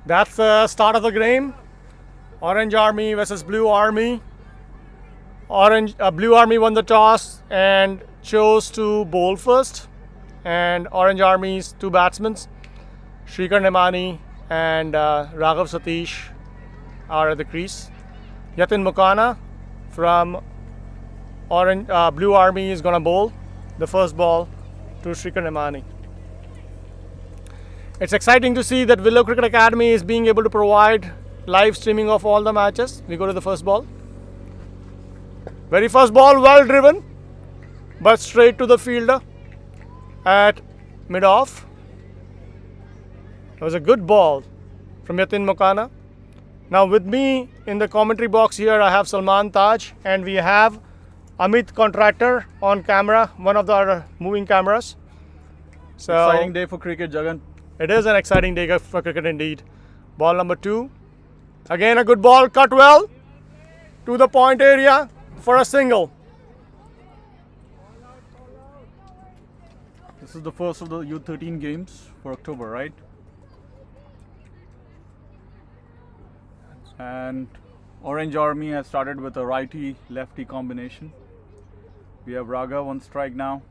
That's the start of the game. Orange Army versus Blue Army. Blue Army won the toss and chose to bowl first. And Orange Army's two batsmen, Shrikar Nemani and Raghav Satish, are at the crease. Yatin Mukana from Blue Army is going to bowl the first ball to Shrikar Nemani. It's exciting to see that Willow Cricket Academy is being able to provide live streaming of all the matches. We go to the first ball. Very first ball, well driven, but straight to the fielder at mid-off. It was a good ball from Yatin Mukana. Now with me in the commentary box here, I have Salman Taj and we have Amit Contractor on camera, one of the moving cameras. So exciting day for cricket, Jagan. It is an exciting day for cricket indeed. Ball number 2. Again a good ball, cut well to the point area for a single. This is the first of the U13 games for October, right? And Orange Army has started with a righty-lefty combination. We have Raghav on strike now.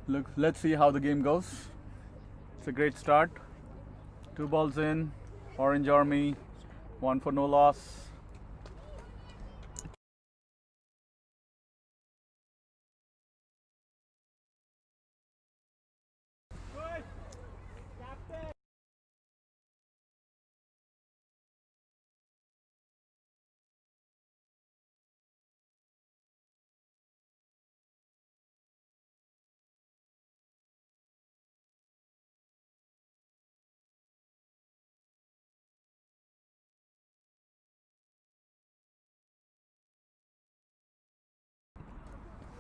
Look, let's see how the game goes. It's a great start. 2 balls in. Orange Army, 1 for no loss.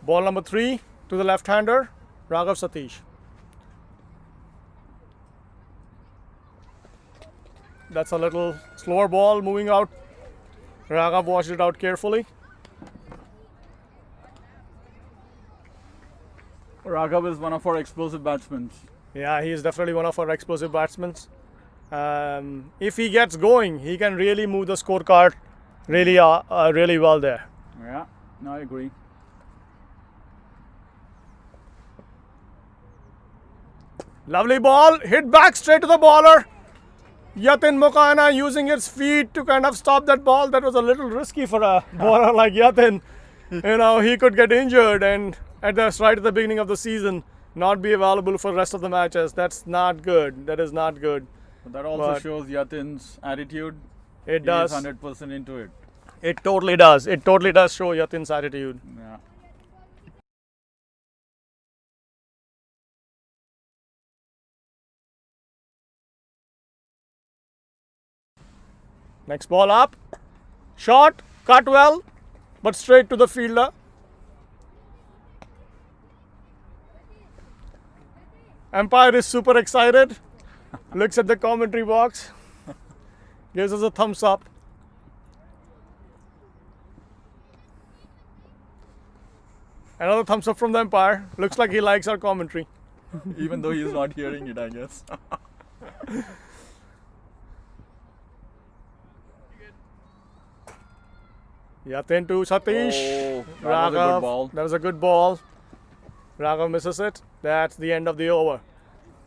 Ball number 3 to the left-hander, Raghav Satish. That's a little slower ball moving out. Raghav watched it out carefully. Raghav is one of our explosive batsmen. Yeah, he is definitely one of our explosive batsmen. If he gets going, he can really move the scorecard really well there. Yeah, no, I agree. Lovely ball, hit back straight to the bowler. Yatin Mukana using his feet to kind of stop that ball. That was a little risky for a bowler like Yatin. He could get injured and right at the beginning of the season not be available for the rest of the matches. That's not good. That is not good. But that also shows Yatin's attitude. It does. He is 100% into it. It totally does. It totally does show Yatin's attitude. Yeah. Next ball up. Shot, cut well, but straight to the fielder. Umpire is super excited. Looks at the commentary box. Gives us a thumbs up. Another thumbs up from the umpire. Looks like he likes our commentary. Even though he's not hearing it, I guess. Yatin to Satish. Oh, that was a good ball. That was a good ball. Raghav misses it. That's the end of the over.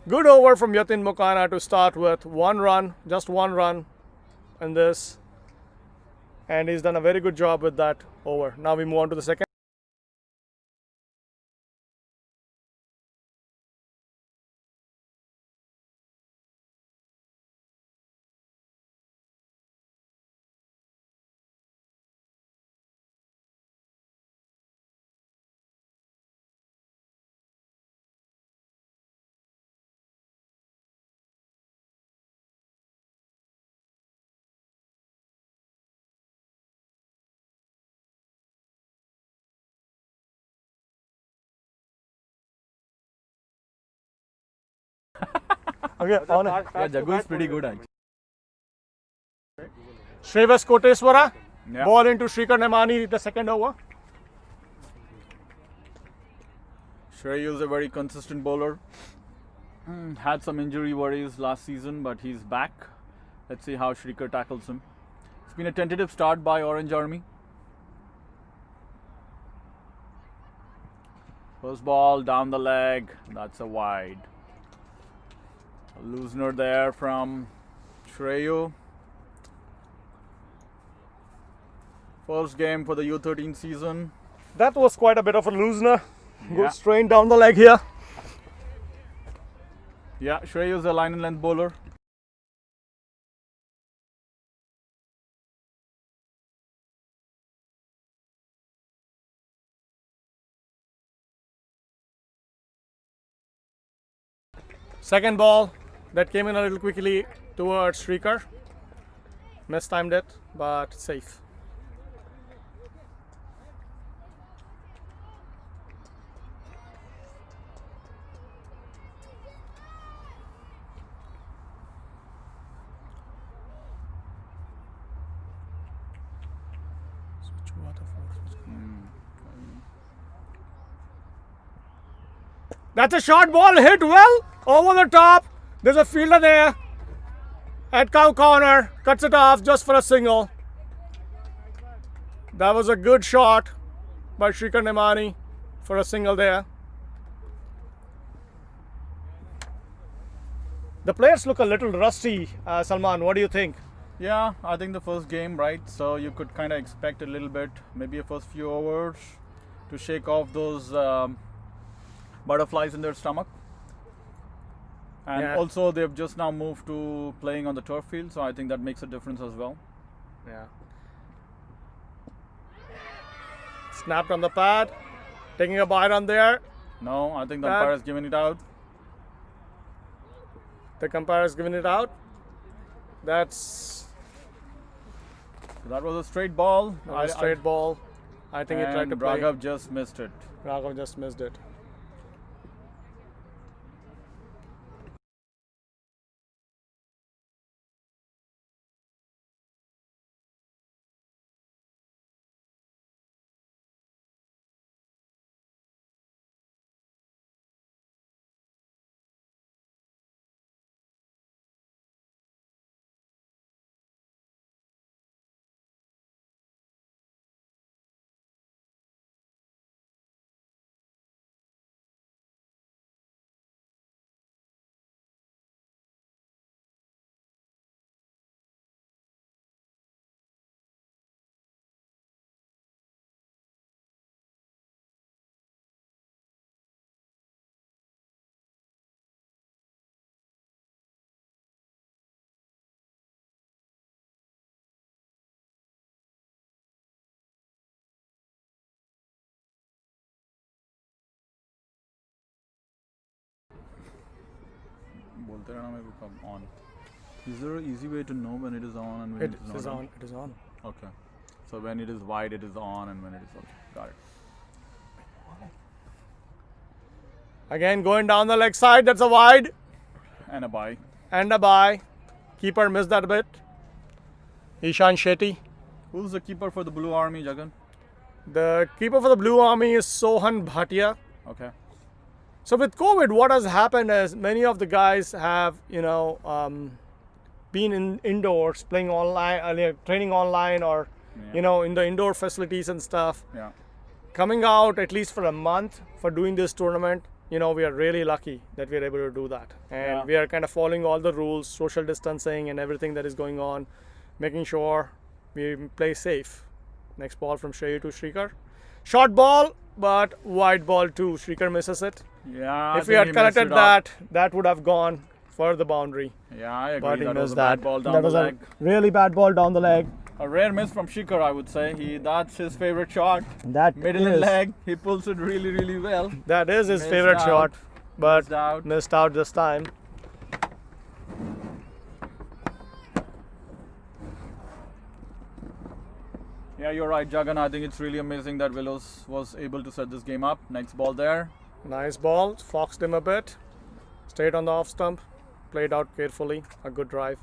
Good over from Yatin Mukana to start with. 1 run, just 1 run in this. And he's done a very good job with that over. Now we move on to the second. Okay, on it. Yeah, Jagu is pretty good actually. Shreyas Koteswara. Yeah. Ball into Shrikar Nemani, the second over. Shrey is a very consistent bowler. Had some injury worries last season, but he's back. Let's see how Shrikar tackles him. It's been a tentative start by Orange Army. First ball down the leg. That's a wide. A loosener there from Shreyu. First game for the U13 season. That was quite a bit of a loosener. Yeah. Good strain down the leg here. Yeah, Shreyu is a line and length bowler. Second ball that came in a little quickly towards Shrikar. Mistimed it, but safe. That's a short ball, hit well over the top. There's a fielder there at cow corner, cuts it off just for a single. That was a good shot by Shrikar Nemani for a single there. The players look a little rusty, Salman. What do you think? Yeah, I think the first game, right? So you could kind of expect a little bit, maybe a first few overs to shake off those butterflies in their stomach. And Yeah. also they've just now moved to playing on the turf field, so I think that makes a difference as well. Yeah. Snapped on the pad, taking a bite on there. No, I think the That- umpire has given it out. The umpire has given it out. That's So that was a straight ball. a straight ball. I think he tried to play. Raghav just missed it. Raghav just missed it. बोलते रहना मेरे को कब on. Is there an easy way to know when it is on and when It it is not is on. It is on. Okay. So when it is wide, it is on, and when it is okay. Got it. Again, going down the leg side. That's a wide And a bye. and a bye. Keeper missed that bit. Ishan Shetty. Who's the keeper for the Blue Army, Jagan? The keeper for the Blue Army is Sohan Bhatia. Okay. So with COVID, what has happened is many of the guys have, been indoors, playing online, training online, or Yeah. in the indoor facilities and stuff. Yeah. Coming out at least for a month for doing this tournament, we are really lucky that we're able to do that. And Yeah. we are kind of following all the rules, social distancing and everything that is going on, making sure we play safe. Next ball from Shreyu to Shrikar. Short ball, but wide ball too. Shrikar misses it. Yeah. If we had connected that would have gone for the boundary. Yeah, I agree. But he That was missed a that. bad ball down That the was leg. a really bad ball down the leg. A rare miss from Shikhar, I would say. That's his favorite shot. That Middle is, leg. He pulls it really, really well. that is his Missed favorite out. shot, but Missed out. missed out this time. Yeah, you're right, Jagan. I think it's really amazing that Willows was able to set this game up. Next ball there. Nice ball, foxed him a bit. Stayed on the off stump, played out carefully. A good drive.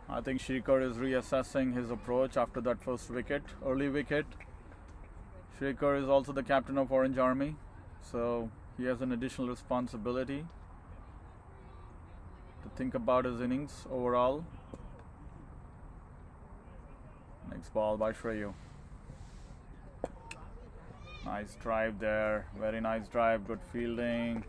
I think Shrikar is reassessing his approach after that first wicket, early wicket. Shrikar is also the captain of Orange Army. So he has an additional responsibility to think about his innings overall. Next ball by Shreyu. Nice drive there. Very nice drive. Good fielding.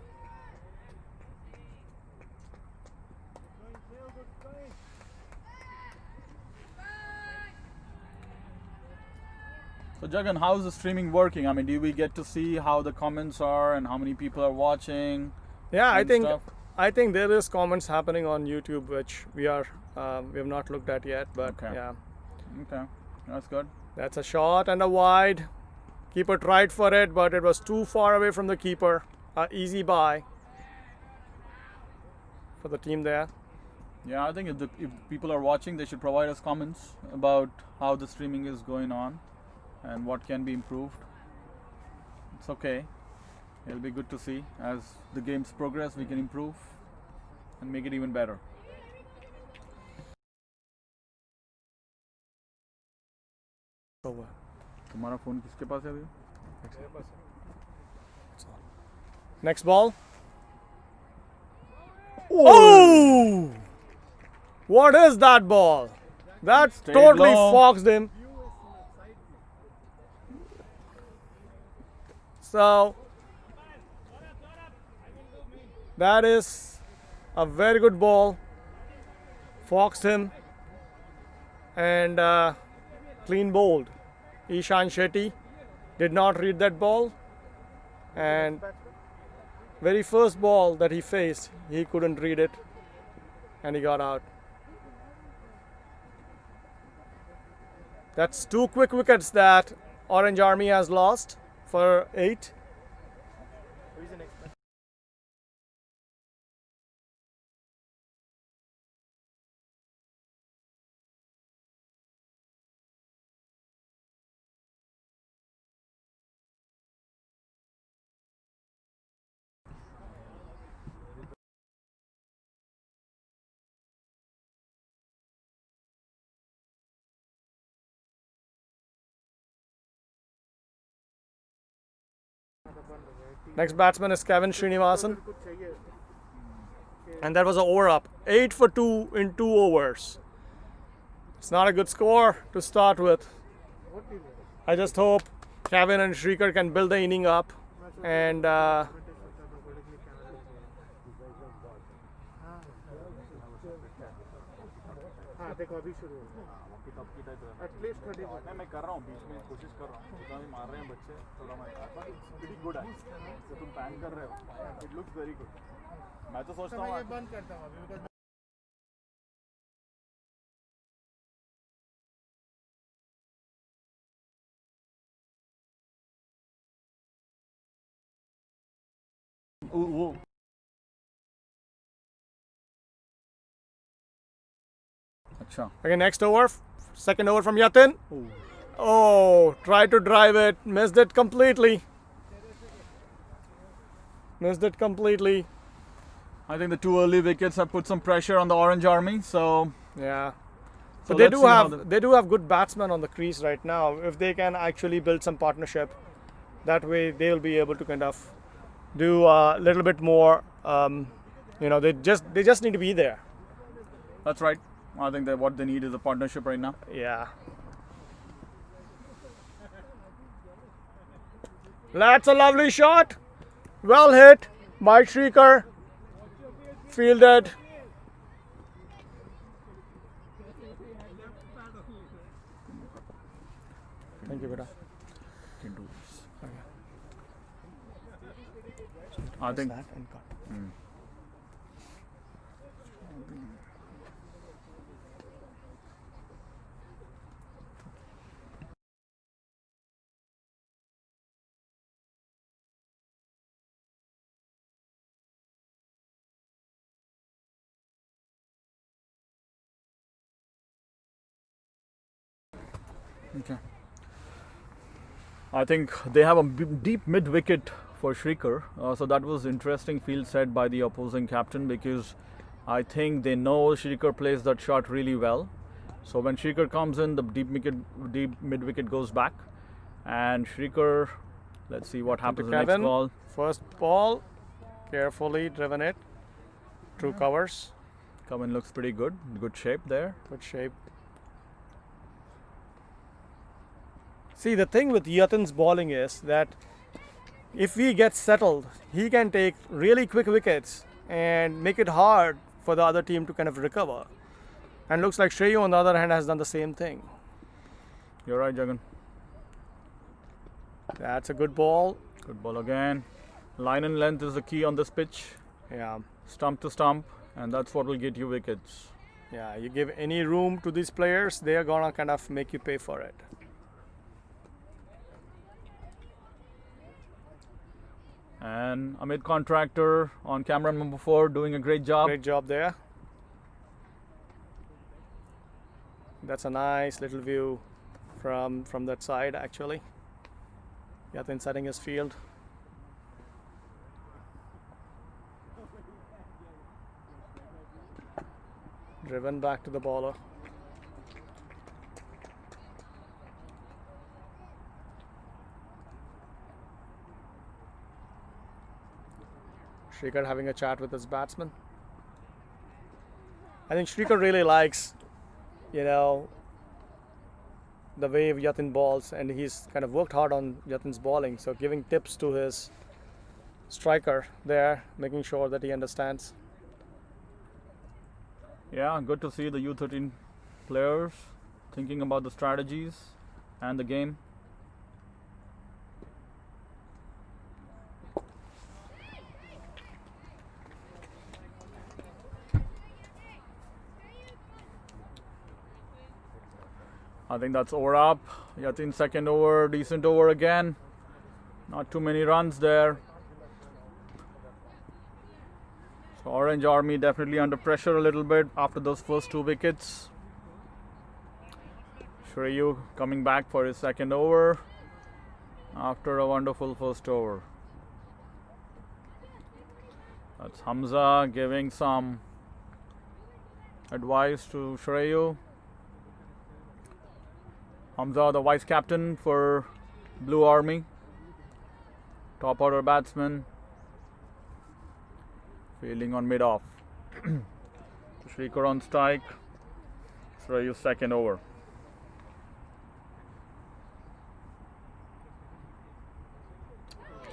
So Jagan, how is the streaming working? I mean, do we get to see how the comments are and how many people are watching? Yeah, and stuff? I think there is comments happening on YouTube, which we have not looked at yet. But Okay. yeah, Okay, that's good. that's a shot and a wide. Keeper tried for it, but it was too far away from the keeper. Easy buy for the team there. Yeah, I think if people are watching, they should provide us comments about how the streaming is going on and what can be improved. It's okay. It'll be good to see. As the games progress, we can improve and make it even better. Over. तुम्हारा phone किसके पास है अभी? Next ball. Oh! What is that ball? That Stayed totally low. foxed him. So that is a very good ball. Foxed him and clean bowled. Ishan Shetty did not read that ball, and very first ball that he faced, he couldn't read it and he got out. That's 2 quick wickets that Orange Army has lost for 8. Next batsman is Kevin Srinivasan. And that was an over up. 8 for 2 in 2 overs. It's not a good score to start with. I just hope Kevin and Shrikar can build the inning up and देखो अभी शुरू हो at least 30 मैं कर रहा हूँ बीच में कोशिश कर रहा हूँ जितना भी मार रहे हैं बच्चे थोड़ा मैं वेरी गुड है तो तुम पैन कर रहे हो इट लुक्स वेरी गुड मैं तो सोचता हूँ मैं बंद करता हूँ अभी because वो अच्छा okay, next over, second over from Yatin. Oh, tried to drive it, missed it completely. Missed it completely. I think the 2 early wickets have put some pressure on the Orange Army, so Yeah. So But they let's do see how have they do have good batsmen on the crease right now. If they can actually build some partnership, that way they'll be able to kind of do a little bit more. They just need to be there. that's right. I think that what they need is a partnership right now. Yeah. That's a lovely shot. Well hit by Shrikar. Fielded. Thank you, beta. Can do this. I think That and cut. okay. I think they have a deep mid wicket for Shrikar. So that was interesting field set by the opposing captain because I think they know Shrikar plays that shot really well. So when Shrikar comes in, the deep mid wicket goes back, and Shrikar Let's see what happens in the next Kevin. ball. First ball, carefully driven it. True covers. Kevin looks pretty good. Good shape there. Good shape. See, the thing with Yatin's bowling is that if he gets settled, he can take really quick wickets and make it hard for the other team to kind of recover. And looks like Shreya on the other hand has done the same thing. You're right, Jagan. That's a good ball. Good ball again. Line and length is the key on this pitch. Yeah. Stump to stump, and that's what will get you wickets. Yeah, you give any room to these players, they are gonna kind of make you pay for it. And Amit Contractor on camera number 4 doing a great job. Great job there. That's a nice little view from that side actually. Yatin setting his field. Driven back to the bowler. Shrikar having a chat with his batsman. I think Shrikar really likes, you know, the way Yatin balls, and he's kind of worked hard on Yatin's bowling, so giving tips to his striker there, making sure that he understands. Yeah, good to see the U13 players thinking about the strategies and the game. I think that's over up. Yatin second over, decent over again. Not too many runs there. So Orange Army definitely under pressure a little bit after those first 2 wickets. Shreya coming back for his second over after a wonderful first over. That's Hamza giving some advice to Shreya. Hamza, the vice captain for Blue Army, top order batsman, fielding on mid-off. Shrikar on strike. Shreya's second over.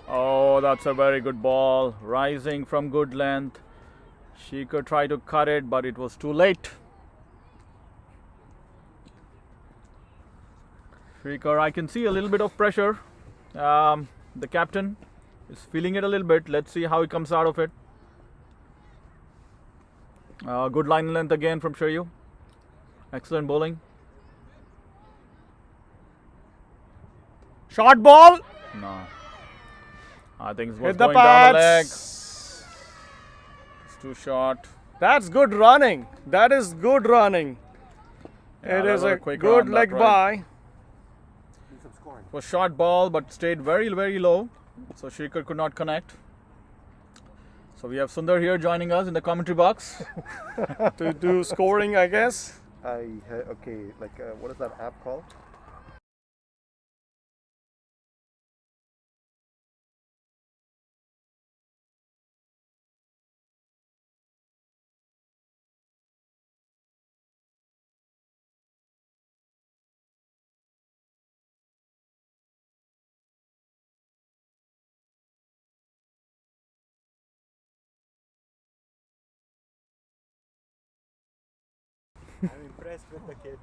Oh, that's a very good ball. Rising from good length. Shrikar tried to cut it, but it was too late. Shrikar, I can see a little bit of pressure. The captain is feeling it a little bit. Let's see how he comes out of it. Good line length again from Shreya. Excellent bowling. Short ball. No. I think it was Hit the going down the leg. pads. It's too short. That's good running. That is good running. Yeah, It that is was a quick good run, leg that's right. by. Need some scoring. It was short ball but stayed very, very low. So Shrikar could not connect. So we have Sundar here joining us in the commentary box. To do scoring, I guess. Okay, like what is that app called? I'm impressed with the kids.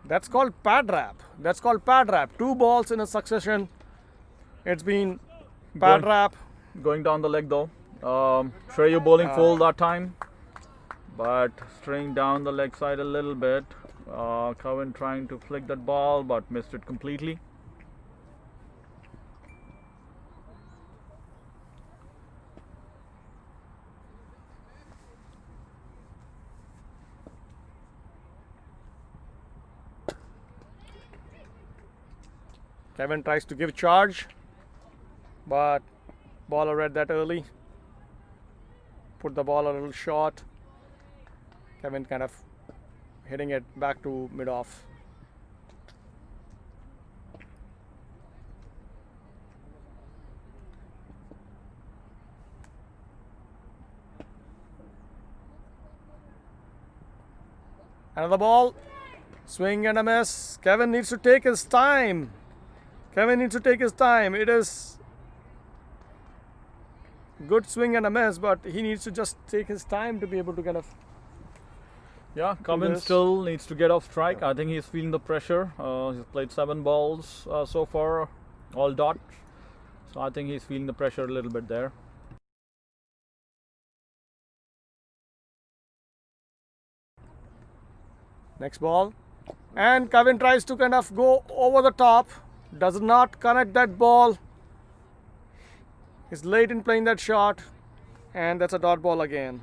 That's called pad wrap. That's called pad wrap. 2 balls in a succession. It's been pad Good. wrap. Going down the leg though. Shreya bowling full that time. But straying down the leg side a little bit. Cohen trying to flick that ball but missed it completely. Kevin tries to give charge, but bowler read that early. Put the ball a little short. Kevin kind of hitting it back to mid-off. Another ball. Swing and a miss. Kevin needs to take his time. It is good swing and a miss, but he needs to just take his time to be able to kind of. Yeah, Cummins still needs to get off strike. I think he's feeling the pressure. He's played 7 balls so far, all dot. So I think he's feeling the pressure a little bit there. Next ball. And Kevin tries to kind of go over the top. Does not connect that ball. He's late in playing that shot. And that's a dot ball again.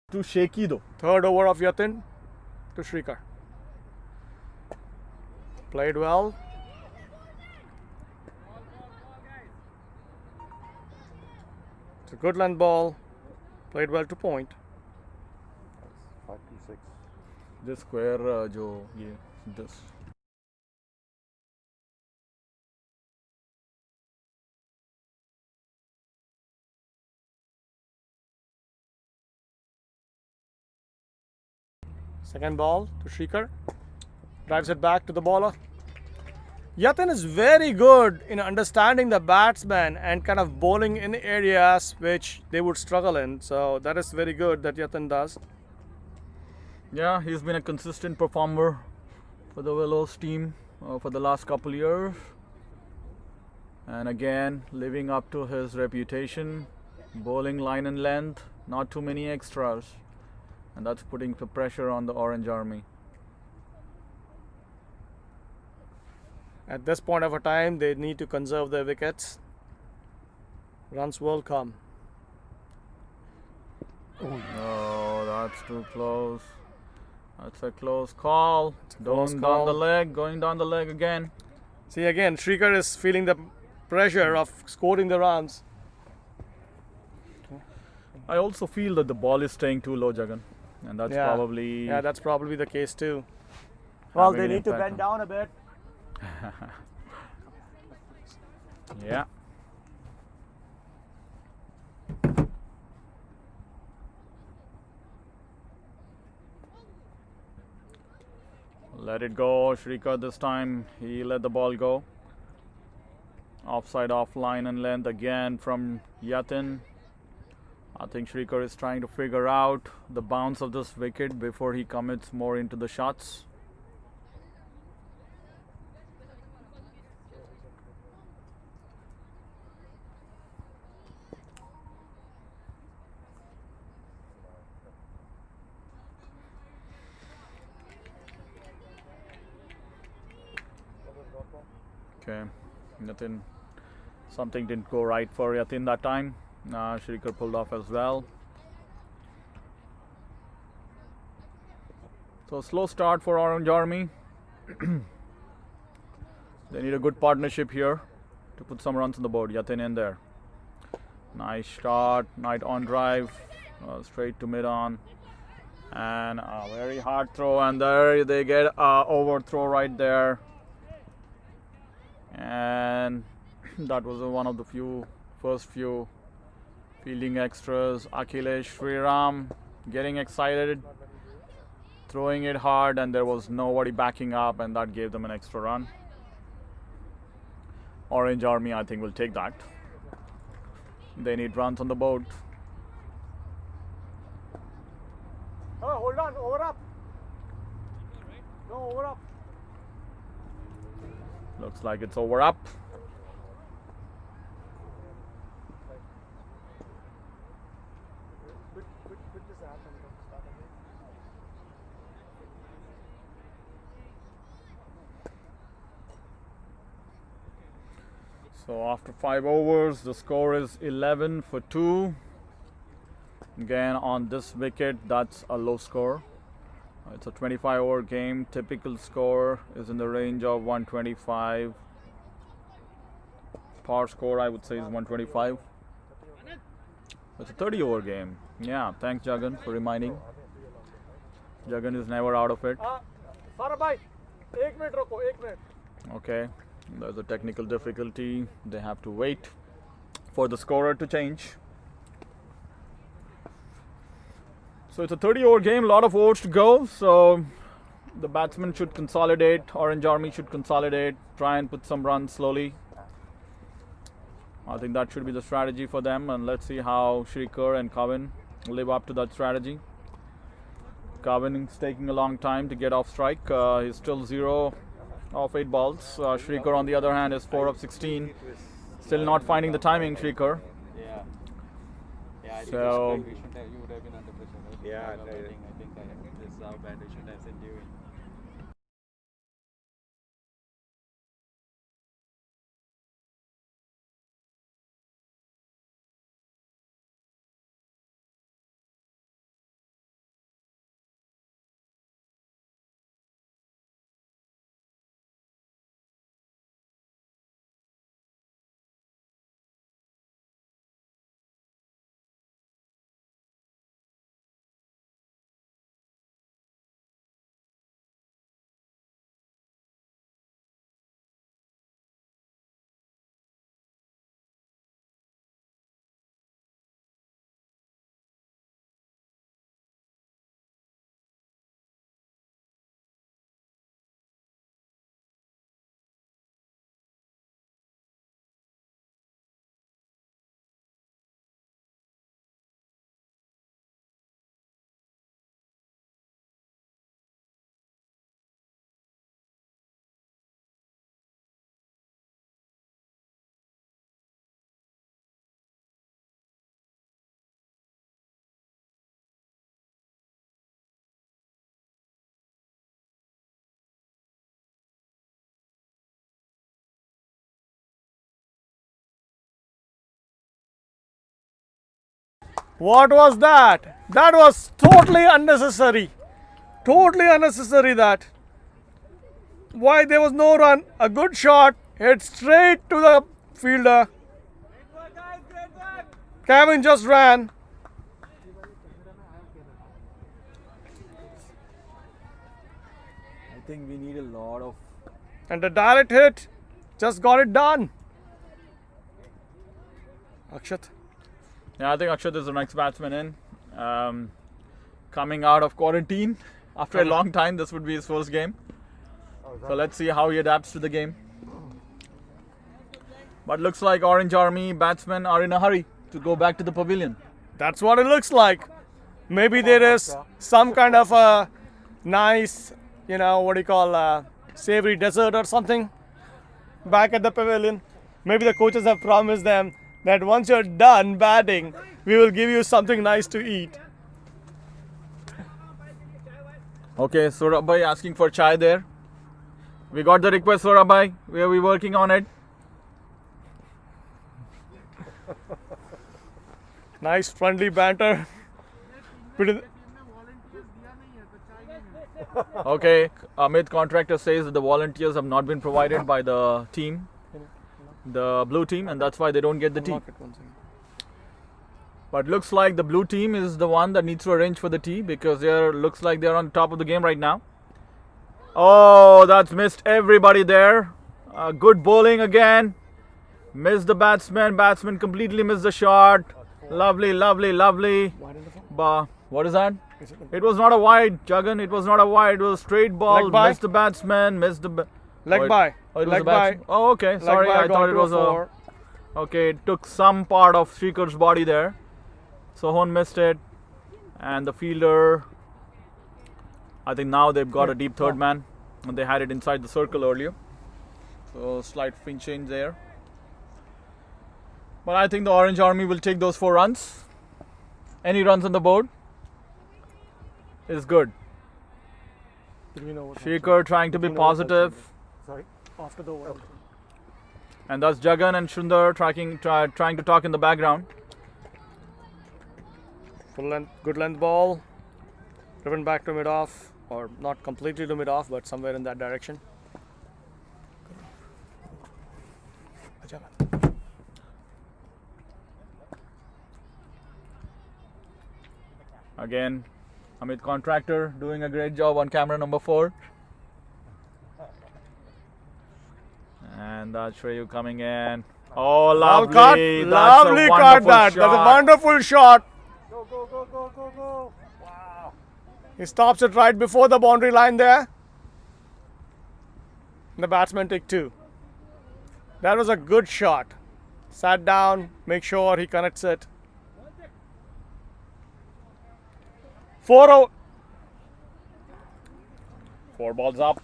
Too shaky though. Third over of Yatin to Shrikar. Played well. It's a good length ball. Played well to point. 5-6. This square, this. Second ball to Shrikar. Drives it back to the bowler. Yatin is very good in understanding the batsman and kind of bowling in areas which they would struggle in. So that is very good that Yatin does. Yeah, he's been a consistent performer for the Willows team for the last couple years. And again, living up to his reputation, bowling line and length, not too many extras. And that's putting the pressure on the Orange Army. At this point of a time, they need to conserve their wickets. Runs will come. Oh, that's too close. That's a close call. Close Going call. down the leg, going down the leg again. See again, Shrikar is feeling the pressure of scoring the runs. I also feel that the ball is staying too low, Jagan. And that's probably... Yeah, that's probably the case too. Well, having they an need to impact bend down a bit. Yeah. Let it go, Shrikar this time. He let the ball go. Offside, off line and length again from Yatin. I think Shrikar is trying to figure out the bounce of this wicket before he commits more into the shots. Okay, Yatin, something didn't go right for Yatin that time. Shrikar pulled off as well. So slow start for Orange Army. They need a good partnership here to put some runs on the board. Yatin in there. Nice shot, nice on drive, straight to mid on. And a very hard throw, and there they get overthrow right there. And that was one of the first few fielding extras. Akhilesh Sriram getting excited, throwing it hard, and there was nobody backing up, and that gave them an extra run. Orange Army, I think, will take that. They need runs on the board. Oh, hold on, over up. No, over up. Looks like it's over up. Quit this app and start again. So after 5 overs, the score is 11 for 2. Again, on this wicket, that's a low score. It's a 25 over game. Typical score is in the range of 125. Par score, I would say, is 125. It's a 30 over game. Yeah, thanks Jagan for reminding. Jagan is never out of it. Farah bhai, 1 minute roko, 1 minute. Okay, there's a technical difficulty. They have to wait for the scorer to change. So it's a 30 over game, a lot of overs to go. So the batsmen should consolidate, Orange Army should consolidate, try and put some runs slowly. I think that should be the strategy for them, and let's see how Shrikar and Kavin live up to that strategy. Kavin is taking a long time to get off strike. He's still 0 of 8 balls. Shrikar on the other hand is 4 of 16. Still not finding the timing, Shrikar. Yeah. Yeah, I think So- we should have, you would have been under pressure, right? Yeah, I think this is how bad we should have sent you in. What was that? That was totally unnecessary. Totally unnecessary that. Why there was no run? A good shot. Hit straight to the fielder. Kevin just ran. I think we need a lot of. And the direct hit just got it done. Akshat. Yeah, I think Akshat is the next batsman in. Coming out of quarantine after a long time, this would be his first game. So let's see how he adapts to the game. But looks like Orange Army batsmen are in a hurry to go back to the pavilion. That's what it looks like. Maybe there is some kind of a nice, savory dessert or something back at the pavilion. Maybe the coaches have promised them that once you're done batting, we will give you something nice to eat. Okay, Surabhai asking for chai there. We got the request, Surabhai. We are working on it. Nice friendly banter. Between- Okay, Amit contractor says that the volunteers have not been provided by the team, the blue team, and that's why they don't get the tea. But looks like the blue team is the one that needs to arrange for the tea, because looks like they're on top of the game right now. Oh, that's missed everybody there. Good bowling again. Missed the batsman. Batsman completely missed the shot. Lovely, lovely, lovely. What is that? It was not a wide, Jagan. It was not a wide. It was a straight ball. Leg by. Missed the batsman. Missed the. Leg by. Oh, it was Leg a batsman. by. Oh, okay. Sorry, I thought it was a. Okay, it took some part of Srikar's body there. Sohan missed it. And the fielder. I think now they've got a deep third man. And they had it inside the circle earlier. So slight fin change there. But I think the Orange Army will take those 4 runs. Any runs on the board is good. Shrikar trying to be positive. Sorry? After the over. And that's Jagan and Sundar trying to talk in the background. Full length, good length ball. Driven back to mid off, or not completely to mid off, but somewhere in that direction. Again, Amit Contractor doing a great job on camera number 4. And that's Shreyu coming in. Oh, lovely. Cut. That's Lovely a cut wonderful that. shot. That's a wonderful shot. Go, go, go, go, go, go. Wow. He stops it right before the boundary line there. The batsman take 2. That was a good shot. Sat down, make sure he connects it. 4 balls up.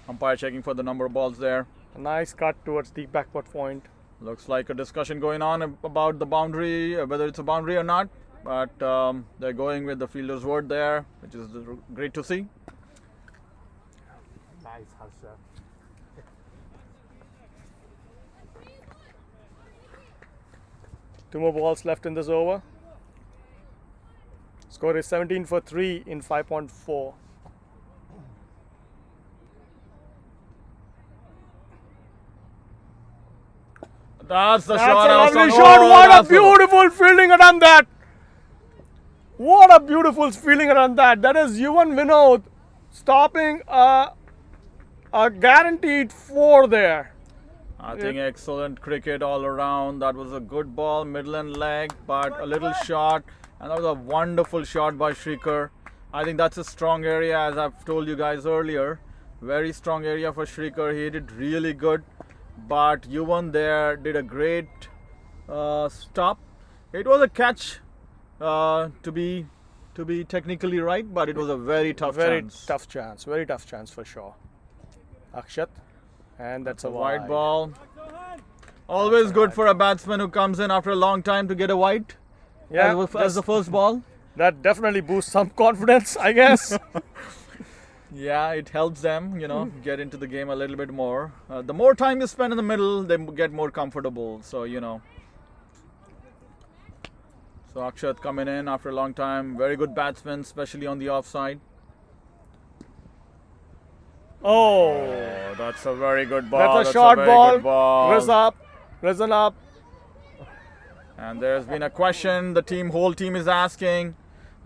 Umpire checking for the number of balls there. A nice cut towards the backward point. Looks like a discussion going on about the boundary, whether it's a boundary or not. But they're going with the fielder's word there, which is great to see. Nice, Harsha. Two more balls left in this over. Score is 17 for 3 in 5.4. That's the That's shot. a I was lovely talking- shot. Oh, What a that's beautiful fielding around that. What a beautiful fielding around that. That is Yuvan Vinod stopping a guaranteed 4 there. I think excellent cricket all around. That was a good ball, middle and leg, but a little short. And that was a wonderful shot by Shrikar. I think that's a strong area, as I've told you guys earlier. Very strong area for Shrikar. He did really good. But Yuvan there did a great stop. It was a catch to be technically right, but it was a very tough chance. Very tough chance for sure. Akshat. And that's a Wide wide ball. Always good for a batsman who comes in after a long time to get a wide. Yeah, As the first ball. that definitely boosts some confidence, I guess. Yeah, it helps them, get into the game a little bit more. The more time you spend in the middle, they get more comfortable. So, So Akshat coming in after a long time. Very good batsman, especially on the offside. Oh, That's a very good ball. that's a short very ball. good ball. Risen up. And there's been a question the whole team is asking.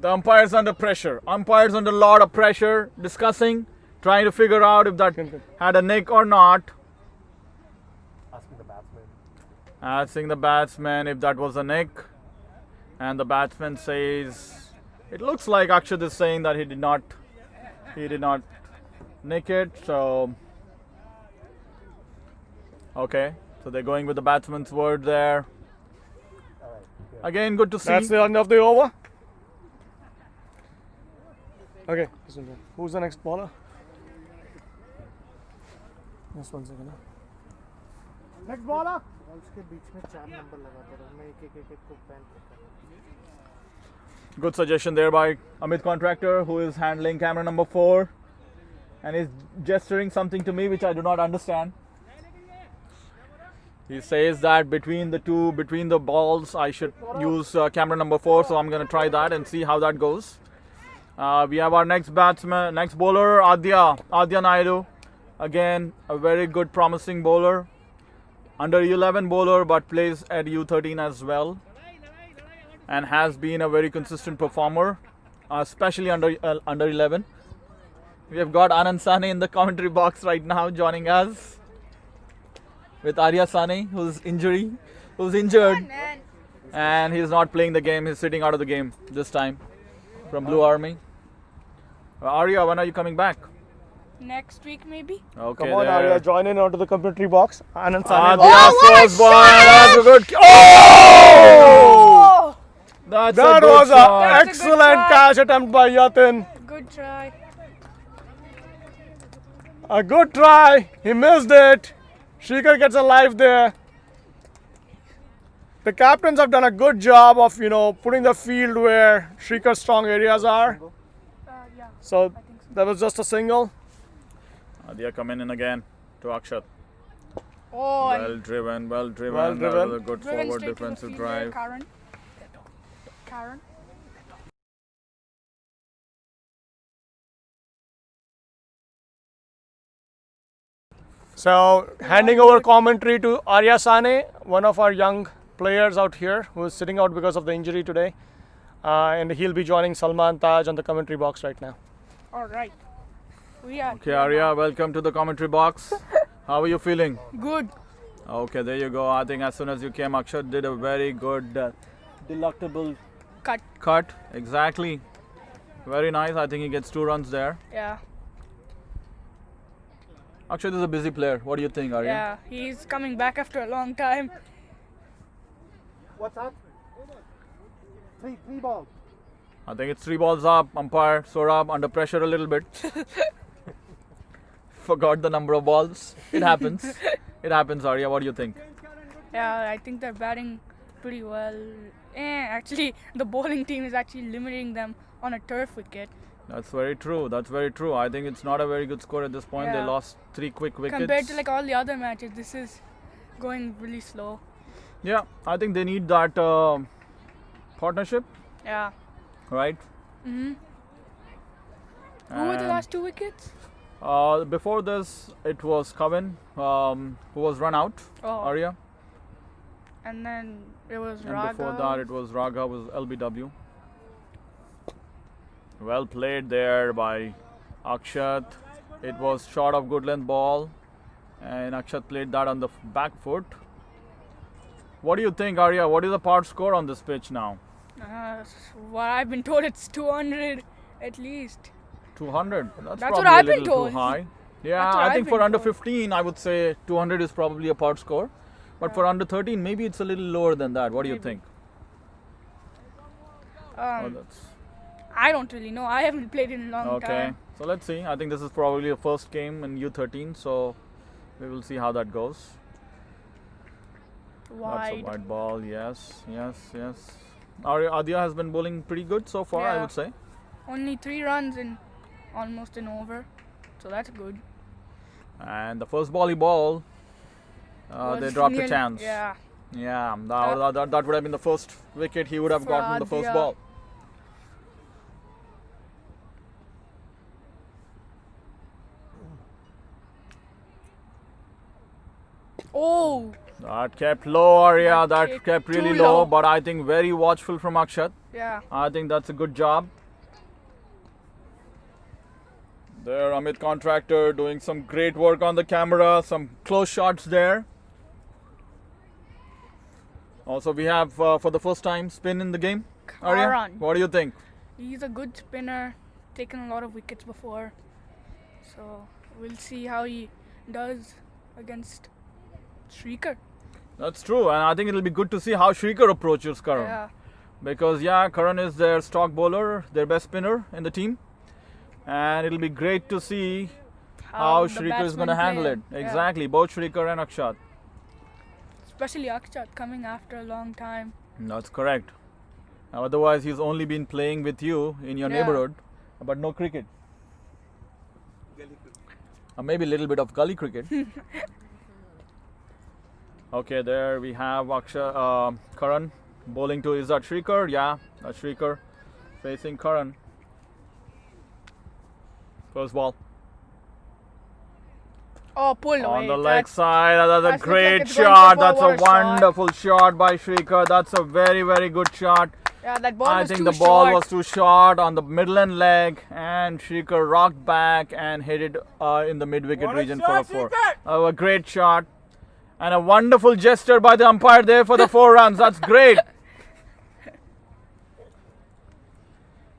The umpire's under pressure. Umpire's under a lot of pressure, discussing, trying to figure out if that had a nick or not. Asking the batsman. Asking the batsman if that was a nick. And the batsman says, it looks like Akshat is saying that he did not nick it. So, okay. So they're going with the batsman's word there. Again, good to see. That's the end of the over. Okay, who's the next bowler? Just 1 second. Next bowler. Balls के बीच में 4 number लगाते रहो मैं एक को pan करता Good suggestion there by Amit Contractor, who is handling camera number 4 and is gesturing something to me which I do not understand. He says that between the balls, I should use camera number 4, so I'm going to try that and see how that goes. We have our next bowler, Adya Naidu. Again, a very good, promising bowler. Under 11 bowler, but plays at U13 as well. And has been a very consistent performer, especially under 11. We have got Anand Sane in the commentary box right now, joining us with Arya Sane, who's injured, and he's not playing the game. He's sitting out of the game this time from Blue Army. Arya, when are you coming back? Next week, maybe. Okay, Come on, there. Arya, join in onto the commentary box. Anand Sane. Arya first ball. That's a good. Oh! That's That a good was shot. an That's a good excellent try. catch attempt by Yatin. Good try. A good try. He missed it. Shrikar gets a life there. The captains have done a good job of, putting the field where Shrikar's strong areas are. Yeah. So that was just a single. Adya coming in again to Akshat. Oh, Well driven. Well That driven. was a good driven forward straight to the defensive fielder, drive. Karen. So, handing over commentary to Arya Sane, one of our young players out here who is sitting out because of the injury today. And he'll be joining Salman Taj on the commentary box right now. All right. We are Okay, here Arya, welcome to the commentary box. How are you feeling? now. Good. Okay, there you go. I think as soon as you came, Akshat did a very good, delectable Cut. Exactly. Very nice. I think he gets 2 runs there. Yeah. Akshat is a busy player. What do you think, Arya? Yeah. He's coming back after a long time. What's that? Three balls. I think it's 3 balls up. Umpire Sorab under pressure a little bit. Forgot the number of balls. It happens. It happens, Arya. What do you think? Yeah, I think they're batting pretty well. Actually, the bowling team is actually limiting them on a turf wicket. That's very true. That's very true. I think it's not a very good score at this point. They Yeah. lost 3 quick wickets. Compared to like all the other matches, this is going really slow. Yeah, I think they need that partnership, Yeah. right? Mm-hmm. Who were the And, last 2 wickets? Before this, it was Coven who was run out. Oh, Arya. and then it was And Raga. before that, it was Raga was LBW. Well played there by Akshat. It was short of good length ball, and Akshat played that on the back foot. What do you think, Arya? What is the part score on this pitch now? What I've been told, it's 200 at least. 200. That's That's probably what I've a been little told. too high. Yeah, That's what I I've think for been under told. 15, I would say 200 is probably a part score. But for under 13, maybe it's a little lower than that. What do you Maybe. think? Oh, Um, that's I don't really know. I haven't played in a long okay. time. So let's see. I think this is probably a first game in U13, so we will see how that goes. That's a Wide. wide ball. Yes. Adya has been bowling pretty good so far, I Yeah. would say. Only 3 runs in almost an over. So that's good. And the first ball he ball, they Was dropped the nearly- chance. Yeah. Yeah, that would have been the first wicket he would have For gotten the first Adya. ball. Oh, That kept low, Arya. That That kick kept really too low, low. but I think very watchful from Akshat. yeah. I think that's a good job. There, Amit Contractor doing some great work on the camera, some close shots there. Also, we have for the first time spin in the game. Arya, Karan. what do you think? He's a good spinner, taken a lot of wickets before. So we'll see how he does against Shrikar. That's true, and I think it'll be good to see how Shrikar approaches Karan. Yeah. Because Karan is their stock bowler, their best spinner in the team, and it'll be great to see how the Shrikar is going to batsmen handle play. it. Yeah. Exactly, both Shrikar and Akshat. Especially Akshat coming after a long time. That's correct. Otherwise, he's only been playing with you in your Yeah. neighborhood, but no cricket. Or maybe a little bit of gully cricket. Okay, there we have Karan bowling to, is that Shrikar? Yeah, that's Shrikar facing Karan. First ball Oh, pulled away. on the leg That's- side. That's a that's looked great like it's going shot. for That's a what a shot. wonderful shot by Shrikar. That's a very, very good shot. Yeah, that ball I was think too the ball short. was too short on the middle and leg, and Shrikar rocked back and hit it in the mid-wicket region for a 4. A great shot, and a wonderful gesture by the umpire there for the 4 runs. That's great.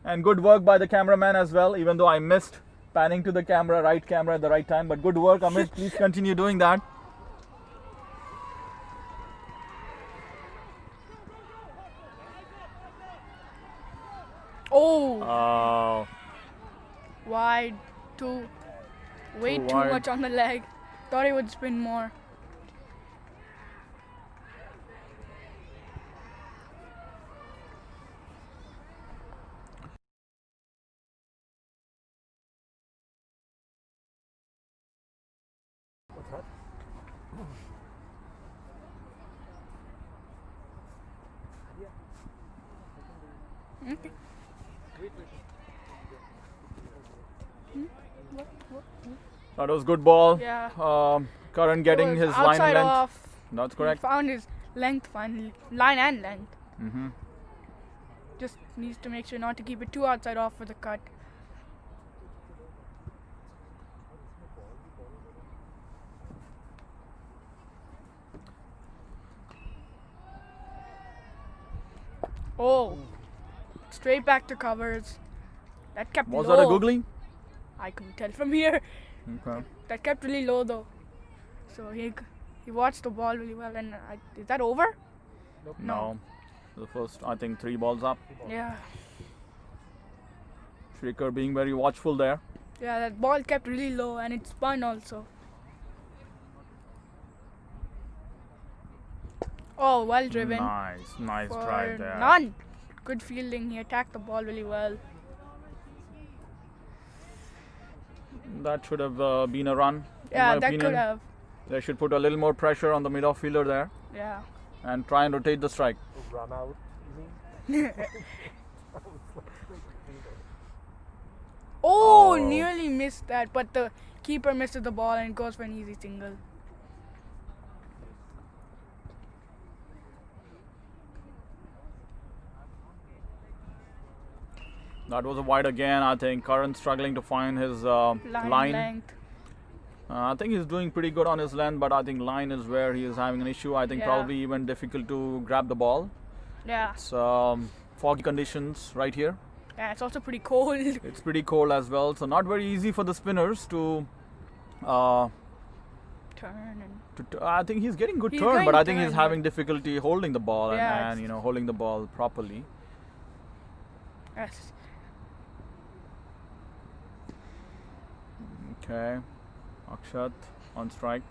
And good work by the cameraman as well, even though I missed panning to the camera, right camera at the right time. But good work, Amit. Please continue doing that. Oh, Oh. wide. Way Too too wide. much on the leg. Thought he would spin more. Okay. That was good ball. Yeah. Karan getting He was his line outside and length. off. That's He correct. found his length finally. Line and length. Mm-hmm. Just needs to make sure not to keep it too outside off for the cut. Oh, straight back to covers. That kept Was low. that a googly? I couldn't tell from here. Okay. That kept really low though. So he watched the ball really well. And is that over? No. The first, I think, 3 balls up. Yeah. Shrikar being very watchful there. Yeah, that ball kept really low and it spun also. Oh, well driven. Nice For drive there. none. Good fielding. He attacked the ball really well. That should have been a run. Yeah, in my that opinion. could have. They should put a little more pressure on the mid-off fielder there Yeah. and try and rotate the strike. Run out, you mean? Oh, Oh. nearly missed that, but the keeper misses the ball and goes for an easy single. That was a wide again. I think Karan struggling to find his line. Length. I think he's doing pretty good on his length, but I think line is where he is having an issue. I think Yeah. probably even difficult to grab the ball. Yeah. It's foggy conditions right here. Yeah, it's also pretty cold. It's pretty cold as well, so not very easy for the spinners to. Uh, Turn and I think he's getting good He's turn, getting but I think he's turn, having difficulty holding the ball Yeah, and holding the ball properly. yes. Okay, Akshat on strike.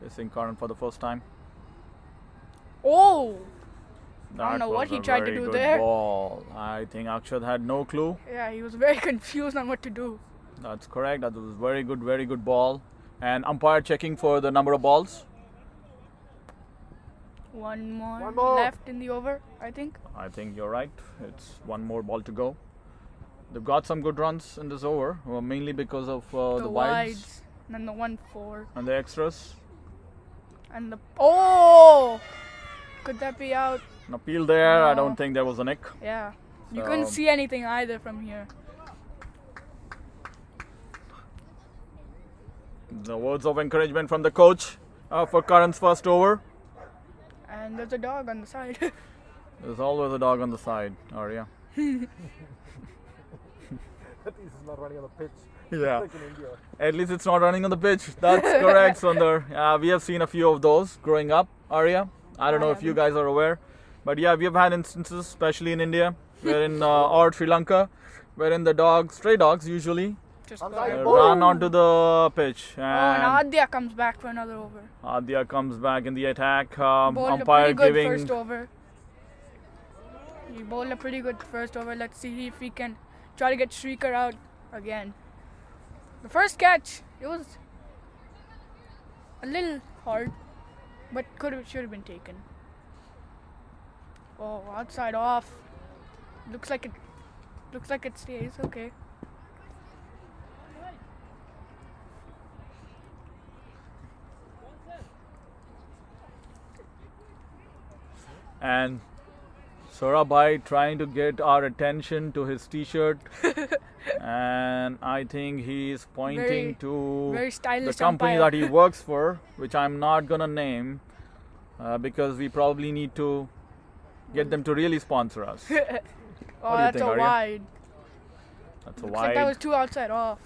Facing Karan for the first time. Oh, That don't know what was he a tried to very do good there. Ball. I think Akshat had no clue. yeah, he was very confused on what to do. That's correct. That was very good ball. And umpire checking for the number of balls. One more, One more. left in the over, I think. I think you're right. It's one more ball to go. They've got some good runs in this over, mainly because of the wides And then the 1-4. and the extras. And the. Oh! Could that be out? An appeal there. I No. don't think there was a nick. Yeah. You couldn't So- see anything either from here. The words of encouragement from the coach for Karan's first over. And there's a dog on the side. There's always a dog on the side, Arya. At least it's not running on the pitch. Yeah. Like in India. At least it's not running on the pitch. That's correct, Sundar. Yeah, we have seen a few of those growing up, Arya. I don't know if you guys are aware, but yeah, we have had instances, especially in India, wherein or Sri Lanka, wherein the dogs, stray dogs usually, Just Outside. go. run onto the pitch, Oh, and and Adya comes back for another over. Adya comes back in the attack. Bowled a Umpire pretty good giving. first over. He bowled a pretty good first over. Let's see if he can try to get Shrikar out again. The first catch, it was a little hard, but should have been taken. Oh, outside off. Looks like it stays. Okay. And Saurabhai trying to get our attention to his t-shirt. And I think he is pointing Very to Very the stylish company umpire. that he works for, which I'm not gonna name because we probably need to get them to really sponsor us. Oh, What do you that's think, a Arya? wide. That's a Looks like that wide. was too outside off.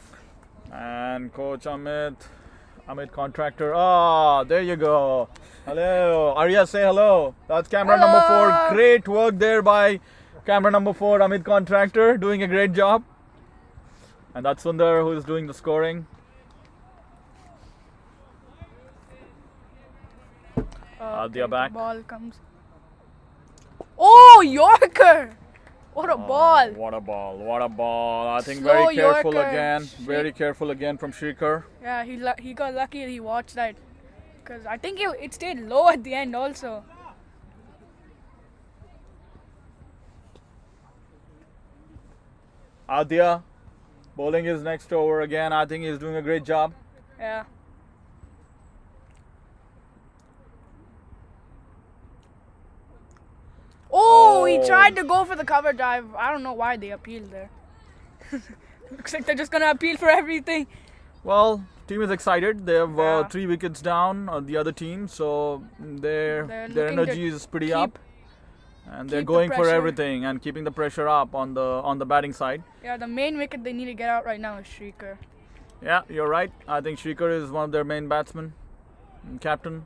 And Coach Amit Contractor. Ah, there you go. Hello. Arya, say hello. That's camera number 4. Hello. Great work there by camera number 4, Amit Contractor, doing a great job. And that's Sundar who is doing the scoring. Okay, Adya back. The ball comes. Oh, Yorker! What a Oh, ball! What a ball. What a ball. I think Slow very careful Yorker. again. Very careful again from Shrikar. Yeah, he got lucky. He watched that Because I think it stayed low at the end also. Adya bowling his next over again. I think he's doing a great job. Yeah. Oh, he tried to go for the cover drive. I don't know why they appealed there. Looks like they're just gonna appeal for everything. Well, team is excited. They have Yeah. 3 wickets down on the other team, so They're their looking to energy is pretty up, and they're keep the going for pressure. everything and keeping the pressure up on the batting side. Yeah, the main wicket they need to get out right now is Shrikar. Yeah, you're right. I think Shrikar is one of their main batsmen, and captain.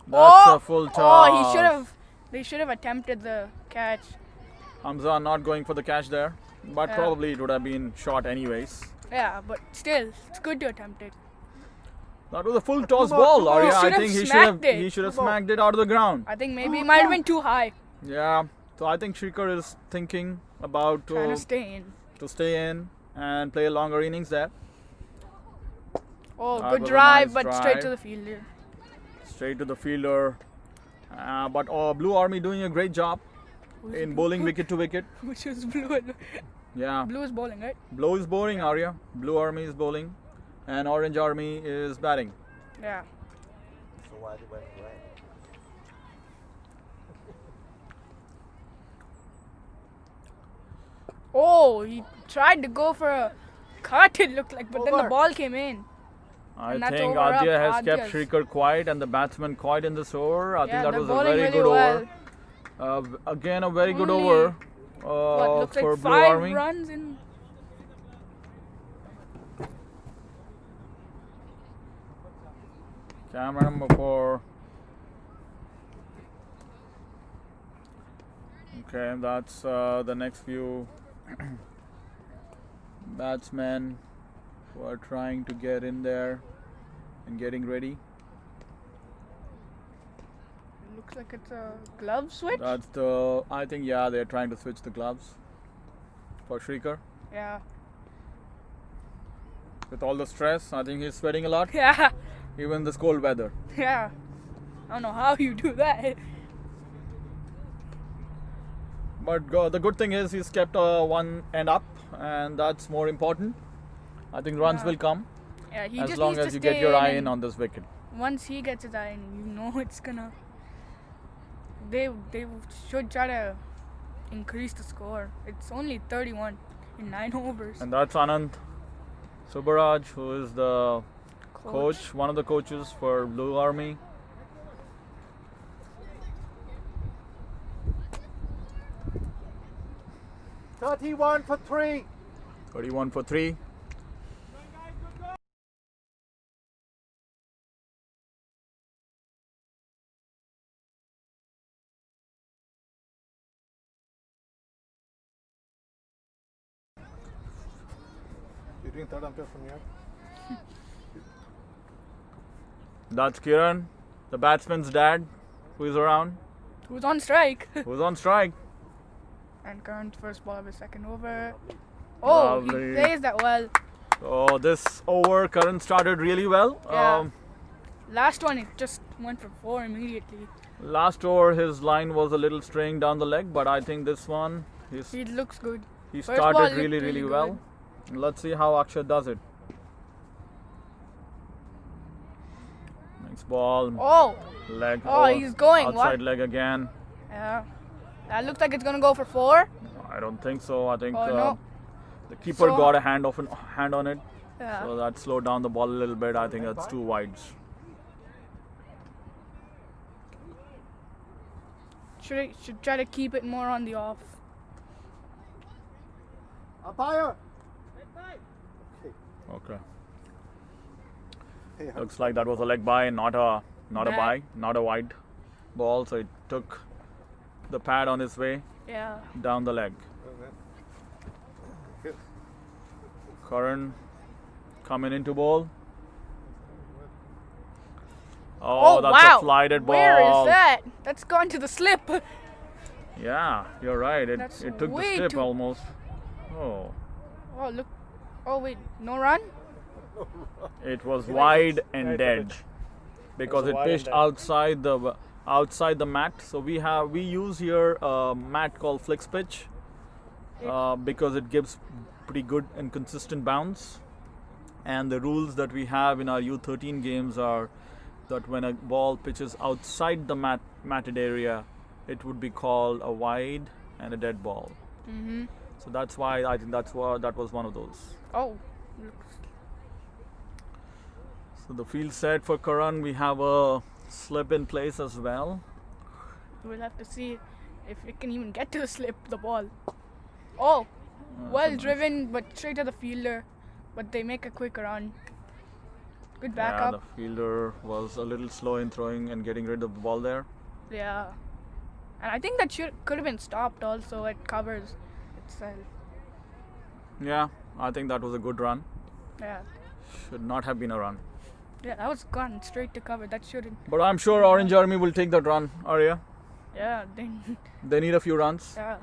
That's a full toss. They should have attempted the catch. Hamza not going for the catch there, but Yeah. probably it would have been shot anyways. Yeah, but still, it's good to attempt it. That was a full toss ball, Arya. I should have think smacked it. he should have smacked it out of the ground. I think maybe it might have been too high. Yeah. So I think Shrikar is thinking about Trying to stay in. to stay in and play a longer innings there. Oh, That good was a drive, nice but straight to drive. the fielder. Straight to the fielder. But Blue Army doing a great job in bowling wicket to wicket. Which is blue. Yeah. Blue is bowling, right? Blue is bowling, Arya. Blue Army is bowling, and Orange Army is batting. Yeah. So why they went red? Oh, he tried to go for a cut, it looked like, but then the Over. ball came in. I And that's think over up, Adya has kept Adya's. Shrikar quiet and the batsman quiet in this over. I Yeah, think that they're was a bowling very really good well. over. Again, a very good Only, over What looks for like Blue 5 Army. runs in. Camera number 4. Okay, that's the next few batsmen who are trying to get in there and getting ready. Looks like it's a glove switch. I think, yeah, they're trying to switch the gloves for Shrikar. Yeah. With all the stress, I think he's sweating a lot, Yeah. even in this cold weather. Yeah. I don't know how you do that. But the good thing is he's kept one end up, and that's more important. I think runs Yeah. will come Yeah, he as just long needs as to you get stay your eye and in on this wicket. Once he gets his eye in, you know it's gonna. They should try to increase the score. It's only 31 in 9 overs. And that's Anand Subaraj, who is the coach, one of the coaches for Blue Army. $31 for 3. 31 for 3. You're doing third umpire from here? That's Kiran, the batsman's dad, who is around, Who's on strike? who's on strike. And current first ball of his second over. Oh, Lovely. he plays that well. So this over, Karan started really well. Yeah. Last one, it just went for 4 immediately. Last over, his line was a little straying down the leg, but I think this one, He looks good. he First ball started looked really, really really well. Let's see how Akshat does it. Next ball, Oh, leg. oh, he's going. Outside What? leg again. Yeah. That looks like it's gonna go for 4. I don't think so. I think Oh, no. the keeper So- got a hand on it, Yeah. so that slowed down the ball a little bit. I think that's 2 wides. Should try to keep it more on the off. Umpire! Okay. Hey, Looks like that was a leg by, not a Back. bye, not a wide ball. So it took the pad on his way Yeah. down the leg. Good. Karan coming into bowl. Oh, Oh, that's wow. a flighted ball. Where is that? That's gone to the slip. Yeah, you're right. That's It took the way slip too- almost. Oh, Oh, look. Oh, wait. No run? It was wide and Right, dead pitch. because was it wide and pitched dead. outside the mat. So we use here a mat called flex pitch because it gives pretty good and consistent bounce. And the rules that we have in our U13 games are that when a ball pitches outside the matted area, it would be called a wide and a dead ball. Mm-hmm. So that's why I think that was one of those. Oh. So the field set for Karan, we have a slip in place as well. We'll have to see if it can even get to the slip, the ball. Oh, well driven, but straight to the fielder. But they make a quick run. Good Yeah, backup. the fielder was a little slow in throwing and getting rid of the ball there. Yeah. And I think that could have been stopped also. It covers itself. Yeah, I think that was a good run. Yeah. Should not have been a run. Yeah, that was gone straight to cover. That shouldn't. But I'm sure Orange Army will take that run, Arya. Yeah, then. They need a few runs. Yeah.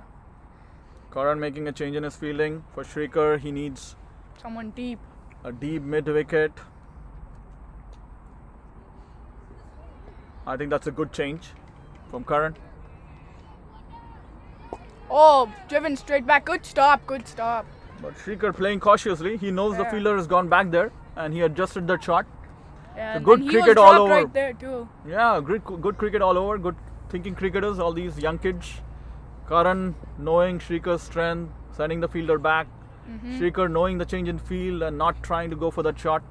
Karan making a change in his fielding. For Shrikar, he needs Someone deep. a deep mid wicket. I think that's a good change from Karan. Oh, driven straight back. Good stop. Good stop. But Shrikar playing cautiously. He knows the Yeah. fielder has gone back there and he adjusted that shot. Yeah, So and good then he cricket was all dropped over. right there too. Yeah, good cricket all over. Good thinking cricketers, all these young kids. Karan knowing Shrikar's strength, sending the fielder back. Mm-hmm. Shrikar knowing the change in field and not trying to go for that shot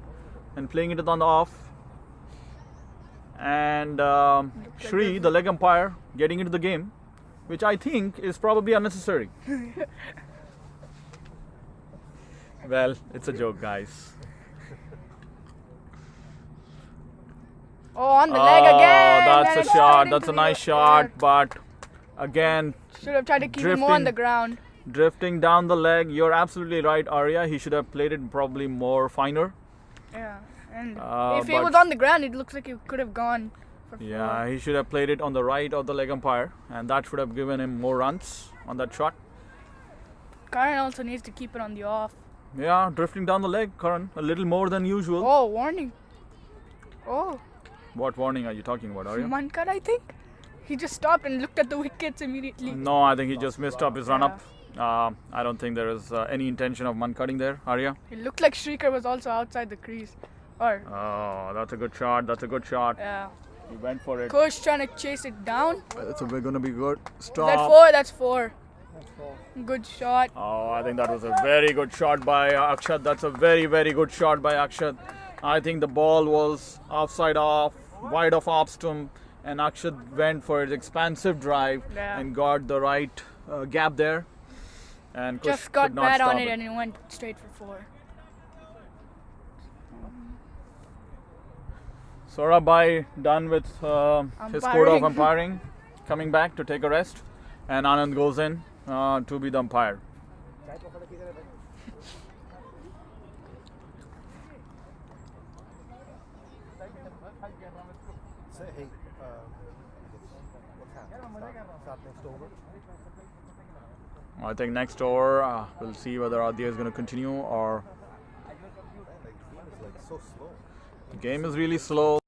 and playing it on the off. And Shri, the leg umpire, getting into the game, which I think is probably unnecessary. Well, it's a joke, guys. Oh, on the leg again. That's and a it's shot. starting That's to a be nice a- shot, but again, Should have tried to keep him on the ground. drifting down the leg. You're absolutely right, Arya. He should have played it probably more finer. Yeah, and if it but- was on the ground, it looks like it could have gone for Yeah, four. he should have played it on the right of the leg umpire, and that should have given him more runs on that shot. Karan also needs to keep it on the off. Yeah, drifting down the leg, Karan, a little more than usual. Oh, warning. Oh, What warning are you talking about, Arya? one cut, I think. He just stopped and looked at the wickets immediately. No, I think he just missed up his run up. I don't think there is any intention of man cutting there, Arya. It looked like Shrikar was also outside the crease. Or, Oh, that's a good shot. That's a good shot. yeah. He went for it. Coach trying to chase it down. That's gonna be good. Is Stop. that four? That's four. Good shot. Oh, I think that was a very good shot by Akshat. That's a very, very good shot by Akshat. I think the ball was offside off, wide of off stump, and Akshat went for his expansive drive Yeah. and got the right gap there. And Kush Just got could not bad stop on it and it went straight for four. Saurabhai done with his quota of umpiring, coming back to take a rest, and Anand goes in to be the umpire. Say, hey, what's happening? Start next over. I think next over we'll see whether Adya is going to continue or Like, the game is like so slow. the game is really slow.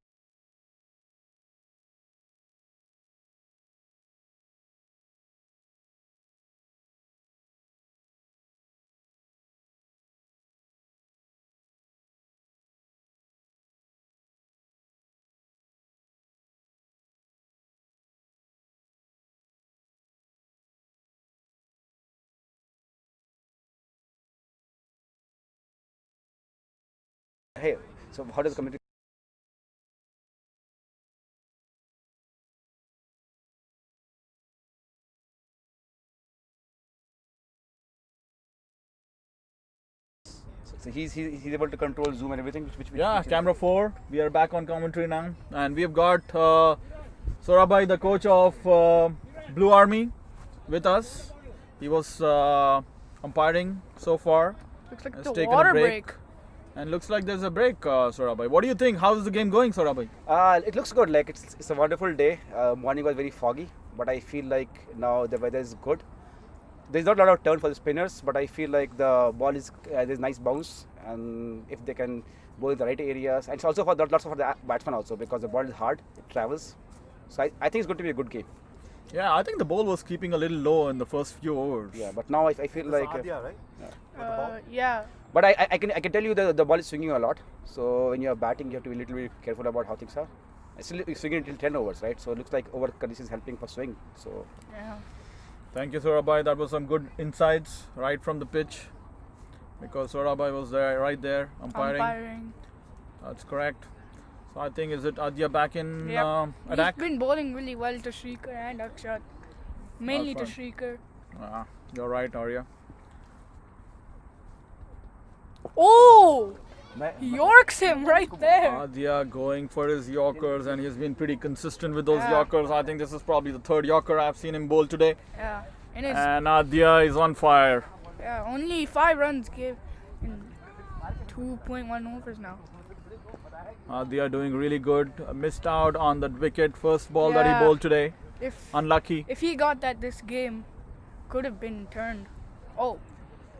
Hey, so how does community? So he's able to control zoom and everything. Which Yeah, camera 4. We are back on commentary now, and we have got Saurabhai, the coach of Blue Army, with us. He was umpiring so far. Looks like Has the taken a water break. break. And looks like there's a break, Saurabhai. What do you think? How is the game going, Saurabhai? It looks good. Like it's a wonderful day. Morning was very foggy, but I feel like now the weather is good. There's not a lot of turn for the spinners, but I feel like the ball is there's nice bounce and if they can bowl in the right areas, and it's also for lots of the batsmen also, because the ball is hard, it travels. So I think it's going to be a good game. Yeah, I think the ball was keeping a little low in the first few overs. Yeah, but now I feel like. Adya, right? Yeah. But I can tell you the ball is swinging a lot. So when you are batting, you have to be a little bit careful about how things are. It's still swinging until 10 overs, right? So it looks like over conditions helping for swing. So Yeah. Thank you, Saurabhai. That was some good insights right from the pitch, because Saurabhai was there, right there, umpiring. That's correct. So I think, is it Adya back in Yep. attack? He's been bowling really well to Shrikar and Akshat. Mainly to That's Shrikar. You're right, Arya. Oh! Yorks him right there. Adya going for his Yorkers, and he's been pretty consistent with those Yeah. Yorkers. I think this is probably the third Yorker I've seen him bowl today. Yeah. And his, And Adya is on fire. yeah, only 5 runs gave in 2.1 overs now. Adya doing really good. Missed out on that wicket first ball that Yeah. he bowled today. If Unlucky. he got that, this game could have been turned. Oh,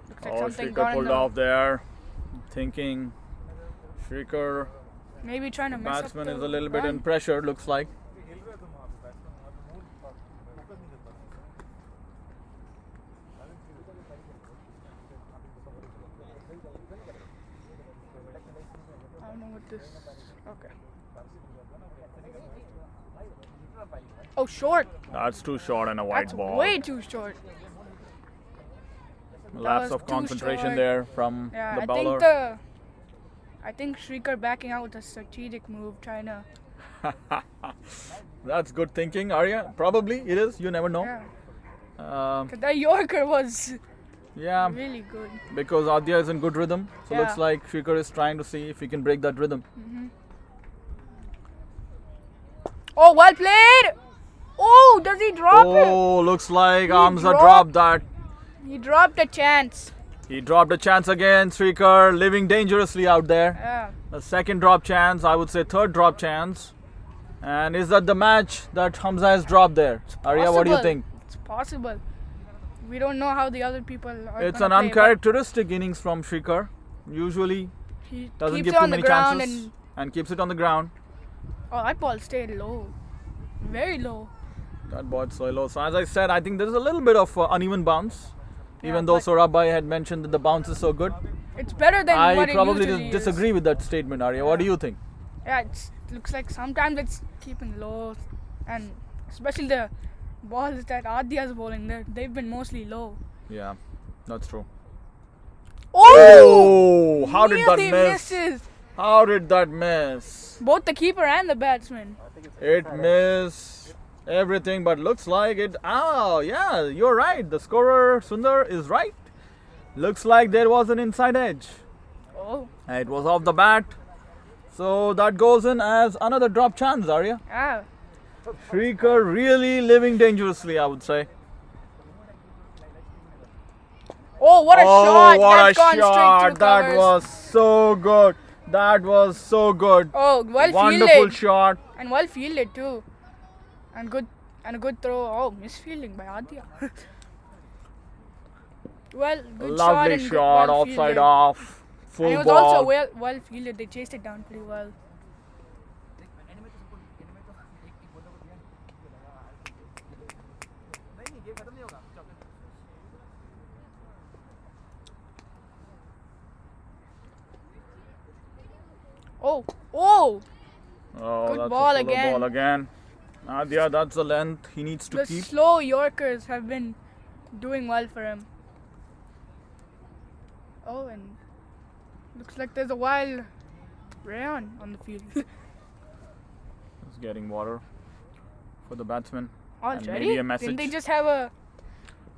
looks like something Shrikar got in pulled the off there. Thinking Shrikar, maybe trying to mess up batsman the is a little bit run. in pressure, looks like. I don't know what this. Okay. Oh, short. That's too short and a white That's ball. way too short. Lapse was of too concentration short. there from Yeah, the bowler. I think Shrikar backing out with a strategic move, trying to. That's good thinking, Arya. Probably it is. You never know. Yeah. 'Cause 'Cause that Yorker was yeah, really good. because Adya is in good rhythm. So Yeah. looks like Shrikar is trying to see if he can break that rhythm. Oh, well played! Oh, does he drop it? Oh, looks like Amza dropped- dropped that. He dropped a chance. He dropped a chance again. Shrikar living dangerously out there. Yeah. A second drop chance, I would say third drop chance. And is that the match that Hamza has dropped there? Arya, what do you Possible. think? It's possible. We don't know how the other people are. It's gonna an play, but uncharacteristic innings from Shrikar. Usually He doesn't keeps give it too on the many ground chances and keeps it on the ground. oh, that ball stayed low, very low. That ball so low. So as I said, I think there's a little bit of uneven bounce. Yeah, Even though but Saurabhai had mentioned that the bounce is so good. it's better than I what it probably usually disagree is. with that statement, Arya. What do you think? Yeah, it looks like sometimes it's keeping low, and especially the balls that Adya's bowling, they've been mostly low. Yeah, that's true. Oh! Oh, how did that Nearly miss? misses. How did that miss? Both the keeper and the batsman. It missed everything, but looks like it. Oh, yeah, you're right. The scorer, Sundar, is right. Looks like there was an inside edge. Oh, It was off the bat. So that goes in as another drop chance, Arya. yeah. Shrikar really living dangerously, I would say. Oh, what a shot! What That's a gone shot! straight through That covers. was so good. That was so good. Oh, well Wonderful fielded shot. and well fielded too, and a good throw. Oh, misfielding by Adya. Well, good shot Lovely and shot, well offside fielded. off. Full And it was ball. also well fielded. They chased it down pretty well. Oh, oh! Oh, Good that's ball a fuller again. ball again. Adya, that's the length he needs to The keep. slow Yorkers have been doing well for him. Oh, and looks like there's a wild rayon on the field. He's getting water for the batsman. And Already? maybe a message. Didn't they just have a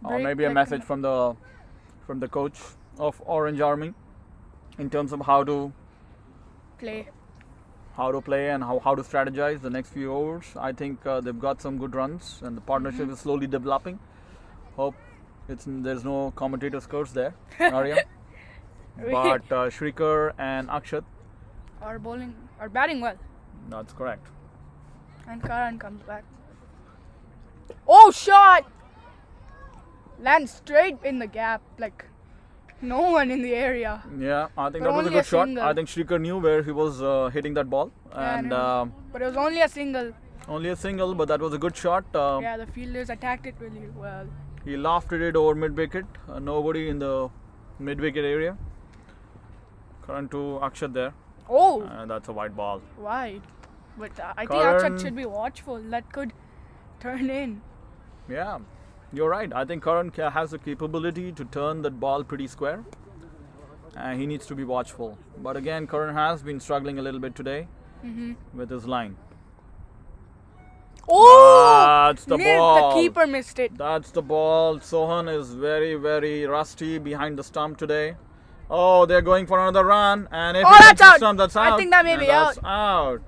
Or break, maybe a like, message from the coach of Orange Army in terms of how to play? play and how to strategize the next few overs. I think they've got some good runs and the partnership Mm-hmm. is slowly developing. Hope there's no commentator's curse there, Arya. But Shrikar and Akshat, Are batting well. that's correct. And Karan comes back. Oh, shot! Lands straight in the gap. Like, No one in the area. Yeah, I think But that was a only good a shot. single. I think Shrikar knew where he was hitting that ball, Yeah, and but it was only a single. only a single, but that was a good shot. Yeah, the fielders attacked it really well. He lofted it over mid wicket. Nobody in the mid wicket area. Current to Akshat there, Oh, and that's a wide ball. wide. But I think Karan- Akshat should be watchful. That could turn in. Yeah, you're right. I think Karan has the capability to turn that ball pretty square. And he needs to be watchful. But again, Karan has been struggling a little bit today with his line. Oh! That's the missed. ball. The keeper missed it. That's the ball. Sohan is very, very rusty behind the stump today. Oh, they're going for another run. And if Oh, he hits that's the out. stump, that's I out. think that may And be that's out.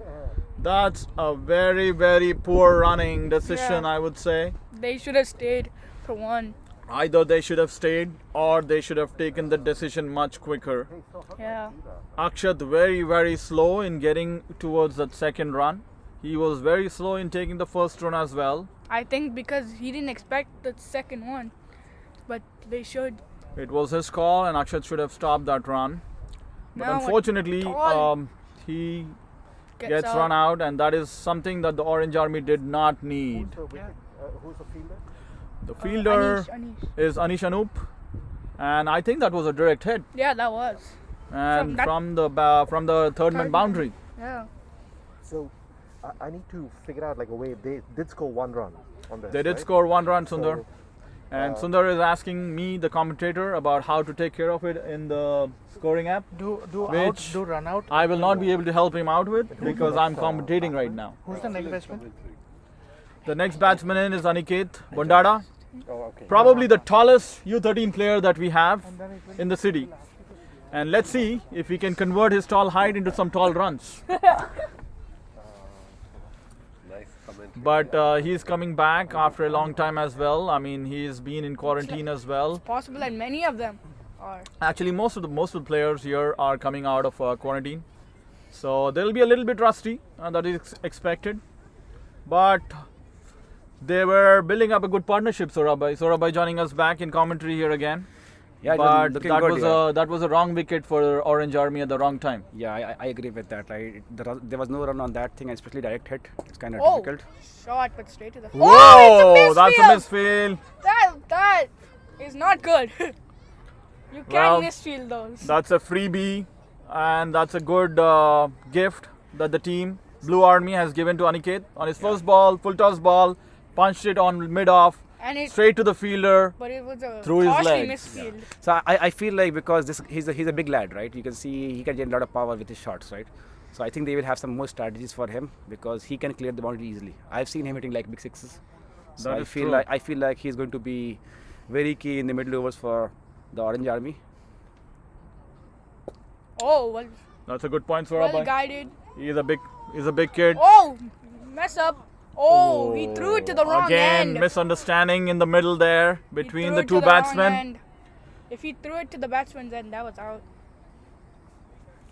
That's a very, very poor running decision, Yeah. I would say. They should have stayed for one. Either they should have stayed or they should have taken the decision much quicker. Yeah. Akshat very, very slow in getting towards that second run. He was very slow in taking the first run as well. I think because he didn't expect the second one. But they should. It was his call and Akshat should have stopped that run. But Now unfortunately, tall he gets gets run out, and that is something that the Orange Army did not need. Who's the wicket? Who's the fielder? The fielder Anish. is Anish Anup, and I think that was a direct hit, Yeah, that was. and that- from the third man man. boundary. Yeah. So I need to figure out like a way. They did score one run on this. They did right? score one run, Sundar. So, And Sundar is asking me, the commentator, about how to take care of it in the scoring app. Which run out. I will not be able to help him out with because I'm commentating right now. Who's the next batsman? The next batsman in is Aniket Bondada, Oh, okay. probably the tallest U13 player that we have in the city. And let's see if he can convert his tall height into some tall runs. But he's coming back after a long time as well. I mean, he's been in quarantine as well. Possible, and many of them are. Actually, most of the players here are coming out of quarantine, so they'll be a little bit rusty, and that is expected. But they were building up a good partnership. Sorabai joining us back in commentary here again. Yeah, it But was looking that good, was yeah. that was a wrong wicket for Orange Army at the wrong time. Yeah, I agree with that. Right, there was no run on that thing, especially direct hit. It's kind of Oh, difficult. shot, but straight to the. Whoa, Oh, it's a that's a misfield. misfield. That is not good. You can't Well, misfield those. That's a freebie, and that's a good gift that the team Blue Army has given to Aniket on his first ball, full toss ball, punched it on mid off, And it, straight to the fielder. but it was a through his costly legs. misfield. So I feel like because he's a big lad, right? You can see he can generate a lot of power with his shots, right? So I think they will have some more strategies for him because he can clear the boundary easily. I've seen him hitting like big sixes. So That I is feel true. like he's going to be very key in the middle overs for the Orange Army. Oh, well That's a good point, well Sorabai. guided. He's a big kid. Oh, mess up. Oh, he threw it to the wrong Again, end. misunderstanding in the middle there He between threw the it to two the wrong batsmen. end. If he threw it to the batsman's end, that was out.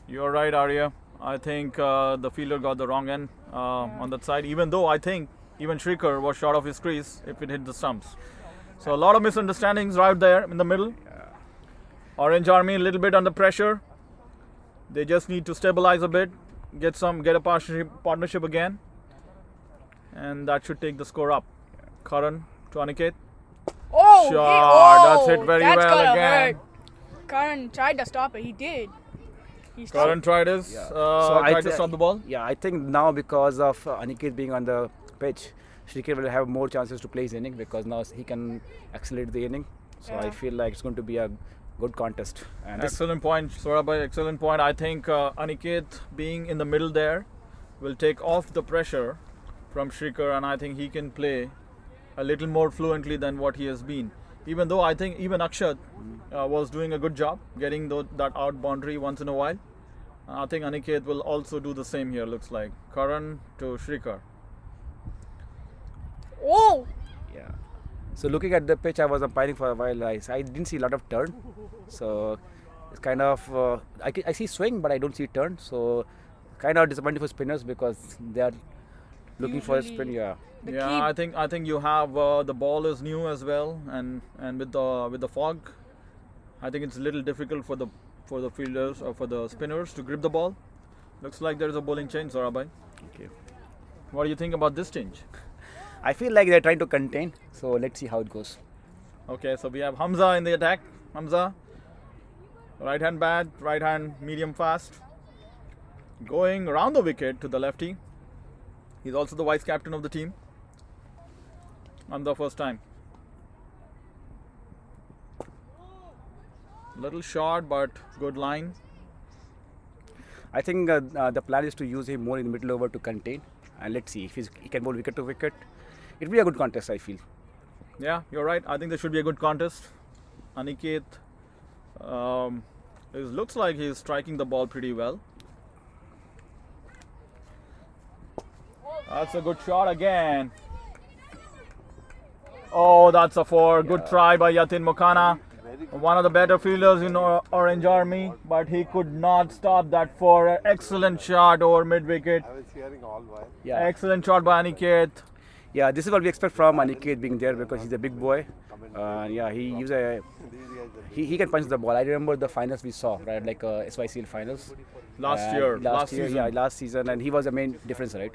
You're right, Arya. I think the fielder got the wrong end on that side, even though I think even Shrikar was short of his crease if it hit the stumps. So a lot of misunderstandings right there in the middle. Orange Army a little bit under pressure. They just need to stabilize a bit, get a partnership again, and that should take the score up. Karan to Aniket. Oh, Shot. That's hit very that's well gotta again. hurt. Karan tried to stop it. He did. He stopped. Karan tried his I tried to thi- stop the ball. Yeah, I think now because of Aniket being on the pitch, Shrikar will have more chances to play his inning because now he can accelerate the inning. So I Yeah. feel like it's going to be a good contest. And this, Excellent point, Sorabai. Excellent point. I think Aniket being in the middle there will take off the pressure from Shrikar, and I think he can play a little more fluently than what he has been. Even though I think even Akshat was doing a good job getting that out boundary once in a while. I think Aniket will also do the same here. Looks like Karan to Shrikar. Oh, yeah. So looking at the pitch, I was umpiring for a while. I didn't see a lot of turn. So it's kind of I see swing, but I don't see turn. So kind of disappointing for spinners because they are looking for a spin. Usually- Yeah. the Yeah, key. I think you have the ball is new as well, and with the fog, I think it's a little difficult for the fielders or for the spinners to grip the ball. Looks like there is a bowling change, Saurabh. Okay. What do you think about this change? I feel like they're trying to contain. So let's see how it goes. Okay, so we have Hamza in the attack. Hamza, right hand bat, right hand medium fast. Going around the wicket to the lefty. He's also the vice captain of the team. On the first time. Little short but good line. I think the plan is to use him more in the middle over to contain. And let's see if he can bowl wicket to wicket. It'll be a good contest, I feel. Yeah, you're right. I think there should be a good contest. Aniket looks like he's striking the ball pretty well. That's a good shot again. Oh, that's a four. Good try by Yatin Mokana. One of the better fielders in Orange Army, but he could not stop that four. Excellent shot over mid-wicket. I was hearing all while. Yeah. Excellent shot by Aniket. Yeah, this is what we expect from Aniket being there because he's a big boy. Yeah, he can punch the ball. I remember the finals we saw, right? Like SYCL finals. Last year, last season. Yeah, last season, and he was the main difference, right?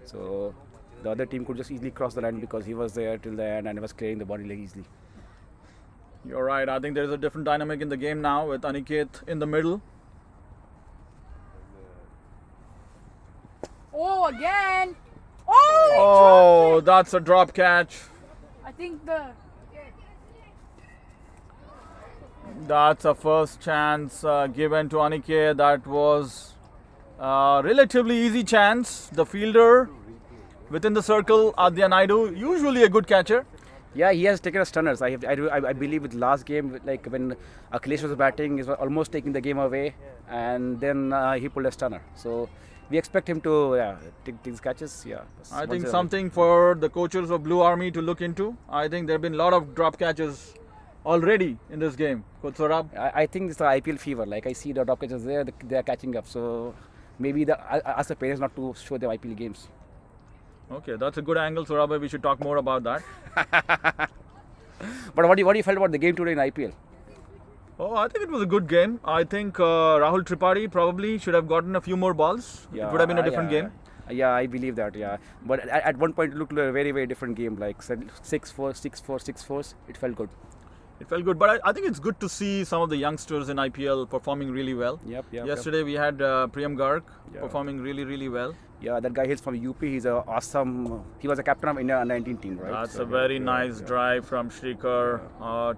So the other team could just easily cross the line because he was there till the end and he was clearing the body leg easily. You're right. I think there's a different dynamic in the game now with Aniket in the middle. Oh, again. Oh, Oh, that's a drop catch. I think That's a first chance given to Aniket. That was a relatively easy chance. The fielder within the circle, Adya Naidu, usually a good catcher. Yeah, he has taken a stunners. I believe with last game, like when Akhilesh was batting, he was almost taking the game away, and then he pulled a stunner. So we expect him to take these catches. Yeah, I think something for the coaches of Blue Army to look into. I think there have been a lot of drop catches already in this game. Coach Saurabh. I think it's the IPL fever. Like I see the drop catches there, they are catching up. So maybe ask the parents not to show them IPL games. Okay, that's a good angle, Saurabh. We should talk more about that. But what do you felt about the game today in IPL? Oh, I think it was a good game. I think Rahul Tripathi probably should have gotten a few more balls. Yeah, it would have been a different game. Yeah, I believe that. Yeah, but at one point it looked like a very, very different game. Like 6-4, 6-4, 6-4. It felt good. It felt good, but I think it's good to see some of the youngsters in IPL performing really well. Yep. Yesterday we had Priyam Garg Yeah. performing really, really well. Yeah, that guy is from UP. He's a awesome. He was a captain of India under-19 team, right? That's So, a very nice drive from Shrikar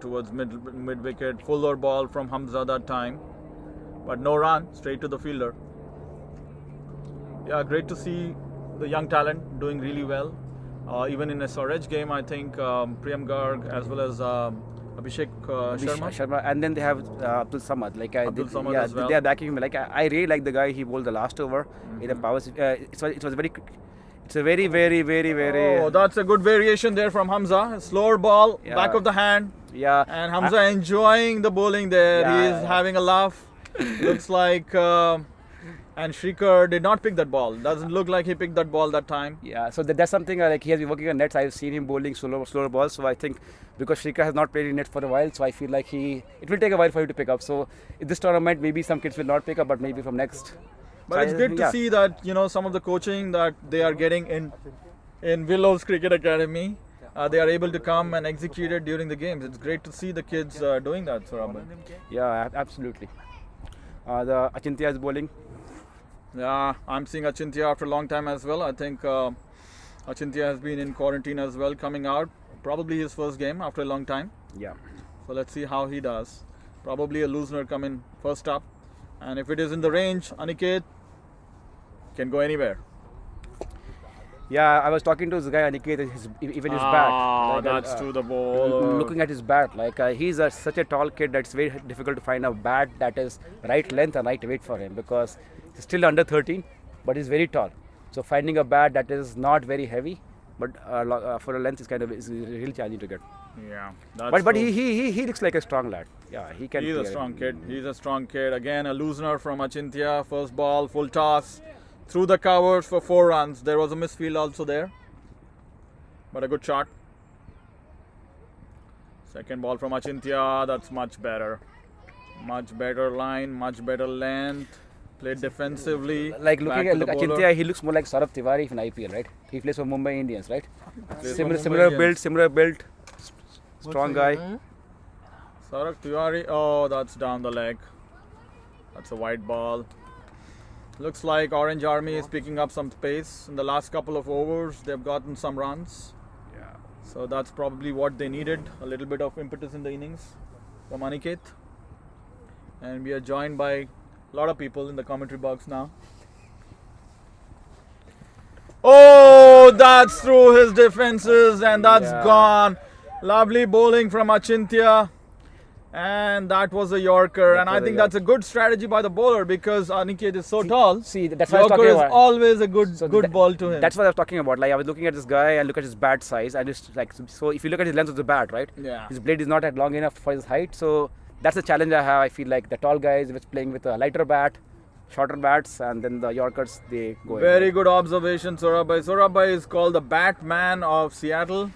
towards mid wicket. Fuller ball from Hamza that time, but no run, straight to the fielder. Yeah, great to see the young talent doing really well. Even in a Swaraj game, I think Priyam Garg as well as Abhishek Sharma. And then they have Abdul Samad. Like Abdul Samad as well. They are backing him. Like I really like the guy. He bowled the last over in a power. It's a very, very, very, very. Oh, that's a good variation there from Hamza. Slower ball, Yeah. back of the hand. Yeah. And Hamza enjoying the bowling there. Yeah, He is having a laugh. Looks like. And Shrikar did not pick that ball. Doesn't look like he picked that ball that time. Yeah, so that's something like he has been working on nets. I've seen him bowling slower balls. So I think because Shrikar has not played in net for a while, so I feel like it will take a while for him to pick up. So in this tournament, maybe some kids will not pick up, but maybe from next. But So it's good to see that some of the coaching that they are getting in Willows Cricket Academy, they are able to come and execute it during the games. It's great to see the kids doing that, Saurabh. Yeah, absolutely. The Achintya is bowling. Yeah, I'm seeing Achintya after a long time as well. I think Achintya has been in quarantine as well, coming out. Probably his first game after a long time. Yeah. So let's see how he does. Probably a loosener coming first up. And if it is in the range, Aniket can go anywhere. Yeah, I was talking to this guy Aniket, even his bat. Like, That's to the ball. Looking at his bat, like he's such a tall kid that's very difficult to find a bat that is right length and right weight for him because he's still under 13, but he's very tall. So finding a bat that is not very heavy, but for a length is really challenging to get. Yeah. But he looks like a strong lad. Yeah, he can. He's a strong kid. He's a strong kid. Again, a loosener from Achintya. First ball, full toss. Through the covers for 4 runs. There was a misfield also there. But a good shot. Second ball from Achintya. That's much better. Much better line, much better length. Played defensively. Like back looking to at the bowler. Achintya, he looks more like Saurabh Tiwari in IPL, right? He plays for Mumbai Indians, right? Plays for Similar, Mumbai similar Indians. build, strong guy. Saurabh Tiwari. Oh, that's down the leg. That's a wide ball. Looks like Orange Army is picking up some pace. In the last couple of overs, they've gotten some runs. Yeah. So that's probably what they needed. A little bit of impetus in the innings from Aniket. And we are joined by a lot of people in the commentary box now. Oh, that's through his defenses and that's Yeah. gone. Lovely bowling from Achintya. And that was a Yorker. And I was a think that's a good strategy by the bowler because Aniket is so tall. See, that's what I was Yorker talking is about. always a good So good that- ball to him. That's what I was talking about. Like I was looking at this guy and look at his bat size, and just like so, if you look at his length of the bat, right? Yeah. His blade is not at long enough for his height, so that's the challenge I have. I feel like the tall guys was playing with a lighter bat, shorter bats, and then the Yorkers they go. in. Very good observation, Saurabhai. Saurabhai is called the Batman of Seattle.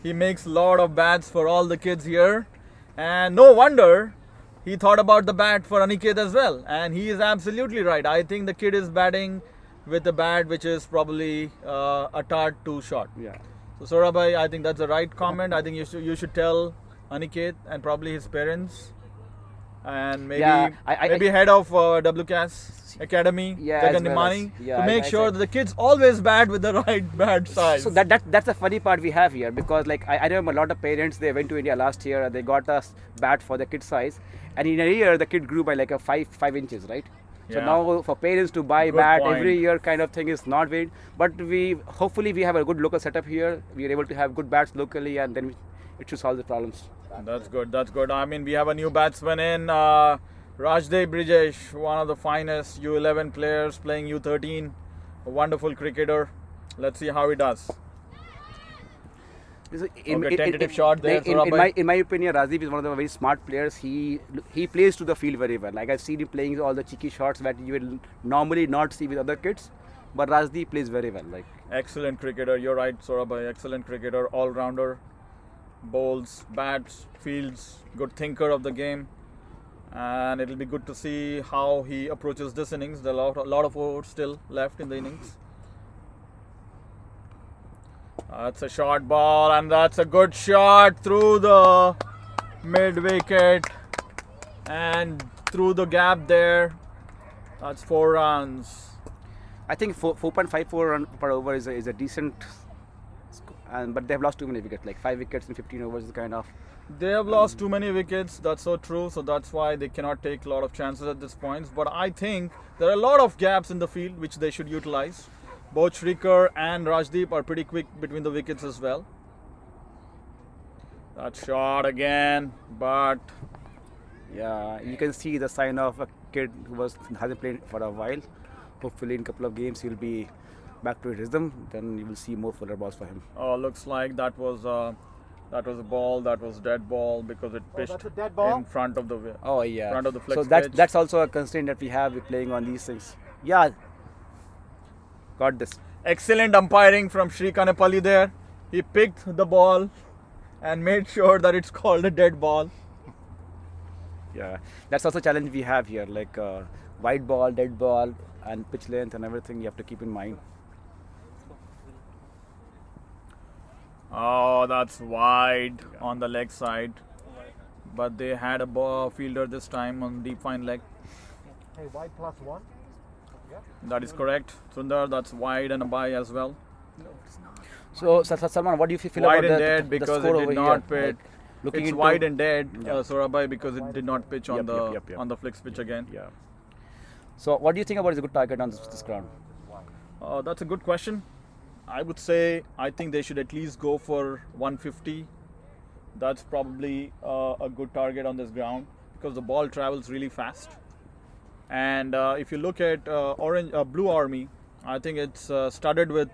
He makes a lot of bats for all the kids here. And no wonder he thought about the bat for Aniket as well. And he is absolutely right. I think the kid is batting with a bat which is probably a tad too short. Yeah. So Saurabhai, I think that's the right comment. I think you should tell Aniket and probably his parents and maybe Yeah, I- maybe head of WCAS Academy, Yeah, Jagan as well as- Nimani, yeah, to make I sure said- that the kids always bat with the right bat size. So that's the funny part we have here, because like I remember a lot of parents, they went to India last year and they got a bat for the kid size, and in a year the kid grew by like a 5 inches, right? So Yeah. now for parents to buy Good bat point. every year kind of thing is not very, but hopefully we have a good local setup here. We are able to have good bats locally, and then it should solve the problems. That's good. That's good. I mean, we have a new batsman in Rajdev Brijesh, one of the finest U11 players playing U13. A wonderful cricketer. Let's see how he does. Okay, tentative shot there, Saurabh. In my opinion, Rajdeep is one of the very smart players. He plays to the field very well. Like I've seen him playing all the cheeky shots that you will normally not see with other kids, but Rajdeep plays very well. Like Excellent cricketer. You're right, Saurabh. Excellent cricketer, all-rounder. Bowls, bats, fields, good thinker of the game. And it'll be good to see how he approaches this innings. There are a lot of overs still left in the innings. That's a short ball, and that's a good shot through the mid wicket and through the gap there. That's 4 runs. I think 4.54 run per over is a decent, but they have lost too many wickets. Like 5 wickets in 15 overs is kind of. They have lost too many wickets, that's so true. So that's why they cannot take a lot of chances at this point. But I think there are a lot of gaps in the field which they should utilize. Both Shrikar and Rajdeep are pretty quick between the wickets as well. That shot again, but Yeah, you can see the sign of a kid who hasn't played for a while. Hopefully in a couple of games he'll be back to his rhythm. Then you will see more fuller balls for him. looks like that was a ball, that was dead ball because it pitched that's a dead ball? in front of the Oh yeah. front of the flex so that's pitch. that's also a constraint that we have with playing on these things. Yeah. Got this. Excellent umpiring from Sri Kanepalli there. He picked the ball and made sure that it's called a dead ball. Yeah. That's also a challenge we have here. Like wide ball, dead ball, and pitch length and everything you have to keep in mind. Oh, that's wide on the leg side. But they had a ball fielder this time on deep fine leg. Hey, wide +1. That is correct. Sundar, that's wide and a bye as well. So Salman, what do you feel Wide about and the dead because score it over did not here? pitch. Looking It's into- wide and dead, Yeah. Surabai, because it did not pitch on Yep, the yep. on the flicks pitch again. Yeah. So what do you think about is a good target on this ground? That's a good question. I would say I think they should at least go for 150. That's probably a good target on this ground because the ball travels really fast. And if you look at Blue Army, I think it's studded with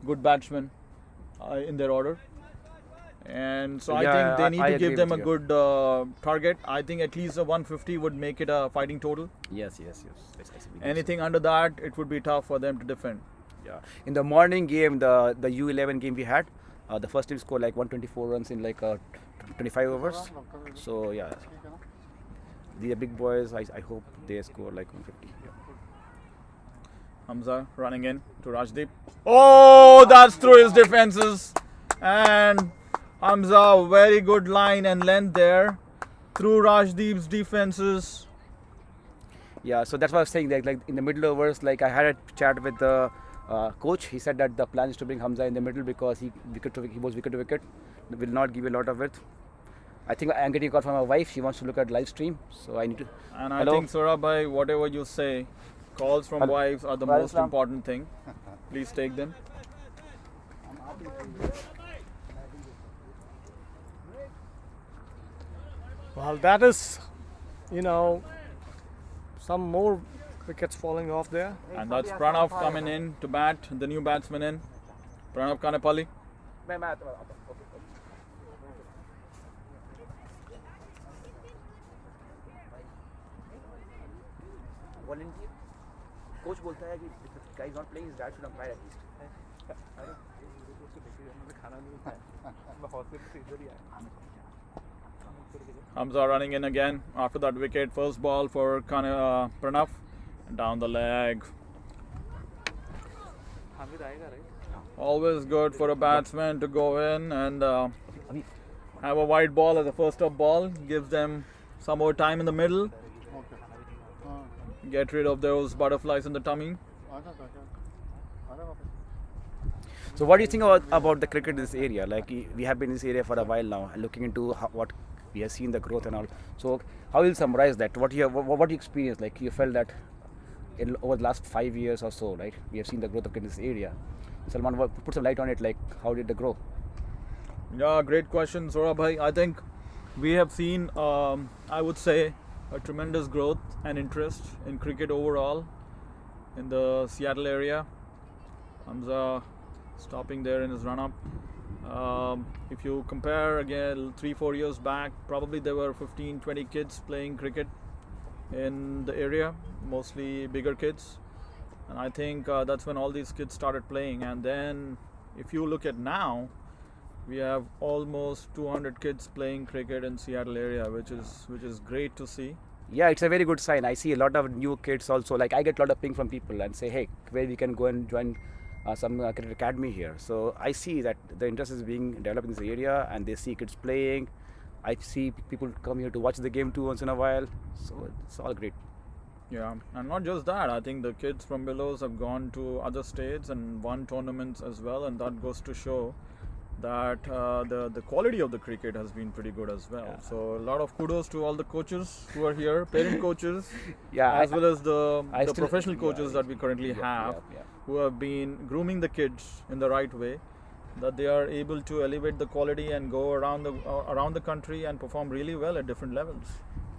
good batsmen in their order. And so I Yeah, think they need I to agree give them a with good target. I think at least a 150 would make it a fighting total. Yes. Anything under that, it would be tough for them to defend. Yeah. In the morning game, the U11 game we had, the first team scored like 124 runs in like 25 overs. So yeah. these are big boys. I hope they score like 150. Yeah. Hamza running in to Rajdeep. Oh, that's through his defenses. And Hamza, very good line and length there through Rajdeep's defenses. Yeah, so that's what I was saying. Like in the middle overs, like I had a chat with the coach. He said that the plan is to bring Hamza in the middle because he was wicket to wicket. Will not give a lot of width. I think I'm getting a call from my wife. She wants to look at live stream, so I need to. And I Hello? think Surabhai, whatever you say, calls from Hello. wives are the Hello, most Islam. important thing. Please take them. Well, that is, some more wickets falling off there. And that's Pranav coming in to bat, the new batsman in. Pranav Kanepalli. Volunteer. Coach बोलता है कि if the guy is not playing, his dad should umpire at least. Hamza running in again after that wicket. First ball for Pranav. Down the leg. Always good for a batsman to go in and have a wide ball as a first up ball. Gives them some more time in the middle. Get rid of those butterflies in the tummy. So what do you think about the cricket in this area? Like we have been in this area for a while now, looking into what we have seen the growth and all. So how will you summarize that? What you experienced? Like you felt that over the last 5 years or so, right? We have seen the growth of cricket in this area. Salman, put some light on it. Like how did it grow? Yeah, great question, Saurabh. I think we have seen, I would say, a tremendous growth and interest in cricket overall in the Seattle area. Hamza stopping there in his run-up. If you compare again 3-4 years back, probably there were 15-20 kids playing cricket in the area, mostly bigger kids. And I think that's when all these kids started playing. And then if you look at now, we have almost 200 kids playing cricket in Seattle area, which is great to see. Yeah, it's a very good sign. I see a lot of new kids also. Like I get a lot of ping from people and say, hey, where we can go and join some cricket academy here. So I see that the interest is being developed in this area, and they see kids playing. I see people come here to watch the game too once in a while. So it's all great. Yeah, and not just that. I think the kids from Willows have gone to other states and won tournaments as well, and that goes to show that the quality of the cricket has been pretty good as well. Yeah. So a lot of kudos to all the coaches who are here, parent coaches, Yeah, as well as the still- professional coaches yeah, that we currently have, yeah. who have been grooming the kids in the right way, that they are able to elevate the quality and go around the country and perform really well at different levels.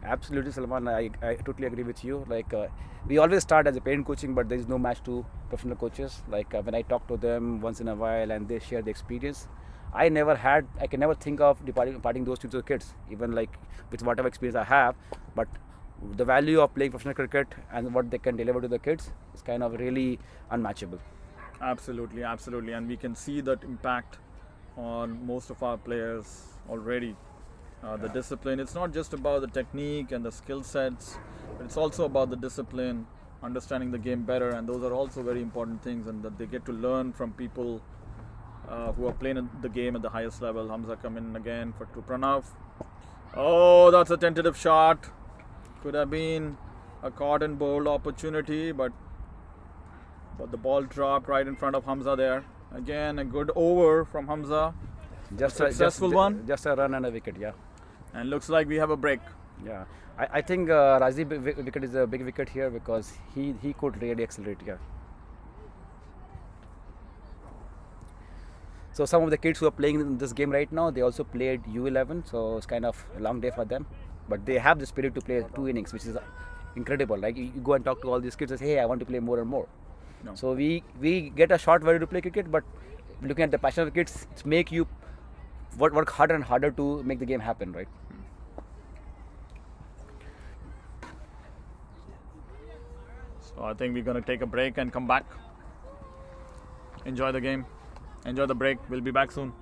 Absolutely, Salman. I totally agree with you. Like we always start as a parent coaching, but there is no match to professional coaches. Like when I talk to them once in a while and they share the experience, I can never think of imparting those to the kids, even like with whatever experience I have. But the value of playing professional cricket and what they can deliver to the kids is kind of really unmatchable. Absolutely, absolutely, and we can see that impact on most of our players already. The discipline, it's not just about the technique and the skill sets, but it's also about the discipline, understanding the game better, and those are also very important things, and that they get to learn from people who are playing the game at the highest level. Hamza come in again to Pranav. Oh, that's a tentative shot. Could have been a caught and bowled opportunity, but the ball dropped right in front of Hamza there. Again, a good over from Hamza. Just successful one? Just a run and a wicket, yeah. And looks like we have a break. Yeah, I think Rajdeep wicket is a big wicket here because he could really accelerate, yeah. So some of the kids who are playing in this game right now, they also played U11, so it's kind of a long day for them. But they have the spirit to play 2 innings, which is incredible. Like you go and talk to all these kids and say, hey, I want to play more and more. No. So we get a short value to play cricket, but looking at the passion of the kids, it's make you work harder and harder to make the game happen, right? So I think we're going to take a break and come back. Enjoy the game. Enjoy the break. We'll be back soon.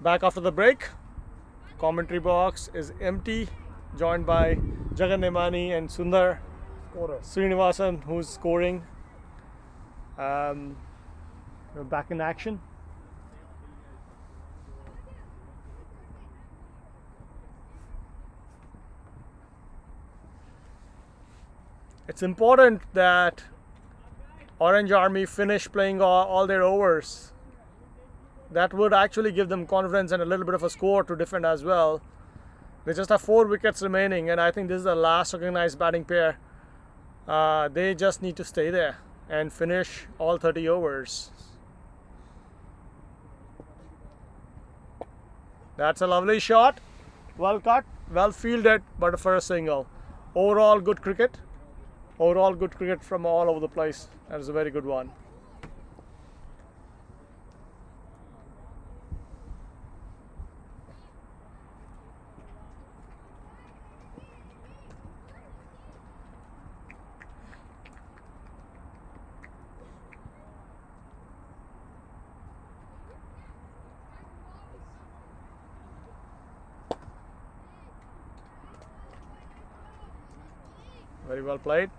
Back after the break. Commentary box is empty, joined by Jagan Nemani and Sundar Scorer. Srinivasan, who's scoring. We're back in action. It's important that Orange Army finish playing all their overs. That would actually give them confidence and a little bit of a score to defend as well. They just have 4 wickets remaining, and I think this is the last recognized batting pair. They just need to stay there and finish all 30 overs. That's a lovely shot. Well cut, well fielded, but for a single. Overall good cricket. Overall good cricket from all over the place. That was a very good one. Very well played.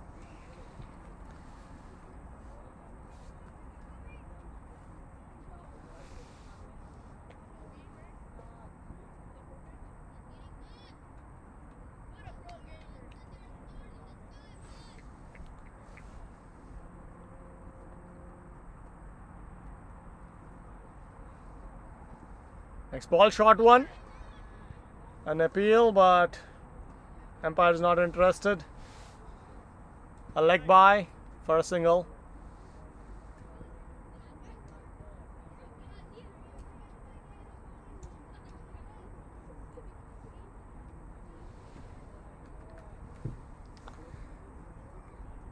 Next ball, short one. An appeal, but umpire is not interested. A leg by for a single.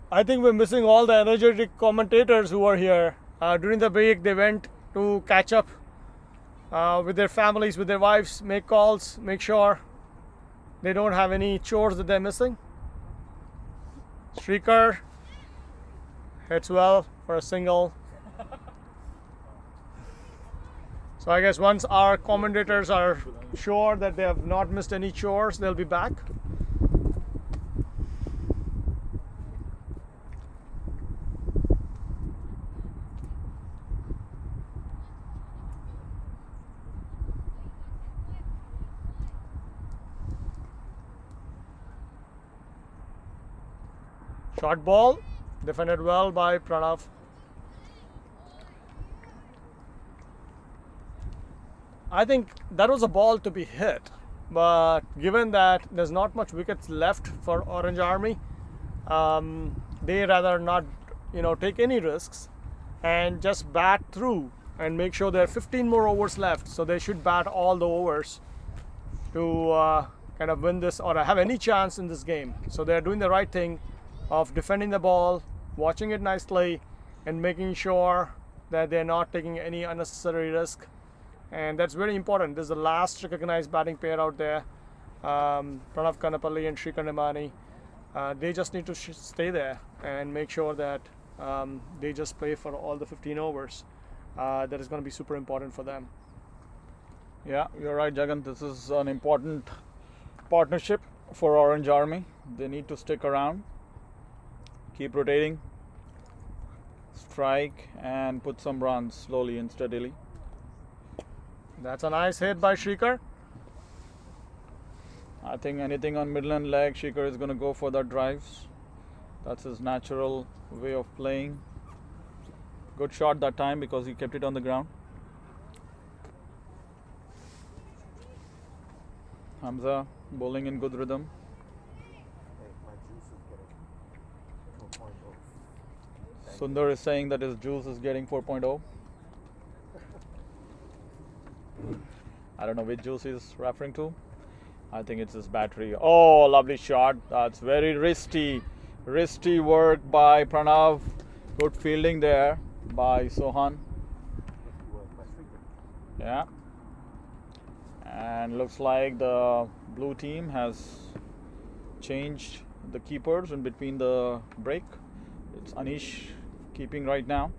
I think we're missing all the energetic commentators who are here. During the break, they went to catch up with their families, with their wives, make calls, make sure they don't have any chores that they're missing. Shrikar hits well for a single. So I guess once our commentators are sure that they have not missed any chores, they'll be back. Short ball, defended well by Pranav. I think that was a ball to be hit, but given that there's not much wickets left for Orange Army, they rather not, take any risks and just bat through and make sure there are 15 more overs left. So they should bat all the overs to kind of win this or have any chance in this game. So they're doing the right thing of defending the ball, watching it nicely, and making sure that they're not taking any unnecessary risk. And that's very important. This is the last recognized batting pair out there. Pranav Kanapalli and Shrikar Nemani. They just need to stay there and make sure that they just play for all the 15 overs. That is going to be super important for them. Yeah, you're right, Jagan. This is an important partnership for Orange Army. They need to stick around, keep rotating, strike, and put some runs slowly and steadily. That's a nice hit by Shrikar. I think anything on Midland leg, Shrikar is going to go for the drives. That's his natural way of playing. Good shot that time because he kept it on the ground. Hamza bowling in good rhythm. Hey, my juice is getting 2.0. Sundar is saying that his juice is getting 4.0. I don't know which juice he's referring to. I think it's his battery. Oh, lovely shot. That's very wristy work by Pranav. Good fielding there by Sohan. Yeah. And looks like the blue team has changed the keepers in between the break. It's Anish keeping right now.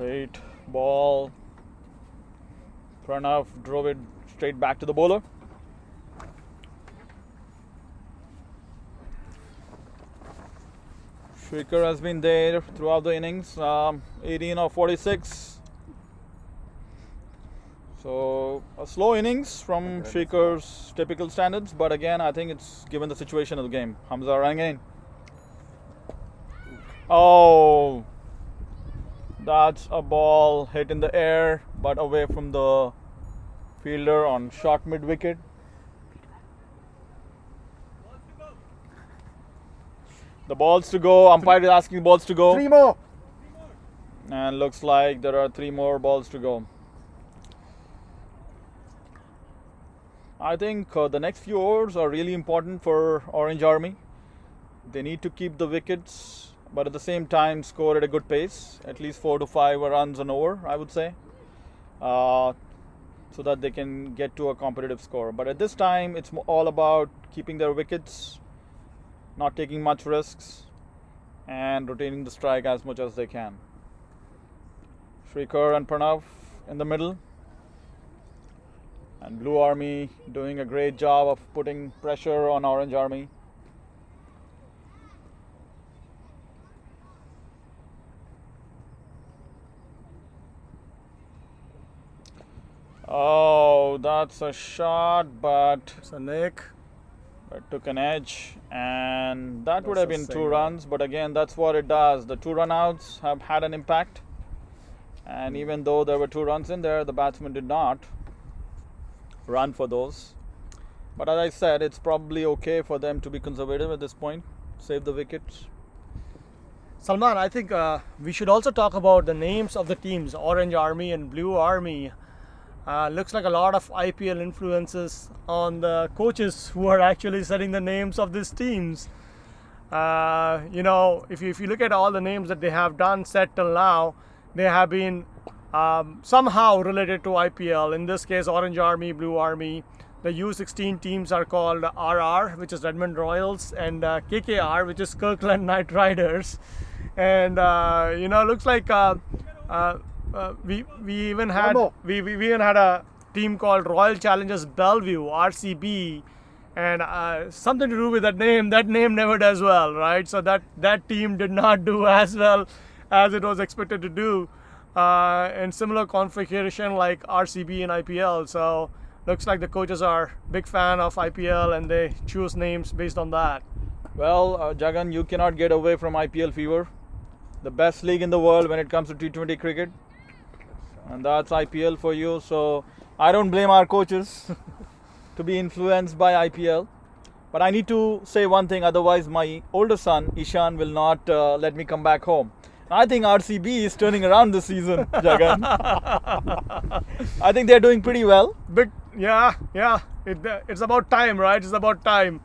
Straight ball. Pranav drove it straight back to the bowler. Shrikar has been there throughout the innings, 18 of 46. So a slow innings from Shrikar's typical standards, but again I think it's given the situation of the game. Hamza running in. Oh, that's a ball hit in the air but away from the fielder on short mid wicket. The balls to go. Umpire is asking balls to go. 3 more. And looks like there are 3 more balls to go. I think the next few overs are really important for Orange Army. They need to keep the wickets, but at the same time score at a good pace, at least 4 to 5 runs an over, I would say, so that they can get to a competitive score. But at this time, it's all about keeping their wickets, not taking much risks, and retaining the strike as much as they can. Shrikar and Pranav in the middle. And Blue Army doing a great job of putting pressure on Orange Army. Oh, that's a shot, but It's a nick. it took an edge, and that would have That's a been 2 single. runs. But again, that's what it does. The 2 run outs have had an impact, and even though there were 2 runs in there, the batsman did not run for those. But as I said, it's probably okay for them to be conservative at this point, save the wickets. Salman, I think we should also talk about the names of the teams, Orange Army and Blue Army. Looks like a lot of IPL influences on the coaches who are actually setting the names of these teams. If you look at all the names that they have done set till now, they have been somehow related to IPL. In this case, Orange Army, Blue Army. The U16 teams are called RR, which is Redmond Royals, and KKR, which is Kirkland Knight Riders. And looks like we even had we even had a team called Royal Challengers Bellevue, RCB, and something to do with that name. That name never does well, right? So that team did not do as well as it was expected to do. And similar configuration like RCB and IPL. So looks like the coaches are big fan of IPL and they choose names based on that. Well, Jagan, you cannot get away from IPL fever. The best league in the world when it comes to T20 cricket. And that's IPL for you. So I don't blame our coaches to be influenced by IPL. But I need to say one thing, otherwise my older son, Ishan, will not let me come back home. I think RCB is turning around this season, Jagan. I think they're doing pretty well. Yeah. It's about time, right? It's about time.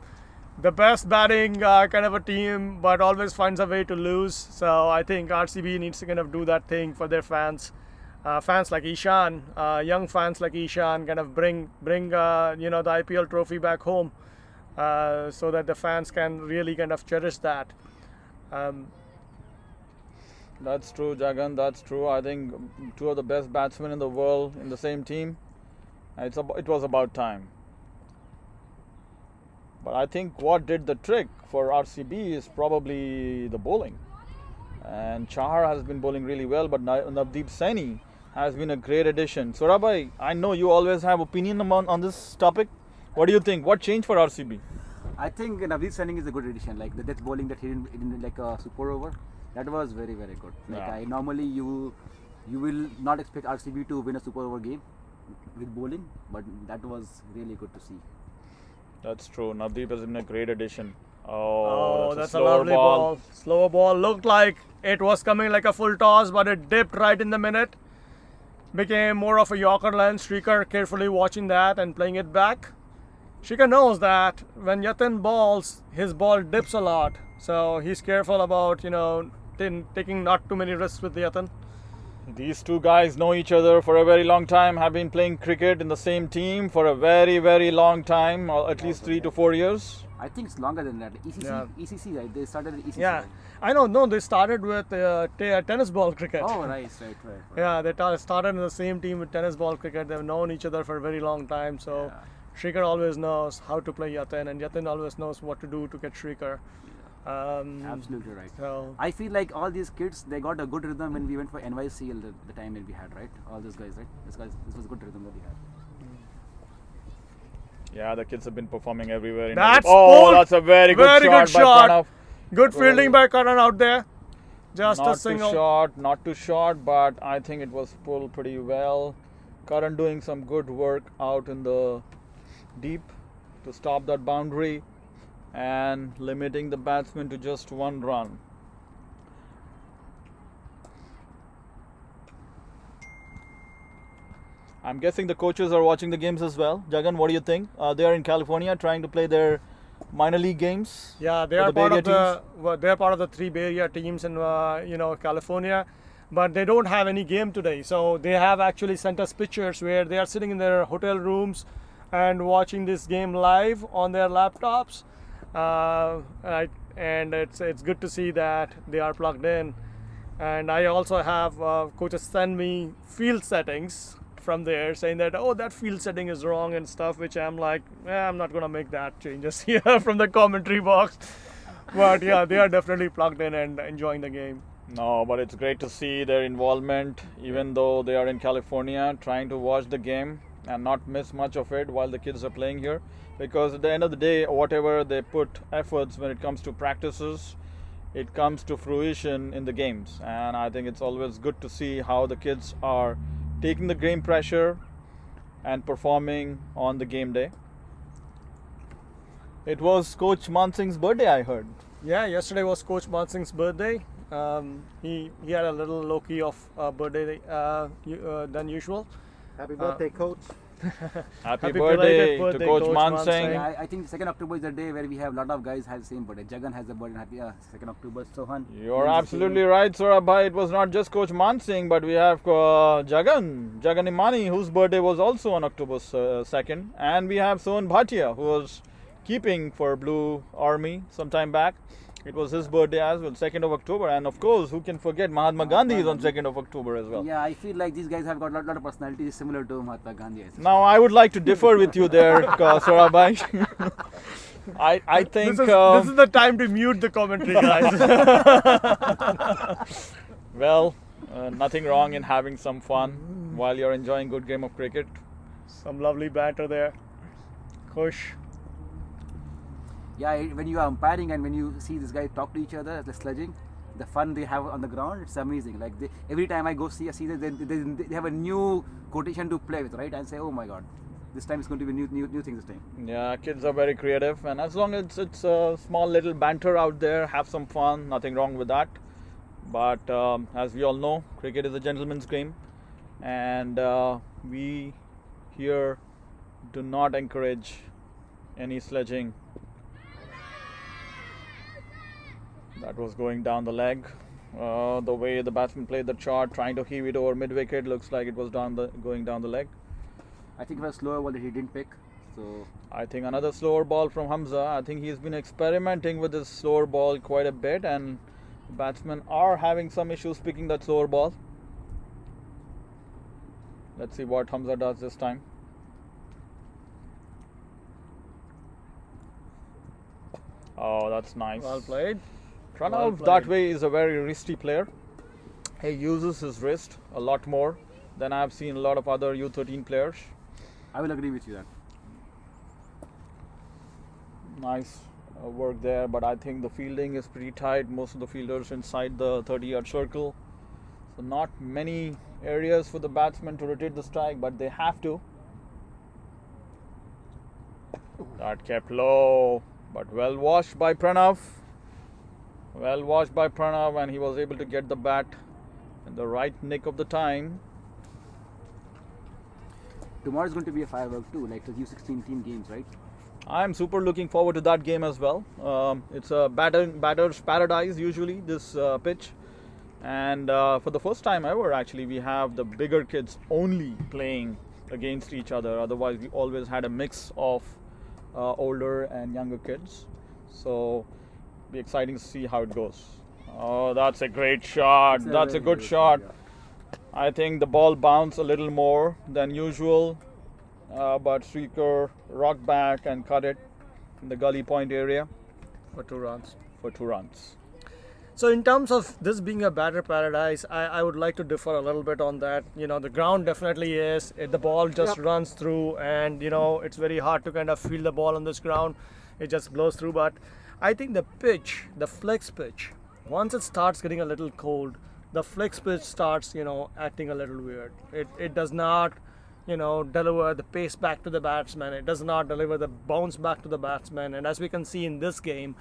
The best batting kind of a team, but always finds a way to lose. So I think RCB needs to kind of do that thing for their fans. Fans like Ishan, young fans like Ishan, kind of bring the IPL trophy back home, so that the fans can really kind of cherish that. That's true, Jagan. That's true. I think 2 of the best batsmen in the world in the same team. It was about time. But I think what did the trick for RCB is probably the bowling. And Chahar has been bowling really well, but Navdeep Saini has been a great addition. Saurabh, I know you always have opinion on this topic. What do you think? What changed for RCB? I think Navdeep Saini is a good addition. Like the death bowling that he did in like a super over, that was very, very good. Like Yeah. I normally you will not expect RCB to win a super over game with bowling, but that was really good to see. That's true. Navdeep has been a great addition. Oh, that's a slower lovely ball. Slower ball. Looked like it was coming like a full toss, but it dipped right in the minute. Became more of a Yorker lens. Shrikar carefully watching that and playing it back. Shrikar knows that when Yatin balls, his ball dips a lot. So he's careful about, taking not too many risks with Yatin. These 2 guys know each other for a very long time, have been playing cricket in the same team for a very, very long time, or at least 3 to 4 years. I think it's longer than that. ECC, Yeah. ECC, right? They started at ECC. Yeah, Right? I know. No, they started with tennis ball cricket. Oh, right. Yeah, they started in the same team with tennis ball cricket. They've known each other for a very long time. So Shrikar always knows how to play Yatin, and Yatin always knows what to do to get Shrikar. Absolutely right. So I feel like all these kids, they got a good rhythm when we went for NYCL the time that we had, right? All those guys, right? This was a good rhythm that we had. Yeah, the kids have been performing everywhere. That's oh, pulled. that's a very good Very shot good by shot. Pranav. good fielding by Karan out there. Just Not a single. not too short, but I think it was pulled pretty well. Karan doing some good work out in the deep to stop that boundary and limiting the batsman to just one run. I'm guessing the coaches are watching the games as well. Jagan, what do you think? They are in California trying to play their minor league games. Yeah, they for are the Bay part Area of they are part of the three Bay Area teams in California, but they don't have any game today. So they have actually sent us pictures where they are sitting in their hotel rooms and watching this game live on their laptops. And it's good to see that they are plugged in. And I also have coaches send me field settings from there saying that, oh, that field setting is wrong and stuff, which I'm like, I'm not gonna make that changes here from the commentary box. But yeah, they are definitely plugged in and enjoying the game. No, but it's great to see their involvement, even though they are in California, trying to watch the game and not miss much of it while the kids are playing here. Because at the end of the day, whatever they put efforts when it comes to practices, it comes to fruition in the games. And I think it's always good to see how the kids are taking the game pressure and performing on the game day. It was Coach Mansingh's birthday, I heard. Yeah, yesterday was Coach Mansingh's birthday. He had a little low-key of birthday than usual. Happy birthday, coach. Happy belated birthday to birthday, Coach Coach Mansingh. Yeah, I think 2nd October is the day where we have a lot of guys have the same birthday. Jagan has a birthday. Happy 2nd October. Sohan. You're absolutely right, Saurabh. It was not just Coach Mansingh, but we have Jagan Imani, whose birthday was also on October 2nd. And we have Sohan Bhatia, who was keeping for Blue Army some time back. It was his birthday as well, 2nd of October. And of course, who can forget Mahatma Gandhi is on 2nd of October as well. Yeah, I feel like these guys have got a lot of personalities similar to Mahatma Gandhi. I think. Now, I would like to differ with you there, Saurabh. I think... This is the time to mute the commentary, guys. well, nothing wrong in having some fun while you're enjoying good game of cricket. Some lovely banter there. Kush. Yeah, when you are umpiring and when you see these guys talk to each other, the sledging, the fun they have on the ground, it's amazing. Like every time I go see they have a new quotation to play with, right? And say, oh my God, this time it's going to be new things this time. Yeah, kids are very creative, and as long as it's a small little banter out there, have some fun, nothing wrong with that. But as we all know, cricket is a gentleman's game, and we here do not encourage any sledging. That was going down the leg. The way the batsman played the shot, trying to heave it over mid-wicket, looks like it was going down the leg. I think it was a slower ball that he didn't pick. So I think another slower ball from Hamza. I think he's been experimenting with this slower ball quite a bit, and batsmen are having some issues picking that slower ball. Let's see what Hamza does this time. Oh, that's nice. Well played. Pranav that way is a very wristy player. He uses his wrist a lot more than I've seen a lot of other U13 players. I will agree with you there. Nice work there, but I think the fielding is pretty tight. Most of the fielders inside the 30-yard circle. So not many areas for the batsman to rotate the strike, but they have to. That kept low, but well washed by Pranav. Well washed by Pranav, and he was able to get the bat in the right nick of the time. Tomorrow is going to be a firework too, like the U16 team games, right? I'm super looking forward to that game as well. It's a batter's paradise usually, this pitch. And for the first time ever, actually, we have the bigger kids only playing against each other. Otherwise, we always had a mix of older and younger kids. So be exciting to see how it goes. Oh, that's a great shot. That's a good shot. I think the ball bounced a little more than usual, but Srikar rocked back and cut it in the gully point area For 2 runs. for 2 runs. So in terms of this being a batter paradise, I would like to differ a little bit on that. You know, the ground definitely is. The ball just runs through, and you know it's very hard to kind of feel the ball on this ground. It just blows through. But I think the pitch, the flex pitch, once it starts getting a little cold, the flex pitch starts, acting a little weird. It does not, deliver the pace back to the batsman. It does not deliver the bounce back to the batsman. And as we can see in this game,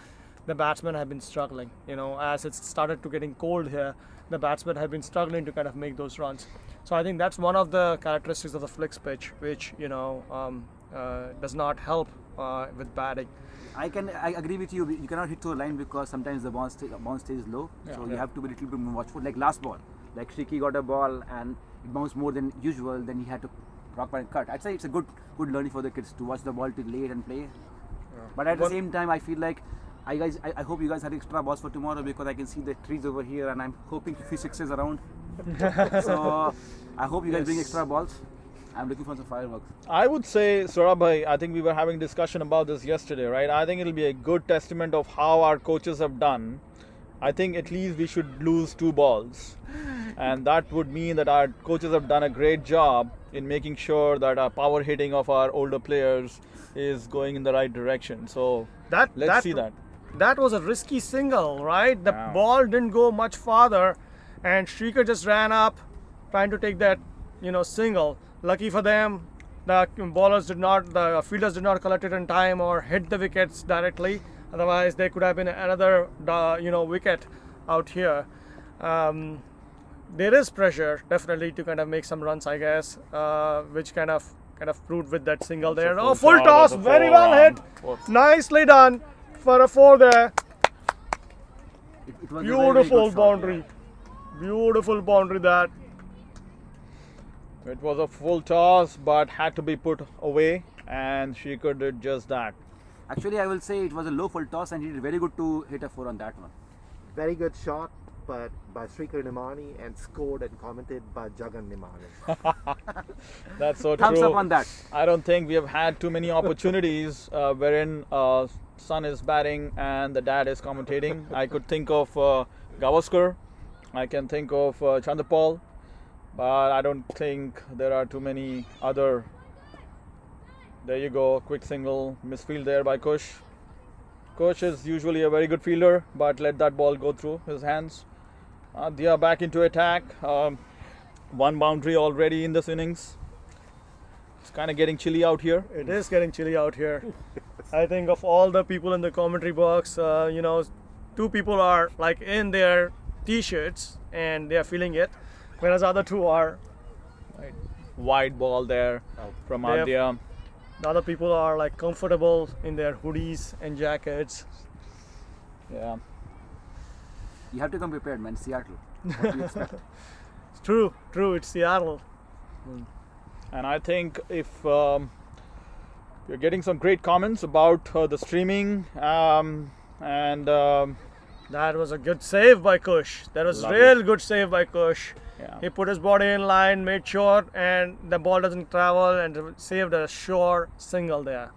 the batsmen have been struggling. As it's started to getting cold here, the batsmen have been struggling to kind of make those runs. So I think that's one of the characteristics of the flex pitch, which does not help with batting. I agree with you. You cannot hit to a line because sometimes the bounce stays low. So you have to be a little bit more watchful. Like last ball, like Shriki got a ball and it bounced more than usual. Then he had to rock back and cut. I'd say it's a good learning for the kids to watch the ball till late and play. But at the same time, I feel like I hope you guys have extra balls for tomorrow because I can see the trees over here and I'm hoping to see sixes around. So I hope you guys bring extra balls. I'm looking for some fireworks. I would say, Saurabh, I think we were having discussion about this yesterday, right? I think it'll be a good testament of how our coaches have done. I think at least we should lose 2 balls. And that would mean that our coaches have done a great job in making sure that our power hitting of our older players is going in the right direction. So let's see that. That was a risky single, right? The Wow. ball didn't go much farther, and Shrikar just ran up trying to take that, single. Lucky for them, the fielders did not collect it in time or hit the wickets directly. Otherwise, there could have been another, wicket out here. There is pressure definitely to kind of make some runs, I guess, which kind of proved with that single there. Oh, full toss, very well hit, nicely done for a 4 there. It was a very, very Beautiful good shot. boundary, beautiful boundary that. It was a full toss but had to be put away, and Shrikar did just that. Actually, I will say it was a low full toss and he did very good to hit a 4 on that one. Very good shot, but by Srikar Nimani and scored and commented by Jagan Nimani. That's so Thumbs true. up on that. I don't think we have had too many opportunities wherein son is batting and the dad is commentating. I could think of Gavaskar, I can think of Chandapal, but I don't think there are too many other. There you go, quick single, misfield there by Kush. Kush is usually a very good fielder, but let that ball go through his hands. They are back into attack. 1 boundary already in this innings. It's kind of getting chilly out here. It is getting chilly out here. I think of all the people in the commentary box, 2 people are like in their t-shirts and they are feeling it, whereas other 2 are. Wide ball there from They have- Adya. The other people are like comfortable in their hoodies and jackets. Yeah. You have to come prepared, man. Seattle. What do you expect? It's true. It's Seattle. And I think if we're getting some great comments about the streaming and That was a good save by Kush. That was Lovely. real good save by Kush. yeah. He put his body in line, made sure, and the ball doesn't travel, and saved a sure single there.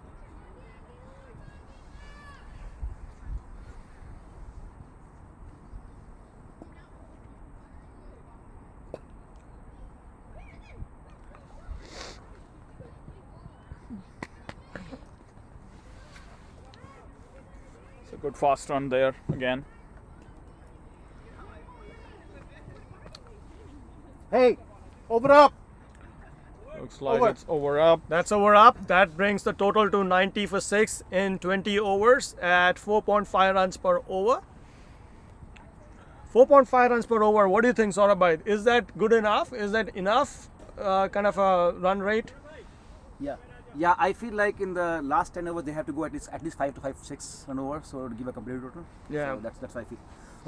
It's a good fast run there again. Hey, open up! Looks like Over. it's over up. That's over up. That brings the total to 90 for 6 in 20 overs at 4.5 runs per over. 4.5 runs per over. What do you think, Saurabh? Is that good enough? Is that enough kind of a run rate? Yeah, I feel like in the last 10 overs they have to go at least 5 to 6 run over, so to give a complete total. Yeah. So that's what I feel.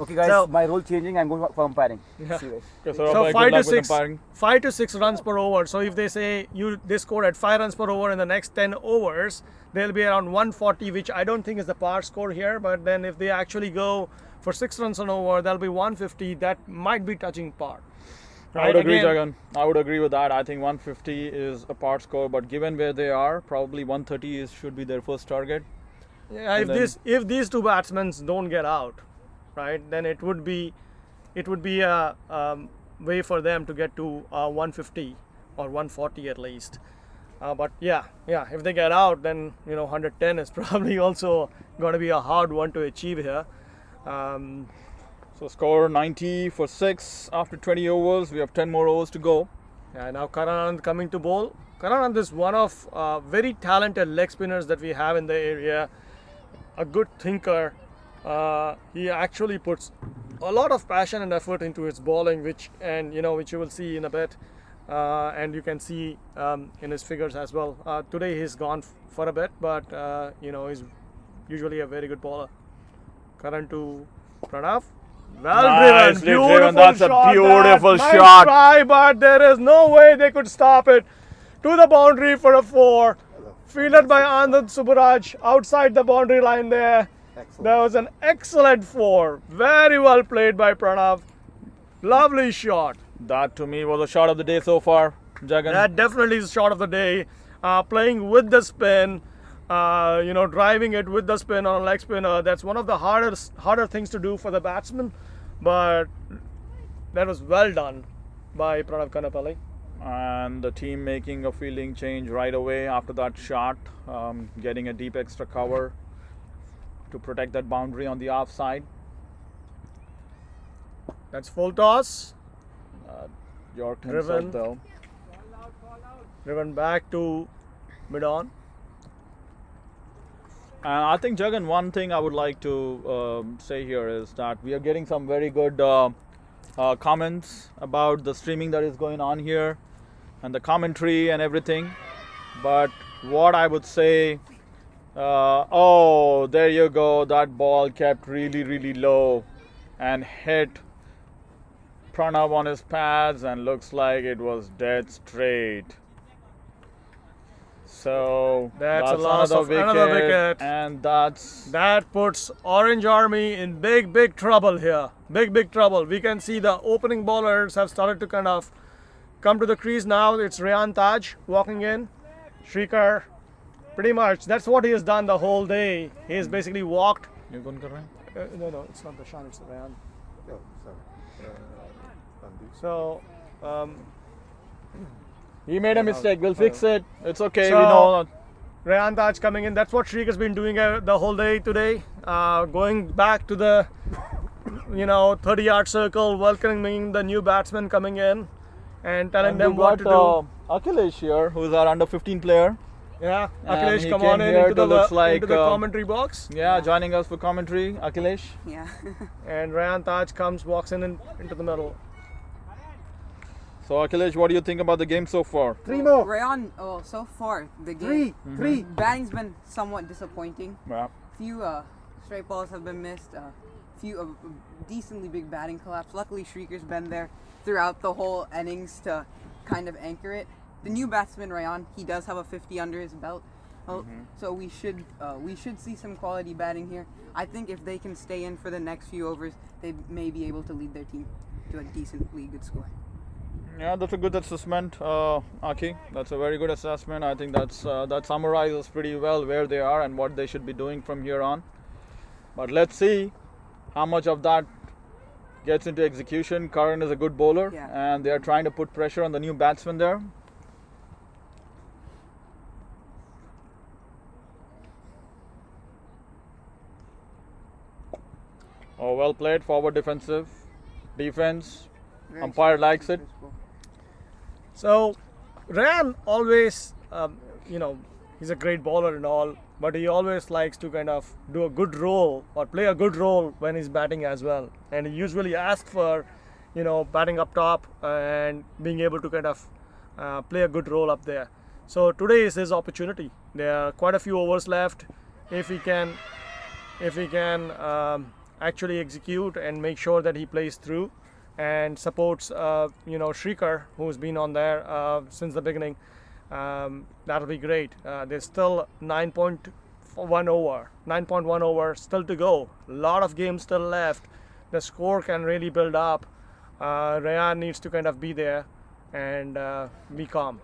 Okay, guys, So- my role changing. I'm going for umpiring. Yeah. See you guys. Okay, So Saurabh, 5 good to luck with 6, umpiring. 5 to 6 runs per over. So if they say they scored at 5 runs per over in the next 10 overs, they'll be around 140, which I don't think is the par score here. But then if they actually go for 6 runs an over, that'll be 150. That might be touching par. I would agree, Again, Jagan. I would agree with that. I think 150 is a par score, but given where they are, probably 130 should be their first target. Yeah, And if these two batsmen don't get out, right, then it would be a way for them to get to 150 or 140 at least. But yeah, if they get out, then 110 is probably also going to be a hard one to achieve here. So score 90 for 6 after 20 overs. We have 10 more overs to go. Yeah, now Karanand coming to bowl. Karanand is one of very talented leg spinners that we have in the area. A good thinker. He actually puts a lot of passion and effort into his bowling, which you will see in a bit, and you can see in his figures as well. Today he's gone for a bit, but he's usually a very good bowler. Karan to Pranav. Well Nicely driven, driven. beautiful That's a shot. beautiful Nice shot. try, but there is no way they could stop it. To the boundary for a 4. Fielded by Anand Subbaraj outside the boundary line there. Excellent. That was an excellent 4. Very well played by Pranav. Lovely shot. That to me was a shot of the day so far, Jagan. That definitely is shot of the day. Playing with the spin, driving it with the spin on a leg spinner. That's one of the harder things to do for the batsman. But that was well done by Pranav Kanapalli. And the team making a fielding change right away after that shot, getting a deep extra cover to protect that boundary on the offside. That's full toss. York Driven. himself though. Driven back to mid-on. And I think, Jagan, one thing I would like to say here is that we are getting some very good comments about the streaming that is going on here and the commentary and everything. But what I would say, oh, there you go. That ball kept really, really low and hit Pranav on his pads and looks like it was dead straight. So That's a loss of another wicket. and that's That puts Orange Army in big trouble here. Big trouble. We can see the opening bowlers have started to kind of come to the crease now. It's Rayan Taj walking in. Shrikar, pretty much. That's what he has done the whole day. He has basically walked. you going to correct? No, it's not the Shan, it's the Rayan. Oh, sorry. Undo. So, He made a mistake. We'll fix it. It's okay. So- we know. Rayan Taj coming in. That's what Shrik has been doing the whole day today. Going back to the 30-yard circle, welcoming the new batsmen coming in and telling And them we what to got do. Akhilesh here, who's our under 15 player. Yeah, and Akhilesh, he come came on in here into to looks the like, commentary box. Yeah, joining us for commentary. Akhilesh. Yeah. And Rayan Taj walks in into the middle. So Akhilesh, what do you think about the game so far? 3 more. Rayan, so far the game 3. batting's been somewhat disappointing. Yeah. Few straight balls have been missed. Few decently big batting collapse. Luckily, Shrieker's been there throughout the whole innings to kind of anchor it. The new batsman Rayan, he does have a 50 under his belt, so we should see some quality batting here. I think if they can stay in for the next few overs, they may be able to lead their team to a decently good score. Yeah, that's a good assessment, Aki. That's a very good assessment. I think that summarizes pretty well where they are and what they should be doing from here on. But let's see how much of that gets into execution. Karan is a good bowler, Yeah. and they are trying to put pressure on the new batsman there. Oh, well played. Forward defensive. Defense. Very Umpire smart, likes it. crisp ball. So, Rayan always, he's a great bowler and all, but he always likes to kind of do a good role or play a good role when he's batting as well. And he usually asks for, batting up top and being able to kind of play a good role up there. So today is his opportunity. There are quite a few overs left. If he can actually execute and make sure that he plays through and supports Shrikar, who's been on there since the beginning. That'll be great. There's still 9.1 over still to go. A lot of games still left. The score can really build up. Rayan needs to kind of be there and be calm.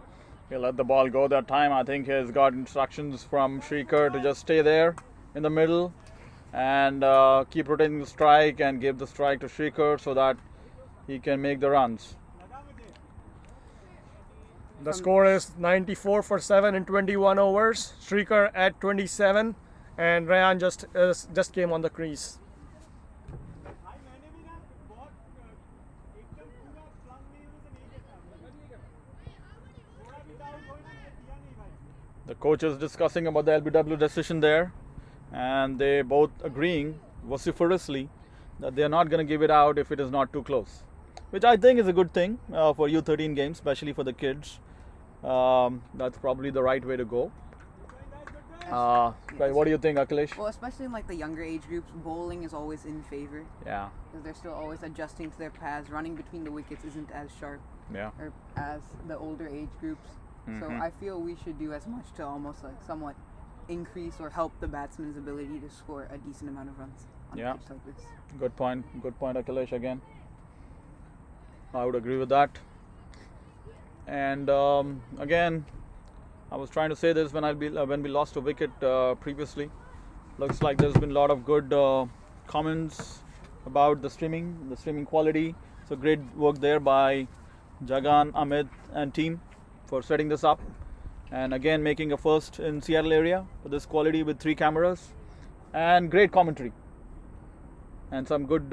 He'll let the ball go that time. I think he's got instructions from Shrikar to just stay there in the middle and keep rotating the strike and give the strike to Shrikar so that he can make the runs. The score is 94 for 7 in 21 overs. Shrikar at 27 and Rayan just came on the crease. The coaches discussing about the LBW decision there, and they both agreeing vociferously that they are not going to give it out if it is not too close, which I think is a good thing for U13 games, especially for the kids. That's probably the right way to go. What do you think, Akhilesh? Well, especially in like the younger age groups, bowling is always in favor Yeah, because they're still always adjusting to their paths. Running between the wickets isn't as sharp yeah. or as the older age groups. So I feel we should do as much to almost like somewhat increase or help the batsman's ability to score a decent amount of runs on a pitch like this. Good point, Akhilesh. Again, I would agree with that. And again, I was trying to say this when we lost a wicket previously. Looks like there's been a lot of good comments about the streaming quality. So great work there by Jagan, Amit, and team for setting this up, and again making a first in Seattle area for this quality with 3 cameras and great commentary and some good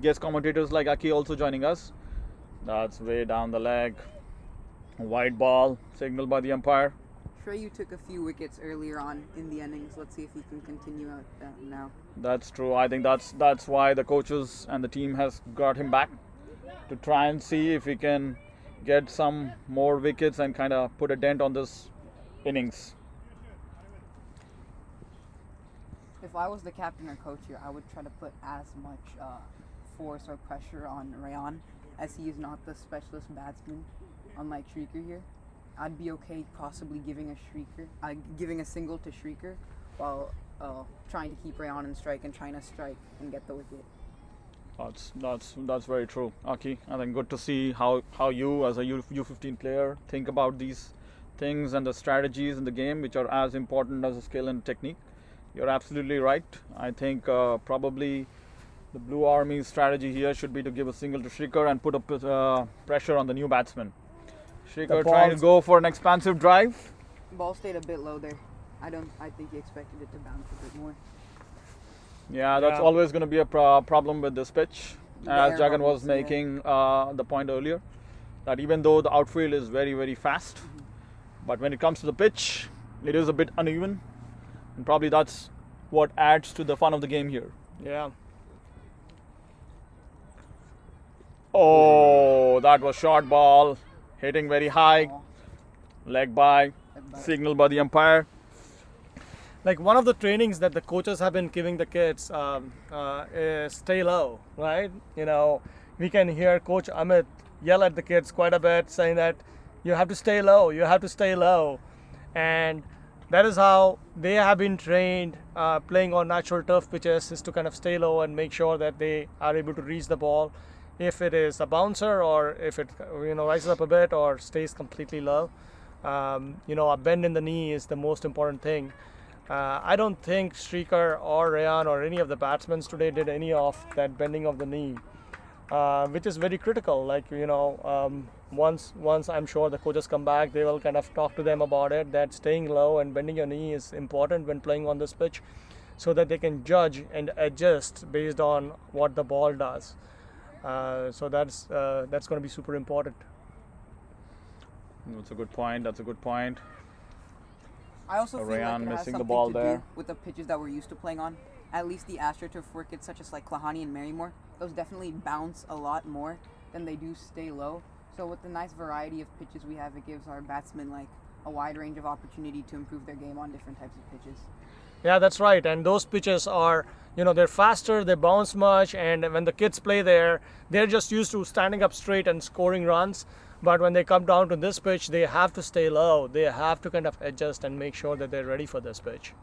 guest commentators like Aki also joining us. That's way down the leg, wide ball signaled by the umpire. Shreyu took a few wickets earlier on in the innings. Let's see if he can continue out that now. That's true. I think that's why the coaches and the team has got him back to try and see if he can get some more wickets and kind of put a dent on this innings. If I was the captain or coach here, I would try to put as much force or pressure on Rayan, as he is not the specialist batsman, unlike Shrikar here. I'd be okay possibly giving a single to Shrikar while trying to keep Rayan in strike and trying to strike and get the wicket. That's very true, Aki. I think good to see how you as a U15 player think about these things and the strategies in the game, which are as important as the skill and technique. You're absolutely right. I think probably the Blue Army's strategy here should be to give a single to Shrikar and put up pressure on the new batsman. Shrikar trying to go for an expansive drive. Ball stayed a bit low there. I think he expected it to bounce a bit more. Yeah, that's always going to be a problem with this pitch, as Jagan was making the point earlier, that even though the outfield is very, very fast, but when it comes to the pitch, it is a bit uneven, and probably that's what adds to the fun of the game here. Yeah. Oh, that was short ball, hitting very high, leg by, signal by the umpire. Like one of the trainings that the coaches have been giving the kids is stay low, right? We can hear Coach Amit yell at the kids quite a bit, saying that you have to stay low, and that is how they have been trained playing on natural turf pitches, is to kind of stay low and make sure that they are able to reach the ball, if it is a bouncer or if it rises up a bit or stays completely low. A bend in the knee is the most important thing. I don't think Shrikar or Rayan or any of the batsmen today did any of that bending of the knee, which is very critical. Once I'm sure the coaches come back, they will kind of talk to them about it, that staying low and bending your knee is important when playing on this pitch, so that they can judge and adjust based on what the ball does. So that's going to be super important. That's a good point. I also feel like Rayan it has missing the something ball to there. do with the pitches that we're used to playing on. At least the AstroTurf wickets, such as like Klahani and Marymore, those definitely bounce a lot more than they do stay low. So with the nice variety of pitches we have, it gives our batsmen like a wide range of opportunity to improve their game on different types of pitches. Yeah, that's right. And those pitches are, they're faster, they bounce much, and when the kids play there, they're just used to standing up straight and scoring runs. But when they come down to this pitch, they have to stay low. They have to kind of adjust and make sure that they're ready for this pitch.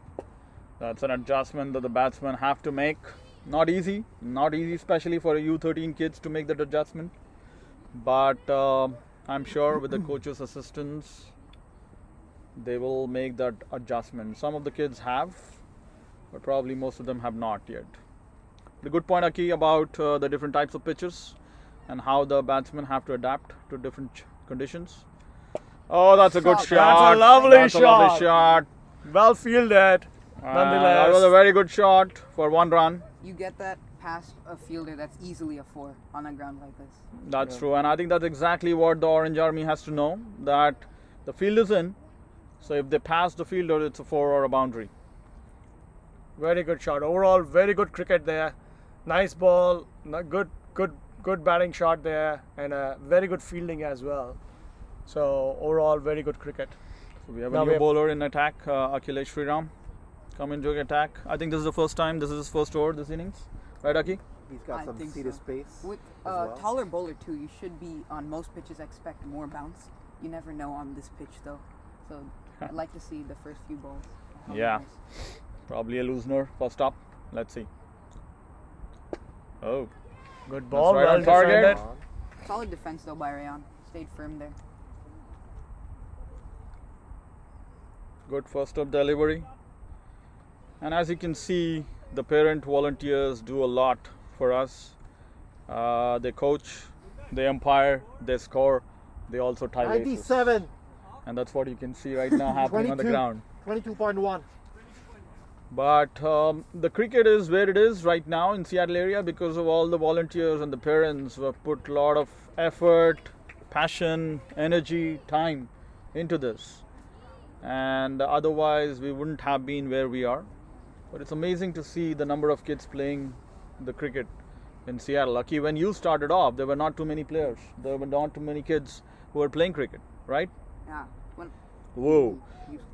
That's an adjustment that the batsmen have to make. Not easy, especially for U13 kids to make that adjustment. But I'm sure with the coach's assistance, they will make that adjustment. Some of the kids have, but probably most of them have not yet. The good point, Aki, about the different types of pitches and how the batsmen have to adapt to different conditions. Oh, that's a good shot. That's a lovely shot. Well fielded, nonetheless. That was a very good shot for 1 run. You get that past a fielder, that's easily a 4 on a ground like this. That's true, and I think that's exactly what the Orange Army has to know, that the field is in, so if they pass the fielder, it's a 4 or a boundary. Very good shot. Overall, very good cricket there. Nice ball, good batting shot there, and a very good fielding as well. So overall, very good cricket. So we have Now a we new have- bowler in attack, Akhilesh Sriram, come into attack. I think this is the first time, this is his first over this innings, right, Aki? He's got I some think serious so. pace. With as well. taller bowler too, you should be on most pitches expect more bounce. You never know on this pitch though. So I'd like to see the first few balls. How Yeah. nice. Probably a loosener first up. Let's see. Oh, Good ball, right well on target. defended. Solid defense though by Rayan. Stayed firm there. good first up delivery. And as you can see, the parent volunteers do a lot for us. They coach, they umpire, they score, they also tie bases. 97, And that's what you can see right now happening on the 22. ground. 22.1. But the cricket is where it is right now in Seattle area because of all the volunteers and the parents who have put a lot of effort, passion, energy, time into this. And otherwise we wouldn't have been where we are. But it's amazing to see the number of kids playing the cricket in Seattle. Lucky when you started off, there were not too many players. There were not too many kids who were playing cricket, right? Yeah. When Whoa,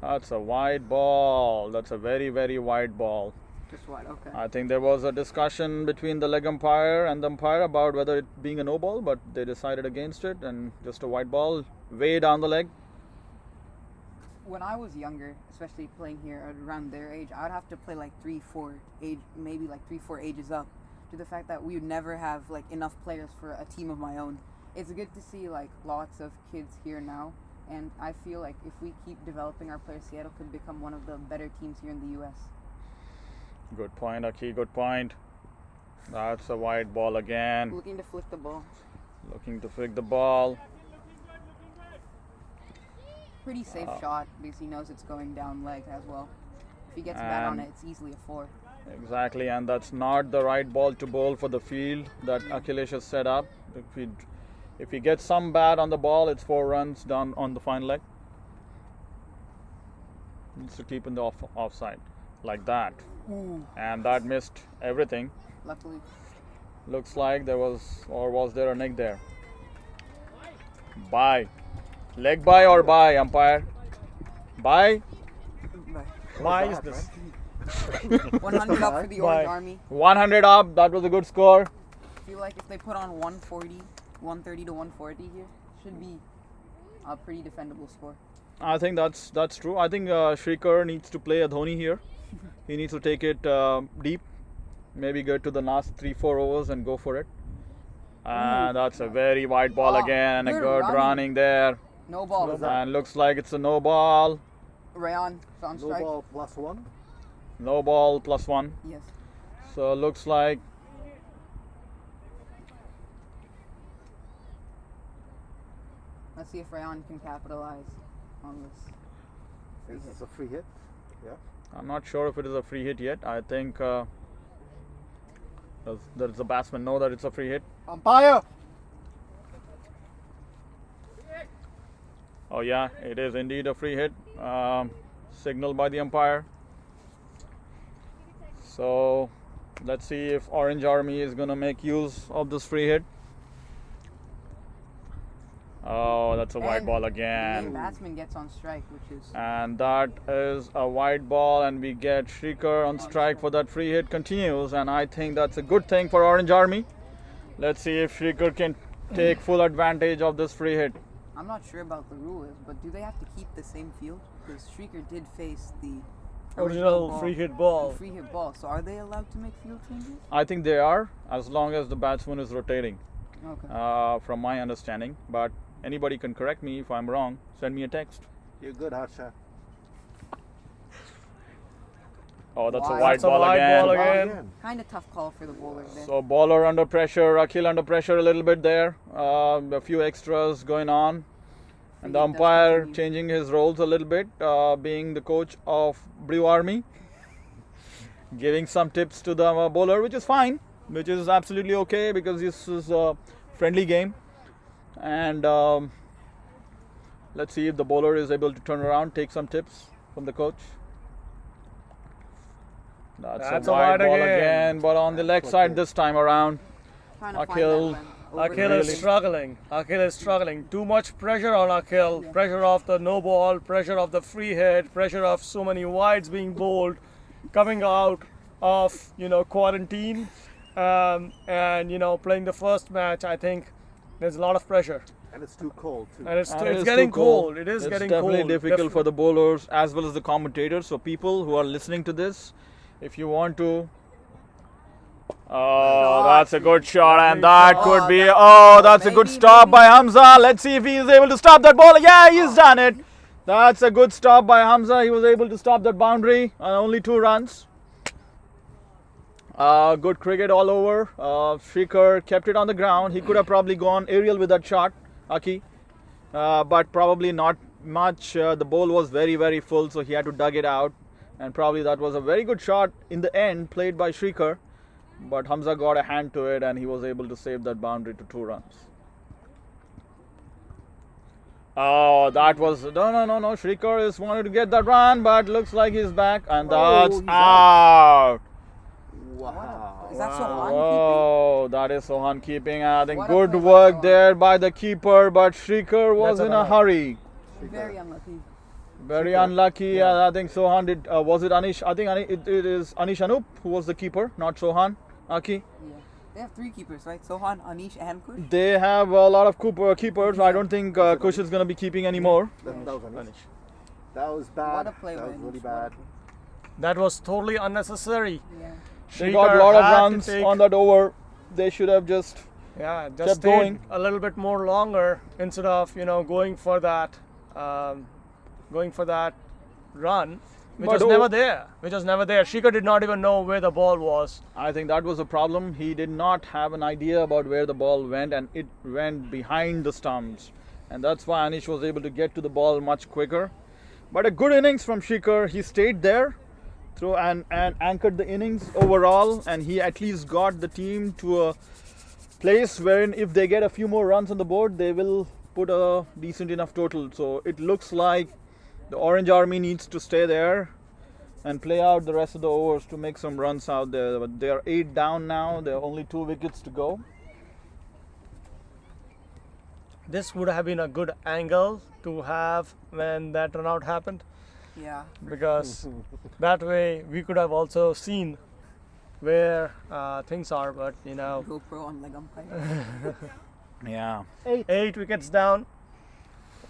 that's a wide ball. That's a very, very wide ball. just wide. Okay. I think there was a discussion between the leg umpire and the umpire about whether it being a no ball, but they decided against it and just a wide ball way down the leg. When I was younger, especially playing here around their age, I would have to play like 3-4 age, maybe like 3-4 ages up, to the fact that we would never have like enough players for a team of my own. It's good to see like lots of kids here now, and I feel like if we keep developing our players, Seattle could become one of the better teams here in the U.S. Good point, Aki. Good point. That's a wide ball again. Looking to flick the ball. Looking to flick the ball. Pretty safe shot because he knows it's going down leg as well. If he gets a bat on And- it, it's easily a 4. Exactly, and that's not the right ball to bowl for the field that Akhilesh has set up. If he gets some bat on the ball, it's 4 runs done on the fine leg. Needs to keep in the offside like that, Ooh. and that missed everything. Luckily, Looks like there was there a neck there? Bye. Leg bye or bye, umpire? Bye. Why is this? 100 up for the Bye. Orange Army. 100 up. That was a good score. I feel like if they put on 130 to 140 here, should be a pretty defendable score. I think that's true. I think Shrikar needs to play a Dhoni here. He needs to take it deep. Maybe get to the last 3-4 overs and go for it. And that's a very wide ball Oh, again. A good good running. running there. No ball. And looks like it's a no ball. Rayan is on No strike. ball +1. No ball +1. Yes. So looks like Let's see if Rayan can capitalize on this. Free This hit. is a free hit. Yeah. I'm not sure if it is a free hit yet. I think does the batsman know that it's a free hit? Umpire! Oh yeah, it is indeed a free hit. Signaled by the umpire. So let's see if Orange Army is gonna make use of this free hit. Oh, that's a wide And ball The main again. batsman gets on strike, which is And that is a wide ball, and we get Shrikar on strike for that free hit continues, and I think that's a good thing for Orange Army. Let's see if Shrikar can take full advantage of this free hit. I'm not sure about the rule is, but do they have to keep the same field? Because Shrikar did face the Original ball, free hit the ball. free hit ball. So are they allowed to make field changes? I think they are, as long as the batsman is rotating, Okay. from my understanding. But anybody can correct me if I'm wrong. Send me a text. You're good, Harsha. Oh, that's a Wide. wide That's a ball wide again. ball again. Kind of tough call for the bowler there. So bowler under pressure, Akhil under pressure a little bit there. A few extras going on. And the Free hit does umpire continue. changing his roles a little bit, being the coach of Blue Army. Giving some tips to the bowler, which is fine. Which is absolutely okay because this is a friendly game. And let's see if the bowler is able to turn around, take some tips from the coach. That's a wide ball again, but on the leg side this time around. Trying to find Akhil- that one. Akhil Really? is struggling. Akhil is struggling. Too much pressure on Akhil. Pressure of the no ball, pressure of the free hit, pressure of so many wides being bowled, coming out of quarantine, and playing the first match. I think there's a lot of pressure, And it's too cold, too. and it's And it's getting too cold. cold. It is It's getting definitely cold. difficult for the bowlers as well as the commentators. So people who are listening to this, if you want to. Oh, that's a good shot, and that could be. Oh, that's a good stop by Hamza. Let's see if he is able to stop that ball. Yeah, he's done it. That's a good stop by Hamza. He was able to stop that boundary. Only 2 runs. Good cricket all over. Shrikar kept it on the ground. He could have probably gone aerial with that shot, Aki. But probably not much. The bowl was very, very full, so he had to dug it out. And probably that was a very good shot in the end, played by Shrikar. But Hamza got a hand to it, and he was able to save that boundary to 2 runs. Oh, that was no. Shrikar is wanted to get that run, but looks like he's back, and that's he's out. Wow. Is that Sohan Oh, that is Sohan keeping. I think What a good play by work Sohan. there by the keeper, but Shrikar was That's in a a run. hurry. keeping? Very unlucky. Very unlucky. I think Sohan did. Was it Anish? I think it is Anish Anup who was the keeper, not Sohan. Aki. Yeah. They have 3 keepers, right? Sohan, Anish, and Kush. They have a lot of keepers. I don't think Kush is going to be keeping anymore. That was Anish. That was bad. What a play That by was really Anish, what a bad. play. That was totally unnecessary. Yeah. They got a lot of runs on that over. They should have just. Yeah, just Kept stayed going. a little bit more longer instead of going for that, run, which But was never there. Shrikar did not even know where the ball was. I think that was a problem. He did not have an idea about where the ball went, and it went behind the stumps. And that's why Anish was able to get to the ball much quicker. But a good innings from Shrikar. He stayed there through and anchored the innings overall, and he at least got the team to a place wherein if they get a few more runs on the board, they will put a decent enough total. So it looks like the Orange Army needs to stay there and play out the rest of the overs to make some runs out there. But they are 8 down now. There are only 2 wickets to go. This would have been a good angle to have when that run out happened, Yeah. because that way we could have also seen where things are. But GoPro on leg umpire. Yeah. 8 wickets down,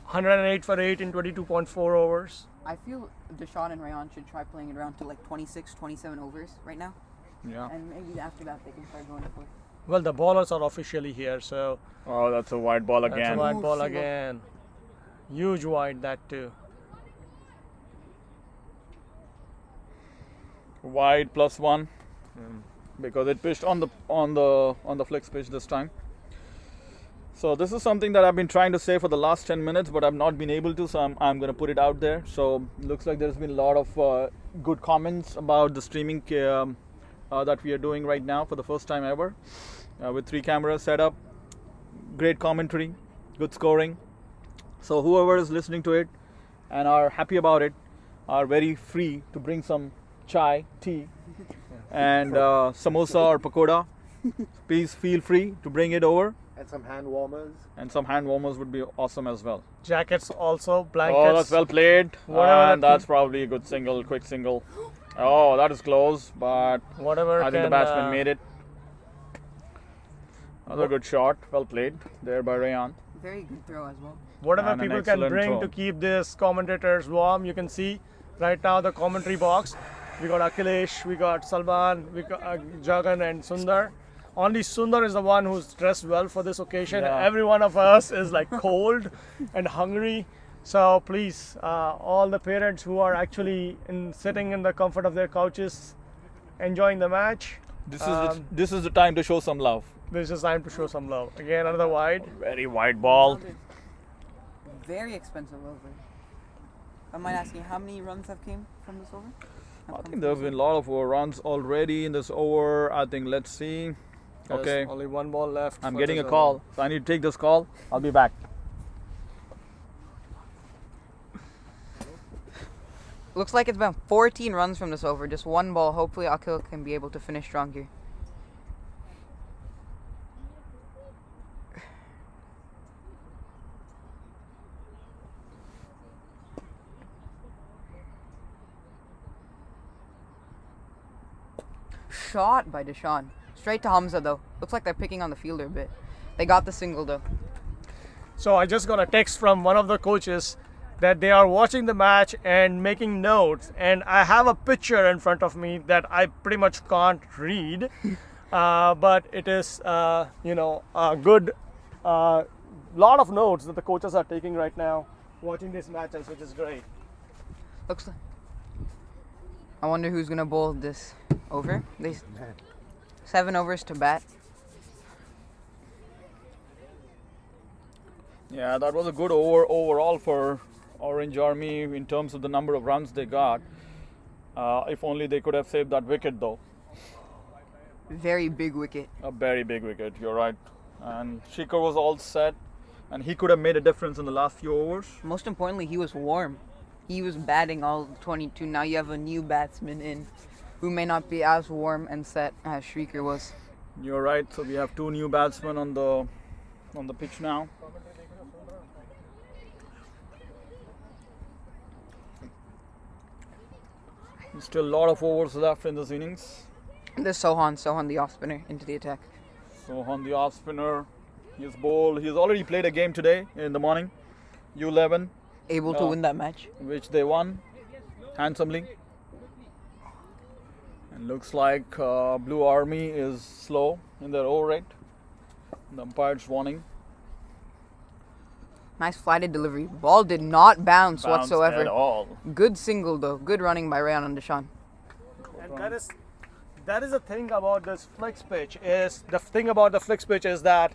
108 for 8 in 22.4 overs. I feel Deshaun and Rayan should try playing it around to like 26, 27 overs right now. Yeah. And maybe after that they can start going for. Well, the bowlers are officially here, so Oh, that's a wide ball that's a again. wide ball Ooh, again. Huge wide, that too. Wide +1 because it pitched on the flex pitch this time. So this is something that I've been trying to say for the last 10 minutes, but I've not been able to. So I'm going to put it out there. So looks like there's been a lot of good comments about the streaming that we are doing right now for the first time ever, with 3 cameras set up. Great commentary, good scoring. So whoever is listening to it and are happy about it are very free to bring some chai, tea, and samosa or pakoda. Please feel free to bring it over And some hand warmers. And some hand warmers would be awesome as well. Jackets also, blankets. Oh, that's well played. Whatever And that's probably a good single, quick single. Oh, that is close, but Whatever I think the can, batsman made it. Another good shot, well played there by Rayan. Very good throw as well. Whatever And an people can excellent bring throw. to keep this commentators warm. You can see right now the commentary box. We got Akhilesh, we got Salman, we got Jagan and Sundar. Only Sundar is the one who's dressed well for this occasion. Yeah. Every one of us is like cold and hungry. So please, all the parents who are actually sitting in the comfort of their couches, enjoying the match, This is the time to show some love. this is time to show some love. Again, another wide. Very wide ball. Very expensive over. I might ask you, how many runs have came from this over? I think there have been a lot of runs already in this over. I think, let's see. There's Okay, only one ball left. I'm for getting a this call. over. So I need to take this call. I'll be back. Looks like it's been 14 runs from this over. Just one ball. Hopefully Akhil can be able to finish strong here. Shot by Deshaun. Straight to Hamza though. Looks like they're picking on the fielder a bit. They got the single though. So I just got a text from one of the coaches that they are watching the match and making notes, and I have a picture in front of me that I pretty much can't read, but it is a good lot of notes that the coaches are taking right now watching these matches, which is great. Looks like. I wonder who's gonna bowl this over. 7 overs to bat. Yeah, that was a good over overall for Orange Army in terms of the number of runs they got. If only they could have saved that wicket though. Very big wicket. A very big wicket, you're right. And Shikhar was all set, and he could have made a difference in the last few overs. Most importantly, he was warm. He was batting all 22. Now you have a new batsman in who may not be as warm and set as Shrieker was. You're right. So we have two new batsmen on the pitch now. Still a lot of overs left in this innings. There's Sohan the off spinner into the attack. So on the off spinner, he's bowled. He's already played a game today in the morning, U11, Able to win that match. which they won handsomely. And looks like Blue Army is slow in their over rate. The umpire's warning. Nice flighted delivery. Ball did not bounce Bounce whatsoever. at all. Good single though. Good running by Rayan and Deshaun. And that is the thing about this flex pitch is that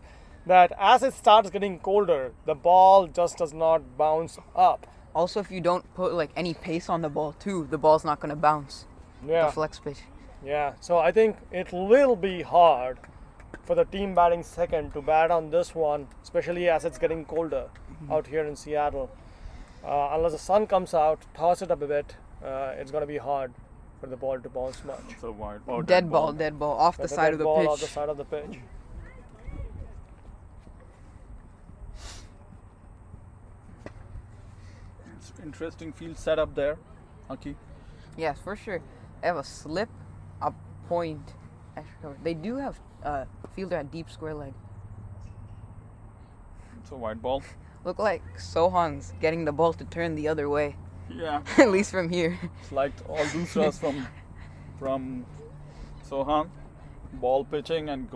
as it starts getting colder, the ball just does not bounce up. Also, if you don't put like any pace on the ball too, the ball's not gonna bounce. Yeah. The flex pitch. Yeah, so I think it will be hard for the team batting second to bat on this one, especially as it's getting colder out here in Seattle. Unless the sun comes out, toss it up a bit, it's going to be hard for the ball to bounce much. So wide. Dead ball off the That's a side dead of the ball pitch. off the side of the pitch. It's interesting field setup there, Aki. Yes, for sure. They have a slip, a point, extra cover. They do have fielder at deep square leg. It's a wide ball. Look like Sohan's getting the ball to turn the other way, Yeah. at least from here. It's like all dusras from Sohan. Ball pitching and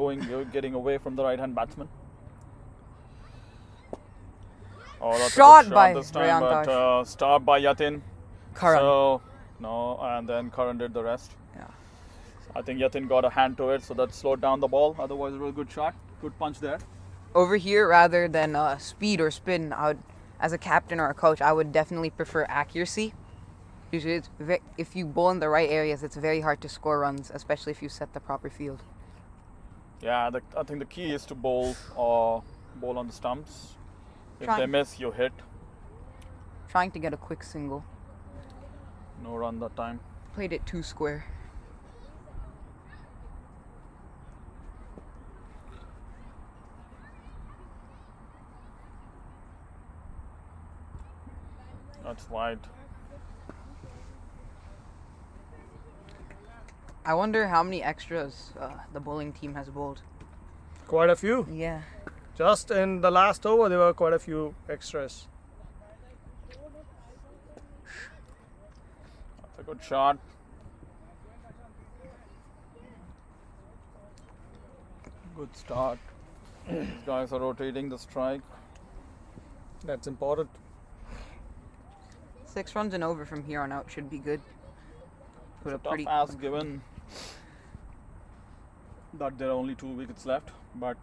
getting away from the right hand batsman. Oh, that's Shot a good by shot this time, Rayan but stopped by Yatin. Karan. So no, and then Karan did the rest. Yeah. I think Yatin got a hand to it, so that slowed down the ball. Otherwise, a real good shot, good punch there. Over here, rather than speed or spin, as a captain or a coach, I would definitely prefer accuracy. Usually, if you bowl in the right areas, it's very hard to score runs, especially if you set the proper field. Yeah, I think the key is to bowl on the stumps. If Try. they miss, you hit. Trying to get a quick single. No run that time. Played it 2 square. That's wide. I wonder how many extras the bowling team has bowled. Quite a few. Yeah. Just in the last over, there were quite a few extras. That's a good shot. Good start. These guys are rotating the strike. That's important. 6 runs and over from here on out should be good. Put a Tough pretty ask given that there are only 2 wickets left, but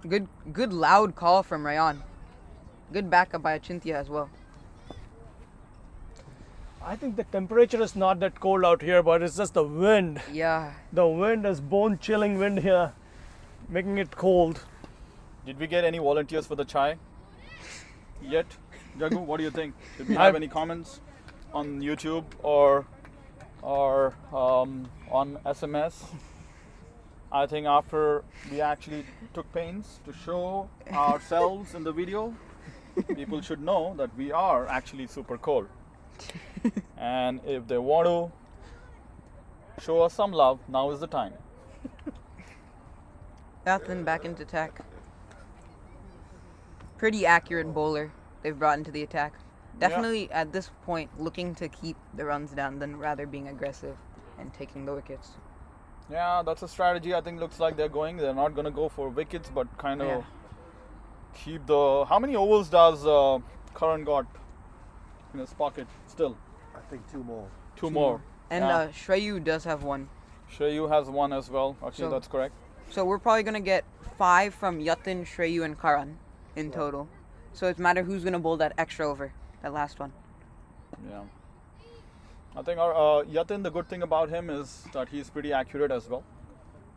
good loud call from Rayan. Good backup by Achintya as well. I think the temperature is not that cold out here, but it's just the wind. Yeah. The wind is bone-chilling wind here, making it cold. did we get any volunteers for the chai yet? Jagu, what do you think? Did we have any comments on YouTube or on SMS? I think after we actually took pains to show ourselves in the video, people should know that we are actually super cold. And if they want to show us some love, now is the time. Athlin back into attack. Pretty accurate bowler they've brought into the attack. Definitely at this point looking to keep the runs down than rather being aggressive and taking the wickets. Yeah, that's a strategy I think looks like they're going. They're not going to go for wickets, but kind of Yeah. keep the... How many overs does Karan got in his pocket still? I think 2 more. Two more. And Yeah. Shreyu does have one. Shreyu has one as well. Actually, So- that's correct. So we're probably going to get 5 from Yatin, Shreyu, and Karan in total. So it's a matter who's going to bowl that extra over, that last one. Yeah. I think our Yatin, the good thing about him is that he's pretty accurate as well.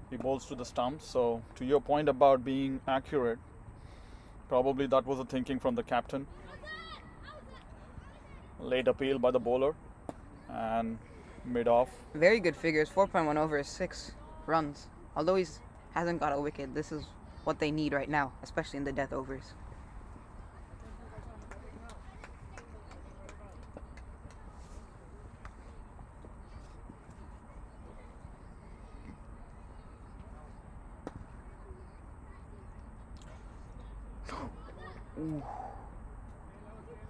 He bowls to the stumps. So to your point about being accurate, probably that was the thinking from the captain. Late appeal by the bowler and mid off. Very good figures. 4.1 over is 6 runs. Although he hasn't got a wicket, this is what they need right now, especially in the death overs. Ooh.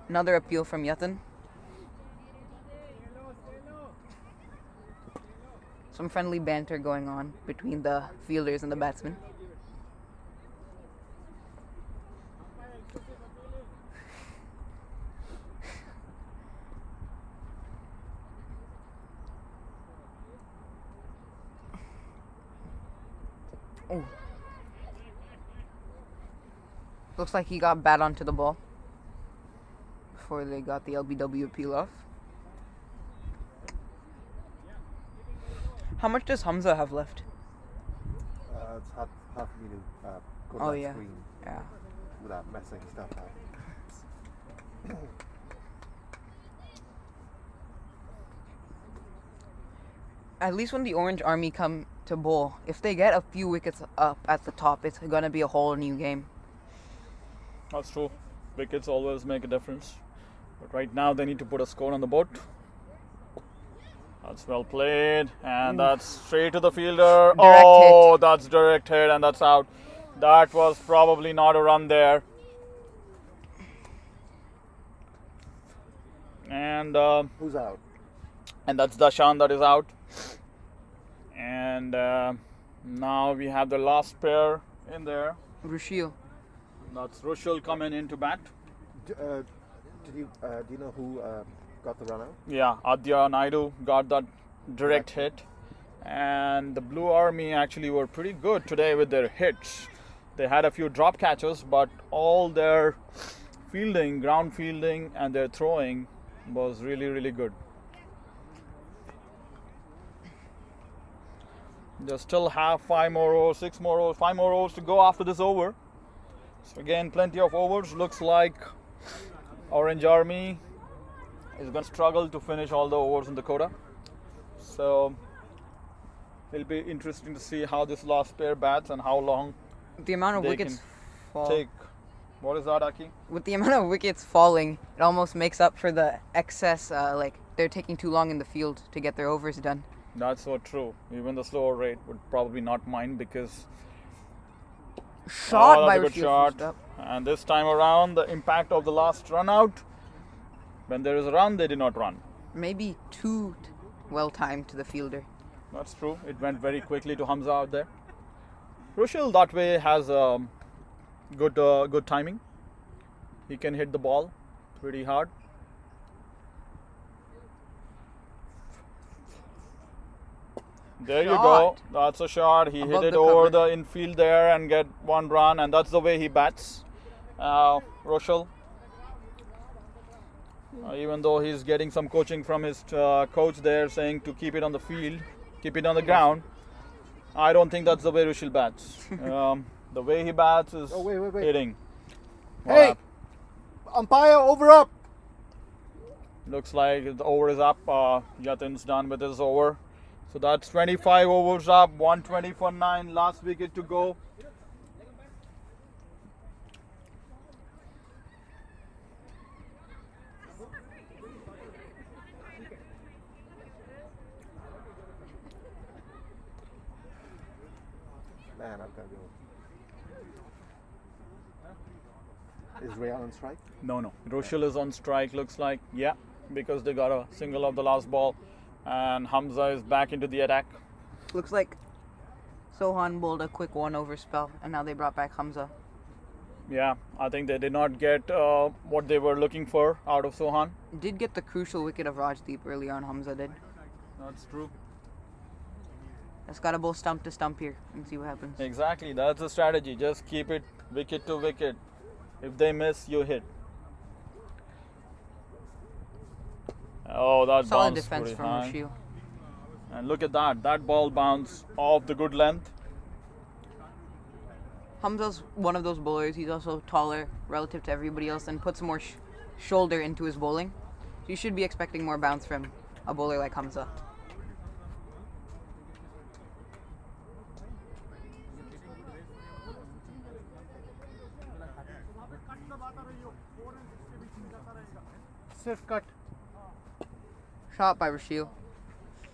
Another appeal from Yatin. Some friendly banter going on between the fielders and the batsmen. Oh. Looks like he got bat onto the ball before they got the LBW appeal off. How much does Hamza have left? It's hard for me to go to Oh, that yeah. screen Yeah. without messing stuff up. At least when the Orange Army come to bowl, if they get a few wickets up at the top, it's gonna be a whole new game. That's true. Wickets always make a difference. But right now they need to put a score on the board. That's well played. And that's straight to the fielder. Direct That's direct hit and that's out. That was probably not a run there. And Who's out? that's Dashan that is out. And now we have the last pair in there. Rushil. That's Rushil coming in to bat. Do you know who got the run out? Yeah, Adya Naidu got that direct hit. And the Blue Army actually were pretty good today with their hits. They had a few drop catches, but all their fielding, ground fielding, and their throwing was really, really good. They still have 5 more overs, 6 more overs, 5 more overs to go after this over. So again, plenty of overs. Looks like Orange Army is going to struggle to finish all the overs in the quota. So it'll be interesting to see how this last pair bats and how long The amount of they wickets can fall. take. What is that, Aki? With the amount of wickets falling, it almost makes up for the excess, like they're taking too long in the field to get their overs done. That's so true. Even the slower rate would probably not mind because Shot that's by a good Rashid shot. first up. And this time around, the impact of the last run out. When there is a run, they did not run. Maybe too well timed to the fielder. That's true. It went very quickly to Hamza out there. Rushil that way has good timing. He can hit the ball pretty hard. There you go. Shot. That's a shot. He Above hit it the over cover. the infield there and get one run, and that's the way he bats. Rushil. Even though he's getting some coaching from his coach there saying to keep it on the field, keep it on the ground, I don't think that's the way Rushil bats. The way he bats is Oh, wait. hitting. Hey! Umpire, over up! Looks like the over is up. Yatin's done with his over. So that's 25 overs up, 120 for 9, last wicket to go. Man, I've got to go. Is Rayan on strike? No. Rushil is on strike, looks like. Yeah, because they got a single of the last ball. And Hamza is back into the attack. Looks like Sohan bowled a quick 1-over spell, and now they brought back Hamza. Yeah, I think they did not get what they were looking for out of Sohan. Did get the crucial wicket of Rajdeep early on, Hamza did. That's true. Just gotta bowl stump to stump here and see what happens. Exactly, that's the strategy. Just keep it wicket to wicket. If they miss, you hit. Oh, that Solid bounced defense pretty from high. Rashil. And look at that. That ball bounced off the good length. Hamza's one of those bowlers. He's also taller relative to everybody else and puts more shoulder into his bowling. So you should be expecting more bounce from a bowler like Hamza. Swift cut. Shot by Rashil.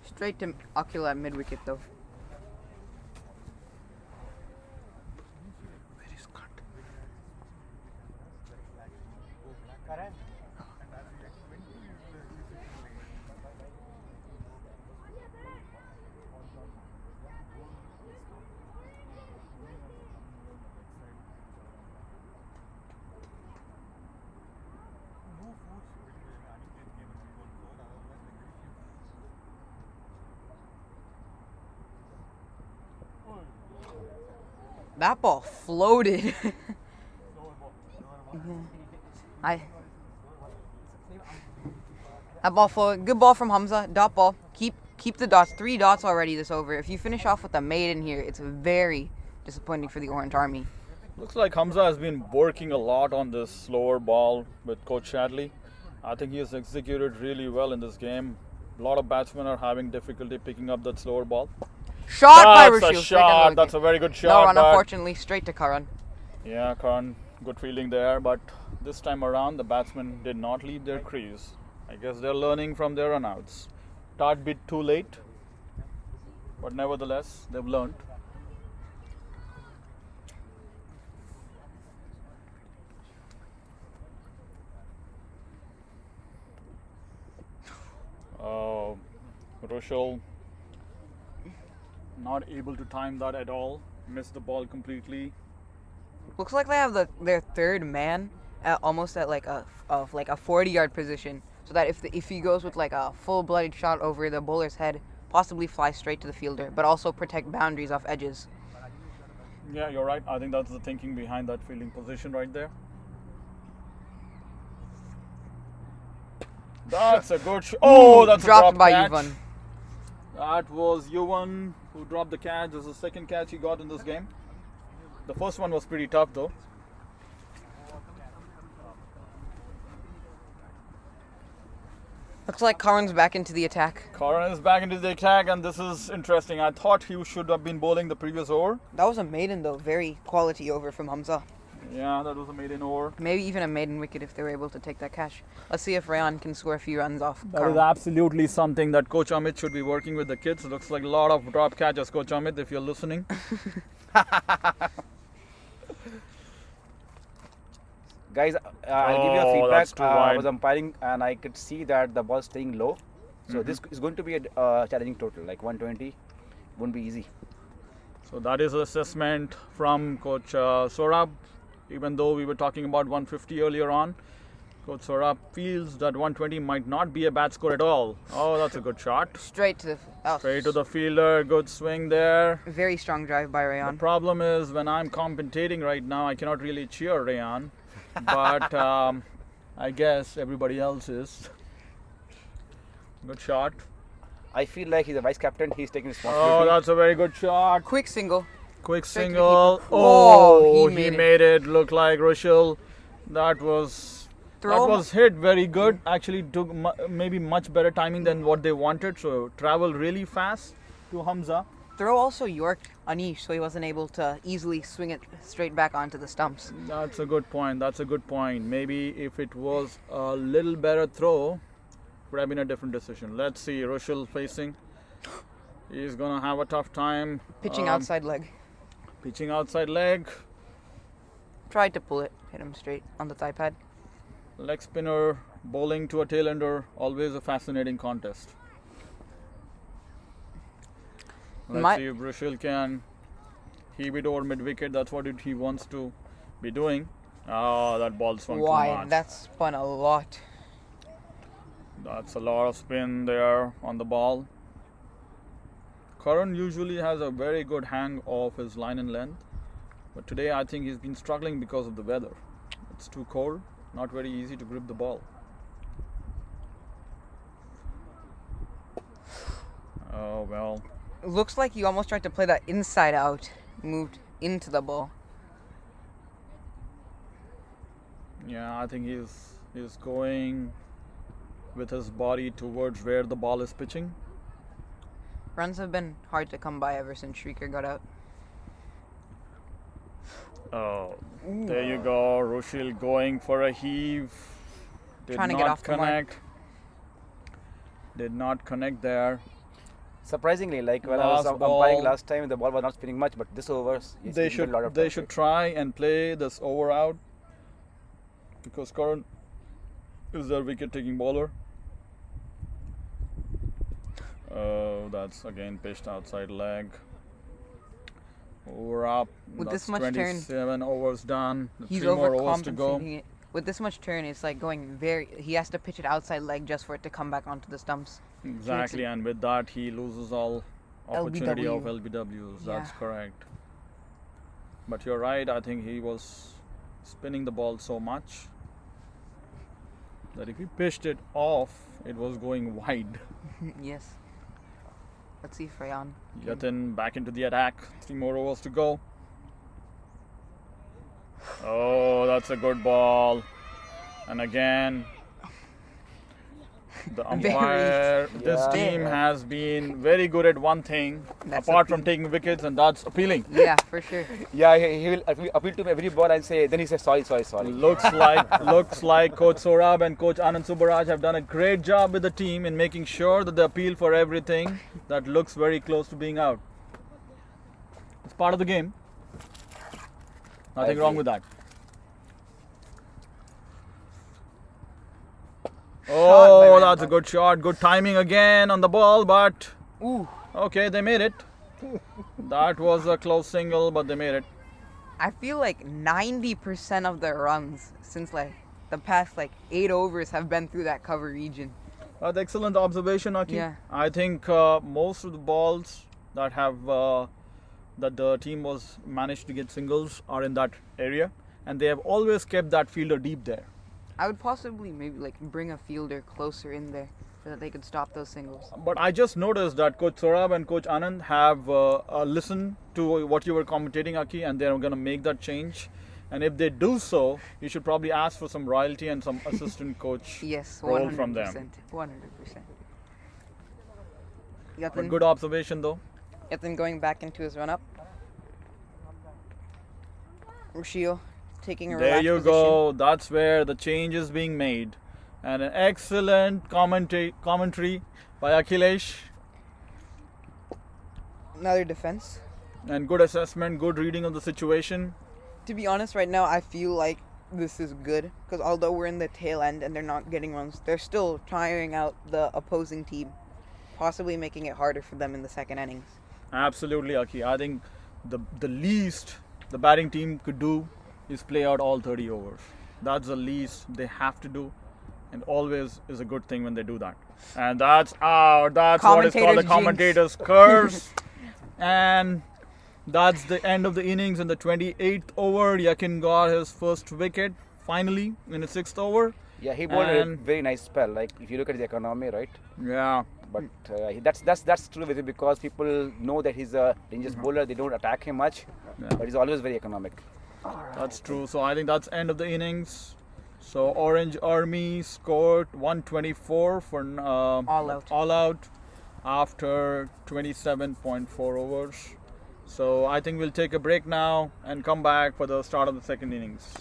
Straight to Akil at mid-wicket though. That ball floated. That ball floated. Good ball from Hamza. Dot ball. Keep the dots. 3 dots already this over. If you finish off with a maiden here, it's very disappointing for the Orange Army. Looks like Hamza has been working a lot on this slower ball with Coach Shadley. I think he has executed really well in this game. A lot of batsmen are having difficulty picking up that slower ball. Shot by That's Rashil. a Straight shot. down the That's a wicket. very good No shot. run, but unfortunately. Straight to Karan. yeah, Karan, good fielding there. But this time around, the batsmen did not leave their crease. I guess they're learning from their runouts. Tad bit too late, but nevertheless, they've learned. Rushil not able to time that at all. Missed the ball completely. Looks like they have their third man almost at like a 40-yard position, so that if he goes with like a full-blooded shot over the bowler's head, possibly fly straight to the fielder, but also protect boundaries off edges. Yeah, you're right. I think that's the thinking behind that fielding position right there. That's a good shot. Oh, that's Dropped a drop by catch. Yuvan. That was Yuvan who dropped the catch. This is the second catch he got in this game. The first one was pretty tough though. Looks like Karan's back into the attack. Karan is back into the attack, and this is interesting. I thought he should have been bowling the previous over. That was a maiden though, very quality over from Hamza. Yeah, that was a maiden over. Maybe even a maiden wicket if they were able to take that catch. Let's see if Rayan can score a few runs off. That is Karl. absolutely something that Coach Amit should be working with the kids. Looks like a lot of drop catches, Coach Amit, if you're listening. Guys, I'll give you a feedback. that's too I wide. was umpiring and I could see that the ball staying low. So this is going to be a challenging total, like 120. Won't be easy. So that is assessment from Coach Sorab. Even though we were talking about 150 earlier on, Coach Sorab feels that 120 might not be a bad score at all. Oh, that's a good shot. Straight to the Straight to the fielder. Good swing there. Very strong drive by The Rayan. problem is when I'm commentating right now, I cannot really cheer Rayan, but I guess everybody else is. Good shot. I feel like he's a vice captain. He's taking Oh, responsibility. that's a very good shot. Quick single. Quick Straight to the single. keeper. Oh, he he made made it look like Rushil. That was Throw. that was hit very good. Actually, took maybe much better timing than what they wanted. So traveled really fast to Hamza. Throw also yorked Anish, so he wasn't able to easily swing it straight back onto the stumps. That's a good point. That's a good point. Maybe if it was a little better throw, would have been a different decision. Let's see. Rushil facing. He's gonna have a tough time. Pitching outside leg. Pitching outside leg. Tried to pull it, hit him straight on the thigh pad. Leg spinner bowling to a tail ender. Always a fascinating contest. Let's see if Rushil can heave it over mid wicket. That's what he wants to be doing. Oh, that ball swung too Wide. much. That's spun a lot. That's a lot of spin there on the ball. Karan usually has a very good hang of his line and length, but today I think he's been struggling because of the weather. It's too cold, not very easy to grip the ball. Oh well. Looks like he almost tried to play that inside out. Moved into the ball. Yeah, I think he's going with his body towards where the ball is pitching. Runs have been hard to come by ever since Shrikar got out. Oh, there you go. Rushil going for a heave. Did Trying to not get off the mark. connect. Did not connect there. Surprisingly, like when I was Last umpiring ball. last time, the ball was not spinning much, but this over, he's They given a lot should of they time. should try and play this over out because Karan is their wicket taking bowler. Oh, that's again pitched outside leg. Over up. With That's this much turn, 27 overs done. He's 3 more overs to go. overcompensating it. With this much turn, it's like going very. He has to pitch it outside leg just for it to come back onto the stumps. Exactly, and with that he loses all opportunity of LBW. LBWs. That's Yeah. correct. But you're right. I think he was spinning the ball so much that if he pitched it off, it was going wide. Yes. Let's see if Rayan. Yatin back into the attack. 3 more overs to go. Oh, that's a good ball. And again, the umpire. This Yeah. team has been very good at one thing, That's apart from appeal. taking wickets, and that's appealing. Yeah, for sure. Yeah, he will appeal to every ball and say, then he says sorry. Looks like Coach Sorab and Coach Anand Subbaraj have done a great job with the team in making sure that they appeal for everything that looks very close to being out. It's part of the game. Nothing wrong agree. with that. Oh, that's a good shot. Good timing again on the ball, but Ooh. okay, they made it. That was a close single, but they made it. I feel like 90% of the runs since like the past like 8 overs have been through that cover region. That's excellent observation, Aki. Yeah. I think most of the balls that have that the team was managed to get singles are in that area, and they have always kept that fielder deep there. I would possibly maybe like bring a fielder closer in there so that they could stop those singles. But I just noticed that Coach Sorab and Coach Anand have listened to what you were commentating, Aki, and they're going to make that change. And if they do so, you should probably ask for some royalty and some assistant coach Yes, role 100%. from them. 100%. But Yatin, good observation, though. Yatin going back into his run up. Rushio taking a There relaxed you position. go. That's where the change is being made. And an excellent commentary by Akhilesh. Another defense. And good assessment, good reading of the situation. To be honest, right now I feel like this is good because although we're in the tail end and they're not getting runs, they're still tiring out the opposing team, possibly making it harder for them in the second innings. Absolutely, Aki. I think the least the batting team could do is play out all 30 overs. That's the least they have to do, and always is a good thing when they do that. And that's out. That's what is called the Commentator's commentator's curse. And that's the end of the innings. In the 28th over, Yakin got his first wicket finally in the 6th over. Yeah, he bowled a And- very nice spell. Like if you look at the economy, right? Yeah. But that's true with him because people know that he's a dangerous bowler. They don't attack him much, but he's always very economic. That's true. So I think that's end of the innings. So Orange Army scored 124 for all out after 27.4 overs. So I think we'll take a break now and come back for the start of the second innings.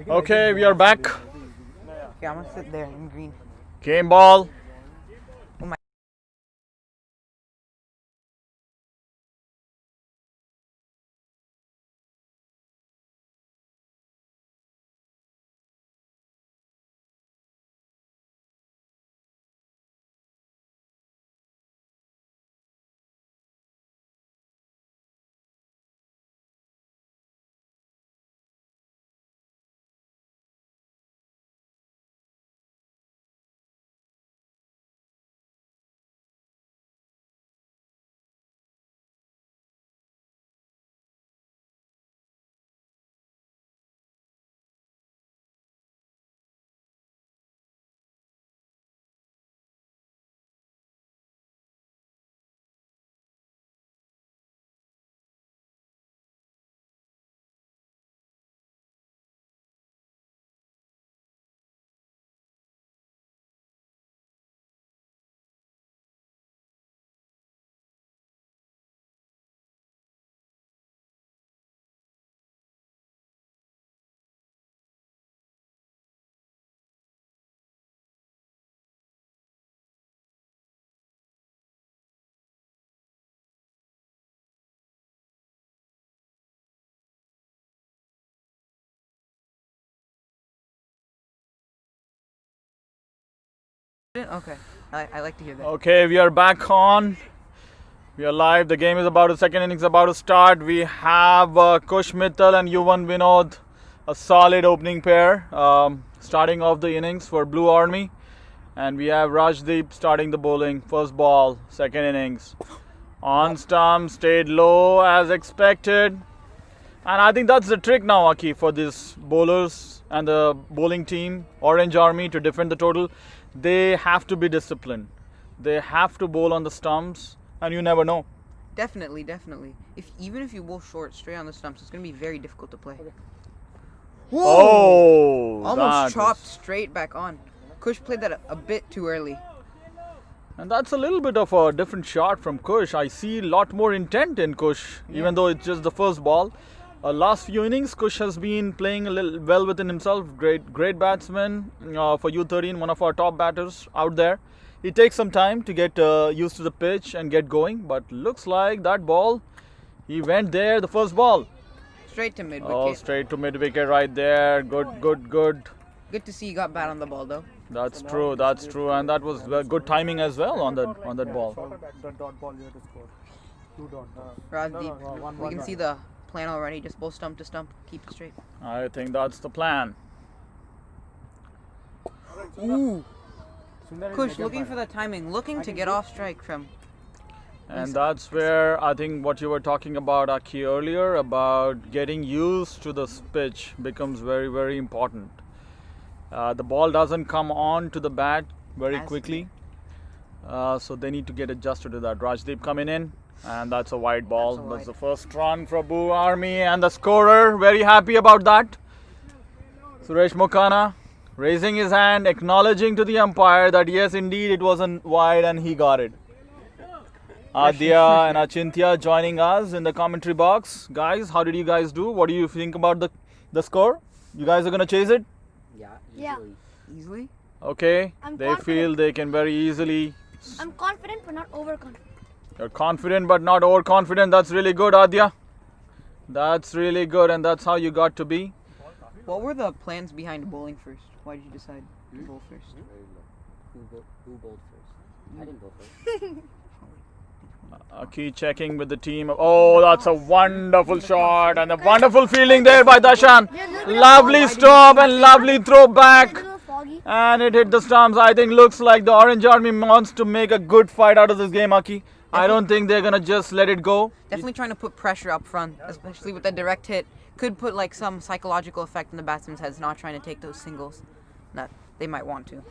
Okay, we are back. Okay, I'm gonna sit there in green. Game ball. Okay, I like to hear that. Okay, we are back on. We are live. The game is about to, second innings about to start. We have Kush Mittal and Yuvan Vinod, a solid opening pair, starting off the innings for Blue Army. And we have Rajdeep starting the bowling. First ball, second innings. On stump, stayed low as expected. And I think that's the trick now, Aki, for these bowlers and the bowling team, Orange Army, to defend the total. They have to be disciplined. They have to bowl on the stumps, and you never know. Definitely. Even if you bowl short, straight on the stumps, it's gonna be very difficult to play. Oh, Almost that chopped was- straight back on. Kush played that a bit too early. And that's a little bit of a different shot from Kush. I see a lot more intent in Kush, even though it's just the first ball. Last few innings, Kush has been playing a little well within himself. Great batsman for U13, one of our top batters out there. It takes some time to get used to the pitch and get going, but looks like that ball, he went there, the first ball. Straight to mid wicket. Oh, straight to mid wicket right there. Good. Good to see he got bat on the ball though. That's true, and that was good timing as well on that ball. The dot ball you have to score. 2 dot. Rajdeep, we can see the plan already. Just bowl stump to stump, keep it straight. I think that's the plan. Ooh. Kush looking for the timing, looking to get off strike from. And that's where I think what you were talking about, Aki, earlier, about getting used to this pitch becomes very, very important. The ball doesn't come on to the bat very quickly. So they need to get adjusted to that. Rajdeep coming in, and that's a wide ball. That's the first run for Blue Army, and the scorer very happy about that. Suresh Mokana raising his hand, acknowledging to the umpire that yes, indeed, it wasn't wide, and he got it. Adya and Achintya joining us in the commentary box. Guys, how did you guys do? What do you think about the score? You guys are going to chase it? Yeah. Easily? Okay. I'm They confident. feel they can very easily. I'm confident but not overconfident. You're confident but not overconfident. That's really good, Adya. That's really good, and that's how you got to be. What were the plans behind bowling first? Why did you decide to bowl first? Who bowled first? I didn't bowl first. Aki checking with the team. Oh, that's a wonderful shot and a wonderful feeling there by Dashan. Lovely stop and lovely throw back. It's a little foggy. And it hit the stumps. I think looks like the Orange Army wants to make a good fight out of this game, Aki. I don't think they're gonna just let it go. Definitely trying to put pressure up front, especially with the direct hit. Could put like some psychological effect in the batsman's heads, not trying to take those singles that they might want to.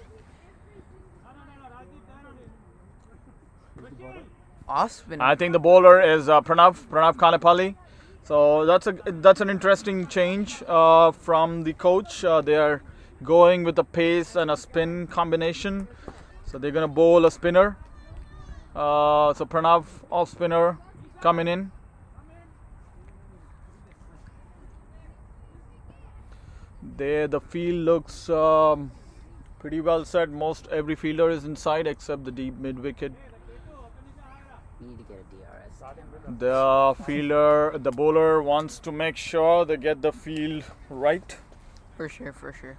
Off spin. I think the bowler is Pranav Kanapalli. So that's an interesting change from the coach. They are going with a pace and a spin combination. So they're gonna bowl a spinner. So Pranav off spinner coming in. The field looks pretty well set. Most every fielder is inside except the deep mid wicket. Need to get a DRS. The bowler wants to make sure they get the field right. For sure, for sure.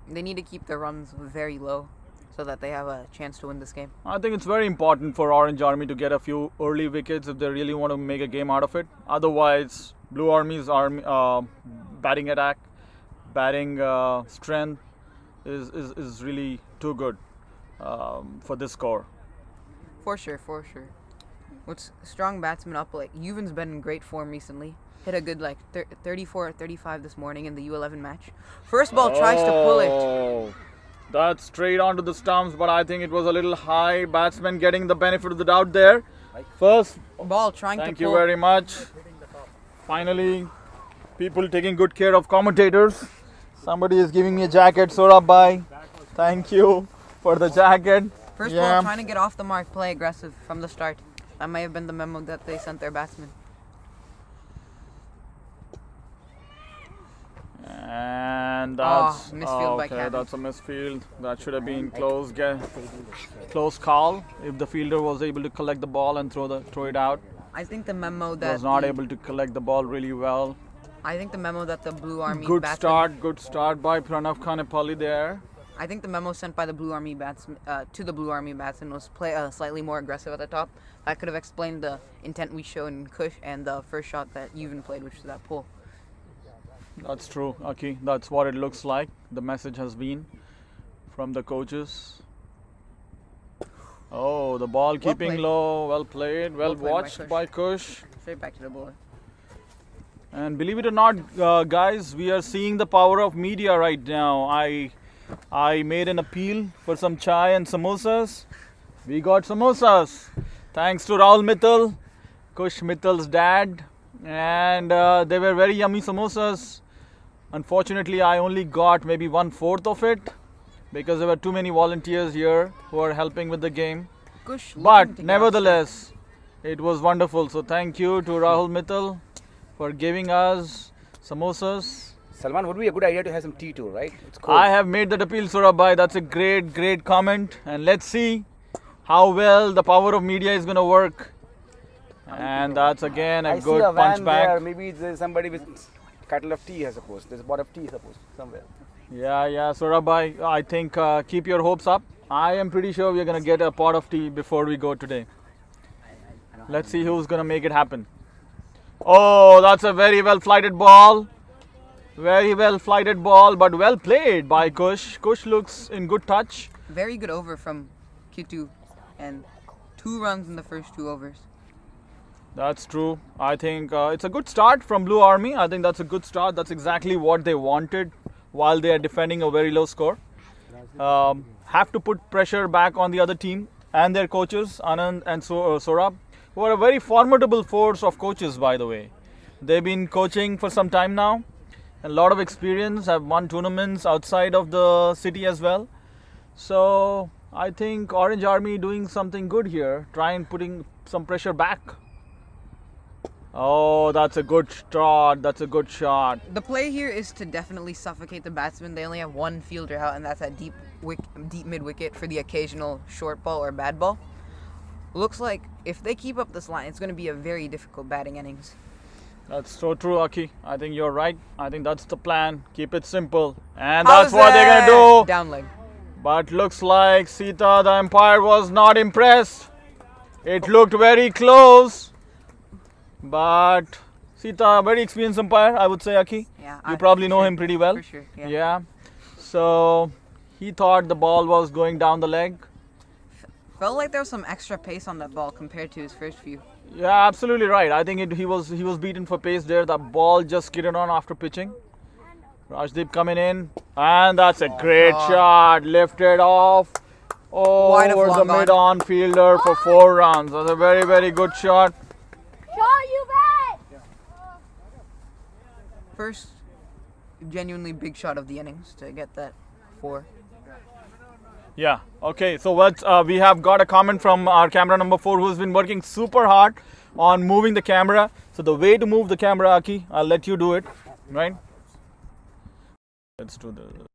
They need to keep their runs very low so that they have a chance to win this game. I think it's very important for Orange Army to get a few early wickets if they really want to make a game out of it. Otherwise, Blue Army's batting attack, batting strength is really too good for this score. For sure, for sure. With strong batsmen up, like Yuvan's been in great form recently. Hit a good 34 or 35 this morning in the U11 match. First ball tries to pull it. Oh, that's straight onto the stumps, but I think it was a little high. Batsman getting the benefit of the doubt there. First Ball trying to pull. Thank you very much. Finally, people taking good care of commentators. Somebody is giving me a jacket, Saurabh bhai. Thank you for the jacket. First ball trying to get off the mark, play aggressive from the start. That may have been the memo that they sent their batsmen. And that's misfield by okay. Cabin. That's a misfield. That should have been close call. If the fielder was able to collect the ball and throw it out, I think the memo he that was not able to collect the ball really well. I think the memo that the Blue Army Good batsmen, start by Pranav Khanapalli there. I think the memo sent by the Blue Army batsman to the Blue Army batsman was play slightly more aggressive at the top. That could have explained the intent we showed in Kush and the first shot that Yuvan played, which was that pull. That's true, Aki. That's what it looks like. The message has been from the coaches. Oh, the ball keeping played. low. Well played. Well Well played by watched Kush. by Kush. Straight back to the bowler. And believe it or not, guys, we are seeing the power of media right now. I made an appeal for some chai and samosas. We got samosas. Thanks to Rahul Mittal, Kush Mittal's dad. And they were very yummy samosas. Unfortunately, I only got maybe 1/4 of it because there were too many volunteers here who are helping with the game. Kush looking to But get nevertheless, it was wonderful. So thank you to Rahul Mittal for giving us samosas. Salman, would be a good idea to have some tea too, right? It's cold. I have made that appeal, Saurabh bhai. That's a great comment. And let's see how well the power of media is going to work. And that's again a I see good a punch van back. there. Maybe there's somebody with kettle of tea, I suppose. There's a pot of tea, suppose, somewhere. Yeah, Saurabh bhai. I think keep your hopes up. I am pretty sure we're going to get a pot of tea before we go today. Let's see who's going to make it happen. Oh, that's a very well flighted ball. Very well flighted ball, but well played by Kush. Kush looks in good touch. Very good over from Kitu and 2 runs in the first 2 overs. That's true. I think it's a good start from Blue Army. I think that's a good start. That's exactly what they wanted while they are defending a very low score. Have to put pressure back on the other team and their coaches, Anand and Saurabh, who are a very formidable force of coaches, by the way. They've been coaching for some time now. A lot of experience, have won tournaments outside of the city as well. So I think Orange Army doing something good here, trying putting some pressure back. Oh, that's a good shot. That's a good shot. The play here is to definitely suffocate the batsman. They only have 1 fielder out, and that's at deep mid wicket for the occasional short ball or bad ball. Looks like if they keep up this line, it's going to be a very difficult batting innings. That's so true, Aki. I think you're right. I think that's the plan. Keep it simple. And that's what they're going to do. Down leg. But looks like Sita, the umpire, was not impressed. It looked very close. But Sita, very experienced umpire, I would say, Aki. Yeah, You probably know him pretty well. For sure, yeah. Yeah. So he thought the ball was going down the leg. Felt like there was some extra pace on that ball compared to his first few. Yeah, absolutely right. I think he was beaten for pace there. The ball just skidded on after pitching. Rajdeep coming in, and that's a great shot. Lifted off Wide of over the long on. mid-on fielder for 4 runs. That's a very good shot. First genuinely big shot of the innings to get that 4. Yeah. Okay. So we have got a comment from our camera number 4, who's been working super hard on moving the camera. So the way to move the camera, Aki, I'll let you do it. Right. Let's do the.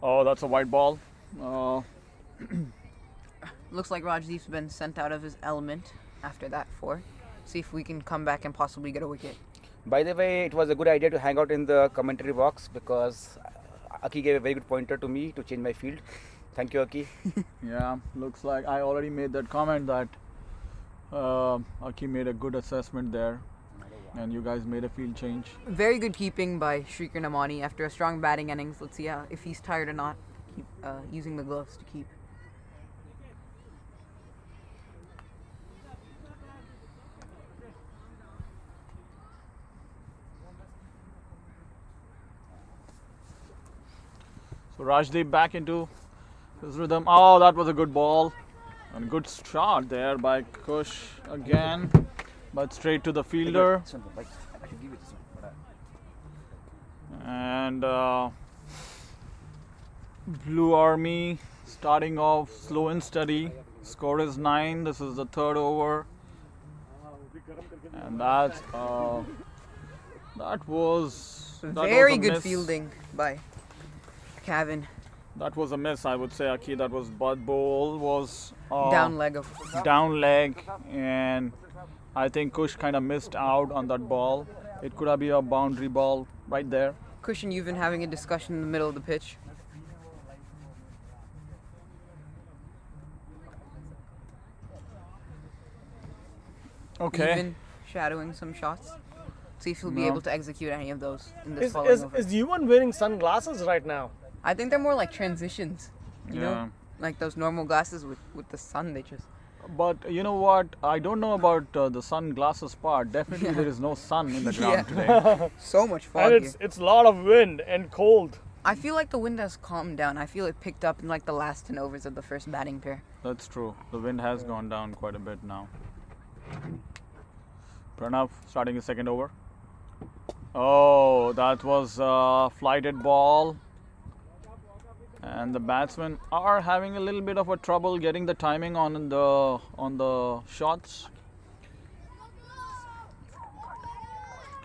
Oh, that's a white ball. Looks like Rajdeep's been sent out of his element after that 4. See if we can come back and possibly get a wicket. By the way, it was a good idea to hang out in the commentary box because Aki gave a very good pointer to me to change my field. Thank you, Aki. Yeah, looks like I already made that comment that Aki made a good assessment there, and you guys made a field change. Very good keeping by Shrikar Namani after a strong batting innings. Let's see if he's tired or not. Keep using the gloves to keep. So Rajdeep back into his rhythm. Oh, that was a good ball. And good shot there by Kush again. But straight to the fielder. And Blue Army starting off slow and steady. Score is 9. This is the 3rd over. And that was Very a good miss. fielding by Kevin. That was a miss, I would say, Aki. That was Bud Bowl was Down leg of. down leg, and I think Kush kind of missed out on that ball. It could have been a boundary ball right there. Cushion, you've been having a discussion in the middle of the pitch. Okay. Even shadowing some shots. See if he'll be No. able to execute any of those in this Is, following is, over. is Yuvan wearing sunglasses right now? I think they're more like transitions. You Yeah. know? Like those normal glasses with the sun, they just. But you know what? I don't know about the sunglasses part. Definitely there is no sun in the ground today. So much fog And here. it's a lot of wind and cold. I feel like the wind has calmed down. I feel it picked up in like the last 10 overs of the first batting pair. That's true. The wind has gone down quite a bit now. Pranav starting his 2nd over. Oh, that was a flighted ball. And the batsmen are having a little bit of a trouble getting the timing on the shots.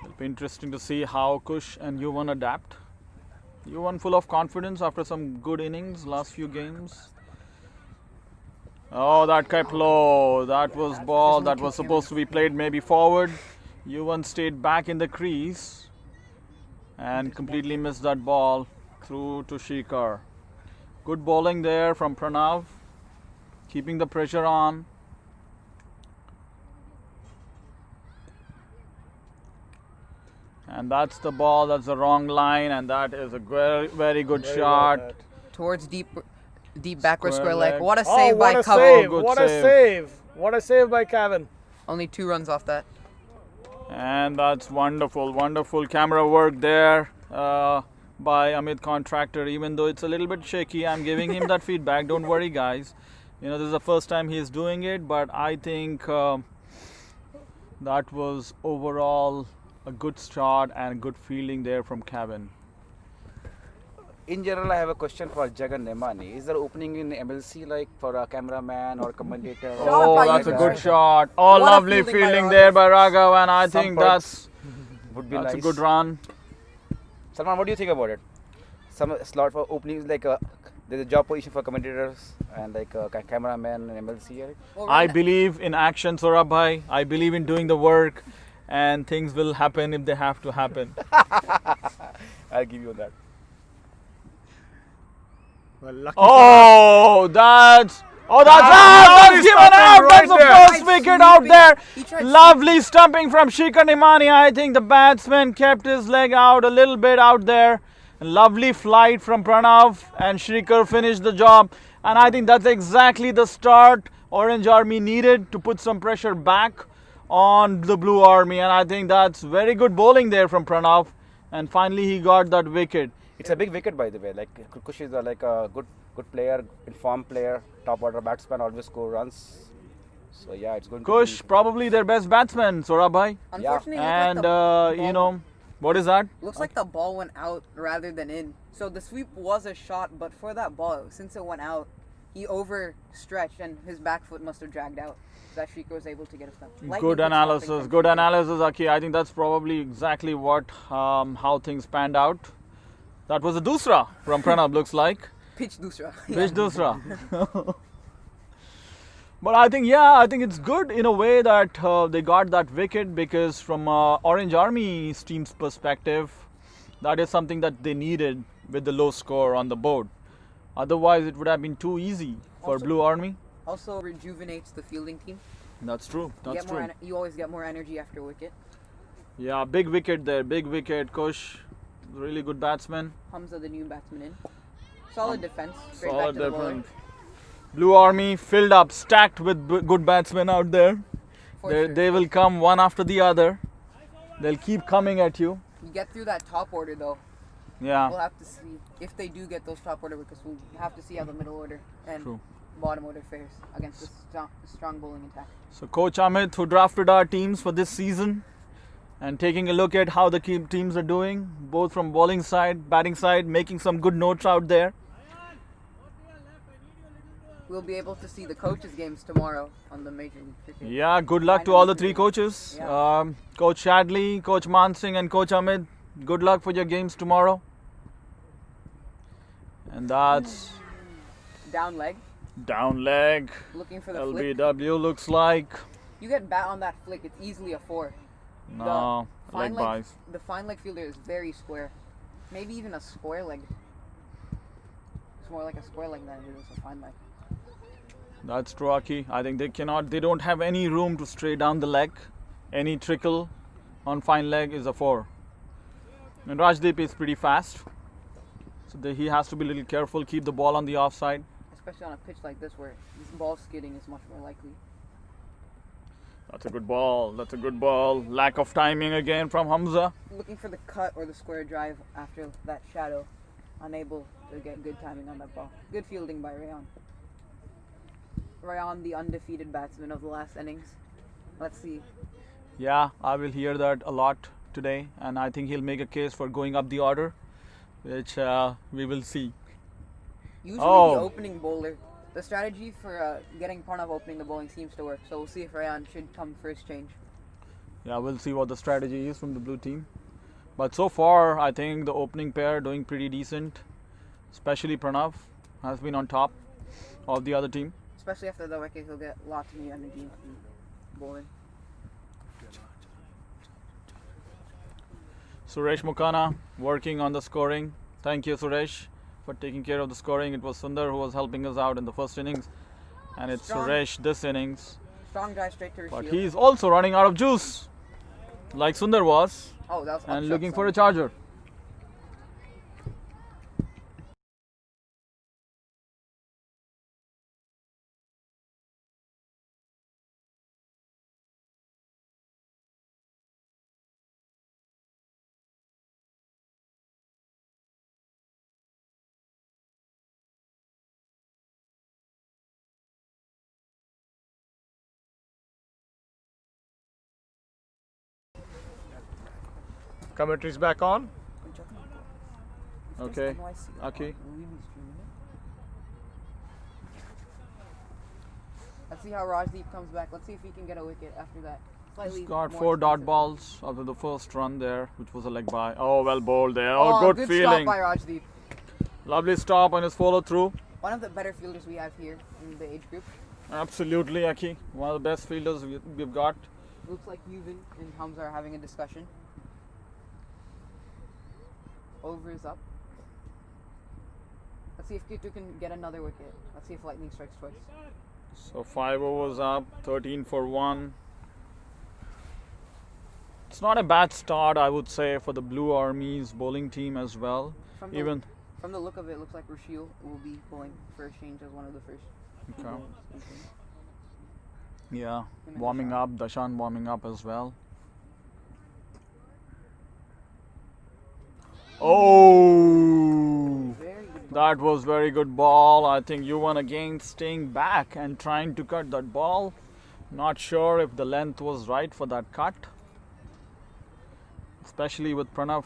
It'll be interesting to see how Kush and Yuvan adapt. Yuvan full of confidence after some good innings last few games. Oh, that kept low. That was ball that was supposed to be played maybe forward. Yuvan stayed back in the crease and completely missed that ball through to Shikhar. Good bowling there from Pranav, keeping the pressure on. And that's the ball, that's the wrong line, and that is a very, very good shot. Towards deep backward Square square leg. leg. What a Oh, save what by a Cover. save! Good What save. a save! What a save by Kevin. Only 2 runs off that. And that's wonderful, wonderful camera work there by Amit Contractor. Even though it's a little bit shaky, I'm giving him that feedback. Don't worry, guys. You know, this is the first time he's doing it, but I think that was overall a good start and good fielding there from Kevin. In general, I have a question for Jagan Nemani. Is there opening in MLC like for a cameraman or commentator? Oh, by that's you a guys. good shot. Oh, What a lovely fielding by fielding there by Raghav, and I Some think perks would be that's nice. a good run. Salman, what do you think about it? Some slot for openings like there's a job position for commentators and like a cameraman and MLC. Right? Well, I right believe in action, Saurabh bhai. I believe in doing the work, and things will happen if they have to happen. I'll give you that. Well, lucky That's given out. right That's the there. first wicket out there. He tried Lovely stumping from Shikhar Nimani. I think the batsman kept his leg out a little bit out there. Lovely flight from Pranav, and Shikhar finished the job. And I think that's exactly the start Orange Army needed to put some pressure back on the Blue Army. And I think that's very good bowling there from Pranav. And finally he got that wicket. It's a big wicket, by the way. Like Kush is like a good player, informed player, top order batsman, always score runs. So yeah, it's going Kush, to be. probably their best batsman, Saurabh bhai. Unfortunately, it looked And like the you ball- know, what is that? looks like the ball went out rather than in. So the sweep was a shot, but for that ball, since it went out, he overstretched and his back foot must have dragged out. So that Shrikar was able to get a stump. Lightning Good quick stopping analysis. from Good Shrikar. analysis, Aki. I think that's probably exactly what how things panned out. That was a dusra from Pranav. Looks like. Pitch dusra. Pitch dusra. But I think it's good in a way that they got that wicket, because from Orange Army's team's perspective, that is something that they needed with the low score on the board. Otherwise, it would have been too easy for Also- Blue Army. Also rejuvenates the fielding team. That's true. You That's get more true. you always get more energy after a wicket. Yeah, big wicket there. Big wicket. Kush, really good batsman. Hamza, the new batsman, in. Solid defense. Straight Solid back to the bowler. defense. Blue Army filled up, stacked with good batsmen out there. For sure. They will come one after the other. They'll keep coming at you. You get through that top order though. Yeah. We'll have to see if they do get those top order, because we'll have to see how the middle order and True. bottom order fares against this strong bowling attack. So Coach Amit, who drafted our teams for this season, and taking a look at how the teams are doing, both from bowling side, batting side, making some good notes out there. We'll be able to see the coaches' games tomorrow on the Major League Cricket. Yeah, good luck to all the three coaches. Yeah. Coach Shadley, Coach Mansingh and Coach Amit, good luck for your games tomorrow. And that's Down leg, down leg. looking for the flick. LBW looks like. You get bat on that flick, it's easily a 4. No, Fine leg leg, buys. the fine leg fielder is very square. Maybe even a square leg. It's more like a square leg than it is a fine leg. That's true, Aki. I think they don't have any room to stray down the leg. Any trickle on fine leg is a 4. And Rajdeep is pretty fast. So he has to be a little careful, keep the ball on the offside. Especially on a pitch like this where this ball skidding is much more likely. That's a good ball. That's a good ball. Lack of timing again from Hamza. Looking for the cut or the square drive after that shadow. Unable to get good timing on that ball. Good fielding by Rayan. Rayan, the undefeated batsman of the last innings. Let's see. Yeah, I will hear that a lot today, and I think he'll make a case for going up the order, which we will see. Usually Oh. the opening bowler, the strategy for getting Pranav opening the bowling seems to work. So we'll see if Rayan should come first change. Yeah, we'll see what the strategy is from the blue team. But so far, I think the opening pair doing pretty decent, especially Pranav has been on top of the other team. Especially after the wicket, he'll get lots of new energy from bowling. Suresh Mukana working on the scoring. Thank you, Suresh, for taking care of the scoring. It was Sundar who was helping us out in the first innings, and it's Strong. Suresh this innings. Strong drive straight to But Rasheed. he's also running out of juice, like Sundar was, Oh, that was and upshot looking for a side. charger. Commentary's back on. Okay, Aki. Let's see how Rajdeep comes back. Let's see if he can get a wicket after that. Slightly He's got more 4 dot expensive. balls after the first run there, which was a leg by. Oh, well bowled there. Oh, Oh, good feeling. stop by Rajdeep. Lovely stop on his follow through. One of the better fielders we have here in the age group. Absolutely, Aki. One of the best fielders we've got. Looks like Yuvin and Hamza are having a discussion. Over is up. Let's see if K2 can get another wicket. Let's see if Lightning strikes twice. So 5 overs up, 13 for 1. It's not a bad start, I would say, for the Blue Army's bowling team as well. From the look of it, looks like Rushiel will be bowling first change as one of the first. two Okay. bowlers, I think. Yeah, Him and warming Dashan. up, Dashan warming up as well. Oh, Very good. that was very good ball. I think Yuvan again staying back and trying to cut that ball. Not sure if the length was right for that cut. Especially with Pranav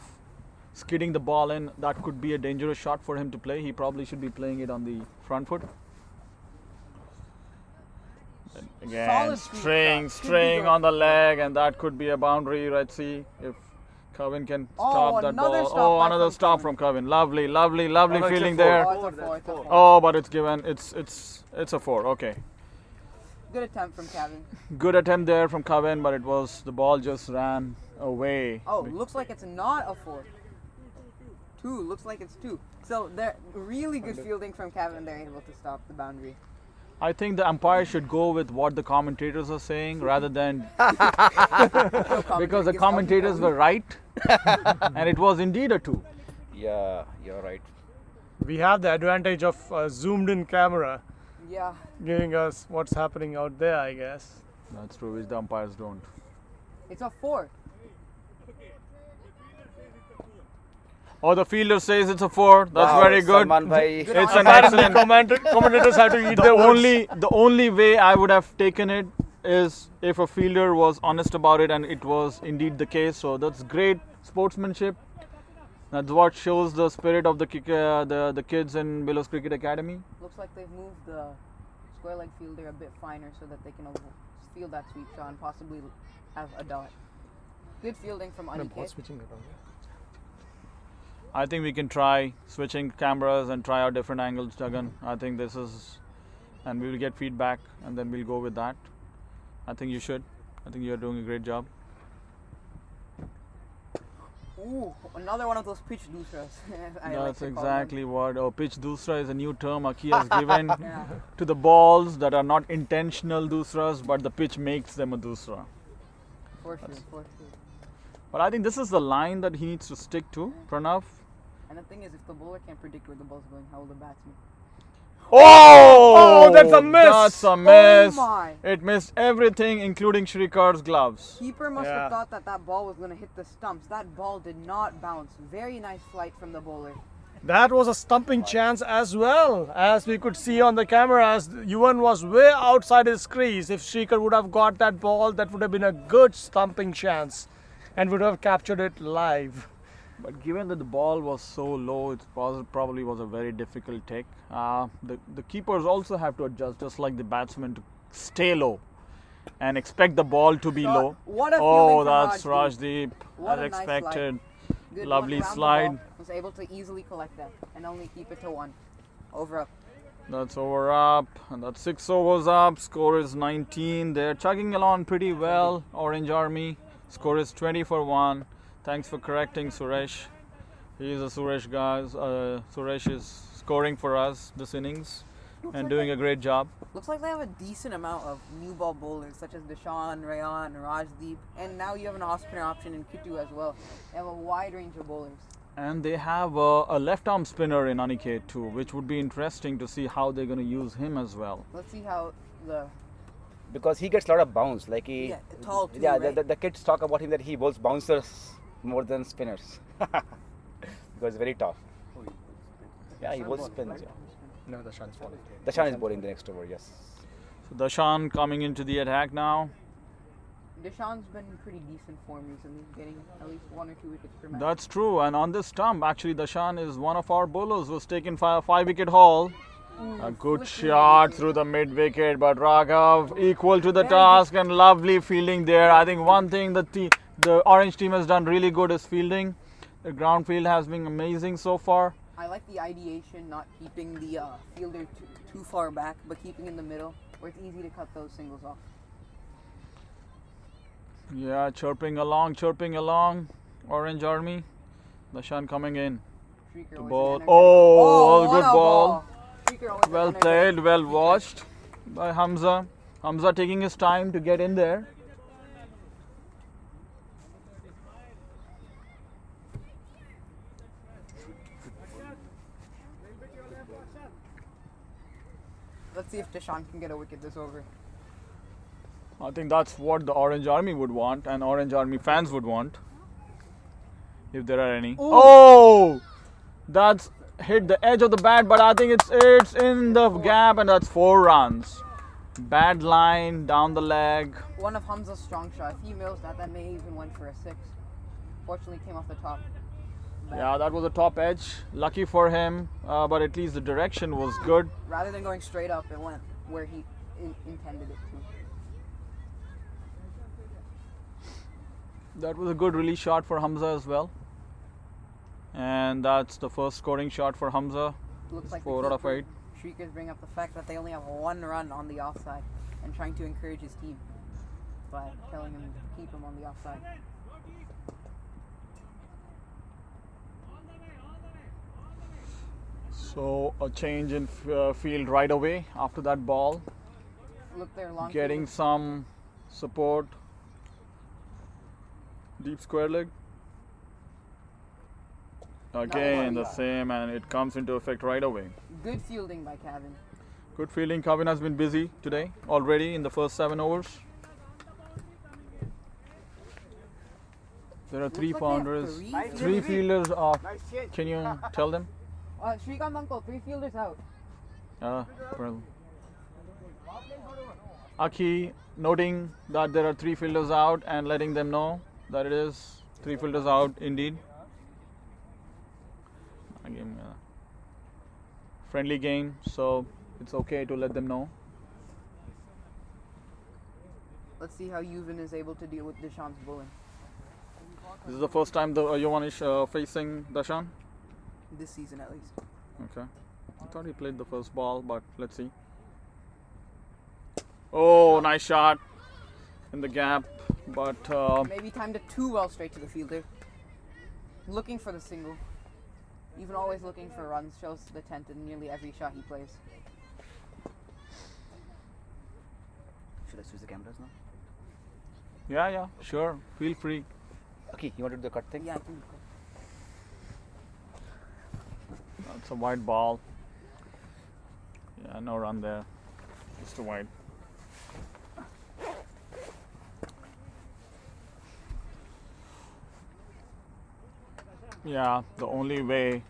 skidding the ball in, that could be a dangerous shot for him to play. He probably should be playing it on the front foot. Then again, Solid sweep shot. Could be straying good. on the leg, and that could be a boundary. Let's see if Kevin can stop that another ball. stop Oh, by another from stop Kevin. from Kevin. Lovely, lovely, lovely Oh, it's a fielding four. there. Oh, it's a four, it's a four. Oh, but it's given. It's a 4. Okay. Good attempt from Kevin. Good attempt there from Kevin, but it was the ball just ran away. Oh, looks like it's not a 4. 2, looks like it's 2. So they're really good fielding from Kevin. They're able to stop the boundary. I think the umpire should go with what the commentators are saying rather than because the commentators were right, and it was indeed a 2. Yeah, you're right. We have the advantage of a zoomed-in camera, Yeah. giving us what's happening out there, I guess. That's true, which the umpires don't. It's a 4. Oh, the fielder says it's a 4. That's Wow, very good. Salman bhai. It's an Apparently excellent. commentators have to eat their words. The only way I would have taken it is if a fielder was honest about it, and it was indeed the case. So that's great sportsmanship. That's what shows the spirit of the kids in Willows Cricket Academy. Looks like they've moved the square leg fielder a bit finer so that they can field that sweep shot and possibly have a dot. Good fielding from Aniket. I think we can try switching cameras and try out different angles, Jagan. I think this is, and we will get feedback, and then we'll go with that. I think you should. I think you're doing a great job. Ooh, another one of those pitch dusras. That's exactly what. Oh, pitch dusra is a new term Aki has given Yeah. to the balls that are not intentional dusras, but the pitch makes them a dusra. For sure, for sure. But I think this is the line that he needs to stick to, Pranav. And the thing is, if the bowler can't predict where the ball's going, how will the batsman? Oh, that's a miss. That's a miss. Oh my! It missed everything, including Shrikar's gloves. Keeper must Yeah. have thought that that ball was going to hit the stumps. That ball did not bounce. Very nice flight from the bowler. That was a stumping chance as well, as we could see on the cameras. Yuvan was way outside his crease. If Shrikar would have got that ball, that would have been a good stumping chance and would have captured it live. But given that the ball was so low, it probably was a very difficult take. The keepers also have to adjust, just like the batsmen, to stay low and expect the ball to be Shot. low. What a Oh, fielding from that's Rajdeep. Rajdeep, What as a nice expected. Good Lovely one around the slide. ball. Was able to easily collect that and only keep it to 1. Over up. That's over up, and that's 6 overs up. Score is 19. They're chugging along pretty well. Orange Army. Score is 20 for 1. Thanks for correcting Suresh. He's a Suresh guy. Suresh is scoring for us this innings and doing a great job. Looks like they have a decent amount of new ball bowlers such as Deshaun, Rayan, Rajdeep, and now you have an off-spinner option in Kittu as well. They have a wide range of bowlers. And they have a left arm spinner in Aniket too, which would be interesting to see how they're going to use him as well. Let's see how the Because he gets a lot of bounce. Like he, Yeah, tall too, yeah, right? the kids talk about him that he bowls bouncers more than spinners. Because very tough. Yeah, he bowls spins. Yeah. No, the shot's falling. Dashan is bowling the next over. Yes. So Dashan coming into the attack now. Deshaun's been in pretty decent form recently, getting at least 1 or 2 wickets per match. That's true. And on this stump, actually, Dashan is one of our bowlers who's taken 5-wicket haul. A good shot through the mid wicket, but Raghav equal to the task and lovely fielding there. I think one thing that the orange team has done really good is fielding. The ground field has been amazing so far. I like the ideation, not keeping the fielder too far back, but keeping in the middle, where it's easy to cut those singles off. Yeah, chirping along. Orange Army. Dashan coming in. Shrikar to always bowl. energetic. Oh, what good a ball. Shrikar always Well energetic. played, well watched by Hamza. Hamza taking his time to get in there. Let's see if Deshaun can get a wicket this over. I think that's what the Orange Army would want and Orange Army fans would want. if there are any. Oh, that's hit the edge of the bat, but I think it's in the gap, and that's 4 runs. Bad line down the leg. One of Hamza's strong shots. If he mills that may even went for a 6. Fortunately, came off the top. Yeah, that was a top edge. Lucky for him, but at least the direction was good. Rather than going straight up, it went where he intended it to. That was a good release shot for Hamza as well. And that's the first scoring shot for Hamza. Looks like 4 out of 8. Shriekers bring up the fact that they only have 1 run on the offside and trying to encourage his team by telling him to keep him on the offside. So a change in field right away after that ball. Look there, long Getting field. some support. Deep square leg. Again the same, and it comes into effect right away. Good fielding by Kevin. Good fielding. Kevin has been busy today already in the first 7 overs. There are 3 Looks like they have founders. 3 three fielders off. Can you tell them? Shrikant uncle, 3 fielders out. Well. Aki noting that there are 3 fielders out and letting them know that it is 3 fielders out indeed. Again, friendly game, so it's okay to let them know. Let's see how Yuvan is able to deal with Deshaun's bowling. This is the first time the Yovan is facing Dashan. This season at least. Okay. I thought he played the first ball, but let's see. Oh, nice shot in the gap, but Maybe timed it too well straight to the fielder. Looking for the single. Even always looking for runs, shows the tent in nearly every shot he plays. Should I switch the cameras now? yeah, sure, feel free. Okay, you want to do the cut thing? Yeah, I think. That's a wide ball. Yeah, no run there. Just a wide. Yeah, the only way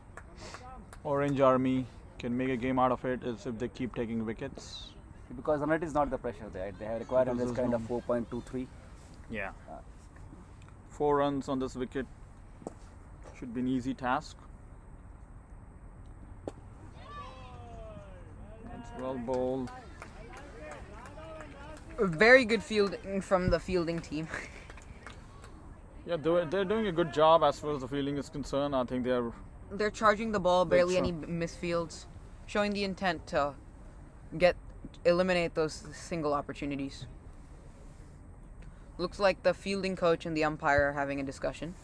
Orange Army can make a game out of it is if they keep taking wickets. Because on it is not the pressure there. They have required on Because this there's kind of no- 4.23. Yeah. 4 runs on this wicket should be an easy task. That's well bowled. Very good fielding from the fielding team. Yeah, they're doing a good job as far as the fielding is concerned. I think They're charging the ball, barely That's any misfields, showing the intent to eliminate those single opportunities. Looks like the fielding coach and the umpire are having a discussion.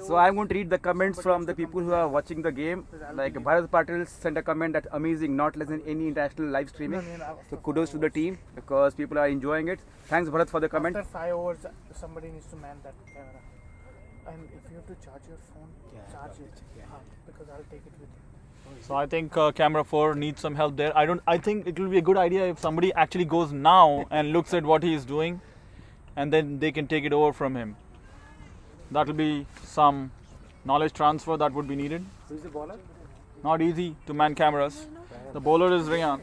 So I'm going to read the comments from the people who are watching the game. Like Bharat Patil sent a comment that's amazing, not less than any international live streaming. So kudos to the team because people are enjoying it. Thanks Bharat for the comment. After 5 overs, somebody needs to man that camera. And if you have to charge your phone, charge it. Because I'll take it with you. So I think camera 4 needs some help there. I think it will be a good idea if somebody actually goes now and looks at what he is doing, and then they can take it over from him. That will be some knowledge transfer that would be needed. Who's the bowler? Not easy to man cameras. The bowler is Rayan.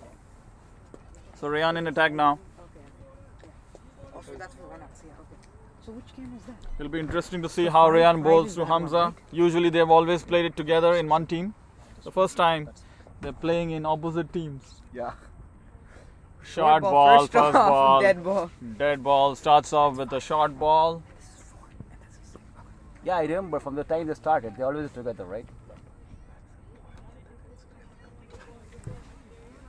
So Rayan in attack now. Oh, so that's for runouts, yeah, okay. So which camera is that? It'll be interesting to see how Rayan bowls to Hamza. Usually they've always played it together in one team. The first time they're playing in opposite teams. Yeah. Short ball, first first off, ball. dead ball. Dead ball. Starts off with a short ball. Yeah, I remember from the time they started, they always together, right?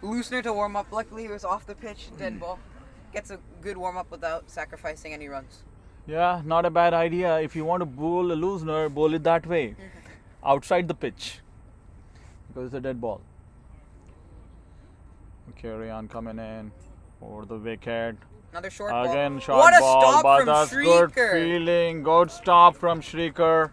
Loosener to warm up. Luckily, he was off the pitch, dead ball. Gets a good warm up without sacrificing any runs. Yeah, not a bad idea. If you want to bowl a loosener, bowl it that way. Outside the pitch. Because it's a dead ball. Okay, Rayan coming in over the wicket. Another short ball. Again, short What a ball, stop but from that's good Shrieker. fielding. Good stop from Shrieker.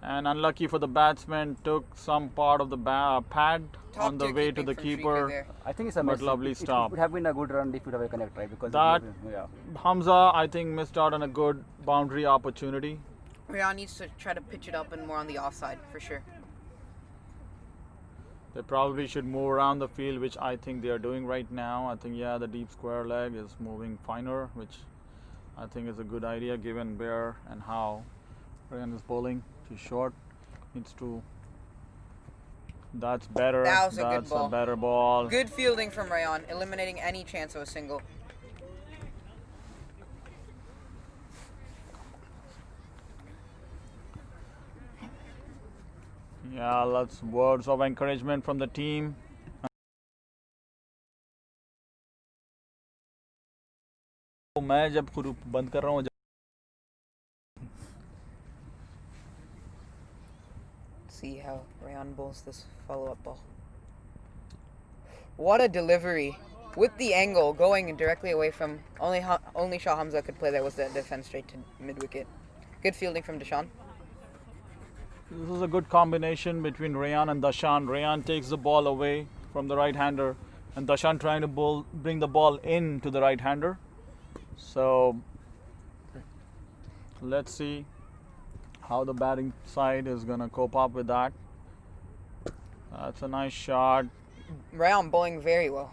And unlucky for the batsman, took some part of the pad Top on the tier way to keeping the from Shrieker keeper. there. I think it's a But miss. lovely It stop. would have been a good run if it would have a connect, right? Because That- yeah. Hamza, I think, missed out on a good boundary opportunity. Rayan needs to try to pitch it up and more on the offside for sure. They probably should move around the field, which I think they are doing right now. I think, yeah, the deep square leg is moving finer, which I think is a good idea given where and how Rayan is bowling. Too short. Needs to. That's better. That was a That's good ball. a better ball. Good fielding from Rayan, eliminating any chance of a single. Yeah, lots words of encouragement from the team. मैं जब खुद बंद कर रहा हूँ See how Rayan bowls this follow-up ball. What a delivery! With the angle going directly away from only Shah Hamza could play that was the defense straight to mid-wicket. Good fielding from Deshaun. This is a good combination between Rayan and Dashan. Rayan takes the ball away from the right-hander, and Dashan trying to bring the ball in to the right-hander. So let's see how the batting side is gonna cope up with that. That's a nice shot. Rayan bowling very well.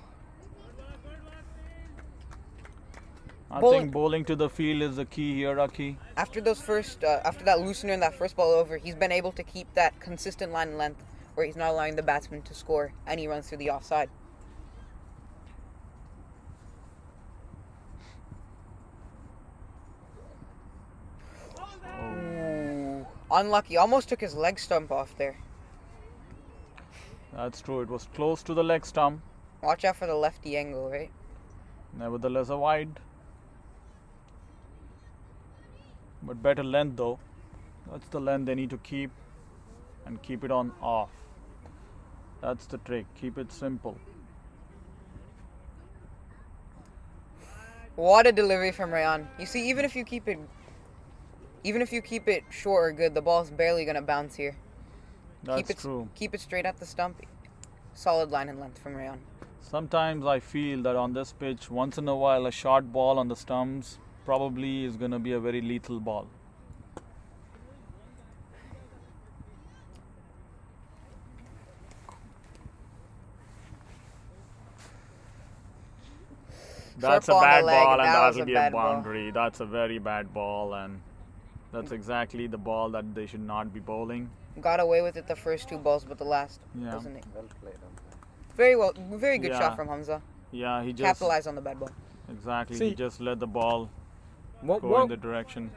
I think bowling to the field is the key here, Aki. After that loosener and that first ball over, he's been able to keep that consistent line and length where he's not allowing the batsman to score any runs through the offside. Ooh, unlucky. Almost took his leg stump off there. That's true. It was close to the leg stump. Watch out for the lefty angle, right? Nevertheless, a wide. But better length though. That's the length they need to keep, and keep it on off. That's the trick. Keep it simple. What a delivery from Rayan. You see, even if you keep it short or good, the ball's barely gonna bounce here. That's true. Keep it straight at the stump. Solid line and length from Rayan. Sometimes I feel that on this pitch, once in a while, a short ball on the stumps probably is going to be a very lethal ball. That's a bad ball, and that will be a boundary. That's a very bad ball, and that's exactly the ball that they should not be bowling. Got away with it the first two balls, but the last wasn't it? Well played. Very good shot from Hamza. Yeah, he just capitalized on the bad ball. Exactly. See, he just let the ball go in the direction.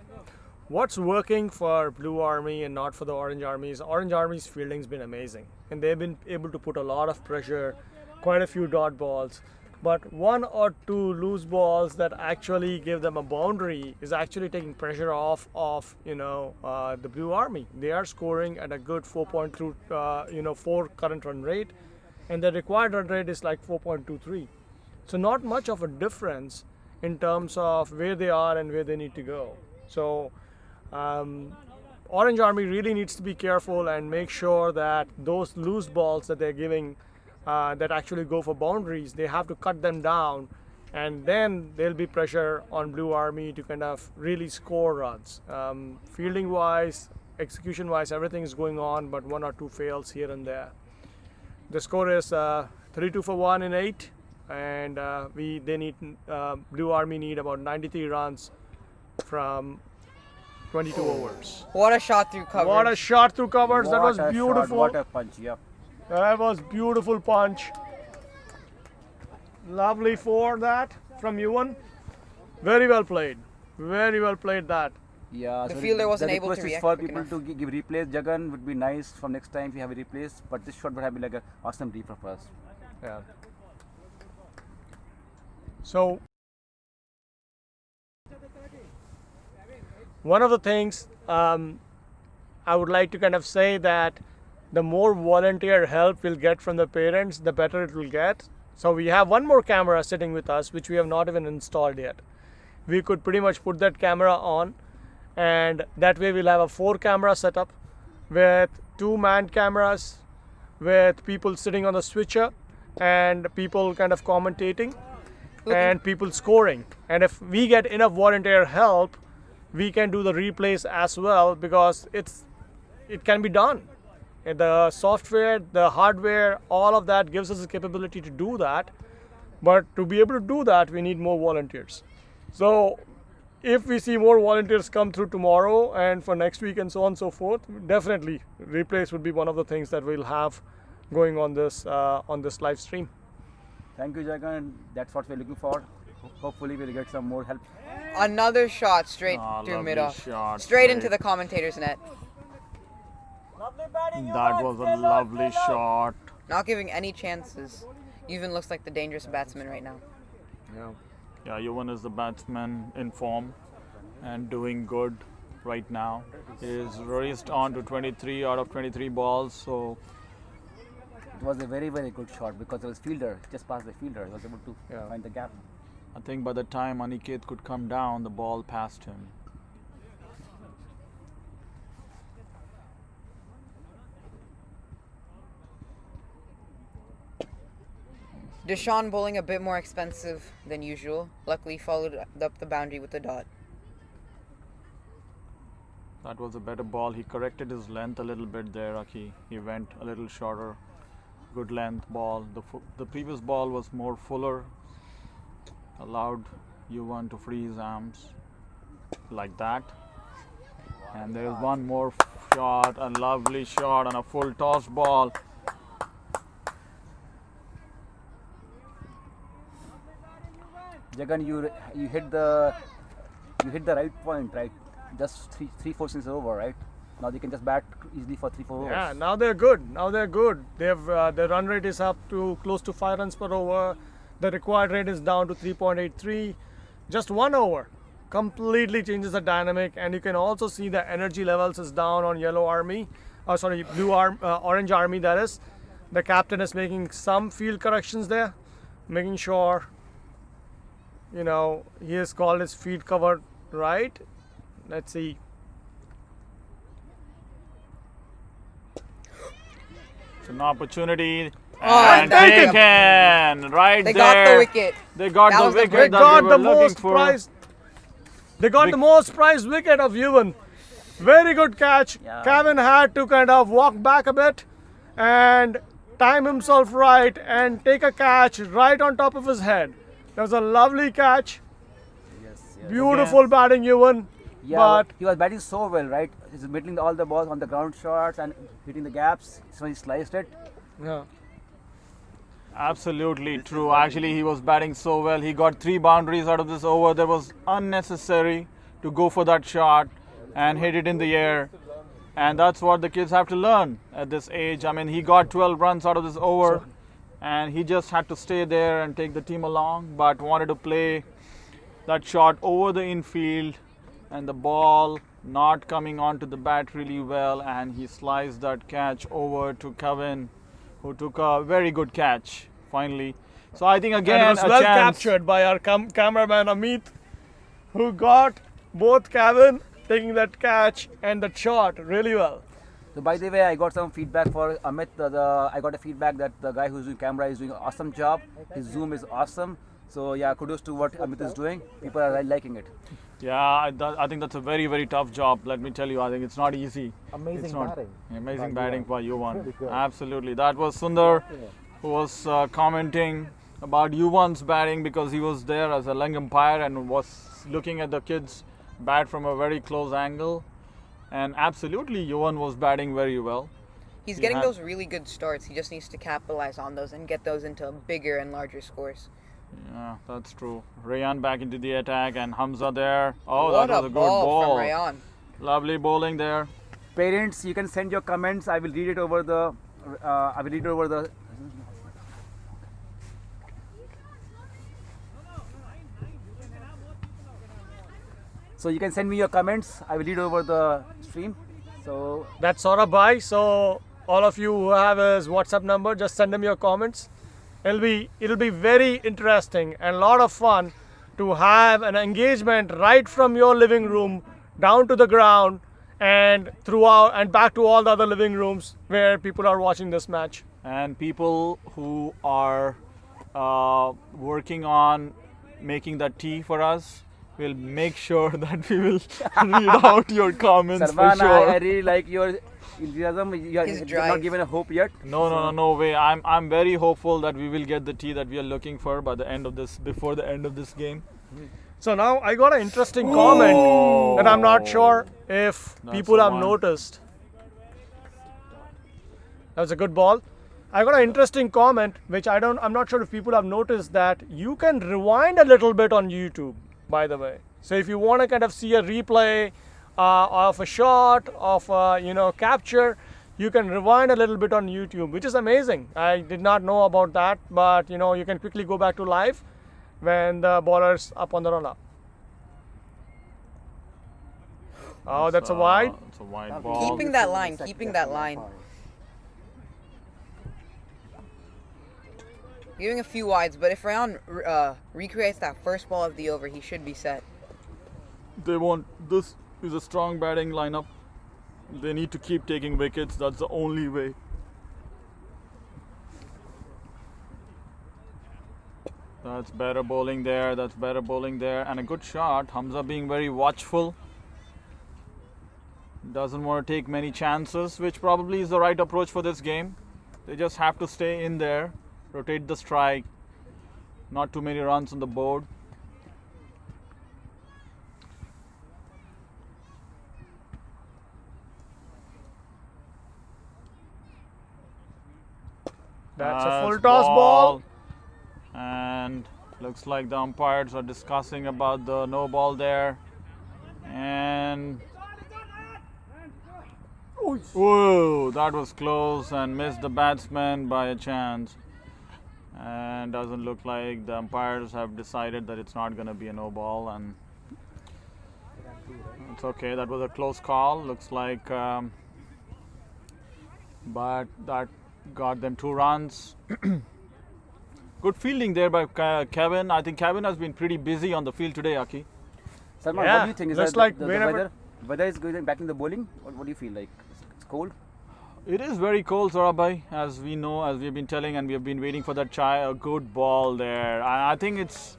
What's working for Blue Army and not for the Orange Army is Orange Army's fielding's been amazing, and they've been able to put a lot of pressure, quite a few dot balls. But one or two loose balls that actually give them a boundary is actually taking pressure off of the Blue Army. They are scoring at a good 4 current run rate, and the required run rate is like 4.23. So not much of a difference in terms of where they are and where they need to go. So Orange Army really needs to be careful and make sure that those loose balls that they're giving that actually go for boundaries, they have to cut them down, and then there'll be pressure on Blue Army to kind of really score runs. Fielding wise, execution wise, everything is going on, but one or two fails here and there. The score is 3-2 for 1 in 8, and Blue Army need about 93 runs from 22 overs. What a shot through covers. What a shot through covers. That was beautiful. What a punch, yep. That was beautiful punch. Lovely for that from Yuvan. Very well played. Very well played that. Yeah, the fielder wasn't able to request is react for quick people enough. to give replays. Jagan would be nice for next time if you have a replays, but this shot would have been like an awesome replay for us. Yeah. So one of the things I would like to kind of say that the more volunteer help we'll get from the parents, the better it will get. So we have one more camera sitting with us, which we have not even installed yet. We could pretty much put that camera on, and that way we'll have a 4-camera setup with 2 manned cameras, with people sitting on the switcher and people kind of commentating and people scoring. And if we get enough volunteer help, we can do the replays as well, because it can be done. And the software, the hardware, all of that gives us the capability to do that. But to be able to do that, we need more volunteers. So if we see more volunteers come through tomorrow and for next week and so on and so forth, definitely replays would be one of the things that we'll have going on this live stream. Thank you, Jagan. That's what we're looking for. Hopefully, we'll get some more help. Another shot straight through mid-off. Straight into the commentator's net. That was a lovely shot. Not giving any chances. Yuvan looks like the dangerous batsman right now. Yeah, Yuvan is the batsman in form and doing good right now. He is raced on to 23 out of 23 balls. So it was a very, very good shot because it was fielder, just past the fielder. He was able to find the gap. I think by the time Aniket could come down, the ball passed him. Deshaun bowling a bit more expensive than usual. Luckily followed up the boundary with the dot. That was a better ball. He corrected his length a little bit there, Aki. He went a little shorter. Good length ball. The previous ball was more fuller. Allowed Yuvan to free his arms like that. And there's one more shot, a lovely shot on a full toss ball. Jagan, you hit the right point, right? Just three 4 innings over, right? Now they can just bat easily for 3-4 overs. Yeah, now they're good. They've their run rate is up to close to 5 runs per over. The required rate is down to 3.83. Just 1 over completely changes the dynamic, and you can also see the energy levels is down on Yellow Army. Orange Army, that is. The captain is making some field corrections there, making sure, he has called his feet covered right. Let's see. It's an opportunity. And taken right they there. Got the wicket. They got That the was the wicket break. that They got they the were looking most for. prized. They got the most prized wicket of Yuvan. Very good catch. Yeah. Kevin had to kind of walk back a bit and time himself right and take a catch right on top of his head. That was a lovely catch. Yes. Beautiful batting, Yuvan. Yeah, But he was batting so well, right? He's middling all the balls on the ground shots and hitting the gaps. So he sliced it. yeah, Absolutely true. Actually, he was batting so well. He got 3 boundaries out of this over. That was unnecessary to go for that shot and hit it in the air. And that's what the kids have to learn at this age. I mean, he got 12 runs out of this over, and he just had to stay there and take the team along, but wanted to play that shot over the infield, and the ball not coming onto the bat really well, and he sliced that catch over to Kevin, who took a very good catch finally. So I think again and it was a well chance. captured by our cameraman Amit, who got both Kevin taking that catch and that shot really well. So by the way, I got some feedback for Amit. I got a feedback that the guy who's doing camera is doing an awesome job. His zoom is awesome. So yeah, kudos to what Amit is doing. People are liking it. Yeah, I think that's a very, very tough job. Let me tell you, I think it's not easy. Amazing It's not- batting. Amazing by batting Yuvan. for Yuvan. Really good. Absolutely. That was Sundar who was commenting about Yuvan's batting because he was there as a leg umpire and was looking at the kids bat from a very close angle. And absolutely, Yuvan was batting very well. He's He getting had- those really good starts. He just needs to capitalize on those and get those into bigger and larger scores. Yeah, that's true. Rayan back into the attack and Hamza there. Oh, What that was a a good ball ball. from Rayan. Lovely bowling there. Parents, you can send your comments. I will read it over the. So you can send me your comments. I will read over the stream. So That's Saurabh bhai. So all of you who have his WhatsApp number, just send him your comments. It'll be very interesting and a lot of fun to have an engagement right from your living room down to the ground and throughout and back to all the other living rooms where people are watching this match. And people who are working on making that tea for us, we'll make sure that we will read out your comments Salman, for sure. I really like your enthusiasm. You are His you're drive. not given a hope yet. No way. I'm very hopeful that we will get the tea that we are looking for by the end of this, before the end of this game. So now I got an interesting comment that I'm not sure if That's people the have one. noticed. That was a good ball. I got an interesting comment which I'm not sure if people have noticed, that you can rewind a little bit on YouTube, by the way. So if you want to kind of see a replay of a shot, of capture, you can rewind a little bit on YouTube, which is amazing. I did not know about that, but you can quickly go back to live when the bowler's up on the run-up. Oh, that's a wide. It's a wide ball. Keeping that line, keeping that line. Giving a few wides, but if Rayan recreates that first ball of the over, he should be set. They want, this is a strong batting lineup. They need to keep taking wickets. That's the only way. That's better bowling there. That's better bowling there. And a good shot. Hamza being very watchful. Doesn't want to take many chances, which probably is the right approach for this game. They just have to stay in there, rotate the strike. Not too many runs on the board. That's a full toss ball. And looks like the umpires are discussing about the no ball there. And whoa, that was close and missed the batsman by a chance. And doesn't look like the umpires have decided that it's not going to be a no ball, and it's okay. That was a close call. Looks like, but that got them 2 runs. Good fielding there by Kevin. I think Kevin has been pretty busy on the field today, Aki. Salman, Yeah, what do you think? Is looks that like the whenever- weather is going back in the bowling? What do you feel like? It's cold? It is very cold, Saurabhai, as we know, as we've been telling, and we have been waiting for that chai. A good ball there. I think it's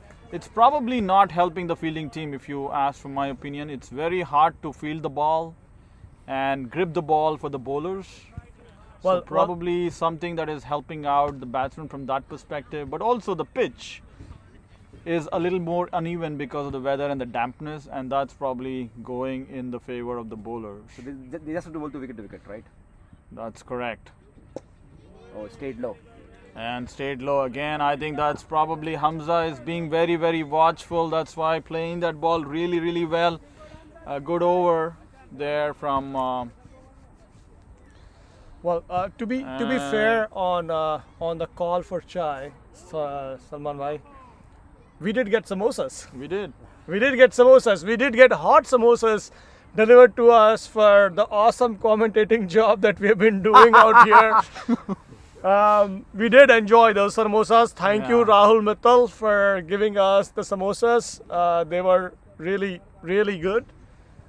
probably not helping the fielding team, if you ask from my opinion. It's very hard to field the ball and grip the ball for the bowlers. Well, So probably something that is helping out the batsman from that perspective. But also the pitch is a little more uneven because of the weather and the dampness, and that's probably going in the favor of the bowlers. So they just have to bowl to wicket, right? That's correct. Oh, it stayed low. And stayed low again. I think that's probably Hamza is being very, very watchful. That's why playing that ball really, really well. A good over there from. To be fair on the call for chai, Salman bhai, we did get samosas. We did. We did get samosas. We did get hot samosas delivered to us for the awesome commentating job that we have been doing out here. We did enjoy those samosas. Thank you, Yeah. Rahul Mittal, for giving us the samosas. They were really, really good.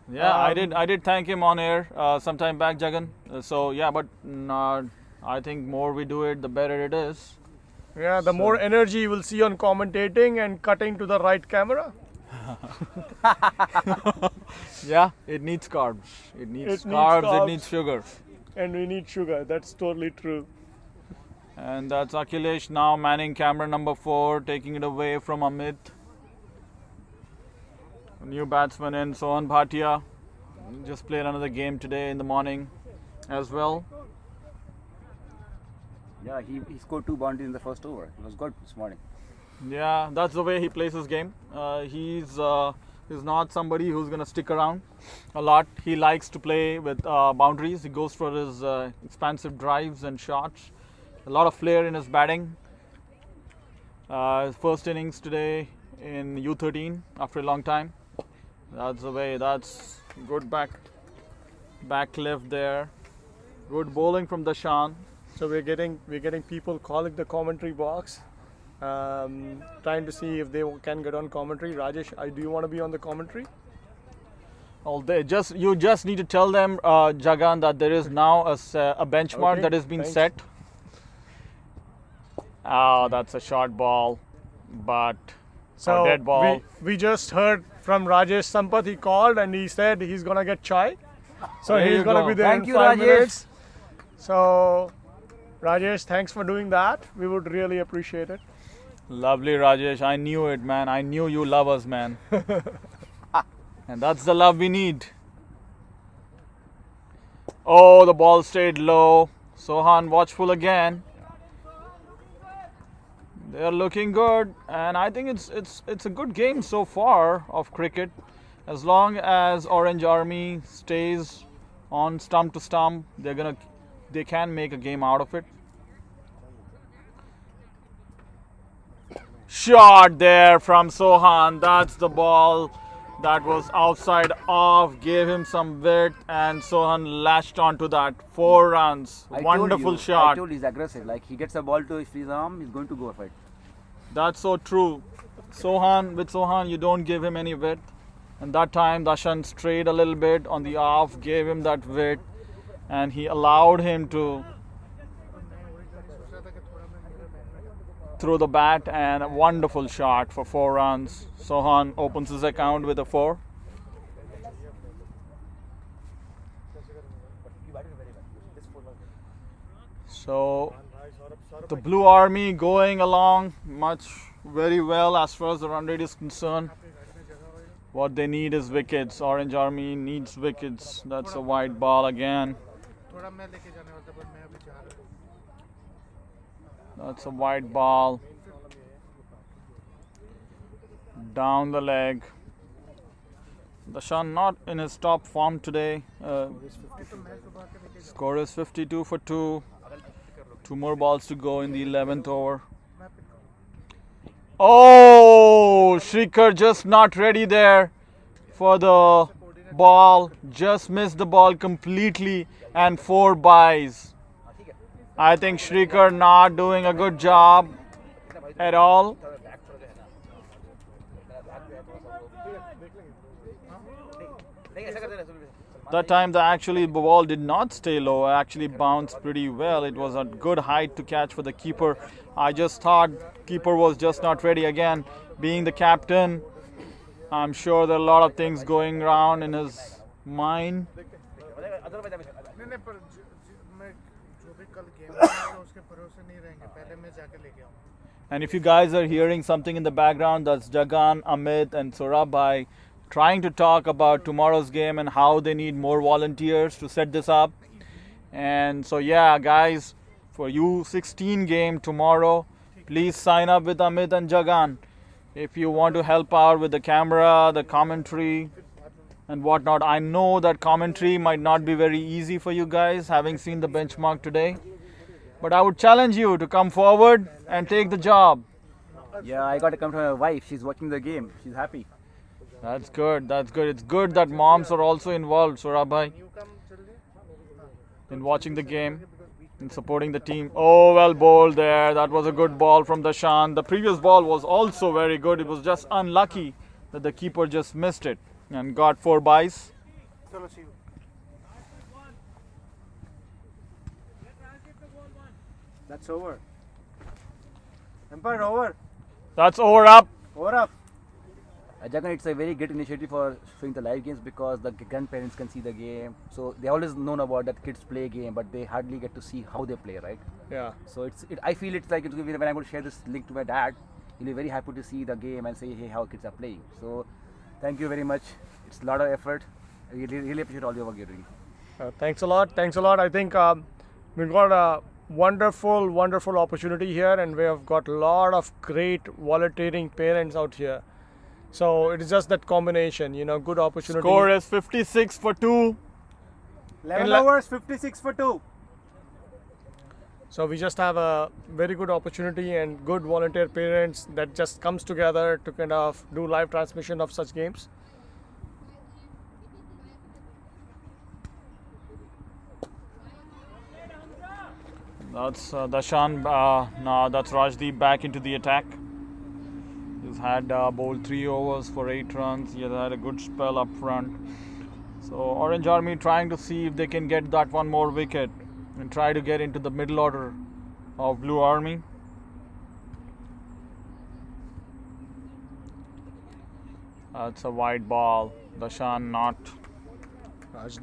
Yeah, I did thank him on air sometime back, Jagan. So yeah, but I think more we do it, the better it is. Yeah, the more energy you will see on commentating and cutting to the right camera. Yeah, it needs carbs. It needs It needs carbs. It carbs. needs sugar. And we need sugar. That's totally true. And that's Akhilesh now manning camera number 4, taking it away from Amit. A new batsman in Sohan Bhatia. Just played another game today in the morning as well. Yeah, he scored 2 boundaries in the first over. It was good this morning. Yeah, that's the way he plays his game. He's not somebody who's going to stick around a lot. He likes to play with boundaries. He goes for his expansive drives and shots. A lot of flair in his batting. His first innings today in U13 after a long time. That's the way. That's good back lift there. Good bowling from Dashan. So we're getting people calling the commentary box, trying to see if they can get on commentary. Rajesh, do you want to be on the commentary? All day. You just need to tell them, Jagan, that there is now a benchmark Okay, that has been thanks. set. Oh, that's a short ball, but So dead ball. we just heard from Rajesh Sampath. He called and he said he's gonna get chai. So There he's you gonna go. be there Thank in you, 5 Rajesh. minutes. So Rajesh, thanks for doing that. We would really appreciate it. Lovely, Rajesh. I knew it, man. I knew you love us, man. And that's the love we need. Oh, the ball stayed low. Sohan watchful again. They're looking good, and I think it's a good game so far of cricket. As long as Orange Army stays on stump to stump, they can make a game out of it. Shot there from Sohan. That's the ball that was outside off, gave him some width, and Sohan lashed onto that. 4 runs. Wonderful I shot. told you he's aggressive. Like he gets a ball to his arm, he's going to go for it. That's so true. With Sohan, you don't give him any width. And that time, Dashan strayed a little bit on the off, gave him that width, and he allowed him to throw the bat, and a wonderful shot for 4 runs. Sohan opens his account with a 4. So the Blue Army going along very well as far as the run rate is concerned. What they need is wickets. Orange Army needs wickets. That's a wide ball again. थोड़ा मैं लेके जाने वाला था पर मैं अभी जा रहा हूँ. That's a wide ball. Down the leg. Dashan not in his top form today. Score is 52 for 2. 2 more balls to go in the 11th over. Oh, Shrikar just not ready there for the ball. Just missed the ball completely, and 4 byes. I think Shrikar not doing a good job at all. That time the ball did not stay low, actually bounced pretty well. It was a good height to catch for the keeper. I just thought keeper was just not ready again. Being the captain, I'm sure there are a lot of things going around in his mind. नहीं नहीं पर मैं जो भी कल game खेलेगा उसके भरोसे नहीं रहेंगे. पहले मैं जाके लेके आऊँगा. And if you guys are hearing something in the background, that's Jagan, Amit and Surabhai trying to talk about tomorrow's game and how they need more volunteers to set this up. And so yeah, guys, for U16 game tomorrow, please sign up with Amit and Jagan if you want to help out with the camera, the commentary and whatnot. I know that commentary might not be very easy for you guys, having seen the benchmark today, but I would challenge you to come forward and take the job. Yeah, I got to come to my wife. She's watching the game. She's happy. That's good. That's good. It's good that moms are also involved, Surabhai, in watching the game and supporting the team. Oh, well bowled there. That was a good ball from Dashan. The previous ball was also very good. It was just unlucky that the keeper just missed it and got 4 byes. चलो see you. That's over. Umpire over. That's over up. Over up. Jagan, it's a very great initiative for showing the live games because the grandparents can see the game. So they always known about that kids play a game, but they hardly get to see how they play, right? Yeah. So I feel it's like when I'm going to share this link to my dad, he'll be very happy to see the game and say, hey, how kids are playing. So thank you very much. It's a lot of effort. I really appreciate all your work you're doing. Thanks a lot. Thanks a lot. I think we've got a wonderful opportunity here, and we have got a lot of great volunteering parents out here. So it is just that combination, good opportunity. Score is 56 for 2. 11 overs, 56 for 2. So we just have a very good opportunity and good volunteer parents that just comes together to kind of do live transmission of such games. That's Dashan. Now that's Rajdeep back into the attack. He's had bowled 3 overs for 8 runs. He has had a good spell up front. So Orange Army trying to see if they can get that one more wicket and try to get into the middle order of Blue Army. It's a wide ball. Dashan not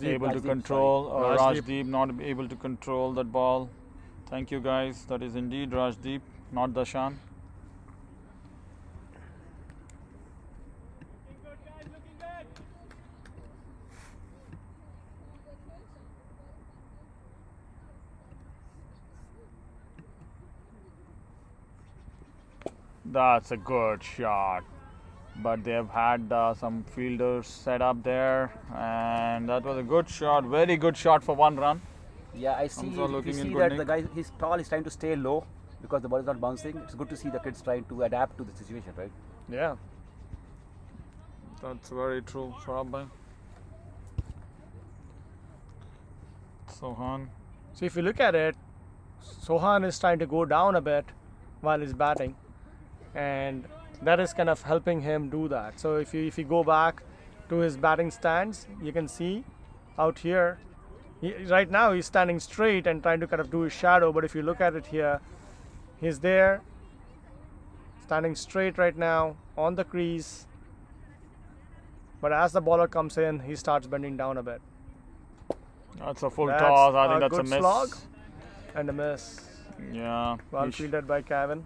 able to control. Rajdeep not able to control that ball. Thank you guys. That is indeed Rajdeep, not Dashan. That's a good shot. But they have had some fielders set up there, and that was a good shot, very good shot for 1 run. Yeah, I see. Hamza You looking in see good that nick. the guy, he's tall, he's trying to stay low because the ball is not bouncing. It's good to see the kids trying to adapt to the situation, right? Yeah. That's very true, Sarabhai. Sohan. So if you look at it, Sohan is trying to go down a bit while he's batting, and that is kind of helping him do that. So if you go back to his batting stance, you can see out here, right now he's standing straight and trying to kind of do his shadow. But if you look at it here, he's there, standing straight right now on the crease. But as the bowler comes in, he starts bending down a bit. That's a full That's toss. I think that's a good miss. slog and a miss. Yeah. Well he sh- fielded by Kevin.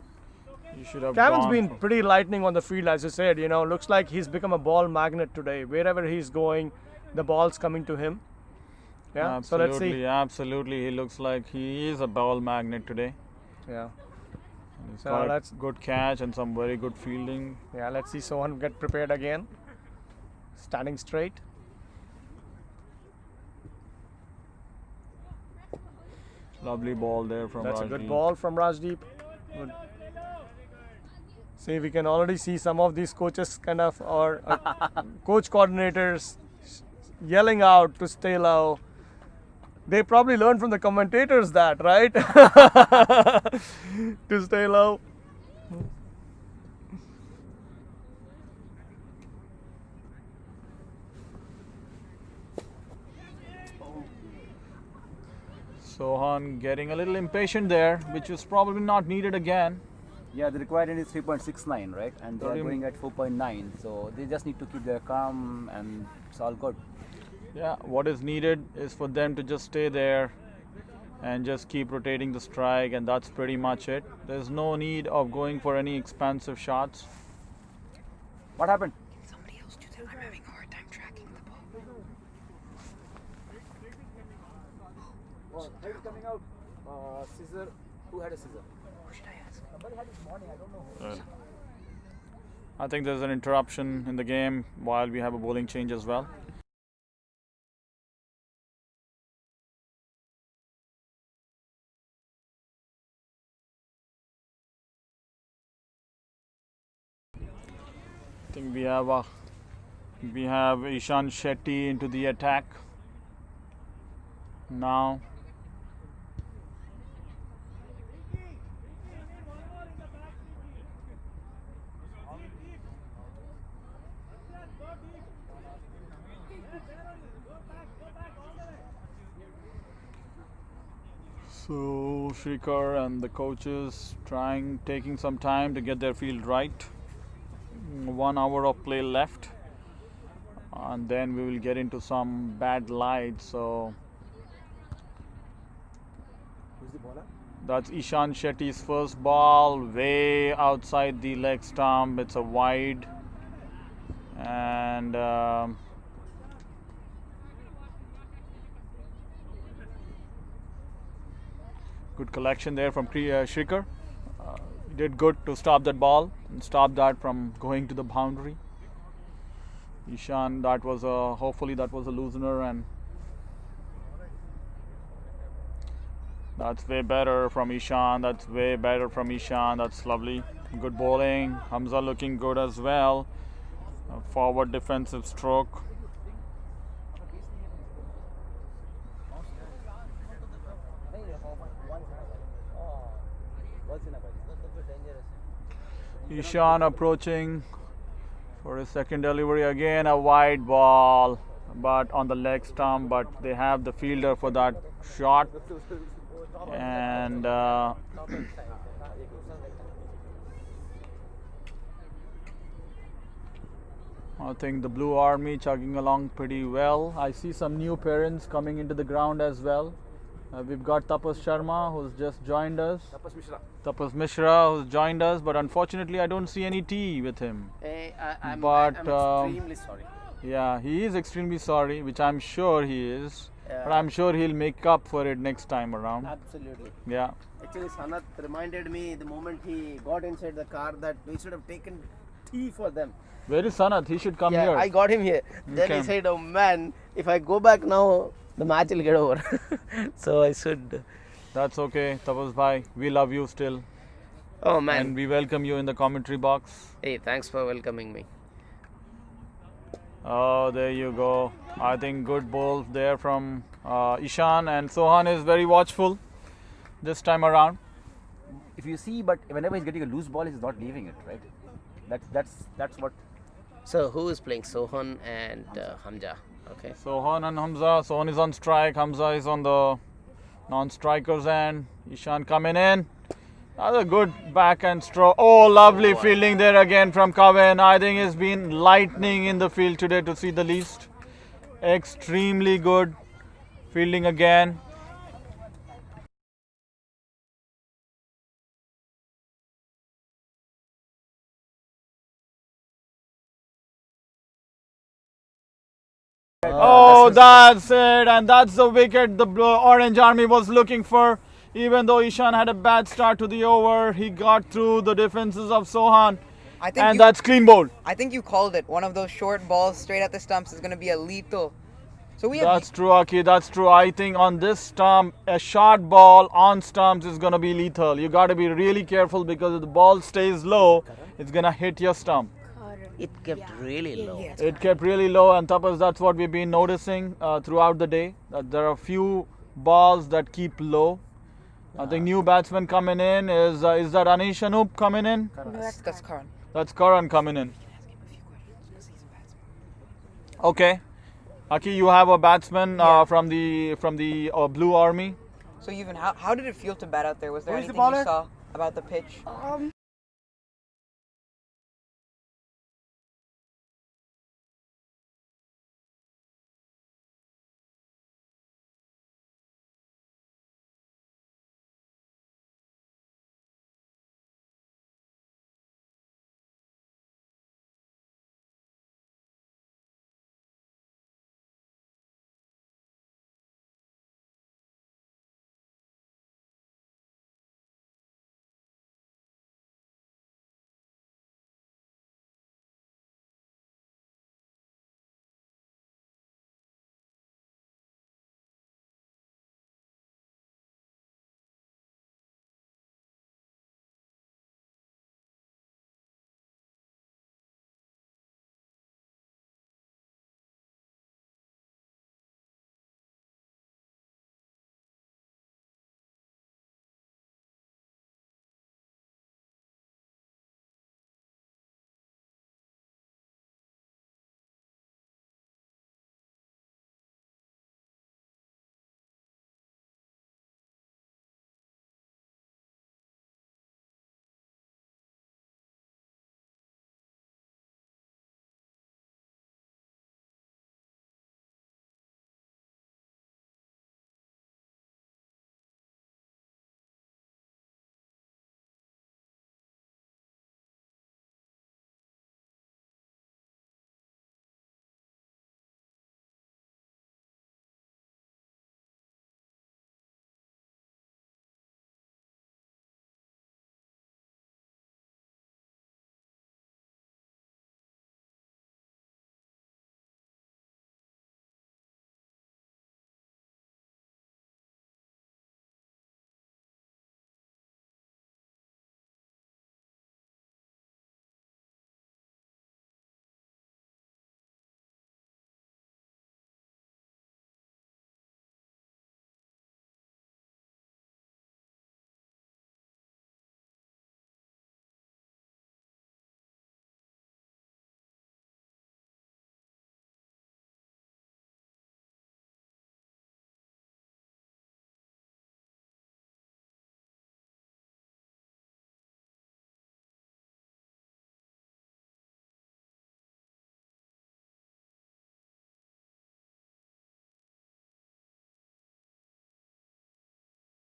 he should have Kevin's gone been for- pretty lightning on the field, as you said. Looks like he's become a ball magnet today. Wherever he's going, the ball's coming to him. Yeah. Absolutely, So let's see. absolutely. He looks like he is a ball magnet today. Yeah. He's So got a let's good catch and some very good fielding. yeah. Let's see Sohan get prepared again. Standing straight. Lovely ball there from That's a Rajdeep. good ball from Rajdeep. Good. See, we can already see some of these coaches kind of, or coach coordinators yelling out to stay low. They probably learned from the commentators that, right? To stay low. Sohan getting a little impatient there, which was probably not needed again. Yeah, the required end is 3.69, right? And they are 30 going at 4.9. So they just need to keep their calm and it's all good. Yeah, what is needed is for them to just stay there and just keep rotating the strike, and that's pretty much it. There's no need of going for any expansive shots. What happened? Somebody else do that. I'm having a hard time tracking the ball. Oh, head coming out. Scissor. Who had a scissor? Who should I ask? Somebody had this morning. I don't know. I think there's an interruption in the game while we have a bowling change as well. I think we have Ishan Shetty into the attack now. So Shrikar and the coaches taking some time to get their field right. 1 hour of play left, and then we will get into some bad light. So Who's the bowler? that's Ishan Shetty's first ball, way outside the leg stump. It's a wide, and good collection there from Shrikar. He did good to stop that ball and stop that from going to the boundary. Ishan, that was hopefully that was a loosener, and that's way better from Ishan. That's way better from Ishan. That's lovely. Good bowling. Hamza looking good as well. A forward defensive stroke. Ishan approaching for his second delivery. Again a wide ball, but on the leg stump. But they have the fielder for that shot, and I think the Blue Army chugging along pretty well. I see some new parents coming into the ground as well. We've got Tapas Sharma who's just joined us. Tapas Mishra who's joined us, but unfortunately I don't see any tea with him. I'm But, extremely sorry. Yeah, he is extremely sorry, which I'm sure he is. But Yeah. I'm sure he'll make up for it next time around. Absolutely. Yeah. Actually, Sanat reminded me the moment he got inside the car that we should have taken tea for them. Where is Sanat? He should come Yeah, here. I got him here. Then Okay. he said, "Oh man, if I go back now, the match will get over." So I should. That's okay, Tapas bhai. We love you still. Oh man. And we welcome you in the commentary box. Hey, thanks for welcoming me. Oh, there you go. I think good ball there from Ishan, and Sohan is very watchful this time around. If you see, but whenever he's getting a loose ball, he's not leaving it, right? That's what. So who is playing? Sohan and Hamza. Okay. Sohan and Hamza. Sohan is on strike. Hamza is on the non-strikers end. Ishan coming in. That's a good backhand stroke. Oh, lovely fielding there again from Kavan. I think it's been lightning in the field today, to see the least. Extremely good fielding again. Oh, that's it, and that's the wicket the Orange Army was looking for. Even though Ishan had a bad start to the over, he got through the defenses of Sohan, I think and that's clean bowled. I think you called it. One of those short balls straight at the stumps is going to be a lethal. So we have. That's true, Aki. That's true. I think on this stump, a short ball on stumps is going to be lethal. You got to be really careful, because if the ball stays low, it's going to hit your stump. It kept really low. It kept really low, and Tapas, that's what we've been noticing throughout the day. That there are a few balls that keep low. I think new batsman coming in is that Anish Anup coming in? That's Karan. That's Karan coming in. Okay, Aki, you have a batsman from the Blue Army. So even how did it feel to bat out there? Was there Who is the anything you bowler? saw about the pitch?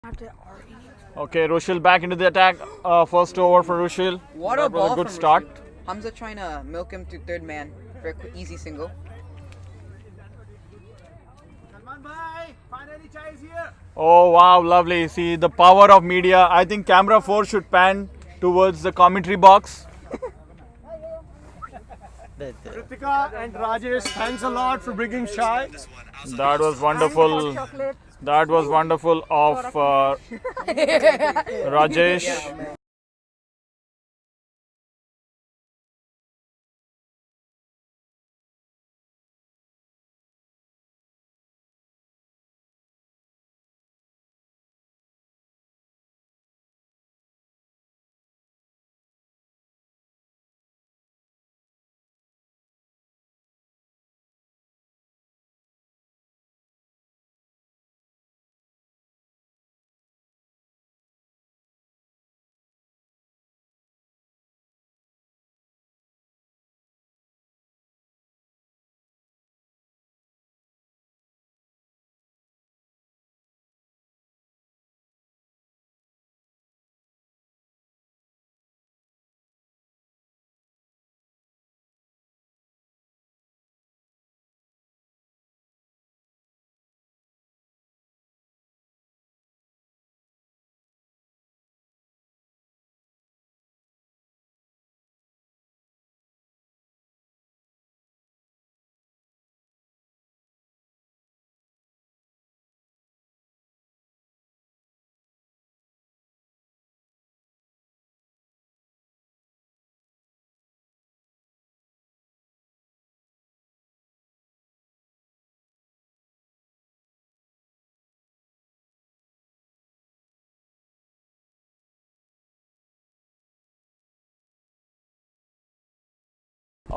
Okay, Rushil back into the attack. First over for Rushil. What a That was ball a good from start. Rushu. Hamza trying to milk him to third man for a easy single. Oh wow, lovely. See the power of media. I think camera 4 should pan towards the commentary box. Kritika and Rajesh, thanks a lot for bringing Shai. That was wonderful. That was wonderful of Rajesh.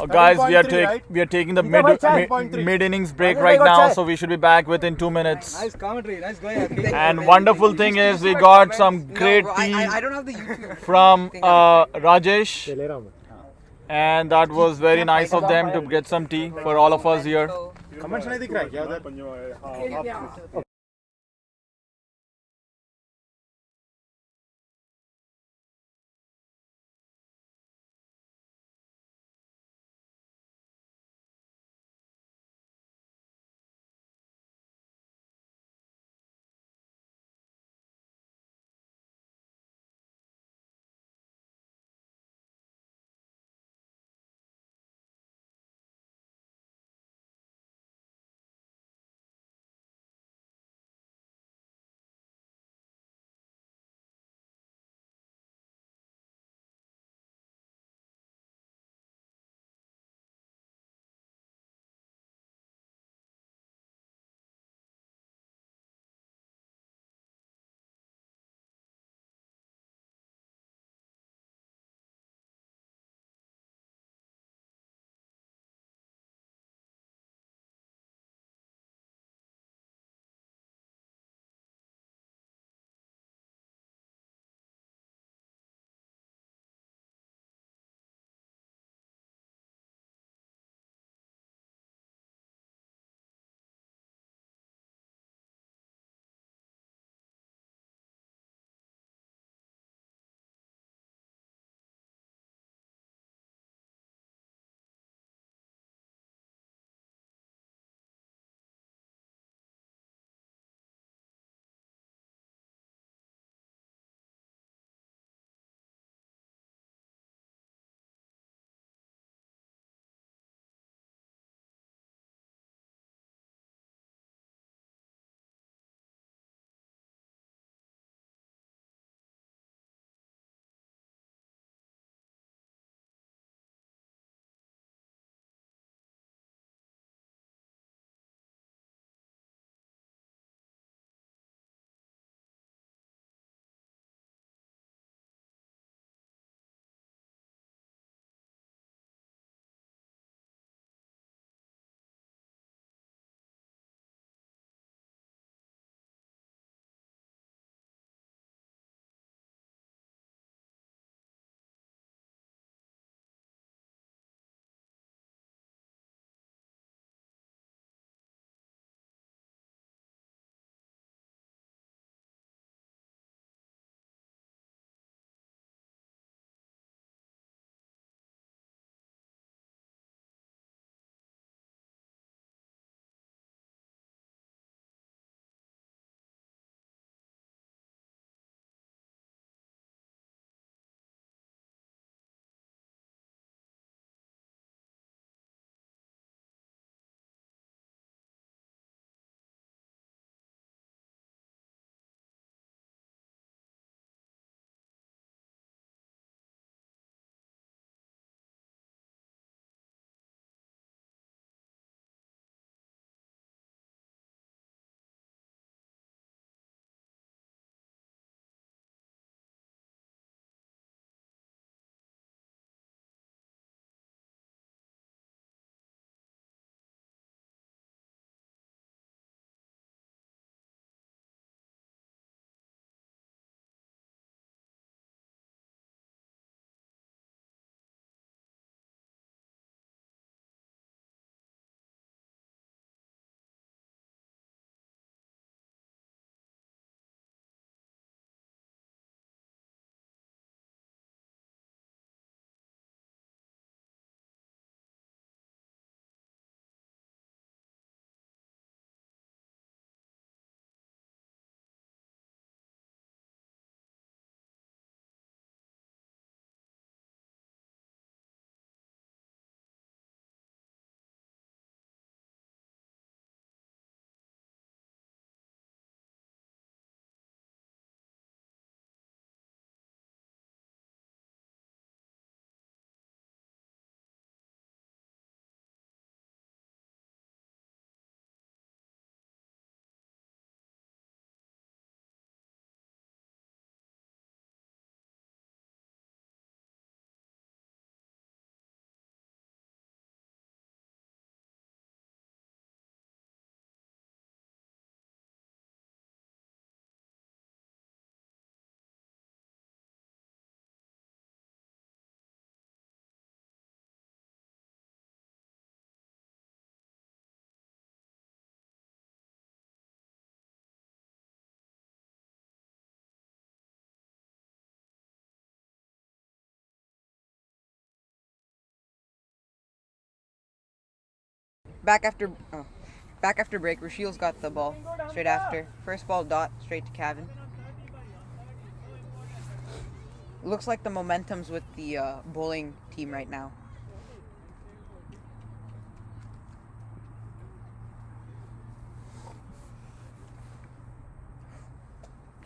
Guys, we are taking the mid innings break right now, so we should be back within 2 minutes. Nice commentary, nice going. And wonderful thing is we got some great tea I don't have the YouTube from Rajesh, and that was very nice of them to get some tea for all of us here. Comments नहीं दिख रहा है क्या उधर? Back after break, Rasheel's got the ball straight after. First ball dot straight to Kevin. Looks like the momentum's with the bowling team right now.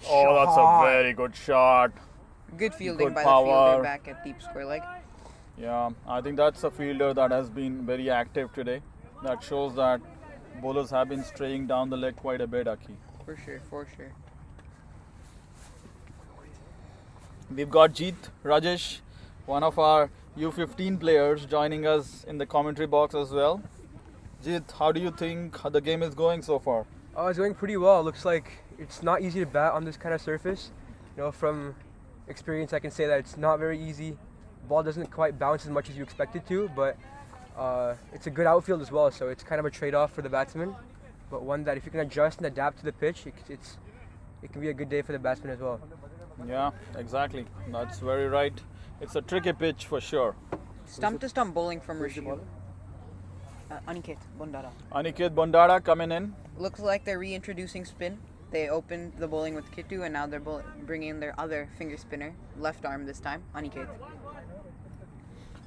Oh, that's a very good shot. Good fielding Good by power. the fielder back at deep square leg. Yeah, I think that's a fielder that has been very active today. That shows that bowlers have been straying down the leg quite a bit, Aki. For sure, for sure. We've got Jeet Rajesh, one of our U15 players, joining us in the commentary box as well. Jeet, how do you think the game is going so far? Oh, it's going pretty well. Looks like it's not easy to bat on this kind of surface. You know, from experience, I can say that it's not very easy. Ball doesn't quite bounce as much as you expect it to, but it's a good outfield as well, so it's kind of a trade-off for the batsman, but one that if you can adjust and adapt to the pitch, it can be a good day for the batsman as well. Yeah, exactly. That's very right. It's a tricky pitch for sure. Stump to stump bowling from Rasheed. Aniket Bondara. Aniket Bondara coming in. Looks like they're reintroducing spin. They opened the bowling with Kittu, and now they're bringing in their other finger spinner, left arm this time, Aniket.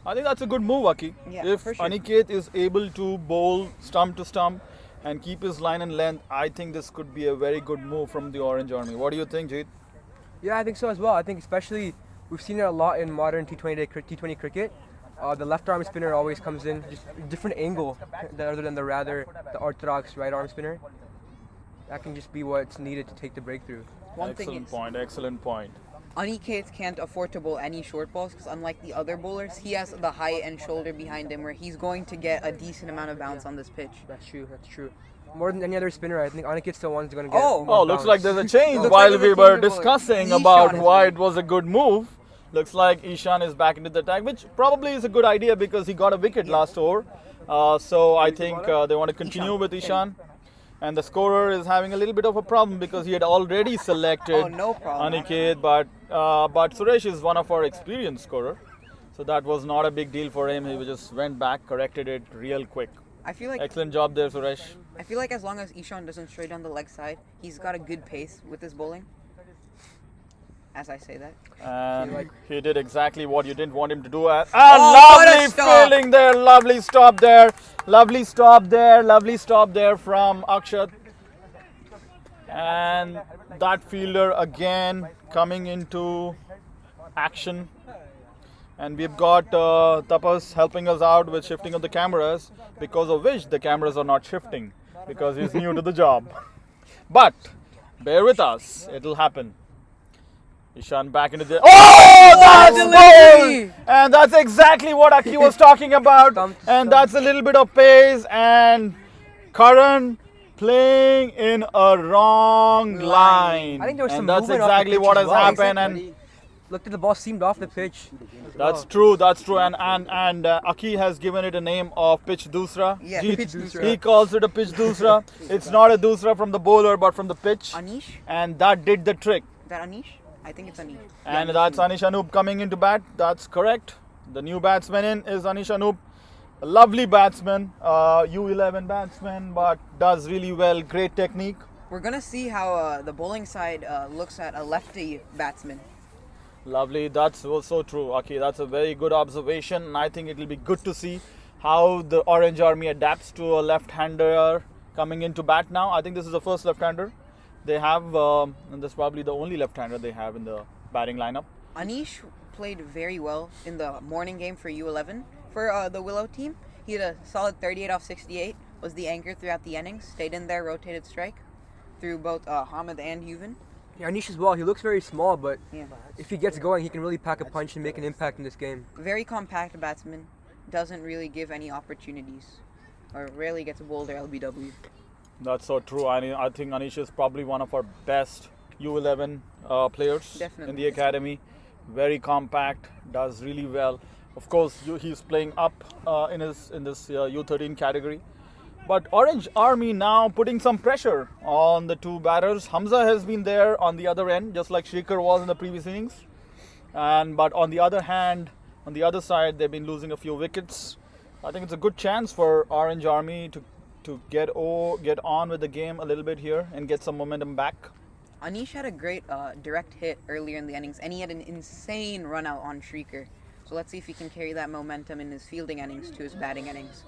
I think that's a good move, Aki. Yeah, if for sure. Aniket is able to bowl stump to stump and keep his line and length, I think this could be a very good move from the Orange Army. What do you think, Jeet? Yeah, I think so as well. I think especially we've seen it a lot in modern T20 cricket. The left arm spinner always comes in just a different angle other than the orthodox right arm spinner. That can just be what's needed to take the breakthrough. Excellent point. Aniket can't afford to bowl any short balls because unlike the other bowlers, he has the height and shoulder behind him where he's going to get a decent amount of bounce on this pitch. That's true. More than any other spinner, I think Aniket's the one who's going to get Oh, more looks bounce. like there's a change. Looks While like we there's a were change of discussing Ishan about is why back. it was a good move, looks like Ishan is back into the attack, which probably is a good idea because he got a wicket last over. So I think they want to continue with Ishan. And the scorer is having a little bit of a problem because he had already selected Aniket, but Suresh is one of our experienced scorer. So that was not a big deal for him. He just went back, corrected it real quick. I feel like Excellent job there, Suresh. I feel like as long as Ishan doesn't stray down the leg side, he's got a good pace with his bowling. As I say that. And he did exactly what you didn't want him to do. And what a lovely stop. fielding there, lovely stop there, lovely stop there from Akshat. And that fielder again coming into action. And we've got Tapas helping us out with shifting of the cameras, because of which the cameras are not shifting, because he's new to the job. But bear with us, it'll happen. Ishan back into the... Oh, that's delivery! bold! And that's exactly what Aki was talking about. And that's a little bit of pace. And Karan playing in a wrong line. I think there was some and that's movement off the exactly pitch what as has well. happened. And Looked at the ball seemed off the pitch. that's true. And Aki has given it a name of pitch dusra. Yeah, Jeet, pitch dusra. He calls it a pitch dusra. It's not a dusra from the bowler, but from the pitch. Anish? And that did the trick. Is that Anish? I think it's Anish. And that's Anish Anoop coming into bat. That's correct. The new batsman in is Anish Anoop. A lovely batsman, U11 batsman, but does really well. Great technique. We're going to see how the bowling side looks at a lefty batsman. Lovely. That's also true. Okay, that's a very good observation. And I think it will be good to see how the Orange Army adapts to a left-hander coming into bat now. I think this is the first left-hander they have, and that's probably the only left-hander they have in the batting lineup. Anish played very well in the morning game for U11 for the Willow team. He had a solid 38 off 68, was the anchor throughout the innings, stayed in there, rotated strike through both Hamid and Yuvan. Yeah, Anish as well. He looks very small, but Yeah. if he gets going, he can really pack a punch and make an impact in this game. Very compact batsman, doesn't really give any opportunities, or rarely gets bowled or LBW. That's so true. I think Anish is probably one of our best U11 players in the academy. Very compact, does really well. Of course, he's playing up in this U13 category. But Orange Army now putting some pressure on the two batters. Hamza has been there on the other end, just like Shekhar was in the previous innings. But on the other hand, on the other side, they've been losing a few wickets. I think it's a good chance for Orange Army to get on with the game a little bit here and get some momentum back. Anish had a great direct hit earlier in the innings, and he had an insane run out on Shrieker. So let's see if he can carry that momentum in his fielding innings to his batting innings.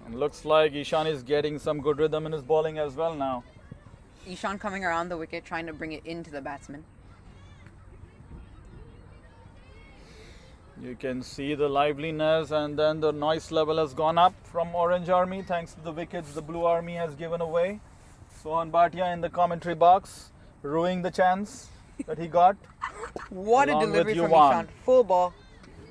And looks like Ishan is getting some good rhythm in his bowling as well now. Ishan coming around the wicket, trying to bring it into the batsman. You can see the liveliness, and then the noise level has gone up from Orange Army thanks to the wickets the Blue Army has given away. Sohan Bhatia in the commentary box, ruining the chance that he got. What a along delivery with from Yuvan. Ishan. Full ball.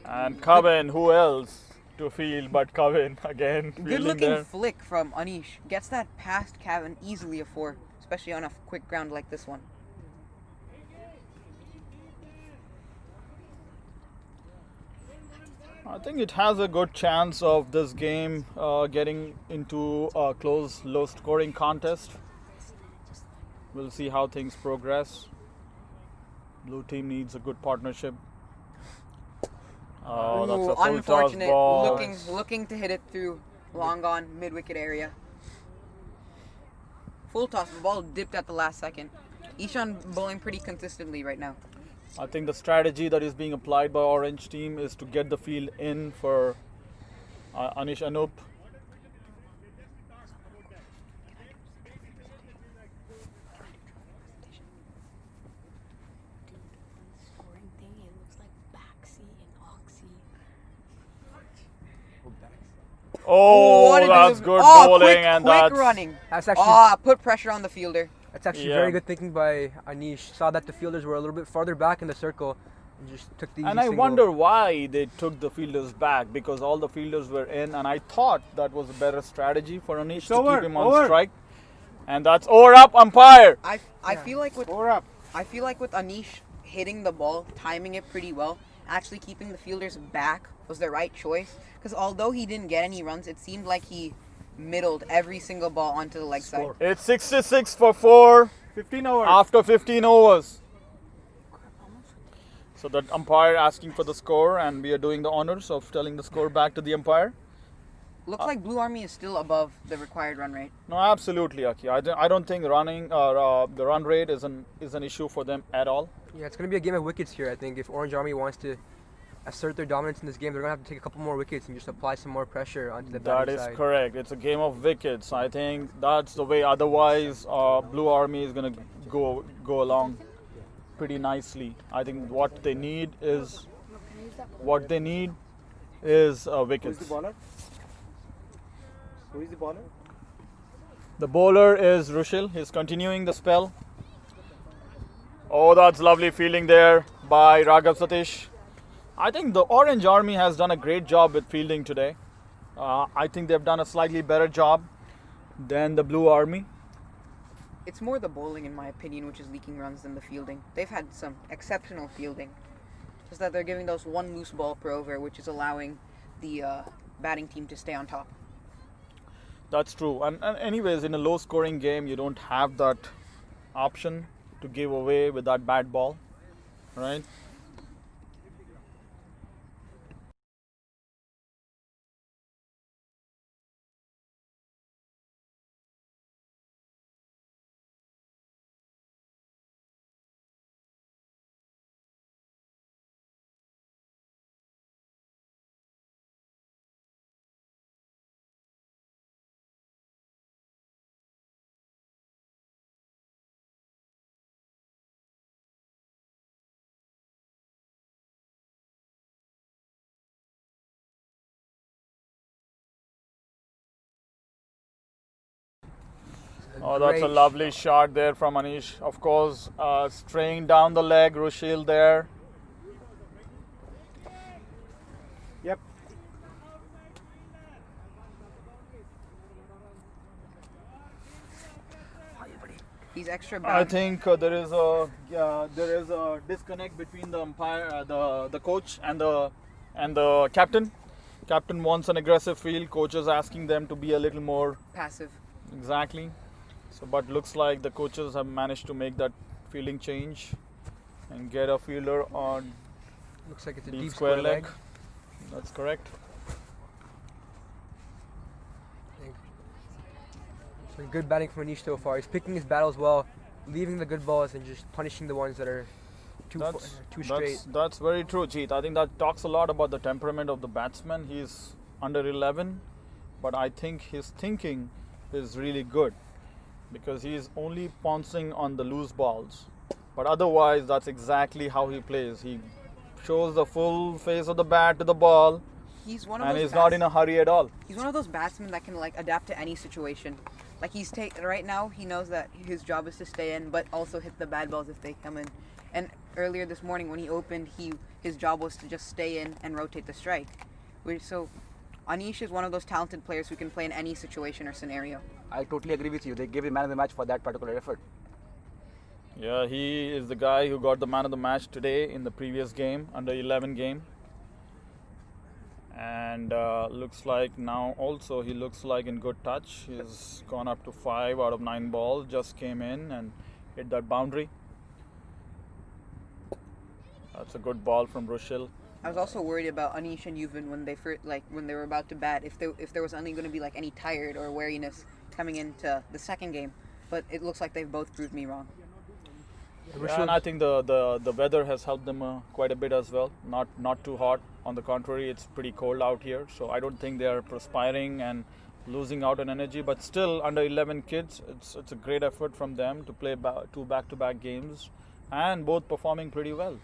And Kavin, who else to field but Kavin again. Good looking flick from Anish. Gets that past Kavin easily a 4, especially on a quick ground like this one. I think it has a good chance of this game getting into a close, low-scoring contest. We'll see how things progress. Blue team needs a good partnership. Oh, that's a full toss Unfortunate. ball. Looking to hit it through long on mid-wicket area. Full toss. The ball dipped at the last second. Ishan bowling pretty consistently right now. I think the strategy that is being applied by Orange team is to get the field in for Anish Anup. Scoring thing, it looks like backseat and oxy. Oh, What a that's delivery. good Oh, bowling, and quick that's running. That's actually Put pressure on the fielder. That's actually Yeah. very good thinking by Anish. Saw that the fielders were a little bit farther back in the circle and just took the easy And I single. wonder why they took the fielders back, because all the fielders were in, and I thought that was a better strategy for Anish to over, keep him on over. strike. And that's over up, umpire. I feel like with Over up. I feel like with Anish hitting the ball, timing it pretty well, actually keeping the fielders back was the right choice. Because although he didn't get any runs, it seemed like he middled every single ball onto the leg side. It's 66 for 4 15 overs. after 15 overs. So the umpire asking for the score, and we are doing the honors of telling the score back to the umpire. Looks like Blue Army is still above the required run rate. No, absolutely, Aki. I don't think running the run rate is an issue for them at all. Yeah, it's going to be a game of wickets here. I think if Orange Army wants to assert their dominance in this game, they're going to have to take a couple more wickets and just apply some more pressure onto the That batting is side. correct. It's a game of wickets. I think that's the way. Otherwise, Blue Army is going to go along pretty nicely. I think what they need is wickets. Who is the bowler? Who is the bowler? The bowler is Rushil. He's continuing the spell. Oh, that's lovely fielding there by Raghav Satish. I think the Orange Army has done a great job with fielding today. I think they've done a slightly better job than the Blue Army. It's more the bowling, in my opinion, which is leaking runs than the fielding. They've had some exceptional fielding. Just that they're giving those one loose ball per over, which is allowing the batting team to stay on top. That's true. And anyways, in a low scoring game, you don't have that option to give away with that bad ball, right? Oh, that's a Great lovely shot there from Anish. Of course, straying down the leg, Rushil there. Yep. He's extra I bound. think there is a disconnect between the umpire, the coach, and the captain. Captain wants an aggressive field. Coach is asking them to be a little more Passive. exactly. So, but looks like the coaches have managed to make that fielding change and get a fielder on Looks like it's a deep deep square square leg. leg. That's correct. So good batting from Anish so far. He's picking his battles well, leaving the good balls and just punishing the ones that are too straight. That's very true, Jeet. I think that talks a lot about the temperament of the batsman. He's under 11, but I think his thinking is really good because he's only pouncing on the loose balls. But otherwise, that's exactly how he plays. He shows the full face of the bat to the ball, He's one of and those he's not in a hurry at all. He's one of those batsmen that can like adapt to any situation. Like right now, he knows that his job is to stay in, but also hit the bad balls if they come in. And earlier this morning when he opened, his job was to just stay in and rotate the strike. So Anish is one of those talented players who can play in any situation or scenario. I totally agree with you. They gave the man of the match for that particular effort. Yeah, he is the guy who got the man of the match today in the previous game, under 11 game. And looks like now also he looks like in good touch. He's gone up to 5 out of 9 balls, just came in and hit that boundary. That's a good ball from Rushil. I was also worried about Anish and Yuvan when they were about to bat, if there was only going to be like any tired or wariness coming into the second game, but it looks like they've both proved me wrong. Yeah, and I think the weather has helped them quite a bit as well. Not too hot. On the contrary, it's pretty cold out here, so I don't think they are perspiring and losing out on energy. But still, under 11 kids, it's a great effort from them to play 2 back-to-back games, and both performing pretty well.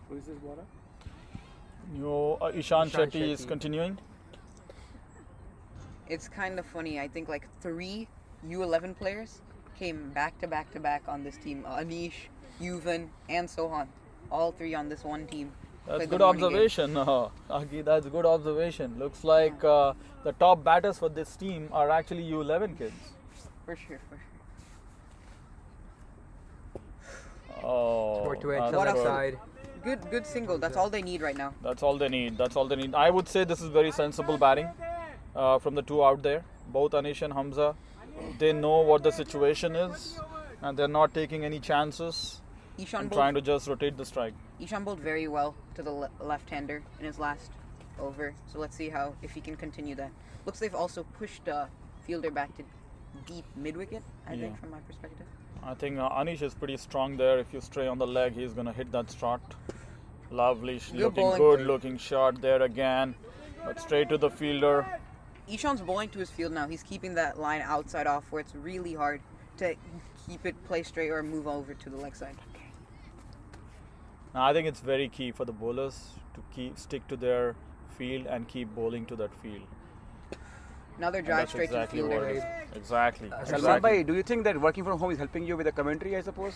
Who is this water? Ishan Shetty is continuing. It's kind of funny. I think like 3 U11 players came back to back on this team. Anish, Yuvan, and Sohan. All 3 on this one team. That's good observation, Aki. That's good observation. Looks like the top batters for this team are actually U11 kids. For sure. Oh, What a side. Good single. That's all they need right now. That's all they need. I would say this is very sensible batting from the 2 out there. Both Anish and Hamza, they know what the situation is, and they're not taking any chances and trying to just rotate the strike. Ishan bowled very well to the left-hander in his last over, so let's see if he can continue that. Looks they've also pushed fielder back to deep mid-wicket, I think, from my perspective. I think Anish is pretty strong there. If you stray on the leg, he's going to hit that shot. Lovely, looking shot there again, but straight to the fielder. Ishan's bowling to his field now. He's keeping that line outside off where it's really hard to keep it play straight or move over to the leg side. Now, I think it's very key for the bowlers to stick to their field and keep bowling to that field. Another drive straight to the fielder. Exactly. Salman bhai, do you think that working from home is helping you with the commentary, I suppose?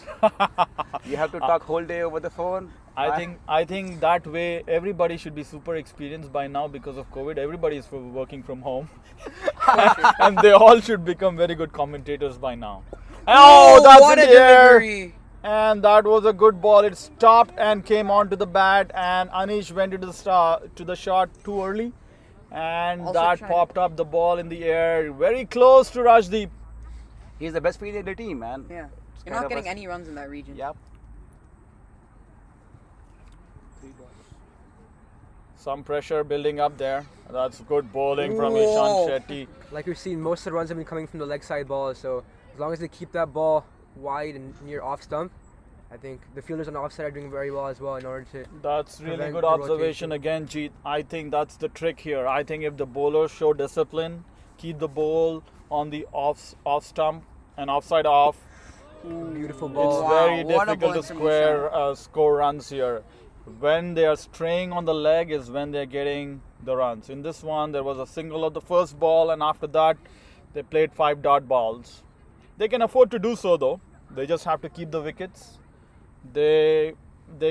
You have to talk whole day over the phone? I think that way everybody should be super experienced by now because of COVID. Everybody is working from home. And they all should become very good commentators by now. Oh, that's in the air! And that was a good ball. It stopped and came onto the bat, and Anish went to the shot too early. And also that popped up the ball in the air, very close to Rajdeep. He's the best fielder in the team, man. Yeah. You're not getting any runs in that region. Yep. Some pressure building up there. That's good bowling from Ishan Shetty. Like we've seen, most of the runs have been coming from the leg side balls, so as long as they keep that ball wide and near off stump, I think the fielders on the offside are doing very well as well in order to. That's really good observation again, Jeet. I think that's the trick here. I think if the bowlers show discipline, keep the ball on the off stump and offside off, beautiful ball. It's very difficult to score runs here. When they are straying on the leg is when they're getting the runs. In this one, there was a single of the first ball, and after that, they played 5 dot balls. They can afford to do so, though. They just have to keep the wickets. They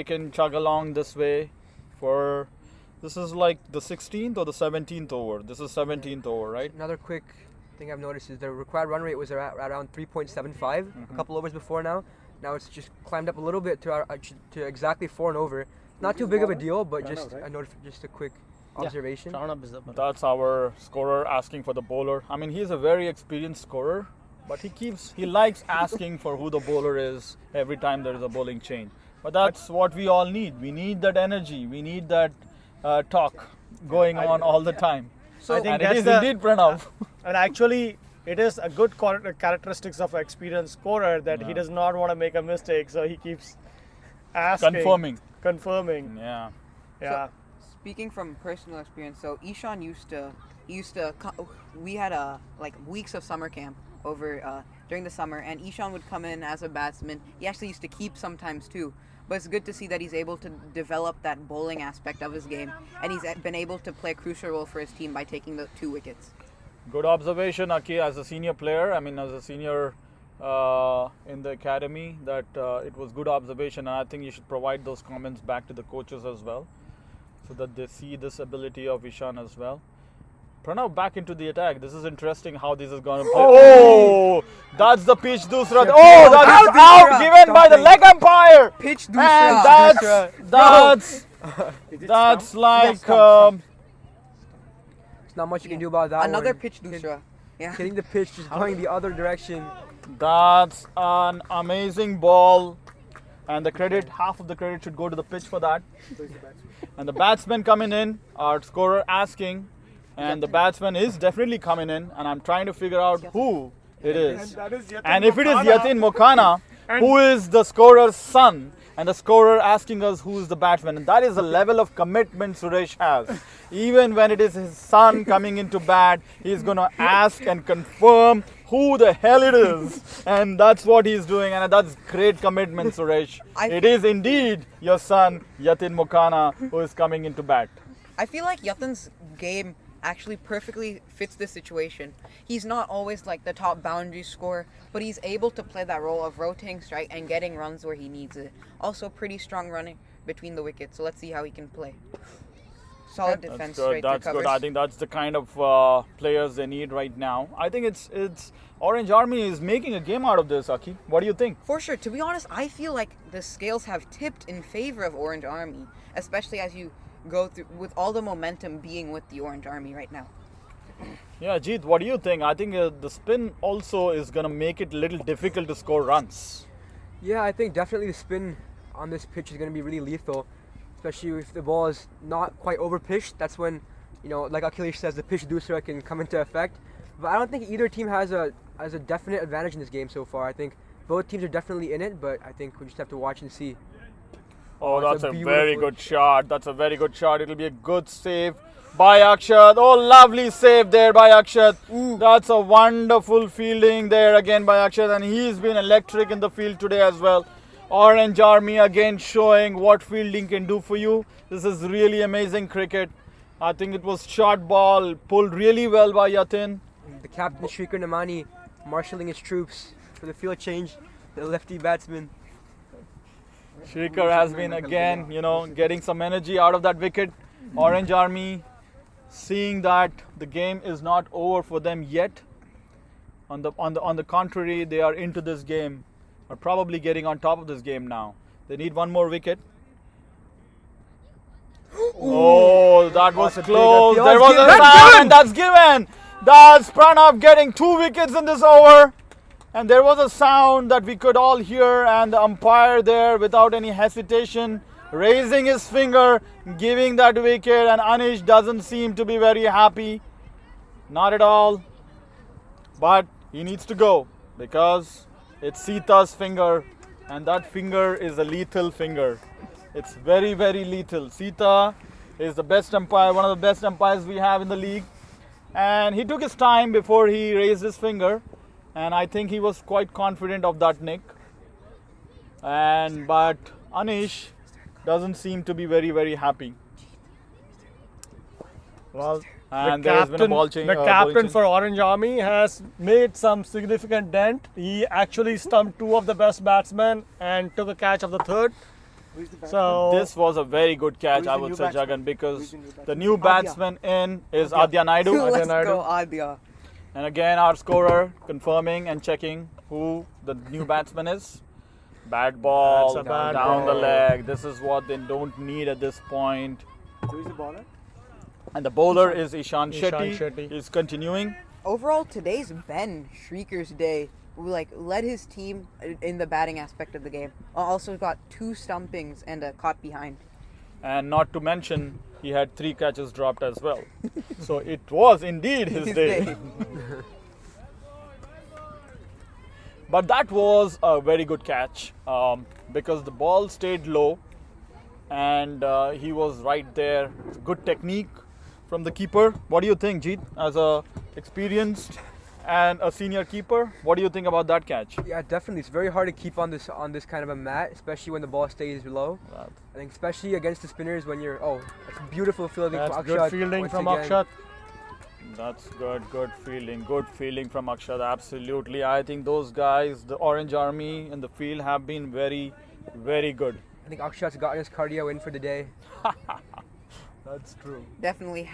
can chug along this way for, this is like the 16th or the 17th over. This is 17th over, right? Another quick thing I've noticed is the required run rate was around 3.75 a couple overs before now. Now it's just climbed up a little bit to exactly 4 and over. Not too big of a deal, but just a quick observation. That's our scorer asking for the bowler. I mean, he's a very experienced scorer, but he likes asking for who the bowler is every time there is a bowling change. But that's what we all need. We need that energy. We need that talk going on all the time. So I think it is indeed Pranav. And actually, it is a good characteristics of an experienced scorer that he does not want to make a mistake, so he keeps asking. Confirming. Yeah. Yeah. So, speaking from personal experience, so Ishan we had like weeks of summer camp over during the summer, and Ishan would come in as a batsman. He actually used to keep sometimes too. But it's good to see that he's able to develop that bowling aspect of his game, and he's been able to play a crucial role for his team by taking the 2 wickets. Good observation, Aki, as a senior player. I mean, as a senior in the academy, that it was good observation. And I think you should provide those comments back to the coaches as well, so that they see this ability of Ishan as well. Pranav back into the attack. This is interesting how this is going to play. Oh, that's the pitch dusra. Oh, that is out given by the leg umpire. Pitch dusra. That's like. There's not much you can do about that. Another one. pitch dusra. Yeah. Hitting the pitch, just going the other direction. That's an amazing ball, and half of the credit should go to the pitch for that. And the batsman coming in, our scorer asking. And the batsman is definitely coming in, and I'm trying to figure out who it is. And if it is Yatin Mokhana, who is the scorer's son, and the scorer asking us who is the batsman, and that is the level of commitment Suresh has. Even when it is his son coming into bat, he's going to ask and confirm who the hell it is. And that's what he's doing, and that's great commitment, Suresh. It is indeed your son, Yatin Mokhana, who is coming into bat. I feel like Yatin's game actually perfectly fits this situation. He's not always like the top boundary scorer, but he's able to play that role of rotating strike and getting runs where he needs it. Also pretty strong running between the wickets, so let's see how he can play. Solid defense, straight to That's covers. good. I think that's the kind of players they need right now. I think it's Orange Army is making a game out of this, Aki. What do you think? For sure. To be honest, I feel like the scales have tipped in favor of Orange Army, especially as you go through with all the momentum being with the Orange Army right now. Yeah, Jeet, what do you think? I think the spin also is going to make it a little difficult to score runs. Yeah, I think definitely the spin on this pitch is going to be really lethal, especially if the ball is not quite over pitched. That's when, like Akhilesh says, the pitch dusra can come into effect. But I don't think either team has a definite advantage in this game so far. I think both teams are definitely in it, but I think we just have to watch and see. Oh, that's a very good shot. That's a very good shot. It'll be a good save by Akshat. Oh, lovely save there by Akshat. That's a wonderful fielding there again by Akshat, and he's been electric in the field today as well. Orange Army again showing what fielding can do for you. This is really amazing cricket. I think it was short ball, pulled really well by Yatin. The captain Shrikar Namani marshalling his troops for the field change. The lefty batsman. Shrikar has been again, getting some energy out of that wicket. Orange Army seeing that the game is not over for them yet. On the contrary, they are into this game, are probably getting on top of this game now. They need one more wicket. Oh, that was close. There was a sound, and that's given. That's Pranav getting 2 wickets in this over. And there was a sound that we could all hear, and the umpire there, without any hesitation, raising his finger, giving that wicket, and Anish doesn't seem to be very happy. Not at all. But he needs to go, because it's Sita's finger, and that finger is a lethal finger. It's very, very lethal. Sita is the best umpire, one of the best umpires we have in the league. And he took his time before he raised his finger. And I think he was quite confident of that nick. But Anish doesn't seem to be very, very happy. Well, and there's been a ball change. The captain for Orange Army has made some significant dent. He actually stumped 2 of the best batsmen and took a catch of the 3rd. So this was a very good catch, I would say, Jagan, because the new batsman in is Adya Naidu. Let's go, Adya. And again, our scorer confirming and checking who the new batsman is. Bad ball, down the leg. This is what they don't need at this point. Who is the bowler? And the bowler is Ishan Shetty. He's continuing. Overall, today's Ben Shrieker's day. Who led his team in the batting aspect of the game. Also got 2 stumpings and a caught behind. And not to mention, he had 3 catches dropped as well. So it was indeed his day. But that was a very good catch because the ball stayed low and he was right there. Good technique from the keeper. What do you think, Jeet, as a experienced and a senior keeper? What do you think about that catch? Yeah, definitely. It's very hard to keep on this kind of a mat, especially when the ball stays low. Right. I think especially against the spinners when you're that's beautiful fielding That's from good Akshat. fielding once from again. Akshat. That's good fielding from Akshat. Absolutely. I think those guys, the Orange Army in the field, have been very, very good. I think Akshat's gotten his cardio in for the day. That's true. Definitely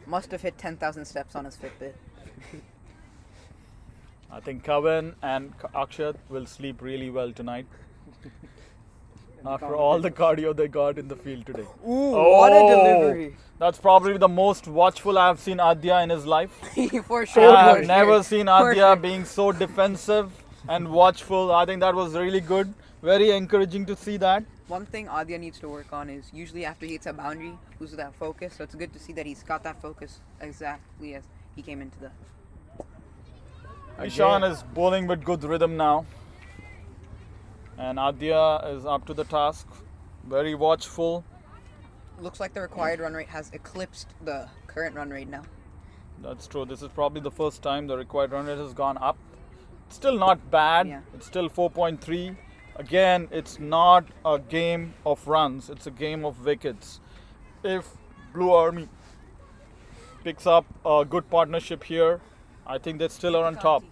must have hit 10,000 steps on his Fitbit. I think Kavan and Akshat will sleep really well tonight after all the cardio they got in the field today. Ooh, what a delivery. That's probably the most watchful I've seen Adya in his life. For sure. I've never seen Adya being so defensive and watchful. I think that was really good. Very encouraging to see that. One thing Adya needs to work on is usually after he hits a boundary, loses that focus. So it's good to see that he's got that focus exactly as he came into the... Ishan is bowling with good rhythm now. And Adya is up to the task. Very watchful. Looks like the required run rate has eclipsed the current run rate now. That's true. This is probably the first time the required run rate has gone up. Still not bad. Yeah. It's still 4.3. Again, it's not a game of runs. It's a game of wickets. If Blue Army picks up a good partnership here, I think they still are on top.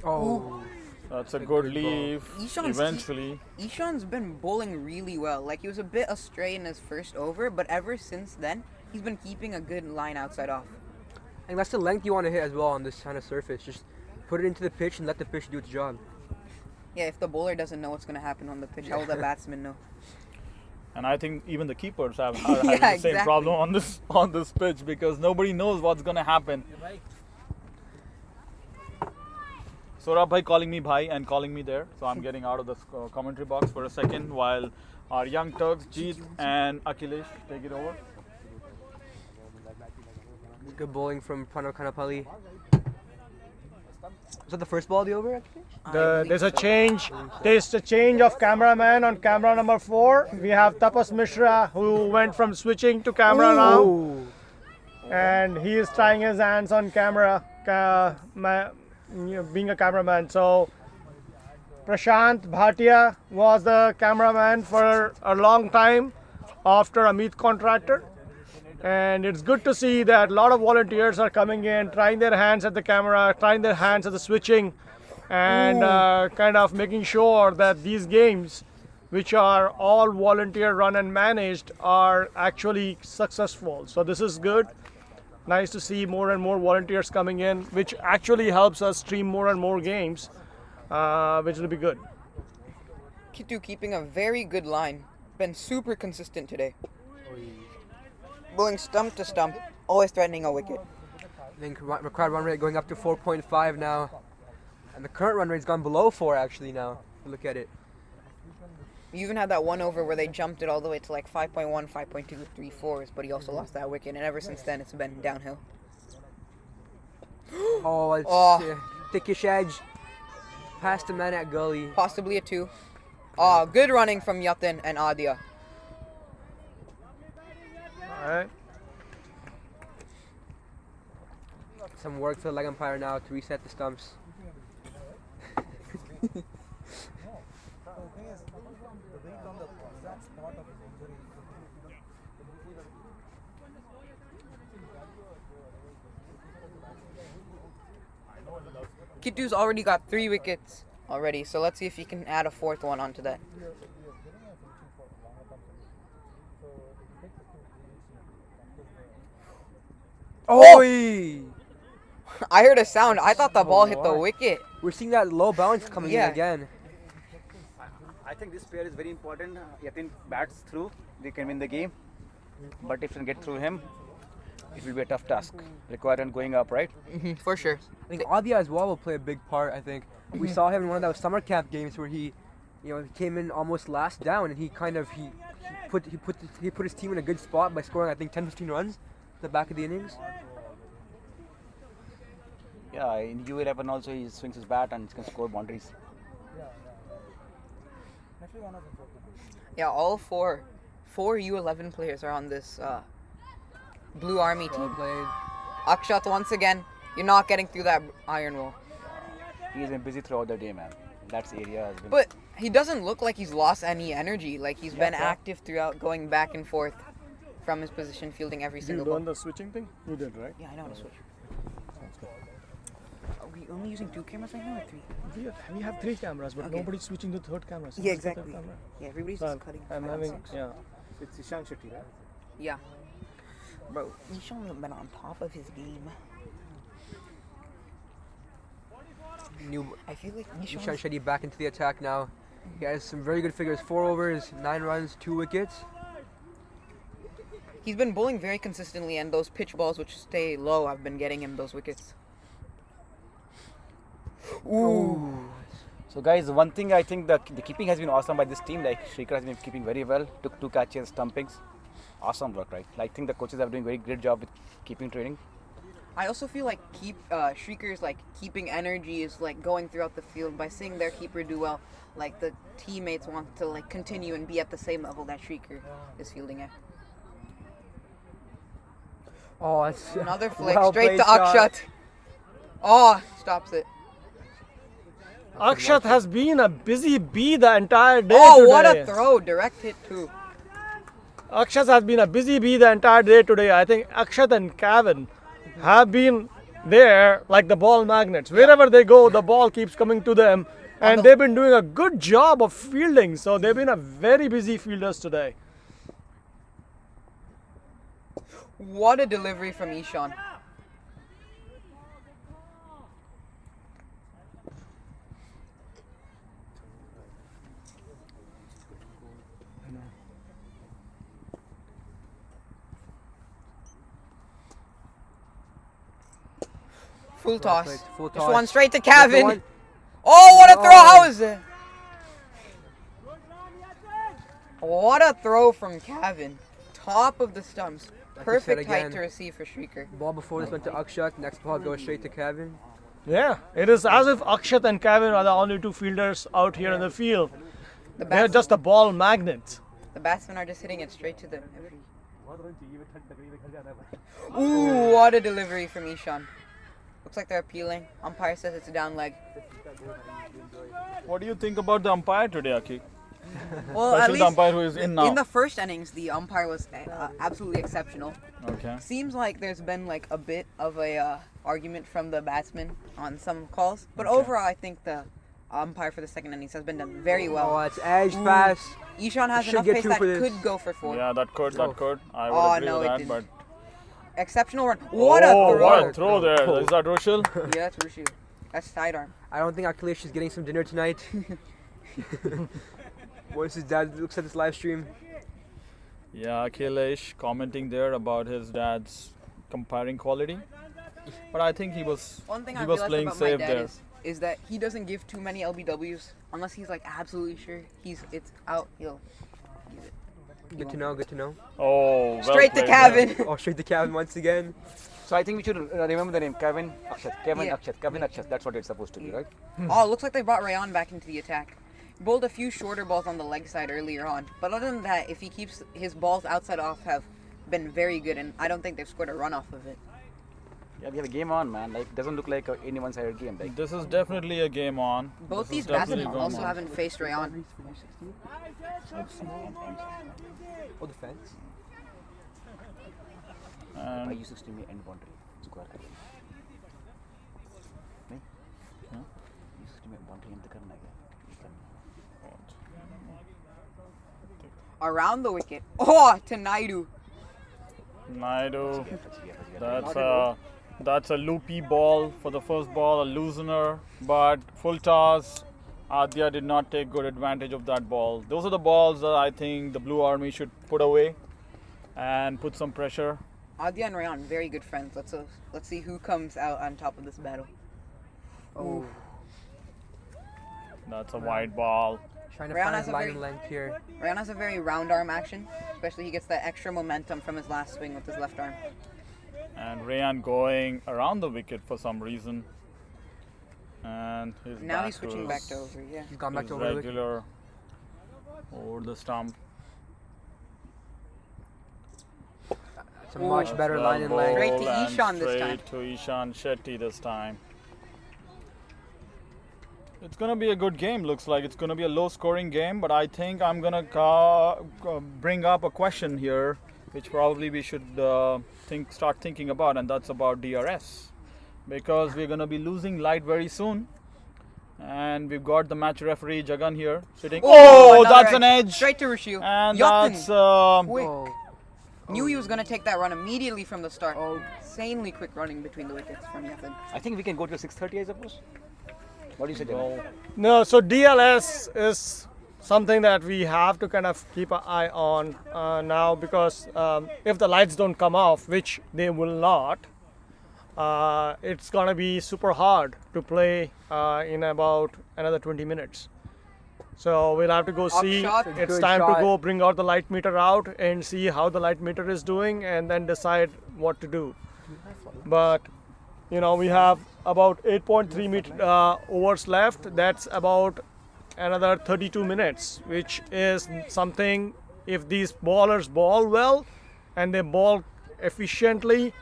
Oh. That's a good leave. Eventually. Ishan's been bowling really well. Like, he was a bit astray in his first over, but ever since then, he's been keeping a good line outside off. I think that's the length you want to hit as well on this kind of surface. Just put it into the pitch and let the pitch do its job. Yeah, if the bowler doesn't know what's going to happen on the pitch, how will the batsman know? And I think even the keepers are having the same problem on this pitch because nobody knows what's going to happen. Saurabh bhai calling me bhai and calling me there, so I'm getting out of the commentary box for a second while our young Turks, Jeet and Akhilesh, take it over. Good bowling from Pranav Kanapalli. Was that the first ball of the over? There's a change. There's a change of cameraman on camera number 4. We have Tapas Mishra who went from switching to camera now, and he is trying his hands on camera, being a cameraman. So Prashant Bhatia was the cameraman for a long time after Amit contractor. And it's good to see that a lot of volunteers are coming in, trying their hands at the camera, trying their hands at the switching, and kind of making sure that these games, which are all volunteer run and managed, are actually successful. So this is good. Nice to see more and more volunteers coming in, which actually helps us stream more and more games, which will be good. Kittu keeping a very good line. Been super consistent today. Bowling stump to stump, always threatening a wicket. I think required run rate going up to 4.5 now. And the current run rate's gone below 4 actually now. Look at it. You even had that one over where they jumped it all the way to like 5.1, 5.2, 3 fours, but he also lost that wicket, and ever since then it's been downhill. It's thickish edge. Past the man at gully. Possibly a 2. Good running from Yatin and Adya. Alright. Some work for the leg umpire now to reset the stumps. Kittu's already got 3 wickets already, so let's see if he can add a 4th one onto that. Oh! I heard a sound. I thought the ball hit the wicket. We're seeing that low bounce coming in again. I think this pair is very important. Yatin bats through, they can win the game. But if you can get through him, it will be a tough task. Required run going up, right? For sure. I think Adya as well will play a big part. I think we saw him in one of those summer camp games where he came in almost last down, and he put his team in a good spot by scoring I think 10-15 runs at the back of the innings. Yeah, in U11 also he swings his bat and can score boundaries. Yeah, all four U11 players are on this Blue Army team. Akshat, once again, you're not getting through that iron wall. He's been busy throughout the day, man. That's area has been. But he doesn't look like he's lost any energy. Like he's been active throughout, going back and forth from his position, fielding every single You ball. done the switching thing? You did, right? Yeah, I know how to switch. Are we only using 2 cameras right now or 3? We have 3 cameras, but Okay. nobody's switching to third camera. So Yeah, what's the third exactly. camera? Yeah, everybody's So just cutting. I'm five having, and six. yeah. It's Ishan Shetty, right? Yeah. Bro, Ishan has been on top of his game. I feel like Ishan Shetty back into the attack now. He has some very good figures. 4 overs, 9 runs, 2 wickets. He's been bowling very consistently, and those pitch balls which stay low have been getting him those wickets. Ooh. So guys, one thing I think the keeping has been awesome by this team. Like Shrikar has been keeping very well. Took 2 catches, stumpings. Awesome work, right? I think the coaches are doing very great job with keeping training. I also feel like Shrieker's like keeping energy is like going throughout the field by seeing their keeper do well. Like the teammates want to like continue and be at the same level that Shrieker is fielding at. Oh, it's Another flick well straight to played shot. Akshat. Oh, stops it. Akshat has been a busy bee the entire day Oh, today. what a throw! Direct hit too. Akshat has been a busy bee the entire day today. I think Akshat and Kevin have been there like the ball magnets. Wherever they go, the ball keeps coming to them. And they've been doing a good job of fielding. So they've been a very busy fielders today. What a delivery from Ishan. Full toss. Full Just toss. one straight to That's the Kevin. one. Oh, what a throw! Oh. How is it? What a throw from Kevin. Top of the stumps. Like you said Perfect height again. to receive for Shrieker. Ball before this went to Akshat. Next ball goes straight to Kevin. Yeah, it is as if Akshat and Kevin are the only 2 fielders out here in the field. They're just the ball magnets. The batsmen are just hitting it straight to them. Ooh, what a delivery from Ishan. Looks like they're appealing. Umpire says it's a down leg. What do you think about the umpire today, Aki? Well, at Especially least the umpire who is in now. in the first innings, the umpire was absolutely exceptional. Okay. Seems like there's been like a bit of a argument from the batsmen on some calls, but overall, I think the umpire for the second innings has been done very well. Oh, it's edge fast. Ishan has Should enough get pace 2 that for this. could go for 4. Yeah, that could. I would Oh, agree no, with it that, didn't. but Exceptional run. What a throw! What a throw there. Is that Rochelle? Yeah, that's Rushu. That's sidearm. I don't think Akhilesh is getting some dinner tonight. Once his dad looks at this live stream. Yeah, Akhilesh commenting there about his dad's comparing quality. But I think he was One thing I was realized playing about my safe dad there. is that he doesn't give too many LBWs unless he's like absolutely sure it's out. He'll give it. Good to know, good to know. Oh, well Straight to played Kevin. there. Oh, straight to Kevin once again. So I think we should remember the name Kevin Akshat. Kevin Yeah. Akshat. Kevin Akshat. That's what it's supposed to be, right? Oh, it looks like they brought Rayan back into the attack. Bowled a few shorter balls on the leg side earlier on, but other than that, if he keeps his balls outside off, have been very good, and I don't think they've scored a run off of it. Yeah, we have a game on, man. Like, doesn't look like any one-sided game. Like, This is definitely a game on. Both This is these batsmen definitely also going on. haven't faced Rayan. Oh, the fence. I And used to stream end boundary. Square करके. नहीं? हाँ? Used to stream boundary end करना है क्या? Around the wicket. Oh, to Naidu. Naidu. That's a loopy ball for the first ball, a loosener, but full toss. Adya did not take good advantage of that ball. Those are the balls that I think the Blue Army should put away and put some pressure. Adya and Rayan, very good friends. Let's see who comes out on top of this battle. Oh, That's a wide ball. Trying to Rayan find has his a line very- and length here. Rayan has a very round arm action, especially he gets that extra momentum from his last swing with his left arm. And Rayan going around the wicket for some reason. And he's Now back he's switching to back his- to over, yeah. He's gone back his to over the wicket. regular over the stump. It's a much better Well line and length. Straight to bowled and Ishan this time. straight to Ishan Shetty this time. It's going to be a good game. Looks like it's going to be a low scoring game, but I think I'm going to bring up a question here which probably we should start thinking about, and that's about DRS, because we're going to be losing light very soon. And we've got the match referee Jagan here sitting. Oh, another that's an edge. Straight to Rishu. And Yatin, that's quick. Oh. Knew he was going to take that run immediately from the start. Insanely quick running between the wickets from Yatin. I think we can go to 6:30, I suppose. What do you say, Jagan? well, No, so DLS is something that we have to kind of keep an eye on now, because if the lights don't come off, which they will not, it's gonna be super hard to play in about another 20 minutes. So we'll have to go see. shot. It's Good time shot. to go bring out the light meter out and see how the light meter is doing, and then decide what to do. But you know, we have about 8.3 overs left. That's about another 32 minutes, which is something, if these bowlers bowl well and they bowl efficiently,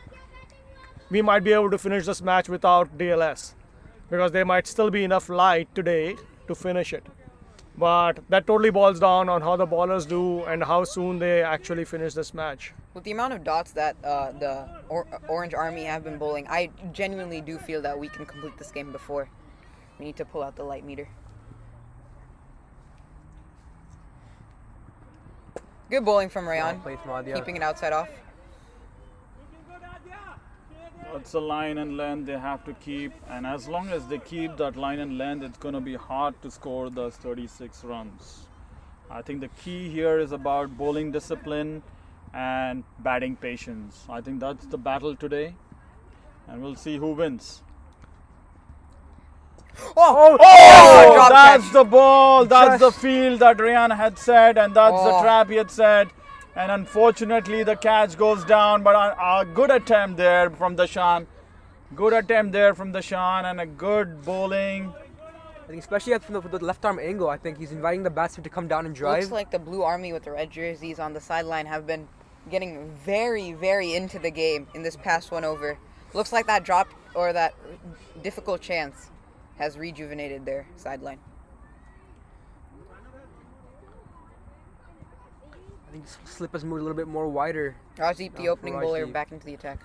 we might be able to finish this match without DLS, because there might still be enough light today to finish it. But that totally boils down on how the bowlers do and how soon they actually finish this match. With the amount of dots that the Orange Army have been bowling, I genuinely do feel that we can complete this game before we need to pull out the light meter. Good bowling from Rayan, Play from Adya. keeping it outside off. it's a line and length they have to keep, and as long as they keep that line and length, it's going to be hard to score those 36 runs. I think the key here is about bowling discipline and batting patience. I think that's the battle today, and we'll see who wins. Oh, drop That's catch. the ball, that's Just- the field that Rayan had said, and that's the Oh. trap he had said. And unfortunately, the catch goes down, but a good attempt there from Dashan. Good attempt there from Dashan, and a good bowling. I think especially from the left arm angle, I think he's inviting the batsman to come down and drive. Looks like the Blue Army with the red jerseys on the sideline have been getting very, very into the game in this past one over. Looks like that drop or that difficult chance has rejuvenated their sideline. I think Slip has moved a little bit more wider. Rajdeep, the Yeah, opening for bowler, Rajdeep. back into the attack.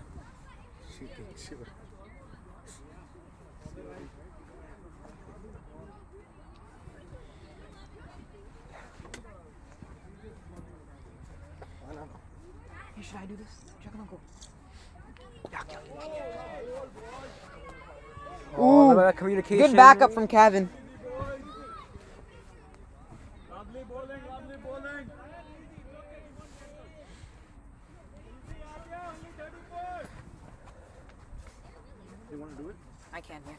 Hey, should I do this? Check on uncle. Oh, look at that communication. Good backup from Kevin. Lovely bowling, lovely bowling. I can, yeah.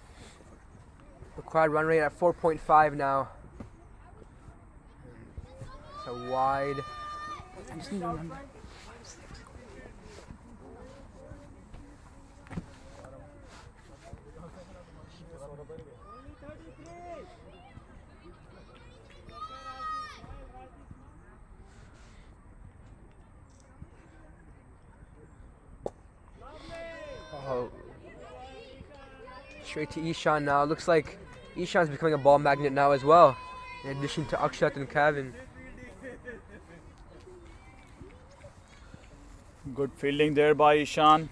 Required run rate at 4.5 now. So wide. I just need to remember. Oh. Straight to Ishan now. Looks like Ishan's becoming a ball magnet now as well, in addition to Akshat and Kevin. Good fielding there by Ishan.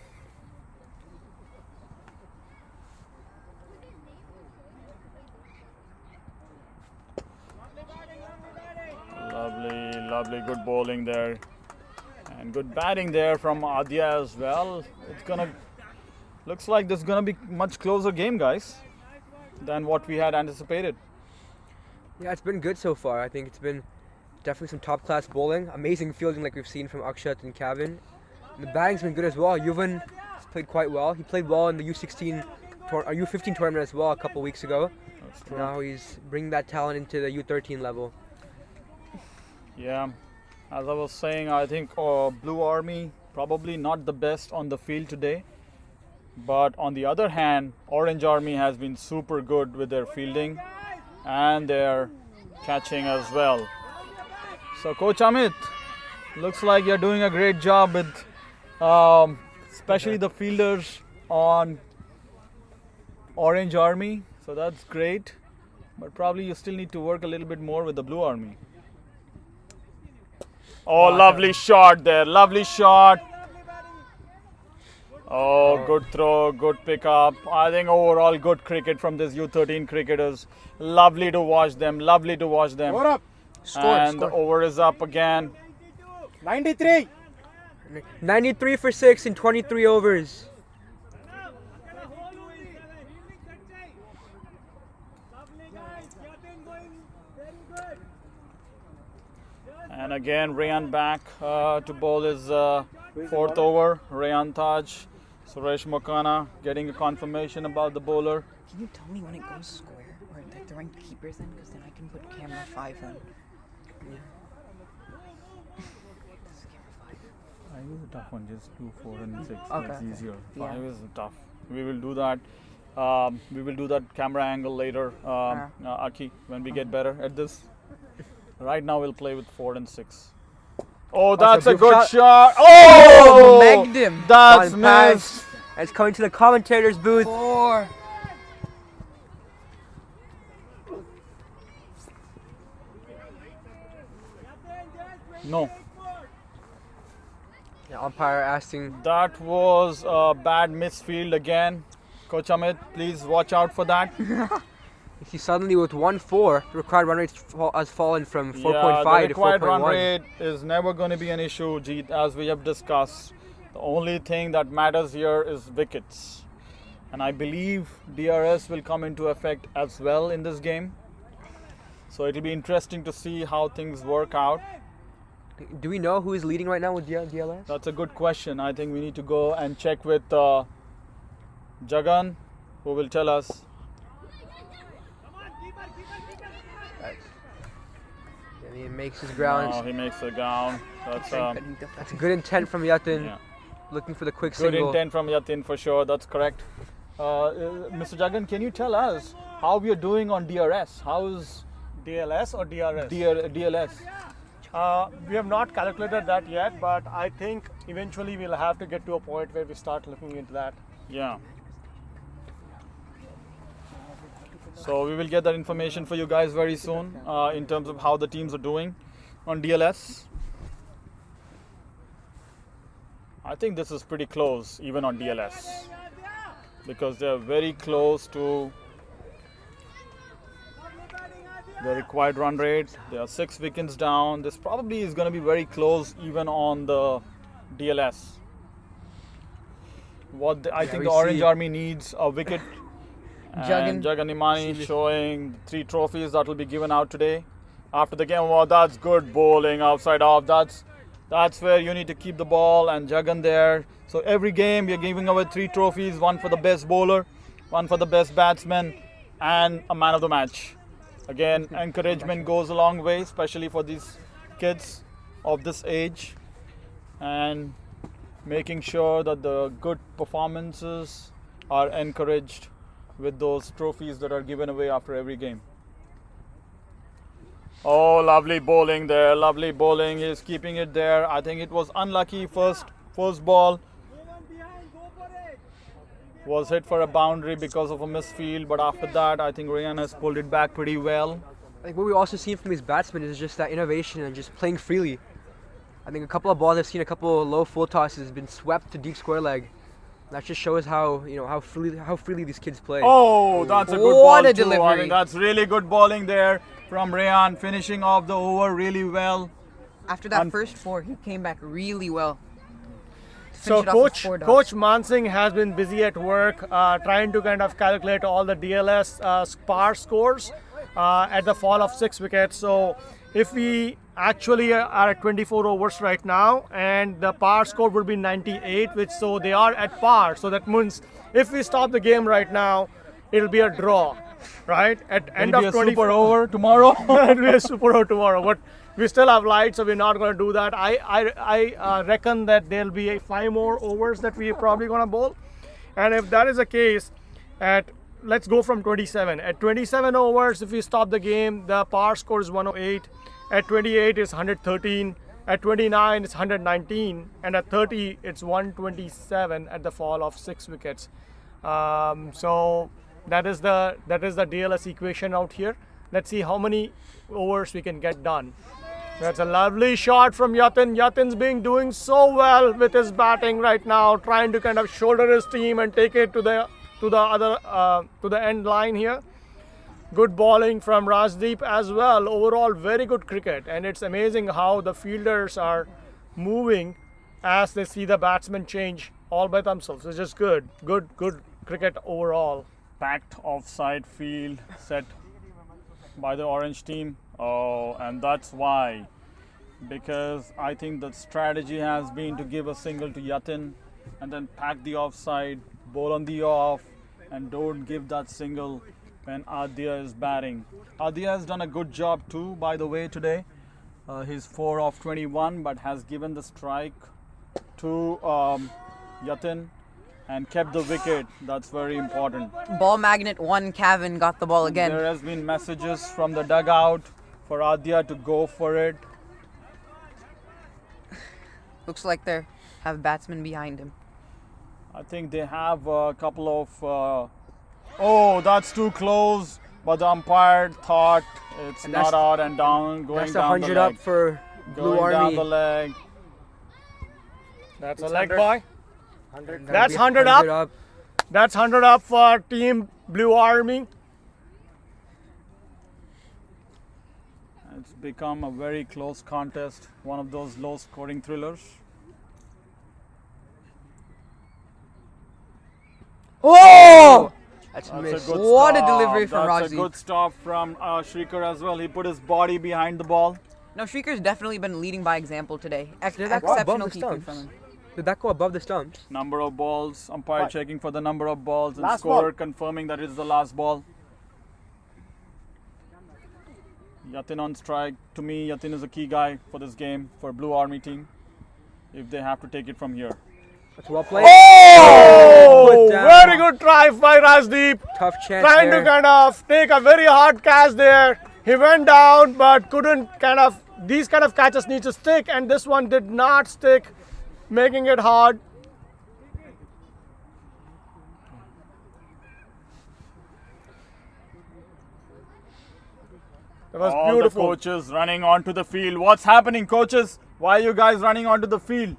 Lovely, good bowling there. And good batting there from Adya as well. Looks like this is gonna be much closer game, guys, than what we had anticipated. Yeah, it's been good so far. I think it's been definitely some top class bowling. Amazing fielding like we've seen from Akshat and Kevin. And the batting's been good as well. Yuvan has played quite well. He played well in the U16 U15 tournament as well a couple weeks ago. That's true. Now he's bringing that talent into the U13 level. Yeah, as I was saying, I think Blue Army probably not the best on the field today, But on the other hand, Orange Army has been super good with their fielding and their catching as well. So Coach Amit, looks like you're doing a great job with especially the fielders on Orange Army. So that's great. But probably you still need to work a little bit more with the Blue Army. Oh, lovely shot there. Lovely shot. Oh, good throw, good pickup. I think overall good cricket from these U13 cricketers. Lovely to watch them. Lovely to watch them. Score up. And the over is up again. 93. 93 for 6 in 23 overs. And again, Rayan back to bowl his fourth over. Rayan Taj, Suresh Mokana getting a confirmation about the bowler. Can you tell me when it goes square or they're throwing keepers in? Because then I can put camera 5 in. Five is a tough one, just 2, 4 and 6. Okay. That's easier. Yeah. 5 is tough. We will do that. We will do that camera angle later, Aki, when we get better at this. Right now we'll play with 4 and 6. Oh, that's a good shot. Oh, megged him. That's One pass. missed. It's coming to the commentator's booth. 4. No. Yeah, umpire asking. That was a bad misfield again. Coach Amit, please watch out for that. You see suddenly with 1-4, the required run rate has fallen from 4.5 Yeah, the to required run 4.1. rate is never going to be an issue, Jeet, as we have discussed. The only thing that matters here is wickets. And I believe DRS will come into effect as well in this game. So it'll be interesting to see how things work out. Do we know who is leading right now with DLS? That's a good question. I think we need to go and check with Jagan, who will tell us. And he makes his ground. Oh, he makes the ground. That's That's a good intent from Yatin. Yeah. Looking for the quick Good single. intent from Yatin for sure. That's correct. Mr. Jagan, can you tell us how we are doing on DRS? How's DLS or DRS? DLS? We have not calculated that yet, but I think eventually we'll have to get to a point where we start looking into that. Yeah. So we will get that information for you guys very soon in terms of how the teams are doing on DLS. I think this is pretty close even on DLS because they are very close to the required run rate. They are 6 wickets down. This probably is going to be very close even on the DLS. I think the Orange Army needs a wicket. And Jagan Imani showing 3 trophies that will be given out today after the game. Wow, that's good bowling outside off. That's where you need to keep the ball, and Jagan there. So every game we are giving away 3 trophies, one for the best bowler, one for the best batsman, and a man of the match. Again, encouragement goes a long way, especially for these kids of this age, and making sure that the good performances are encouraged with those trophies that are given away after every game. Oh, lovely bowling there, lovely bowling. He's keeping it there. I think it was unlucky first ball. Was hit for a boundary because of a misfield, but after that, I think Rayan has pulled it back pretty well. I think what we also seen from his batsmen is just that innovation and just playing freely. I think a couple of balls I've seen, a couple of low full tosses, has been swept to deep square leg. That just shows how how freely these kids play. Oh, that's a good What ball a too. delivery. I think that's really good bowling there from Rayan, finishing off the over really well. After that first 4, he came back really well. So Finish it off with 4 dots. Coach Mansingh has been busy at work trying to kind of calculate all the DLS par scores at the fall of 6 wickets. So if we actually are at 24 overs right now, and the par score would be 98, so they are at par. So that means if we stop the game right now, it'll be a draw, right? At end of 24 super over tomorrow. It'll be a super over tomorrow. But we still have light, so we're not going to do that. I reckon that there'll be 5 more overs that we're probably going to bowl. And if that is the case, let's go from 27. At 27 overs, if we stop the game, the par score is 108. At 28, it's 113. At 29, it's 119. And at 30, it's 127 at the fall of 6 wickets. So that is the DLS equation out here. Let's see how many overs we can get done. That's a lovely shot from Yatin. Yatin's doing so well with his batting right now, trying to kind of shoulder his team and take it to the end line here. Good bowling from Rajdeep as well. Overall, very good cricket, and it's amazing how the fielders are moving as they see the batsmen change all by themselves. It's just good cricket overall. Packed offside field set by the orange team. Oh, and that's why. Because I think the strategy has been to give a single to Yatin and then pack the offside, bowl on the off, and don't give that single when Adya is batting. Adya has done a good job too, by the way, today. He's 4 of 21, but has given the strike to Yatin and kept the wicket. That's very important. Ball magnet 1, Cavan got the ball again. There has been messages from the dugout for Adya to go for it. Looks like they have batsmen behind him. I think they have a couple of... oh, that's too close. But the umpire thought it's not out and down, going down the leg. That's 100 up for Blue Army. Going down the leg. That's a leg by. That's 100 up. That's 100 up for Team Blue Army. It's become a very close contest, one of those low-scoring thrillers. Oh! That's missed. A good What a stop. delivery from That's Razi. a good stop from Shrikar as well. He put his body behind the ball. No, Shrieker's definitely been leading by example today. Did that go above Exceptional the keeping stumps? from him. Did that go above the stumps? Number of balls, umpire checking for the number of balls, and Last scorer ball. confirming that it's the last ball. Yatin on strike. To me, Yatin is a key guy for this game, for Blue Army team, if they have to take it from here. That's well played. Oh! Good down. Very good try by Rajdeep. Tough chance Trying there. to kind of take a very hard catch there. He went down but couldn't kind of... These kind of catches need to stick, and this one did not stick, making it hard. That was All beautiful. the coaches running onto the field. What's happening, coaches? Why are you guys running onto the field?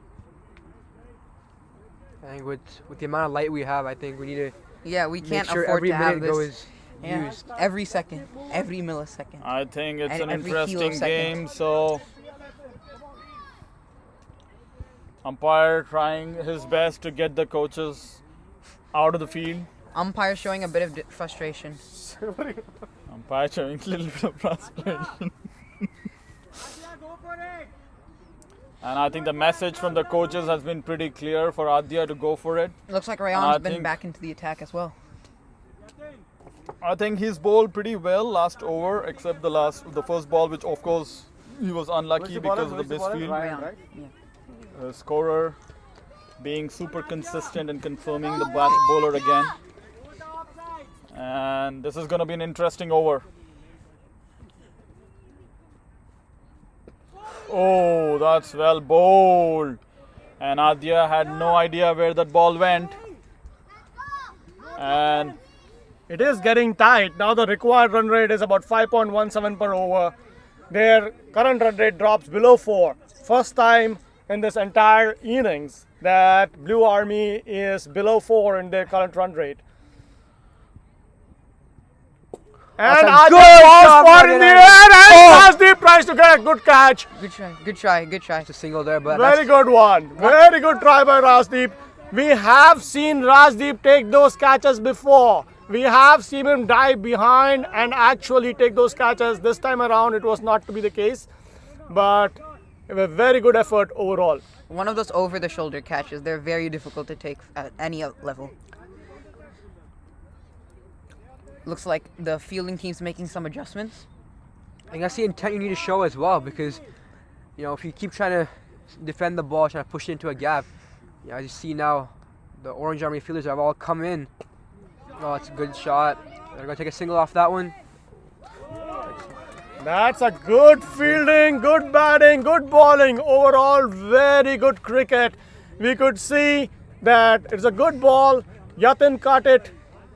I think with the amount of light we have, I think we need to Yeah, we make can't sure afford every to have minute this. is used. Every second, every millisecond. I think it's And an every interesting kilosecond. game. So, umpire trying his best to get the coaches out of the field. Umpire showing a bit of frustration. Umpire showing a little bit of frustration. And I think the message from the coaches has been pretty clear for Adya to go for it. Looks like I Rayan's been think- back into the attack as well. I think he's bowled pretty well last over, except the first ball, which of course he was unlucky because of the misfield. Rayan. Yeah. Scorer being super consistent and confirming the bat bowler again. And this is going to be an interesting over. Oh, that's well bowled. And Adya had no idea where that ball went. And It is getting tight. Now the required run rate is about 5.17 per over. Their current run rate drops below 4. First time in this entire innings that Blue Army is below 4 in their current run rate. And a Adya good was shot far by in the the air, and Oh! Rajdeep tries to get a good catch. Good try, good try, good try. It's a single there, but Very good one. Very good try by Rajdeep. We have seen Rajdeep take those catches before. We have seen him dive behind and actually take those catches. This time around, it was not to be the case. But a very good effort overall. One of those over-the-shoulder catches. They're very difficult to take at any level. Looks like the fielding team's making some adjustments. I think that's the intent you need to show as well, because if you keep trying to defend the ball, trying to push it into a gap, as you see now, the Orange Army fielders have all come in. Oh, it's a good shot. They're going to take a single off that one. That's a good fielding, good batting, good bowling. Overall, very good cricket. We could see that it's a good ball. Yatin cut it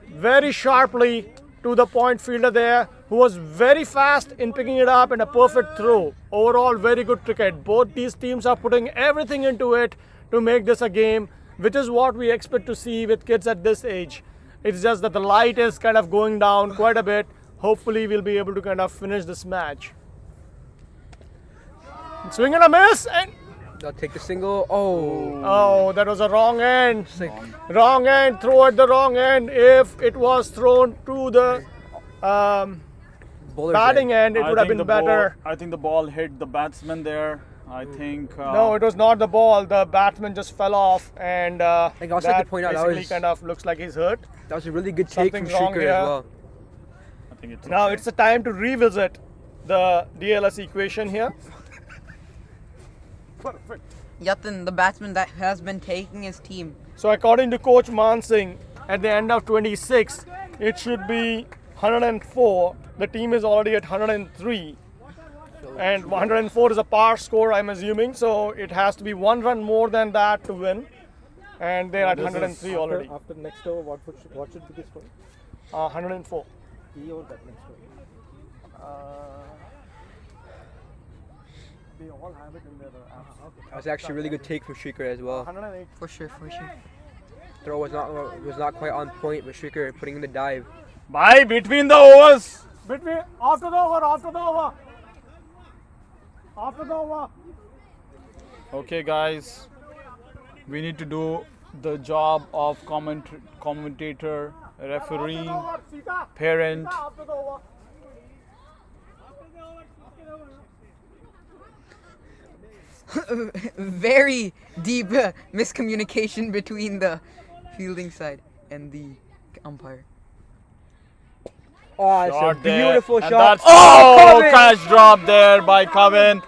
very sharply to the point fielder there, who was very fast in picking it up and a perfect throw. Overall, very good cricket. Both these teams are putting everything into it to make this a game, which is what we expect to see with kids at this age. It's just that the light is kind of going down quite a bit. Hopefully, we'll be able to kind of finish this match. Swing and a miss, and They'll take the single. Oh. oh, that was a wrong end. Wrong end. Throw at the wrong end. If it was thrown to the batting end, it would have been better. I think the ball hit the batsman there. I think. No, it was not the ball. The batsman just fell off, and I think I also had to point out that basically was kind of looks like he's hurt. That was a really good take Something's from wrong Shrikar here. as well. I think it's Now okay. it's the time to revisit the DLS equation here. Perfect. Yatin, the batsman that has been taking his team. So according to Coach Man Singh, at the end of 26, it should be 104. The team is already at 103. And 104 is a par score, I'm assuming. So it has to be 1 run more than that to win. And they're at 103 already. After next over, what should be the score? 104. He or that next over? They all have it in their apps. That was actually a really good take from Shrikar as well. 108. For sure. Throw was not quite on point, but Shrikar putting in the dive. Bye between the overs. After the over. Okay, guys. We need to do the job of commentator, referee, parent. Very deep miscommunication between the fielding side and the umpire. Oh, it's a Shot there, beautiful and shot. that's- Oh, Coven! catch drop there by Coven.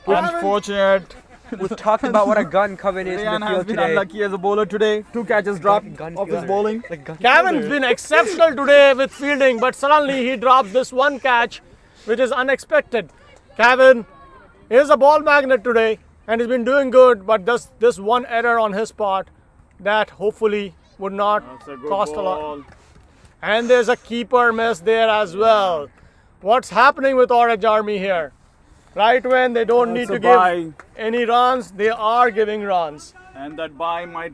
Unfortunate. We've talked about what a gun Coven is in Ryan the has field been today. unlucky as a bowler today. 2 catches dropped Gun of his fielder. bowling. Like gun Kevin's been exceptional today with fielding, but suddenly he drops this one catch, which is unexpected. Kevin is a ball magnet today, and he's been doing good, but this one error on his part that hopefully would not That's a good cost a lot. ball. And there's a keeper miss there as well. What's happening with Orange Army here? Right when they don't need That's to a bye. give any runs, they are giving runs. And that bye might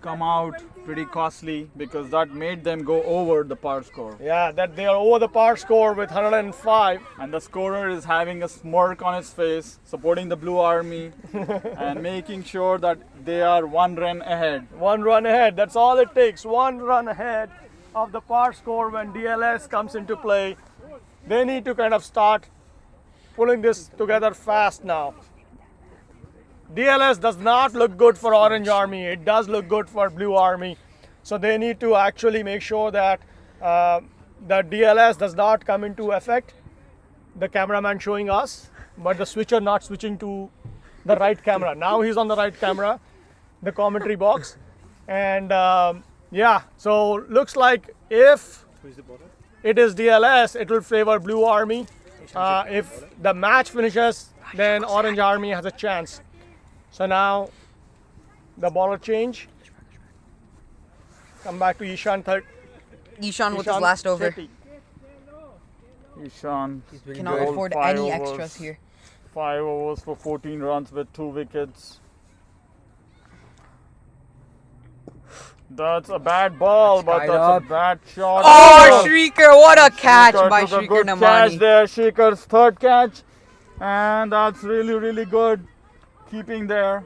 come out pretty costly because that made them go over the par score. Yeah, that they are over the par score with 105. And the scorer is having a smirk on his face, supporting the Blue Army and making sure that they are 1 run ahead. 1 run ahead, that's all it takes. 1 run ahead of the par score when DLS comes into play. They need to kind of start pulling this together fast now. DLS does not look good for Orange Army. It does look good for Blue Army. So they need to actually make sure that the DLS does not come into effect. The cameraman showing us, but the switcher not switching to the right camera. Now he's on the right camera, the commentary box. And yeah, so looks like if it is DLS, it will favor Blue Army. If the match finishes, then Orange Army has a chance. So now the bowler change. Come back to Ishan third. Ishan with his last over. Shetty. Ishan Cannot bowled afford 5 any overs. extras here. 5 overs for 14 runs with 2 wickets. That's a bad ball, but tied that's up. a bad shot. Oh, Shrikar! What a catch Shrikar by took a Shrikar good Namani. catch there. Shrikar's 3rd catch, and that's really good keeping there.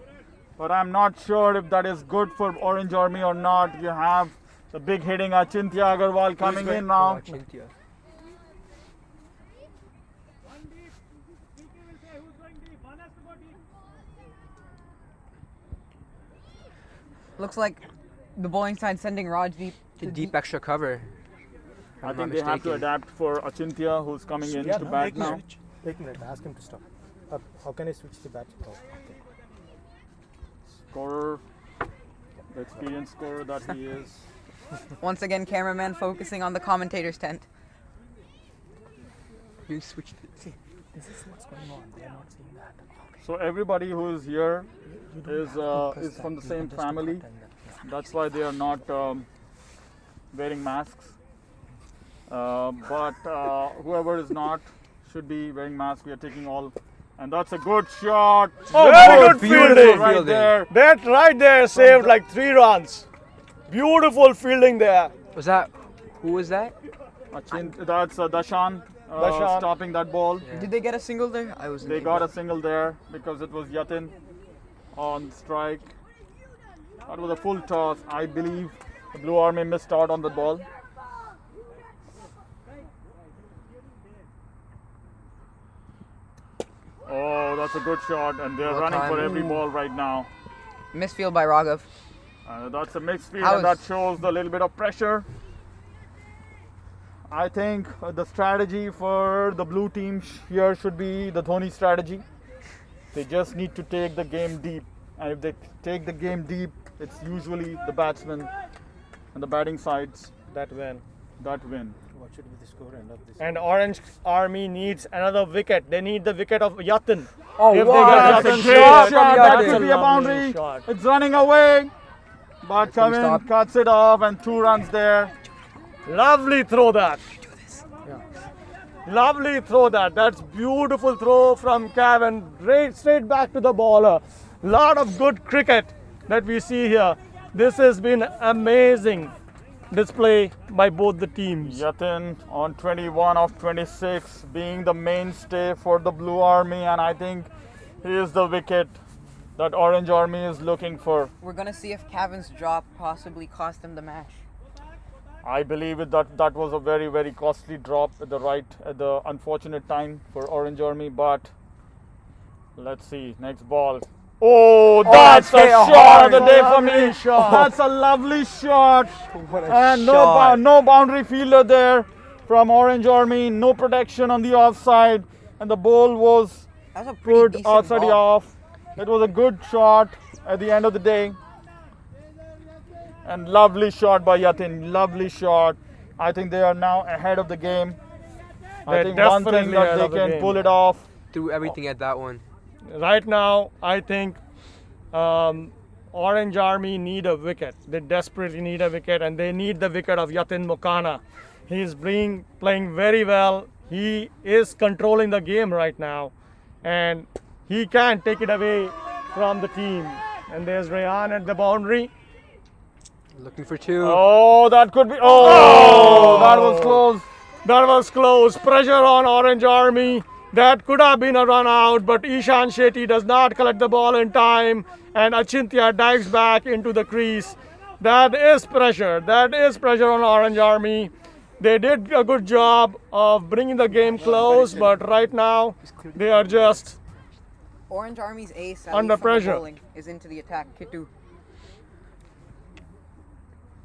But I'm not sure if that is good for Orange Army or not. You have the big hitting Achintya Agarwal coming in now. Achintya. Looks like the bowling side sending Rajdeep The deep extra cover. I think they have to adapt for Achintya, who's coming in to bat now. Take a minute, ask him to stop. How can I switch the bat? Oh, okay. Scorer the experienced scorer that he is. Once again, cameraman focusing on the commentator's tent. You switched it. See, this is what's going on. They're not seeing that. So everybody who is here is from the same family. That's why they are not wearing masks. But whoever is not should be wearing masks. We are taking all, and that's a good shot. Oh, very good beautiful fielding. Right fielding. there. That right there saved like 3 runs. Beautiful fielding there. Was that? Who was that? That's Dashan Dashan. stopping that ball. Did they get a single there? I was. They got a single there because it was Yatin on strike. That was a full toss. I believe the Blue Army missed out on the ball. Oh, that's a good shot, and they're Well running for timed. every ball right now. Misfield by Raghav. That's a mixed field, How and that is- shows a little bit of pressure. I think the strategy for the blue team here should be the Dhoni strategy. They just need to take the game deep, and if they take the game deep, it's usually the batsmen and the batting sides That win. that win. What should be the score end of this? And Orange Army needs another wicket. They need the wicket of Yatin. Oh, If they wow, get that's Yatin a great shot Shot, from that Yatin. could be a Lovely boundary. shot. It's running away, but Can we Kevin stop? cuts it off, and 2 runs there. Lovely throw that. Lovely throw that. That's beautiful throw from Kevin. Straight back to the bowler. Lot of good cricket that we see here. This has been amazing display by both the teams. Yatin on 21 of 26, being the mainstay for the Blue Army, and I think he is the wicket that Orange Army is looking for. We're gonna see if Kevin's drop possibly cost them the match. I believe that was a very, very costly drop at the unfortunate time for Orange Army, but let's see, next ball. Oh, that's a shot of the day for me. That's a lovely shot. And no boundary fielder there from Orange Army, no protection on the offside, and the ball was That's a pretty put decent outside the ball. off. It was a good shot at the end of the day. And lovely shot by Yatin, lovely shot. I think they are now ahead of the game. I They're think one thing definitely that ahead they of the can game. pull it off. Threw everything at that one. Right now, I think Orange Army need a wicket. They desperately need a wicket, and they need the wicket of Yatin Mokana. He's playing very well. He is controlling the game right now, and he can take it away from the team. And there's Rayan at the boundary. Looking for 2. Oh, that could be. Oh, that was close. That was close. Pressure on Orange Army. That could have been a run out, but Ishan Shetty does not collect the ball in time, and Achintya dives back into the crease. That is pressure. That is pressure on Orange Army. They did a good job of bringing the game close, but right now they are just Orange Army's ace Under from the pressure. bowling is into the attack. Kittu.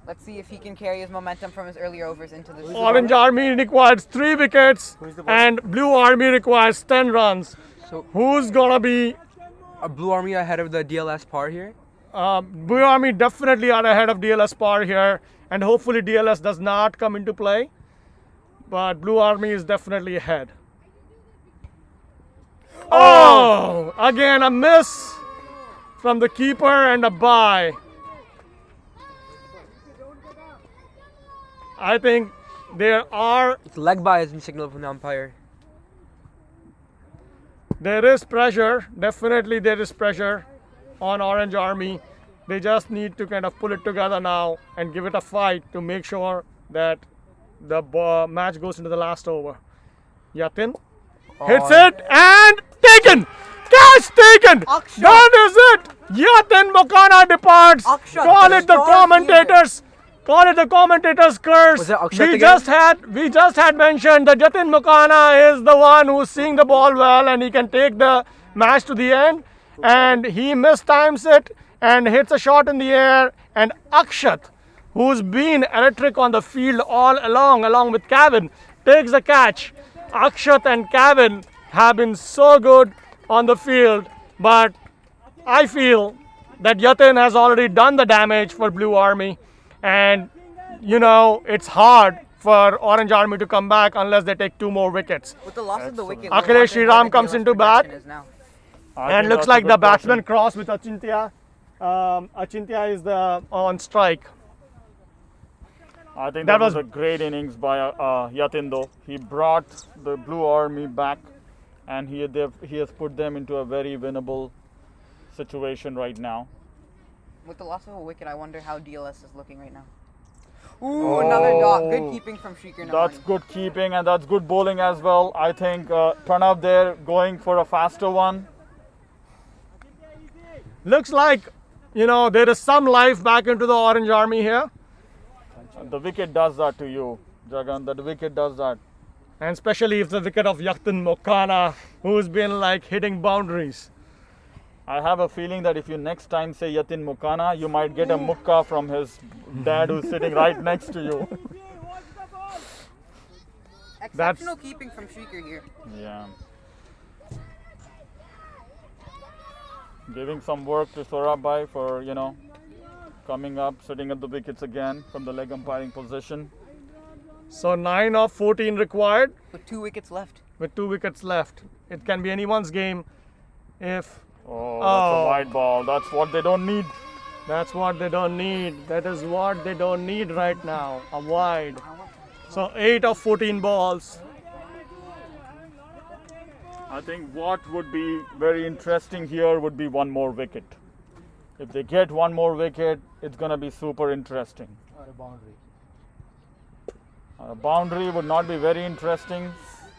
Let's see if he can carry his momentum from his earlier overs into this. Orange Army requires 3 wickets and Blue Army requires 10 runs. So Who's gonna be? a Blue Army ahead of the DLS par here. Blue Army definitely are ahead of DLS par here, and hopefully DLS does not come into play. But Blue Army is definitely ahead. Oh! Again a miss from the keeper and a bye. I think there Leg by has been signaled from the umpire. is pressure. Definitely there is pressure on Orange Army. They just need to kind of pull it together now and give it a fight to make sure that the match goes into the last over. Yatin hits it and taken! Catch taken! Akshat. That is it! Yatin Mokana departs. Akshat, Call it the star commentators. Call it the commentators' curse. Was that Akshat We again? just had mentioned that Yatin Mokana is the one who's seeing the ball well and he can take the match to the end. And he mistimes it and hits a shot in the air. And Akshat, who's been electric on the field all along with Kevin, takes the catch. Akshat and Kevin have been so good on the field, but I feel that Yatin has already done the damage for Blue Army, and it's hard for Orange Army to come back unless they take 2 more wickets. With the loss of the wicket, Akhilesh we're wondering Sriram what the comes DLS into bat. projection is now. And looks like the batsman cross with Achintya. Achintya is on strike. I think that was a great innings by Yatin though. He brought the Blue Army back, and he has put them into a very winnable situation right now. With the loss of a wicket, I wonder how DLS is looking right now. Ooh, another dot. Good keeping from Shrikar Namani. That's good keeping, and that's good bowling as well. I think Pranav there going for a faster one. Looks like, there is some life back into the Orange Army here. The wicket does that to you, Jagan. The wicket does that. And especially if the wicket of Yatin Mokana, who's been hitting boundaries. I have a feeling that if you next time say Yatin Mokana, you might get a mukka from his dad who's sitting right next to you. Exceptional keeping from Shrikar here. Yeah. Giving some work to Sorabai for, coming up, sitting at the wickets again from the leg umpiring position. So 9 of 14 required. With 2 wickets left. With 2 wickets left. It can be anyone's game if... Oh, that's a wide ball. That's what they don't need. That's what they don't need. That is what they don't need right now. A wide. So 8 of 14 balls. I think what would be very interesting here would be 1 more wicket. If they get 1 more wicket, it's going to be super interesting. Or a boundary. A boundary would not be very interesting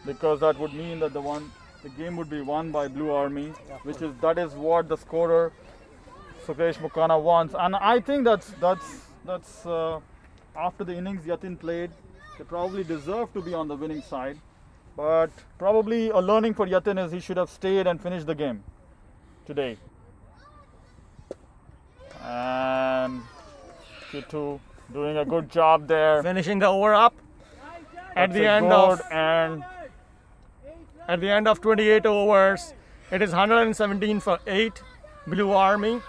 because that would mean that the game would be won by Blue Army, that is what the scorer Sukesh Mukana wants. And I think that's after the innings Yatin played, they probably deserve to be on the winning side. But probably a learning for Yatin is he should have stayed and finished the game today. And Kitu doing a good job there. Finishing the over up at the end of 28 overs. It is 117 for 8. Blue Army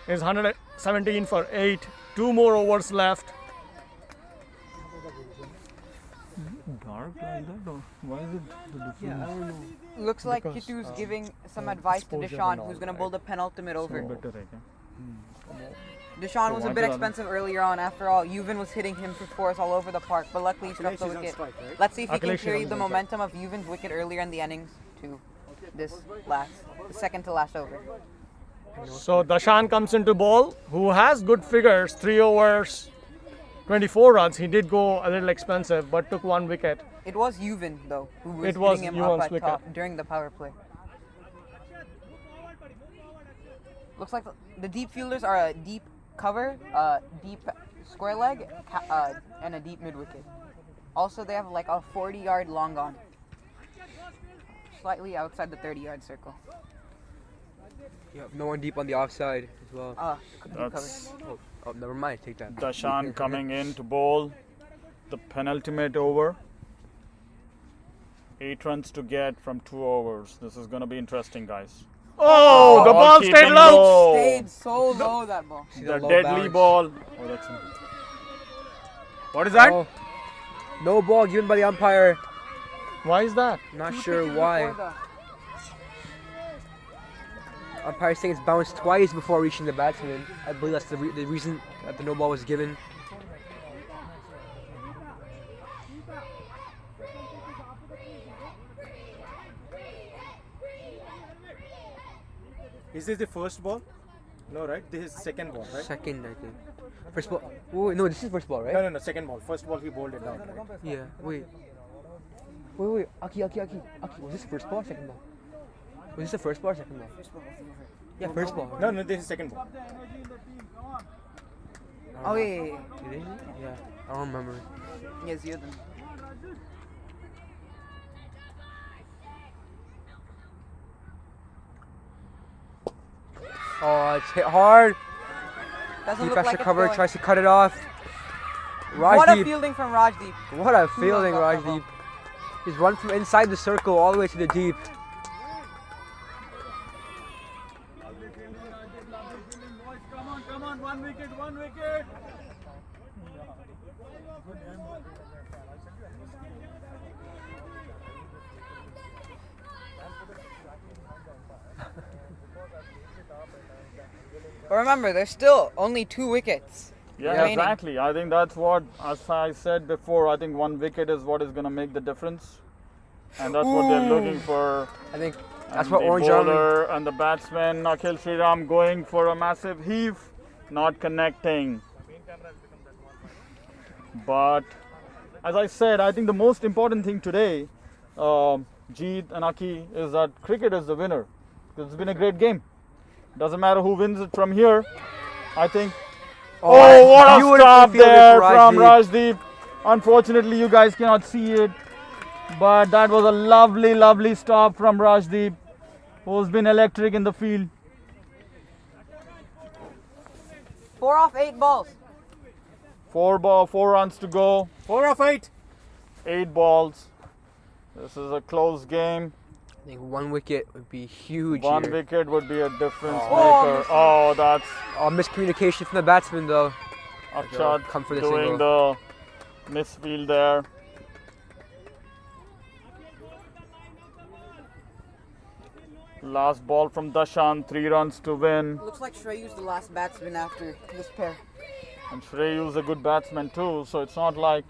is 117 for 8. 2 more overs left. Dark like that, or why is it the difference? Yeah, I don't know. Looks like Kitu's giving some advice to Deshaun, who's going to bowl the penultimate over. Deshaun was a bit expensive earlier on. After all, Yuvan was hitting him for 4s all over the park, but luckily he struck the wicket. Let's see if he can carry the momentum of Yuvan's wicket earlier in the innings to the second to last over. So Dashan comes into bowl, who has good figures, 3 overs, 24 runs. He did go a little expensive, but took 1 wicket. It was Yuvan, though, who was hitting him up at top during the power play. Looks like the deep fielders are a deep cover, deep square leg, and a deep mid-wicket. Also, they have a 40-yard long on. Slightly outside the 30-yard circle. Yeah, no one deep on the offside as well. Oh, never mind. Take that. Dashan coming in to bowl the penultimate over. 8 runs to get from 2 overs. This is going to be interesting, guys. Oh, the ball stayed low. Stayed so low, that ball. The deadly ball. Oh, that's what is that? Oh, no ball given by the umpire. Why is that? Not sure why. Umpire saying it's bounced twice before reaching the batsman. I believe that's the reason that the no ball was given. Is this the first ball? No, right? This is second ball, right? Second, I think. First ball. Oh, no, this is first ball, right? No, second ball. First ball he bowled it down, right? Yeah, wait. Aki, was this first ball or second ball? Was this the first ball or second ball? Yeah, first ball. No, this is second ball. Oh, yeah. It is? Yeah, I don't remember. Yes, you then. Oh, it's hit hard. Doesn't Deep look like extra it's cover, going. tries to cut it off. Rajdeep. What a fielding from Rajdeep. What a fielding, Rajdeep. He's run from inside the circle all the way to the deep. Come on, 1 wicket, 1 wicket. But remember, there's still only 2 wickets. Yeah, remaining. exactly. I think that's what, as I said before, I think 1 wicket is what is going to make the difference. And that's what they're looking for. I think that's And what the Orange Army. bowler and the batsman, Akhil Sriram, going for a massive heave, not connecting. But as I said, I think the most important thing today, Jeet and Aki, is that cricket is the winner. It's been a great game. Doesn't matter who wins it from here. I think. Oh, what a beautiful stop fielding there for from Rajdeep. Rajdeep. Unfortunately, you guys cannot see it, but that was a lovely, lovely stop from Rajdeep, who's been electric in the field. 4 off 8 balls. 4 runs to go. 4 of 8. 8 balls. This is a close game. I think 1 wicket would be huge. 1 here. wicket would be a difference Oh. maker. Oh, that's Miscommunication from the batsman though. Akshat come for the doing single. the misfield there. Last ball from Dashan, 3 runs to win. Looks like Shreyu's the last batsman after this pair. And Shreyu's a good batsman too, so it's not like.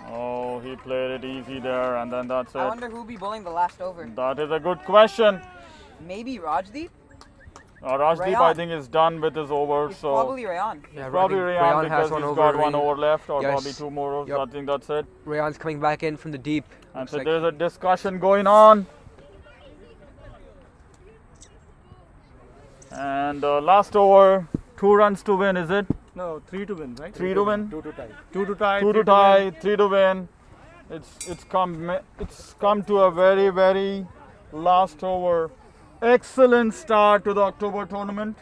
Oh, he played it easy there, and then that's it. I wonder who'll be bowling the last over. That is a good question. Maybe Rajdeep? Rajdeep, Rayan. I think, is done with his over. It's so probably Rayan. Yeah, probably I think Rayan Rayan has because one he's over got 1 already. over left, or Yes. probably 2 more overs. Yep. I think that's it. Rayan's coming back in from the deep. And Looks so like- there's a discussion going on. And last over, 2 runs to win, is it? No, 3 to win, right? 3 to win? 2 to tie. 2 to tie. 2 to tie, 3 to win. It's come to a very, very last over. Excellent start to the October tournament.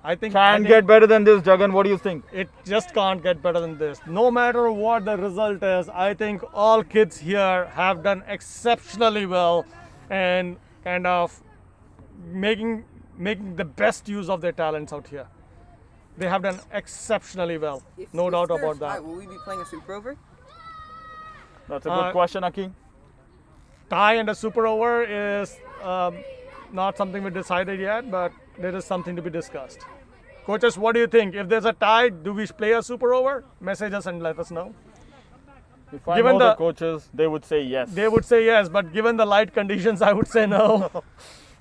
I think Can get better than this, Jagan. What do you think? it just can't get better than this. No matter what the result is, I think all kids here have done exceptionally well and kind of making the best use of their talents out here. They have done exceptionally well. No doubt there's about tie, that. will we be playing a super over? That's a good question, Aki. Tie and a super over is not something we decided yet, but there is something to be discussed. Coaches, what do you think? If there's a tie, do we play a super over? Message us and let us know. If I Given know the the- coaches, they would say yes. They would say yes, but given the light conditions, I would say no.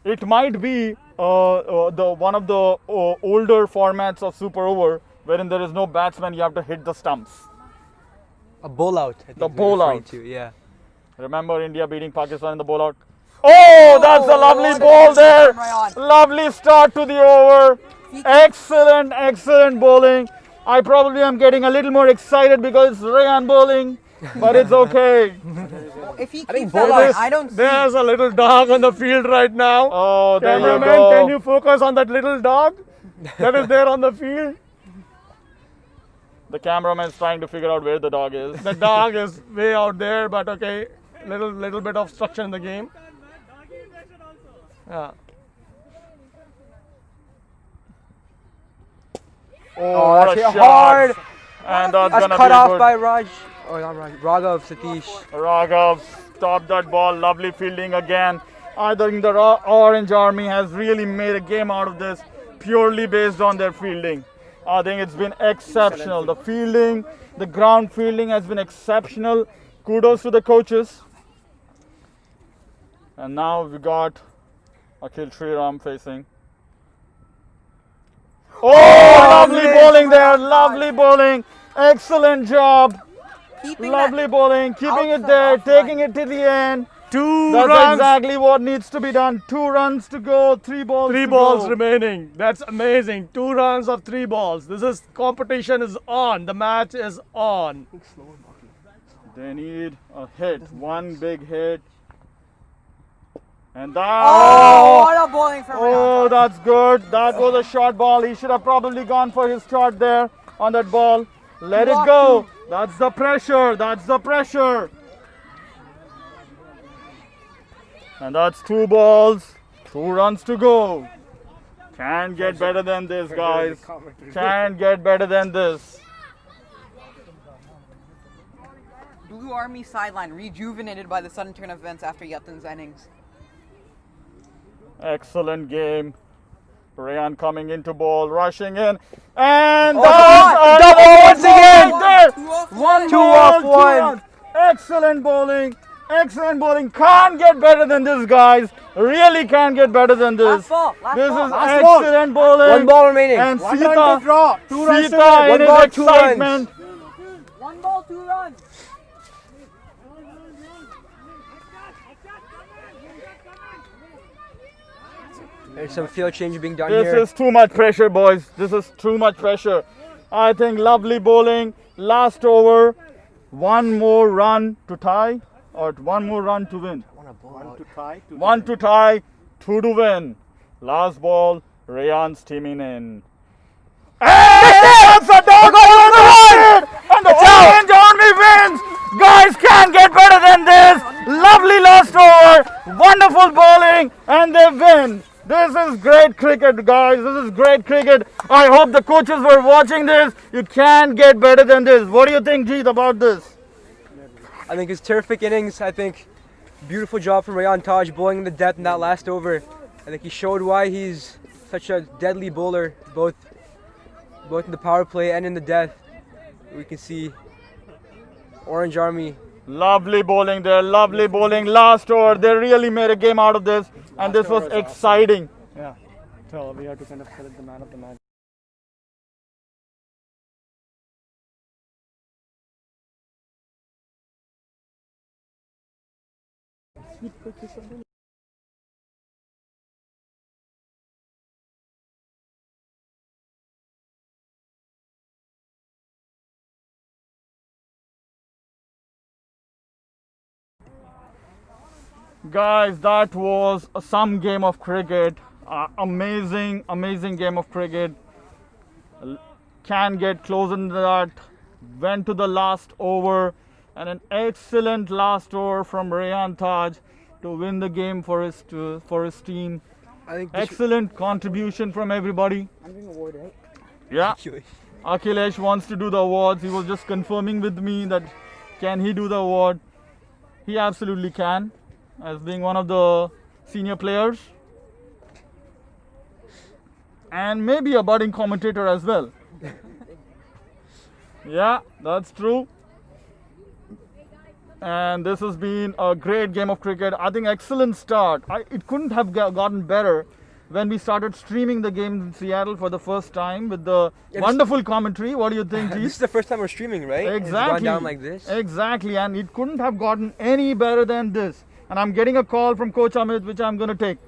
It might be the one of the older formats of super over, wherein there is no batsman, you have to hit the stumps. A bowl out. I think The you're bowl referring out. To, yeah. Remember India beating Pakistan in the bowl out? Oh, that's a lovely what a ball catch there. from Rayan. Lovely start to the over. Excellent, excellent bowling. I probably am getting a little more excited because it's Rayan bowling, but it's okay. If he I think keeps that bowl line, outs- I don't see. There's a little dog on the field right now. Oh, there you Cameraman, go. can you focus on that little dog that is there on the field? The cameraman is trying to figure out where the dog is. The dog is way out there, but okay, little bit of structure in the game. Yeah. Oh, what that's a hit shot. hard. And that's That's gonna cut be off good. by Raj. Oh, not Raj. Raghav Satish. Raghav stopped that ball. Lovely fielding again. I think the Orange Army has really made a game out of this purely based on their fielding. I think it's been exceptional. The fielding, the ground fielding has been exceptional. Kudos to the coaches. And now we got Akhil Sriram facing. Oh, lovely bowling there. Lovely bowling. Excellent job. Keeping Lovely bowling. Keeping it outside there. off line. Taking it to the end. 2 That's runs. exactly what needs to be done. 2 runs to go. 3 balls. 3 to balls go. remaining. That's amazing. 2 runs of 3 balls. This is competition is on. The match is on. They need a hit. One big hit. And that. Oh, what a bowling from Oh, Rayan. that's good. That was a short ball. He should have probably gone for his shot there on that ball. Let it go. That's the pressure. That's the pressure. And that's 2 balls, 2 runs to go. Can't get better than this, guys. Can't get better than this. Blue Army sideline rejuvenated by the sudden turn of events after Yatin's innings. Excellent game. Rayan coming into ball, rushing in, and double once again. Two off one. Excellent bowling. Excellent bowling. Can't get better than this, guys. Really can't get better than this. This is excellent bowling. 1 ball remaining. And One run to draw. 2 runs to Sita win. in his excitement. 1 ball, 2 runs. There's some field change being done This here. is too much pressure, boys. This is too much pressure. I think lovely bowling. Last over. 1 more run to tie, or 1 more run to win. 1 to tie. 1 to tie, 2 to win. Last ball, Rayan's teaming in. And that's a dog and the Orange Army wins. Guys, can't get better than this. Lovely last over, wonderful bowling, and they win. This is great cricket, guys. This is great cricket. I hope the coaches were watching this. You can't get better than this. What do you think, Jeet, about this? I think it's terrific innings. I think beautiful job from Rayan Taj bowling in the depth in that last over. I think he showed why he's such a deadly bowler, both in the power play and in the death. We can see Orange Army. Lovely bowling there, lovely bowling. Last over, they really made a game out of this, and this was exciting. Yeah. So we have to kind of select the man of the match. Guys, that was some game of cricket. Amazing game of cricket. Can get close in that. Went to the last over, and an excellent last over from Rayan Taj to win the game for his team. I think Excellent contribution from everybody. I'm doing award, right? Yeah. Akhilesh wants to do the awards. He was just confirming with me that can he do the award. He absolutely can, as being one of the senior players. And maybe a budding commentator as well. Yeah, that's true. And this has been a great game of cricket. I think excellent start. It couldn't have gotten better when we started streaming the game in Seattle for the first time with the wonderful commentary. What do you think, Jeet? This is the first time we're streaming, right? Exactly. It's gone down like this. Exactly, and it couldn't have gotten any better than this. And I'm getting a call from Coach Amit, which I'm going to take.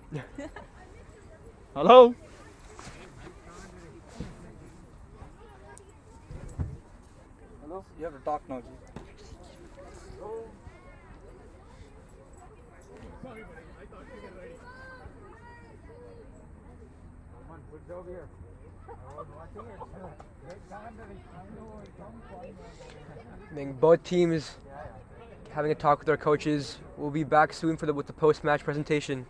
Hello? Hello? You have to talk now, G. I think both teams having a talk with their coaches. We'll be back soon with the post-match presentation.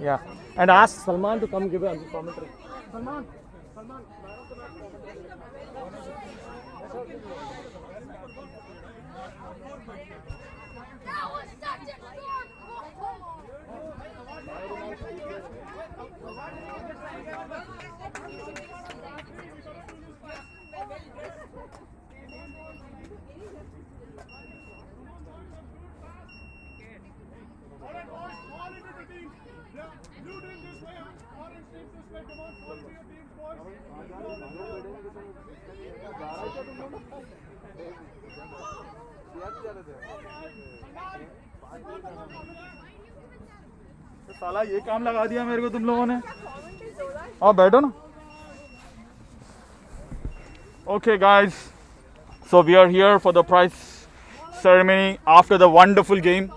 Yeah. And ask Salman to come give a commentary. Salman. साला ये काम लगा दिया मेरे को तुम लोगों ने आओ बैठो ना Okay guys, so we are here for the prize ceremony after the wonderful game.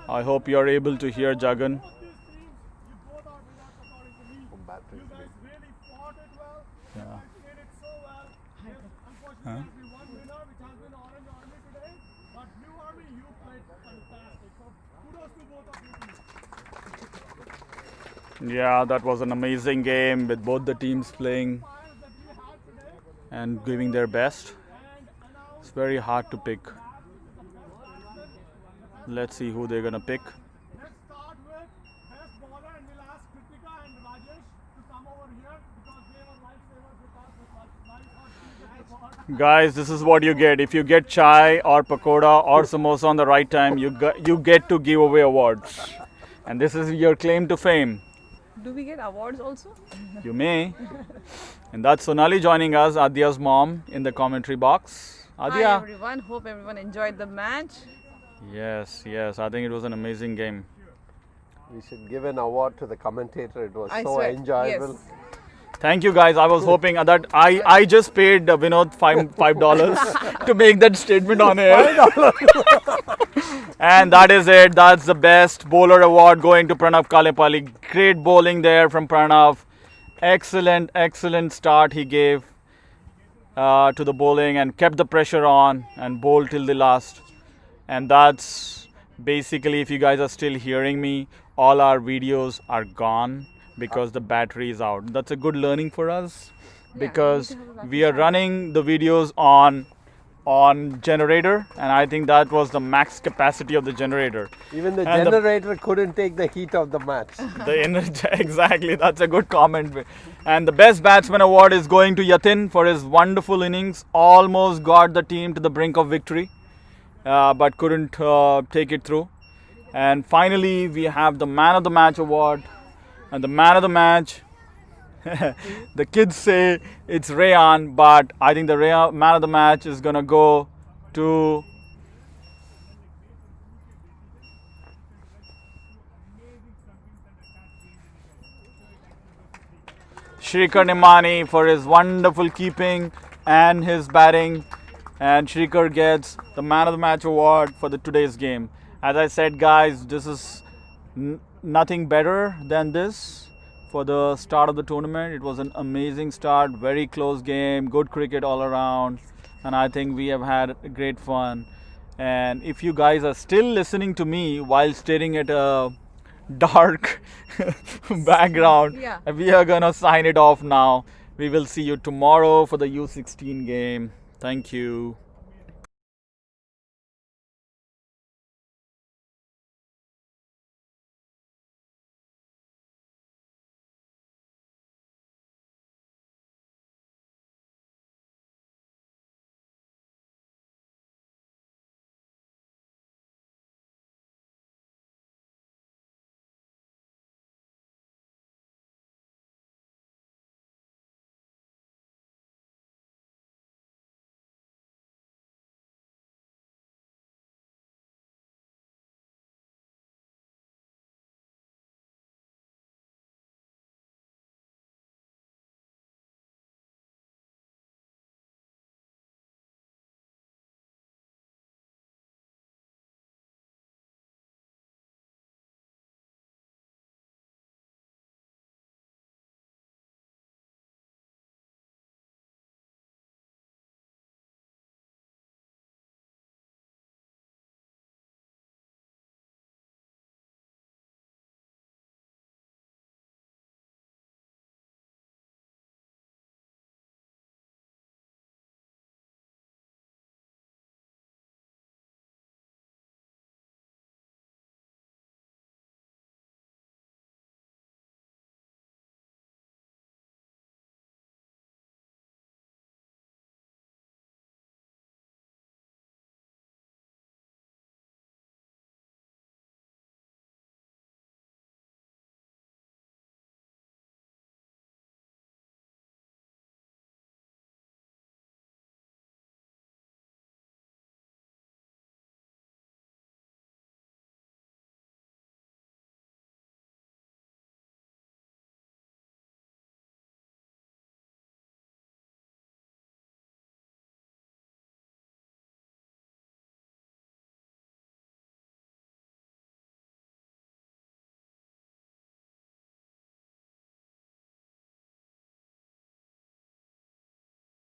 I hope you are able to hear Jagan. Yeah. Huh? Yeah, that was an amazing game with both the teams playing and giving their best. It's very hard to pick. Let's see who they're gonna pick. Guys, this is what you get. If you get chai or pakoda or samosa on the right time, you get to give away awards. And this is your claim to fame. Do we get awards also? You may. And that's Sonali joining us, Adya's mom, in the commentary box. Adya. Hi everyone, hope everyone enjoyed the match. Yes, I think it was an amazing game. We should give an award to the commentator. It was I so swear, enjoyable. yes. Thank you guys. I was hoping that I just paid Vinod $5 to make that statement on air. And that is it. That's the best bowler award going to Pranav Kalepali. Great bowling there from Pranav. Excellent start he gave to the bowling and kept the pressure on and bowled till the last. And that's basically, if you guys are still hearing me, all our videos are gone because the battery is out. That's a good learning for us because we are running the videos on generator, and I think that was the max capacity of the generator. Even the generator couldn't take the heat of the match. Exactly, that's a good comment. And the best batsman award is going to Yatin for his wonderful innings. Almost got the team to the brink of victory, but couldn't take it through. And finally, we have the man of the match award. And the man of the match, the kids say it's Rayan, but I think the man of the match is going to go to Shrikar Nimani for his wonderful keeping and his batting. And Shrikar gets the man of the match award for today's game. As I said, guys, this is nothing better than this for the start of the tournament. It was an amazing start, very close game, good cricket all around, and I think we have had great fun. And if you guys are still listening to me while staring at a dark background, we are gonna sign it off now. We will see you tomorrow for the U16 game. Thank you.